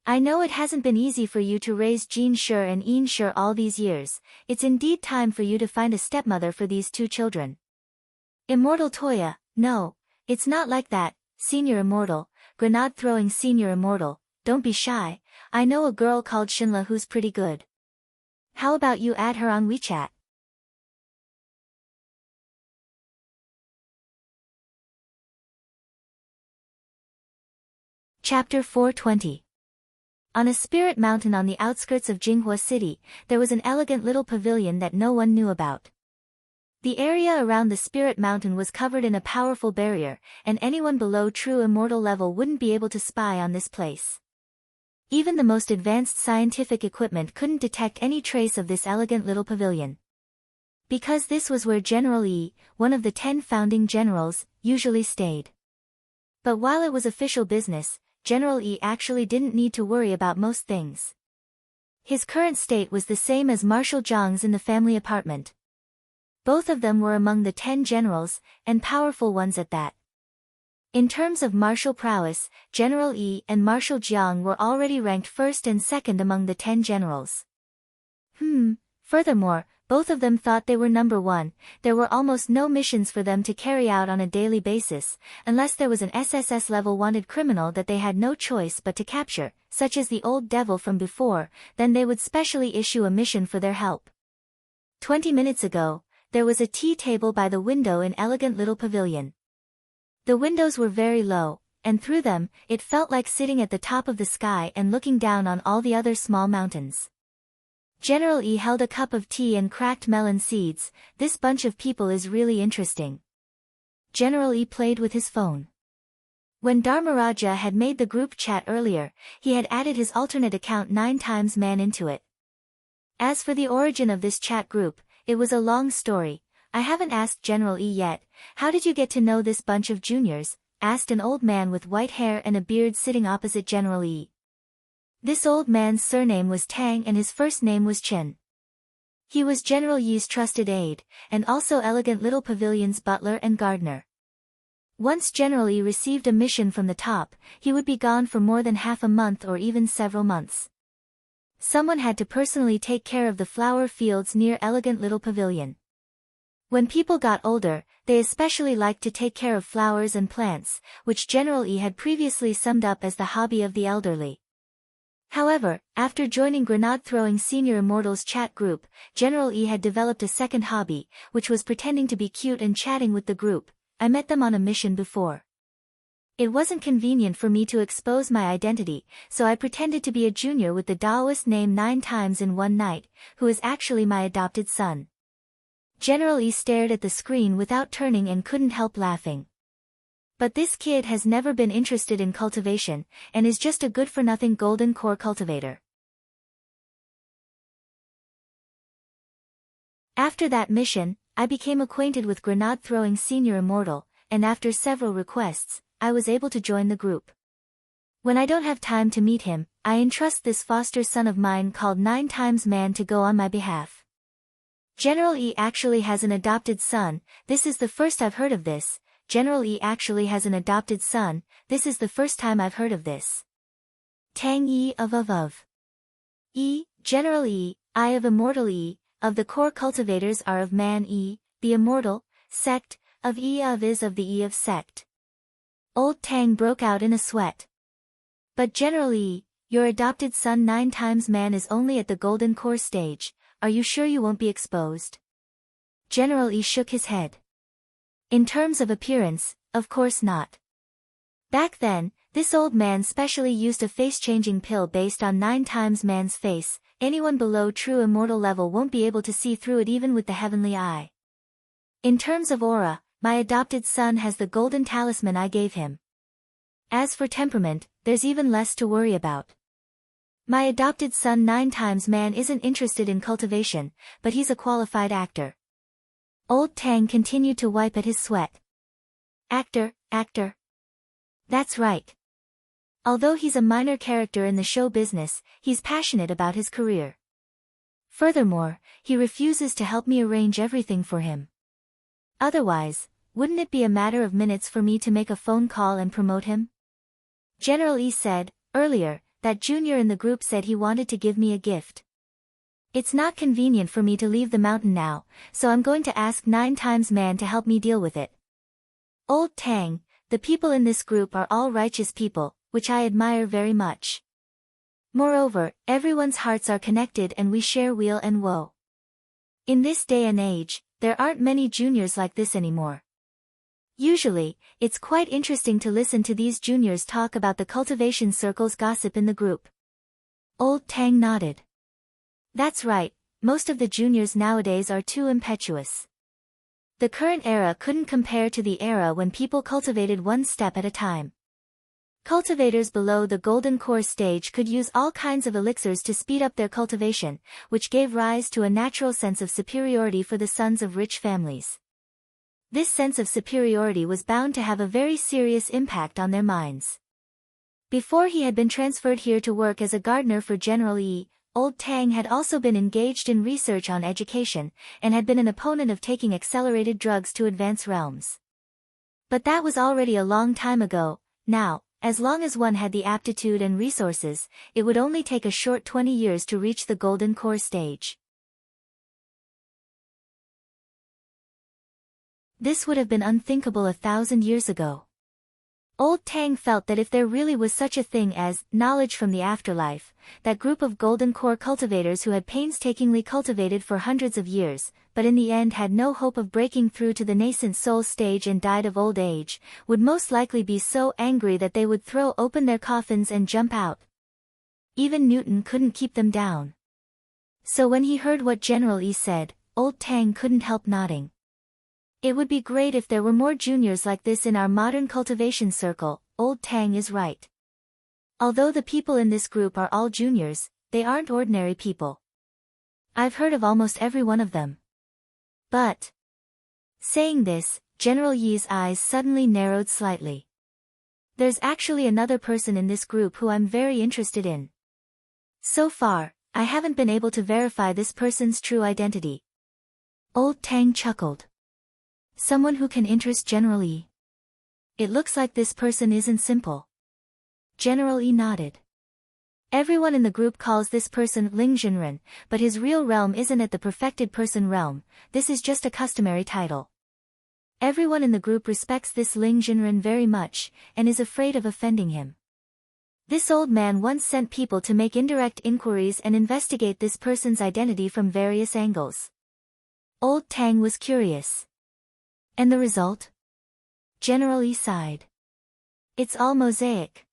Speaker 1: I know it hasn't been easy for you to raise Jean Sher and Ian Sher all these years, it's indeed time for you to find a stepmother for these two children. Immortal Toya, no, it's not like that, Senior Immortal, Grenade-throwing Senior Immortal, don't be shy, I know a girl called Shinla who's pretty good. How about you add her on WeChat? Chapter 420. On a spirit mountain on the outskirts of Jinghua City, there was an elegant little pavilion that no one knew about. The area around the spirit mountain was covered in a powerful barrier, and anyone below true immortal level wouldn't be able to spy on this place. Even the most advanced scientific equipment couldn't detect any trace of this elegant little pavilion. Because this was where General Yi, one of the 10 founding generals, usually stayed. But while it was official business, General Yi actually didn't need to worry about most things. His current state was the same as Marshal Zhang's in the family apartment. Both of them were among the 10 generals, and powerful ones at that. In terms of martial prowess, General Yi and Marshal Jiang were already ranked first and second among the 10 generals. Furthermore, both of them thought they were number one. There were almost no missions for them to carry out on a daily basis, unless there was an SSS-level wanted criminal that they had no choice but to capture, such as the old devil from before, then they would specially issue a mission for their help. 20 minutes ago, there was a tea table by the window in elegant little pavilion. The windows were very low, and through them, it felt like sitting at the top of the sky and looking down on all the other small mountains. General Yi held a cup of tea and cracked melon seeds. This bunch of people is really interesting. General Yi played with his phone. When Dharmaraja had made the group chat earlier, he had added his alternate account 9 times man into it. As for the origin of this chat group, it was a long story. I haven't asked General Yi yet. How did you get to know this bunch of juniors? Asked an old man with white hair and a beard sitting opposite General Yi. This old man's surname was Tang and his first name was Chen. He was General Yi's trusted aide, and also Elegant Little Pavilion's butler and gardener. Once General Yi received a mission from the top, he would be gone for more than half a month or even several months. Someone had to personally take care of the flower fields near Elegant Little Pavilion. When people got older, they especially liked to take care of flowers and plants, which General E had previously summed up as the hobby of the elderly. However, after joining Grenade-throwing Senior Immortals chat group, General E had developed a second hobby, which was pretending to be cute and chatting with the group. I met them on a mission before. It wasn't convenient for me to expose my identity, so I pretended to be a junior with the Taoist name 9 times in one night, who is actually my adopted son. General E stared at the screen without turning and couldn't help laughing. But this kid has never been interested in cultivation, and is just a good-for-nothing golden core cultivator. After that mission, I became acquainted with Grenade-throwing Senior Immortal, and after several requests, I was able to join the group. When I don't have time to meet him, I entrust this foster son of mine called 9 times Man to go on my behalf. General E actually has an adopted son. This is the first I've heard of this. General E actually has an adopted son. This is the first time I've heard of this. Tang E of. E, General E, I of Immortal E, of the core cultivators are of Man E, the immortal, sect, of E of is of the E of sect. Old Tang broke out in a sweat. But General E, your adopted son 9 times Man is only at the golden core stage. Are you sure you won't be exposed? General E shook his head. In terms of appearance, of course not. Back then, this old man specially used a face-changing pill based on 9 times Man's face. Anyone below true immortal level won't be able to see through it even with the heavenly eye. In terms of aura, my adopted son has the golden talisman I gave him. As for temperament, there's even less to worry about. My adopted son 9 times Man isn't interested in cultivation, but he's a qualified actor. Old Tang continued to wipe at his sweat. Actor. That's right. Although he's a minor character in the show business, he's passionate about his career. Furthermore, he refuses to help me arrange everything for him. Otherwise, wouldn't it be a matter of minutes for me to make a phone call and promote him? General E said, earlier, that junior in the group said he wanted to give me a gift. It's not convenient for me to leave the mountain now, so I'm going to ask 9 times Man to help me deal with it. Old Tang, the people in this group are all righteous people, which I admire very much. Moreover, everyone's hearts are connected and we share weal and woe. In this day and age, there aren't many juniors like this anymore. Usually, it's quite interesting to listen to these juniors talk about the cultivation circle's gossip in the group. Old Tang nodded. That's right, most of the juniors nowadays are too impetuous. The current era couldn't compare to the era when people cultivated one step at a time. Cultivators below the golden core stage could use all kinds of elixirs to speed up their cultivation, which gave rise to a natural sense of superiority for the sons of rich families. This sense of superiority was bound to have a very serious impact on their minds. Before he had been transferred here to work as a gardener for General E, Old Tang had also been engaged in research on education, and had been an opponent of taking accelerated drugs to advance realms. But that was already a long time ago. Now, as long as one had the aptitude and resources, it would only take a short 20 years to reach the golden core stage. This would have been unthinkable 1,000 years ago. Old Tang felt that if there really was such a thing as knowledge from the afterlife, that group of golden core cultivators who had painstakingly cultivated for hundreds of years, but in the end had no hope of breaking through to the nascent soul stage and died of old age, would most likely be so angry that they would throw open their coffins and jump out. Even Newton couldn't keep them down. So when he heard what General E said, Old Tang couldn't help nodding. It would be great if there were more juniors like this in our modern cultivation circle. Old Tang is right. Although the people in this group are all juniors, they aren't ordinary people. I've heard of almost every one of them. But... Saying this, General Yi's eyes suddenly narrowed slightly. There's actually another person in this group who I'm very interested in. So far, I haven't been able to verify this person's true identity. Old Tang chuckled. Someone who can interest General E. It looks like this person isn't simple. General E nodded. Everyone in the group calls this person Ling Jinren, but his real realm isn't at the perfected person realm, this is just a customary title. Everyone in the group respects this Ling Jinren very much, and is afraid of offending him. This old man once sent people to make indirect inquiries and investigate this person's identity from various angles. Old Tang was curious. And the result? General Yi sighed. It's all mosaic.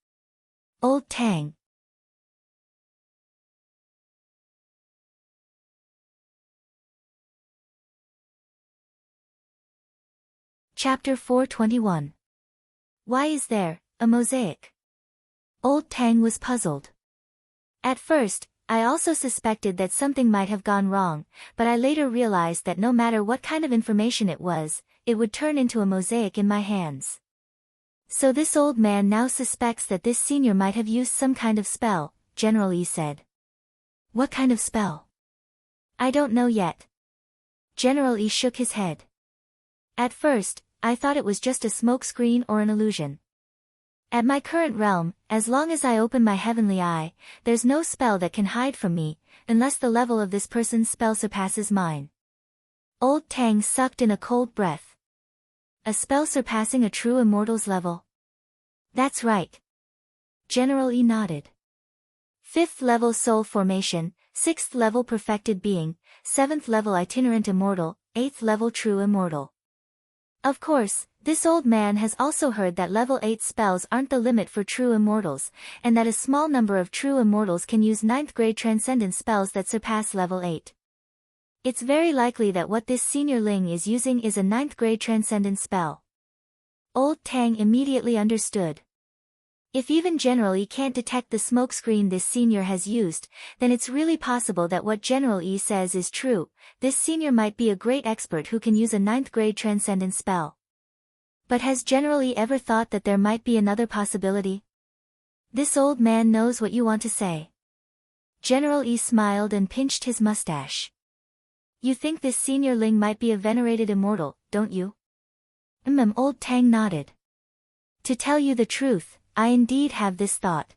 Speaker 1: Old Tang. Chapter 421. Why is there a mosaic? Old Tang was puzzled. At first, I also suspected that something might have gone wrong, but I later realized that no matter what kind of information it was, it would turn into a mosaic in my hands. So this old man now suspects that this senior might have used some kind of spell, General Yi said. What kind of spell? I don't know yet. General Yi shook his head. At first, I thought it was just a smokescreen or an illusion. At my current realm, as long as I open my heavenly eye, there's no spell that can hide from me, unless the level of this person's spell surpasses mine. Old Tang sucked in a cold breath. A spell surpassing a true immortal's level? That's right. General Yi nodded. 5th level soul formation, 6th level perfected being, 7th level itinerant immortal, 8th level true immortal. Of course, this old man has also heard that level 8 spells aren't the limit for true immortals, and that a small number of true immortals can use 9th grade transcendence spells that surpass level 8. It's very likely that what this senior Ling is using is a 9th grade transcendence spell. Old Tang immediately understood. If even General Yi can't detect the smokescreen this senior has used, then it's really possible that what General Yi says is true. This senior might be a great expert who can use a 9th grade transcendence spell. But has General Yi ever thought that there might be another possibility? This old man knows what you want to say. General Yi smiled and pinched his mustache. You think this senior Ling might be a venerated immortal, don't you? Old Tang nodded. To tell you the truth, I indeed have this thought.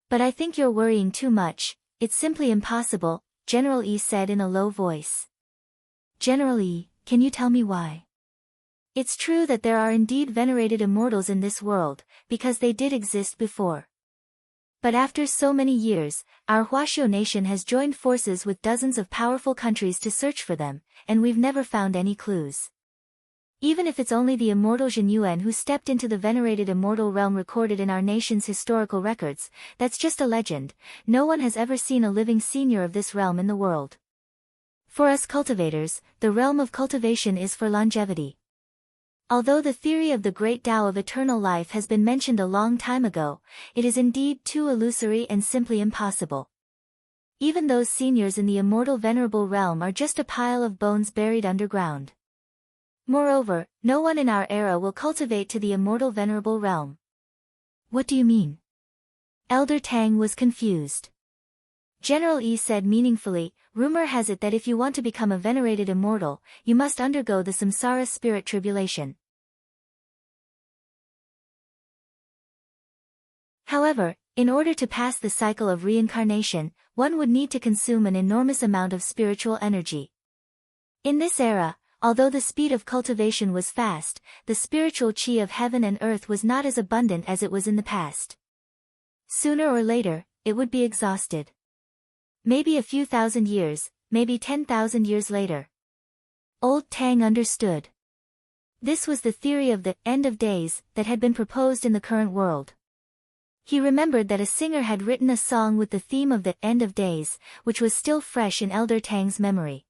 Speaker 1: But I think you're worrying too much, it's simply impossible, General Yi said in a low voice. General Yi, can you tell me why? It's true that there are indeed venerated immortals in this world, because they did exist before. But after so many years, our Huaxiu nation has joined forces with dozens of powerful countries to search for them, and we've never found any clues. Even if it's only the immortal Zhen Yuan who stepped into the venerated immortal realm recorded in our nation's historical records, that's just a legend. No one has ever seen a living senior of this realm in the world. For us cultivators, the realm of cultivation is for longevity. Although the theory of the great Tao of eternal life has been mentioned a long time ago, it is indeed too illusory and simply impossible. Even those seniors in the immortal venerable realm are just a pile of bones buried underground. Moreover, no one in our era will cultivate to the immortal venerable realm. What do you mean? Elder Tang was confused. General Yi said meaningfully, rumor has it that if you want to become a venerated immortal, you must undergo the samsara spirit tribulation. However, in order to pass the cycle of reincarnation, one would need to consume an enormous amount of spiritual energy. In this era, although the speed of cultivation was fast, the spiritual chi of heaven and earth was not as abundant as it was in the past. Sooner or later, it would be exhausted. Maybe a few thousand years, maybe 10,000 years later. Old Tang understood. This was the theory of the end of days that had been proposed in the current world. He remembered that a singer had written a song with the theme of the end of days, which was still fresh in Elder Tang's memory.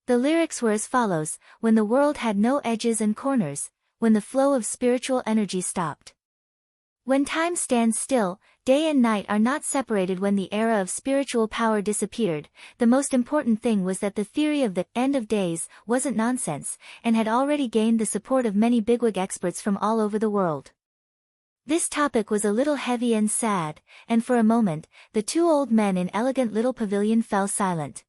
Speaker 1: The lyrics were as follows: when the world had no edges and corners, when the flow of spiritual energy stopped. When time stands still, day and night are not separated. When the era of spiritual power disappeared, the most important thing was that the theory of the end of days wasn't nonsense, and had already gained the support of many bigwig experts from all over the world. This topic was a little heavy and sad, and for a moment, the two old men in elegant little pavilion fell silent.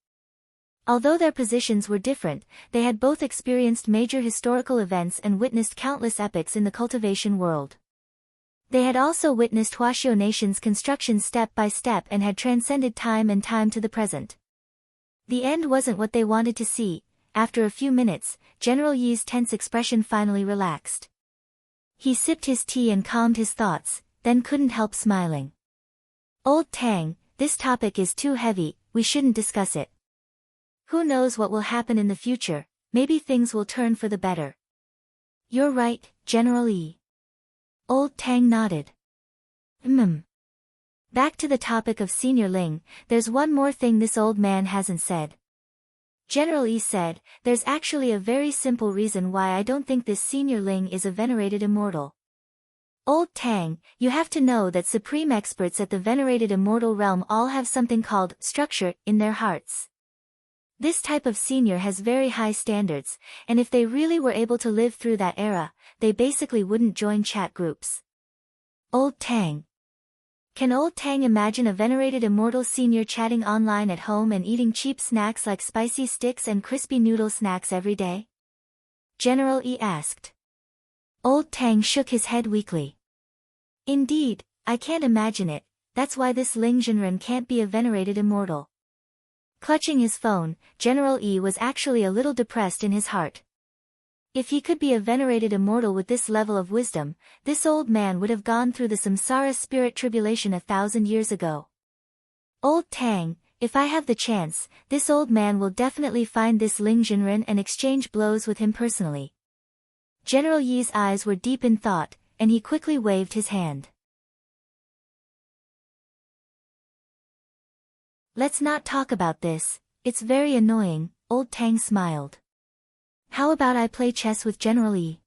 Speaker 1: Although their positions were different, they had both experienced major historical events and witnessed countless epochs in the cultivation world. They had also witnessed Huaxiao Nation's construction step by step and had transcended time and time to the present. The end wasn't what they wanted to see. After a few minutes, General Yi's tense expression finally relaxed. He sipped his tea and calmed his thoughts, then couldn't help smiling. Old Tang, this topic is too heavy, we shouldn't discuss it. Who knows what will happen in the future, maybe things will turn for the better. You're right, General Yi. Old Tang nodded. Back to the topic of Senior Ling, there's one more thing this old man hasn't said. General Yi said, there's actually a very simple reason why I don't think this Senior Ling is a venerated immortal. Old Tang, you have to know that supreme experts at the venerated immortal realm all have something called structure in their hearts. This type of senior has very high standards, and if they really were able to live through that era, they basically wouldn't join chat groups. Old Tang. Can Old Tang imagine a venerated immortal senior chatting online at home and eating cheap snacks like spicy sticks and crispy noodle snacks every day? General Yi asked. Old Tang shook his head weakly. Indeed, I can't imagine it, that's why this Ling Zhenren can't be a venerated immortal. Clutching his phone, General Yi was actually a little depressed in his heart. If he could be a venerated immortal with this level of wisdom, this old man would have gone through the samsara spirit tribulation 1,000 years ago. Old Tang, if I have the chance, this old man will definitely find this Ling Zhenren and exchange blows with him personally. General Yi's eyes were deep in thought, and he quickly waved his hand. Let's not talk about this, it's very annoying, Old Tang smiled. How about I play chess with General Yi?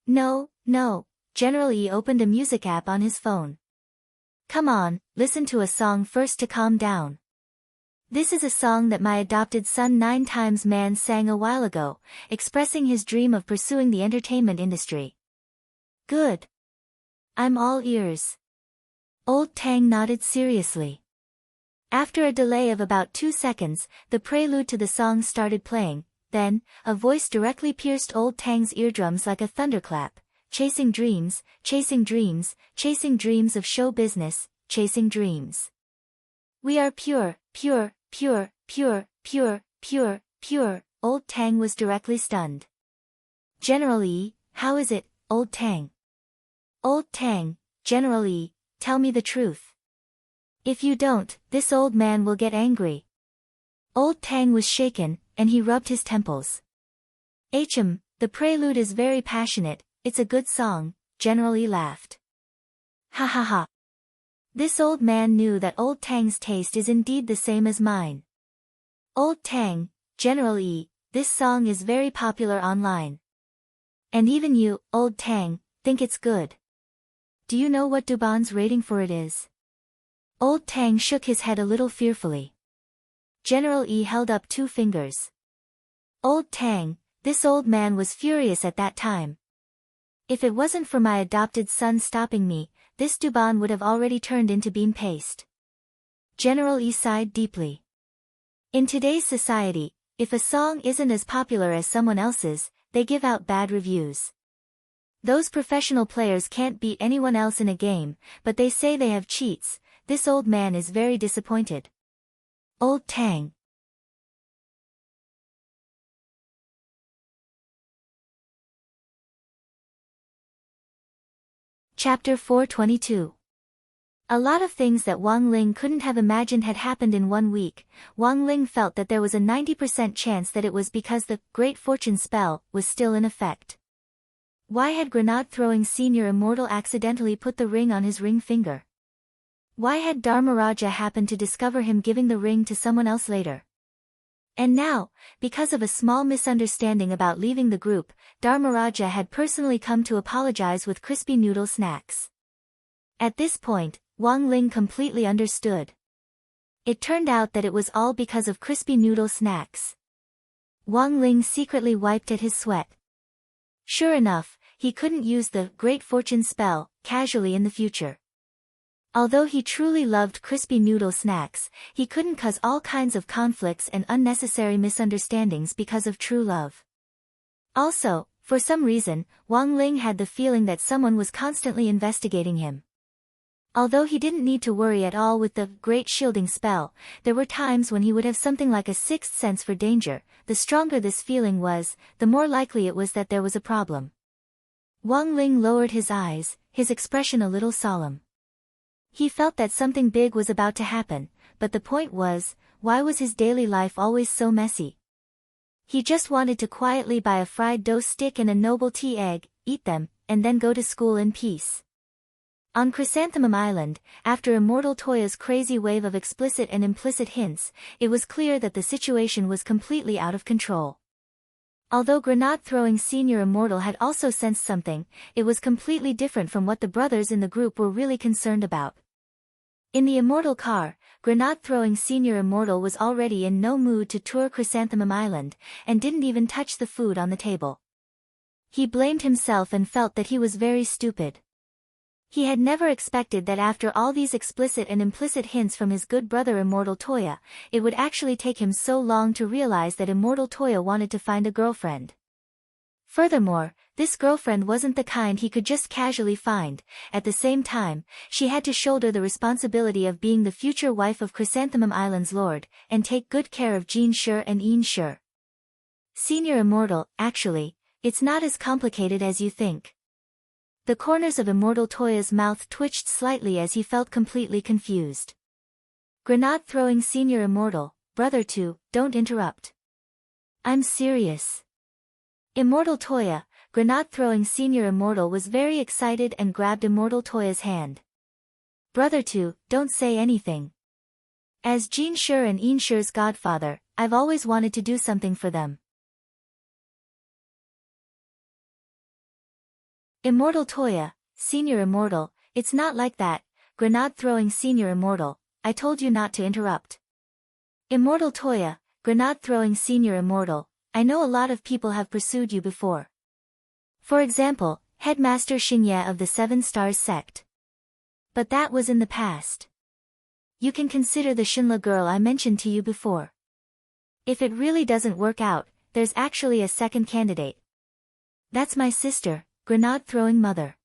Speaker 1: No, General Yi opened a music app on his phone. Come on, listen to a song first to calm down. This is a song that my adopted son 9 Times Man sang a while ago, expressing his dream of pursuing the entertainment industry. Good. I'm all ears. Old Tang nodded seriously. After a delay of about 2 seconds, the prelude to the song started playing, then, a voice directly pierced Old Tang's eardrums like a thunderclap. Chasing dreams, chasing dreams, chasing dreams of show business, chasing dreams. We are pure, pure, pure, pure, pure, pure, pure, Old Tang was directly stunned. General Yi, how is it, Old Tang? Old Tang, General Yi, tell me the truth. If you don't, this old man will get angry. Old Tang was shaken, and he rubbed his temples. The prelude is very passionate, it's a good song, General Yi laughed. Ha ha ha. This old man knew that Old Tang's taste is indeed the same as mine. Old Tang, General Yi, this song is very popular online. And even you, Old Tang, think it's good. Do you know what Duban's rating for it is? Old Tang shook his head a little fearfully. General Yi held up 2 fingers. Old Tang, this old man was furious at that time. If it wasn't for my adopted son stopping me, this Duban would have already turned into bean paste. General Yi sighed deeply. In today's society, if a song isn't as popular as someone else's, they give out bad reviews. Those professional players can't beat anyone else in a game, but they say they have cheats. This old man is very disappointed. Old Tang. Chapter 422. A lot of things that Wang Ling couldn't have imagined had happened in 1 week. Wang Ling felt that there was a 90% chance that it was because the Great Fortune spell was still in effect. Why had grenade-throwing senior immortal accidentally put the ring on his ring finger? Why had Dharmaraja happened to discover him giving the ring to someone else later? And now, because of a small misunderstanding about leaving the group, Dharmaraja had personally come to apologize with crispy noodle snacks. At this point, Wang Ling completely understood. It turned out that it was all because of crispy noodle snacks. Wang Ling secretly wiped at his sweat. Sure enough, he couldn't use the Great Fortune spell casually in the future. Although he truly loved crispy noodle snacks, he couldn't cause all kinds of conflicts and unnecessary misunderstandings because of true love. Also, For some reason, Wang Ling had the feeling that someone was constantly investigating him. Although he didn't need to worry at all with the great shielding spell, there were times when he would have something like a sixth sense for danger. The stronger this feeling was, the more likely it was that there was a problem. Wang Ling lowered his eyes, his expression a little solemn. He felt that something big was about to happen, but the point was, why was his daily life always so messy? He just wanted to quietly buy a fried dough stick and a noble tea egg, eat them, and then go to school in peace. On Chrysanthemum Island, after Immortal Toya's crazy wave of explicit and implicit hints, it was clear that the situation was completely out of control. Although grenade-throwing Senior Immortal had also sensed something, it was completely different from what the brothers in the group were really concerned about. In the Immortal car, grenade-throwing Senior Immortal was already in no mood to tour Chrysanthemum Island, and didn't even touch the food on the table. He blamed himself and felt that he was very stupid. He had never expected that after all these explicit and implicit hints from his good brother Immortal Toya, it would actually take him so long to realize that Immortal Toya wanted to find a girlfriend. Furthermore, this girlfriend wasn't the kind he could just casually find. At the same time, she had to shoulder the responsibility of being the future wife of Chrysanthemum Island's lord, and take good care of Jin Shi and Yin Shi. Senior Immortal, actually, it's not as complicated as you think. The corners of Immortal Toya's mouth twitched slightly as he felt completely confused. Grenade-throwing Senior Immortal, brother 2, don't interrupt. I'm serious. Immortal Toya, grenade-throwing Senior Immortal was very excited and grabbed Immortal Toya's hand. Brother 2, don't say anything. As Jin Shi and Yin Shi's godfather, I've always wanted to do something for them. Immortal Toya, Senior Immortal, it's not like that. Grenade-throwing Senior Immortal, I told you not to interrupt. Immortal Toya, grenade-throwing Senior Immortal, I know a lot of people have pursued you before. For example, Headmaster Xingye of the Seven Stars sect. But that was in the past. You can consider the Shinla girl I mentioned to you before. If it really doesn't work out, there's actually a second candidate. That's my sister, grenade-throwing mother.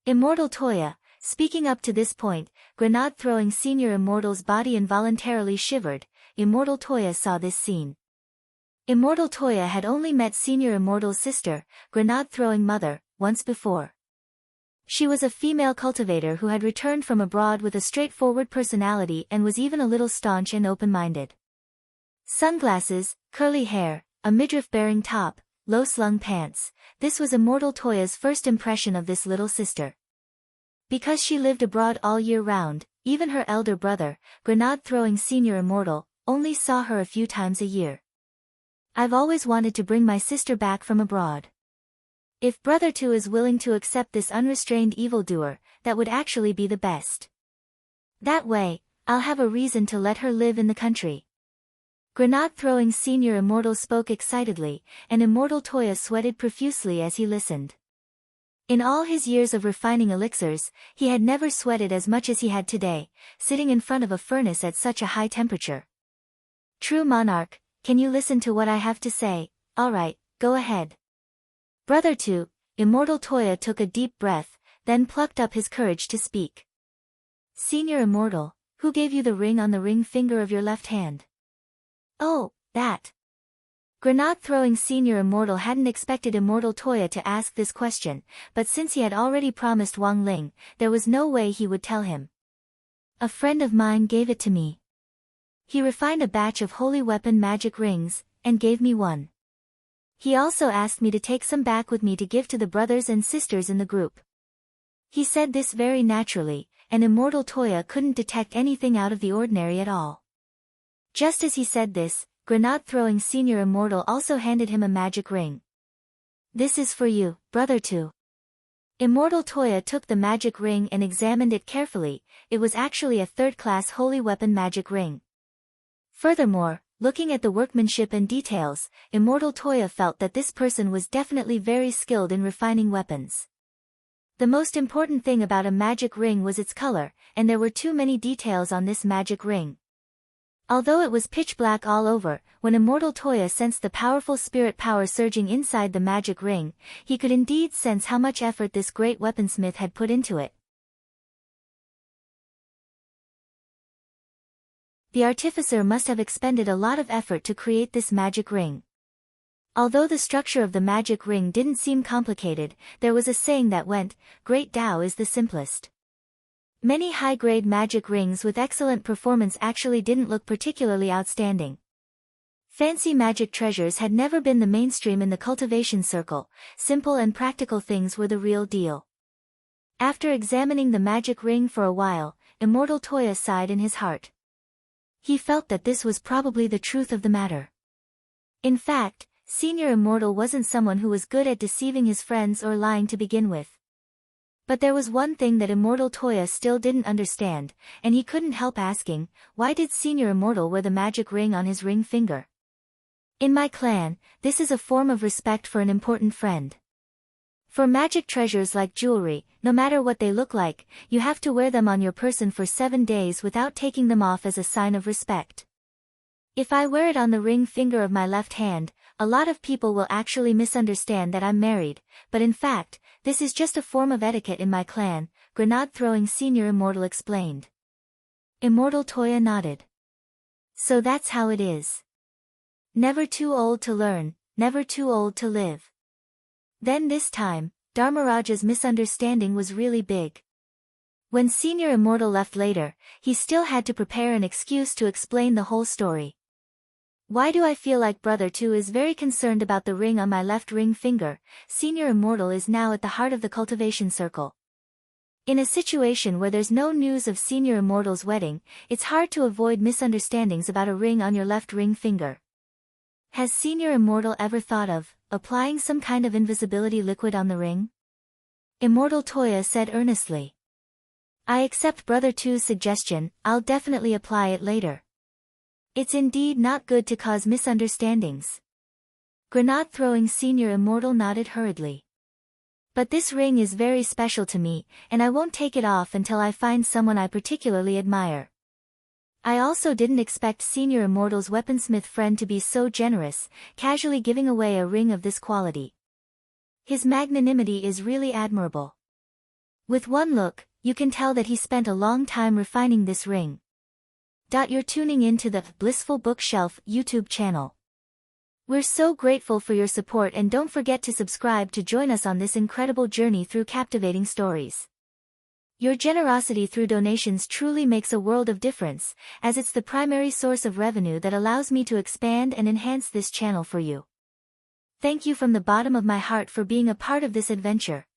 Speaker 1: Immortal Toya, speaking up to this point, grenade-throwing Senior Immortal's body involuntarily shivered. Immortal Toya saw this scene. Immortal Toya had only met Senior Immortal's sister, grenade-throwing mother, once before. She was a female cultivator who had returned from abroad with a straightforward personality and was even a little staunch and open-minded. Sunglasses, curly hair, a midriff-bearing top, low-slung pants, this was Immortal Toya's first impression of this little sister. Because she lived abroad all year round, even her elder brother, grenade-throwing Senior Immortal, only saw her a few times a year. I've always wanted to bring my sister back from abroad. If Brother 2 is willing to accept this unrestrained evildoer, that would actually be the best. That way, I'll have a reason to let her live in the country. Grenade-throwing Senior Immortal spoke excitedly, and Immortal Toya sweated profusely as he listened. In all his years of refining elixirs, he had never sweated as much as he had today, sitting in front of a furnace at such a high temperature. True monarch, can you listen to what I have to say? Alright, go ahead. Brother 2, Immortal Toya took a deep breath, then plucked up his courage to speak. Senior Immortal, who gave you the ring on the ring finger of your left hand? Oh, that. Grenade-throwing Senior Immortal hadn't expected Immortal Toya to ask this question, but since he had already promised Wang Ling, there was no way he would tell him. A friend of mine gave it to me. He refined a batch of holy weapon magic rings, and gave me one. He also asked me to take some back with me to give to the brothers and sisters in the group. He said this very naturally, and Immortal Toya couldn't detect anything out of the ordinary at all. Just as he said this, grenade-throwing Senior Immortal also handed him a magic ring. This is for you, Brother 2. Immortal Toya took the magic ring and examined it carefully. It was actually a third-class holy weapon magic ring. Furthermore, looking at the workmanship and details, Immortal Toya felt that this person was definitely very skilled in refining weapons. The most important thing about a magic ring was its color, and there were too many details on this magic ring. Although it was pitch black all over, when Immortal Toya sensed the powerful spirit power surging inside the magic ring, he could indeed sense how much effort this great weaponsmith had put into it. The artificer must have expended a lot of effort to create this magic ring. Although the structure of the magic ring didn't seem complicated, there was a saying that went, "Great Tao is the simplest." Many high-grade magic rings with excellent performance actually didn't look particularly outstanding. Fancy magic treasures had never been the mainstream in the cultivation circle, simple and practical things were the real deal. After examining the magic ring for a while, Immortal Toya sighed in his heart. He felt that this was probably the truth of the matter. In fact, Senior Immortal wasn't someone who was good at deceiving his friends or lying to begin with. But there was one thing that Immortal Toya still didn't understand, and he couldn't help asking, why did Senior Immortal wear the magic ring on his ring finger? In my clan, this is a form of respect for an important friend. For magic treasures like jewelry, no matter what they look like, you have to wear them on your person for 7 days without taking them off as a sign of respect. If I wear it on the ring finger of my left hand, a lot of people will actually misunderstand that I'm married, but in fact, this is just a form of etiquette in my clan, grenade-throwing Senior Immortal explained. Immortal Toya nodded. So that's how it is. Never too old to learn, never too old to live. Then this time, Dharmaraja's misunderstanding was really big. When Senior Immortal left later, he still had to prepare an excuse to explain the whole story. Why do I feel like Brother 2 is very concerned about the ring on my left ring finger? Senior Immortal is now at the heart of the cultivation circle. In a situation where there's no news of Senior Immortal's wedding, it's hard to avoid misunderstandings about a ring on your left ring finger. Has Senior Immortal ever thought of applying some kind of invisibility liquid on the ring? Immortal Toya said earnestly. I accept Brother 2's suggestion, I'll definitely apply it later. It's indeed not good to cause misunderstandings. Grenade-throwing Senior Immortal nodded hurriedly. But this ring is very special to me, and I won't take it off until I find someone I particularly admire. I also didn't expect Senior Immortal's weaponsmith friend to be so generous, casually giving away a ring of this quality. His magnanimity is really admirable. With one look, you can tell that he spent a long time refining this ring. You're tuning in to the Blissful Bookshelf YouTube channel. We're so grateful for your support, and don't forget to subscribe to join us on this incredible journey through captivating stories. Your generosity through donations truly makes a world of difference, as it's the primary source of revenue that allows me to expand and enhance this channel for you. Thank you from the bottom of my heart for being a part of this adventure.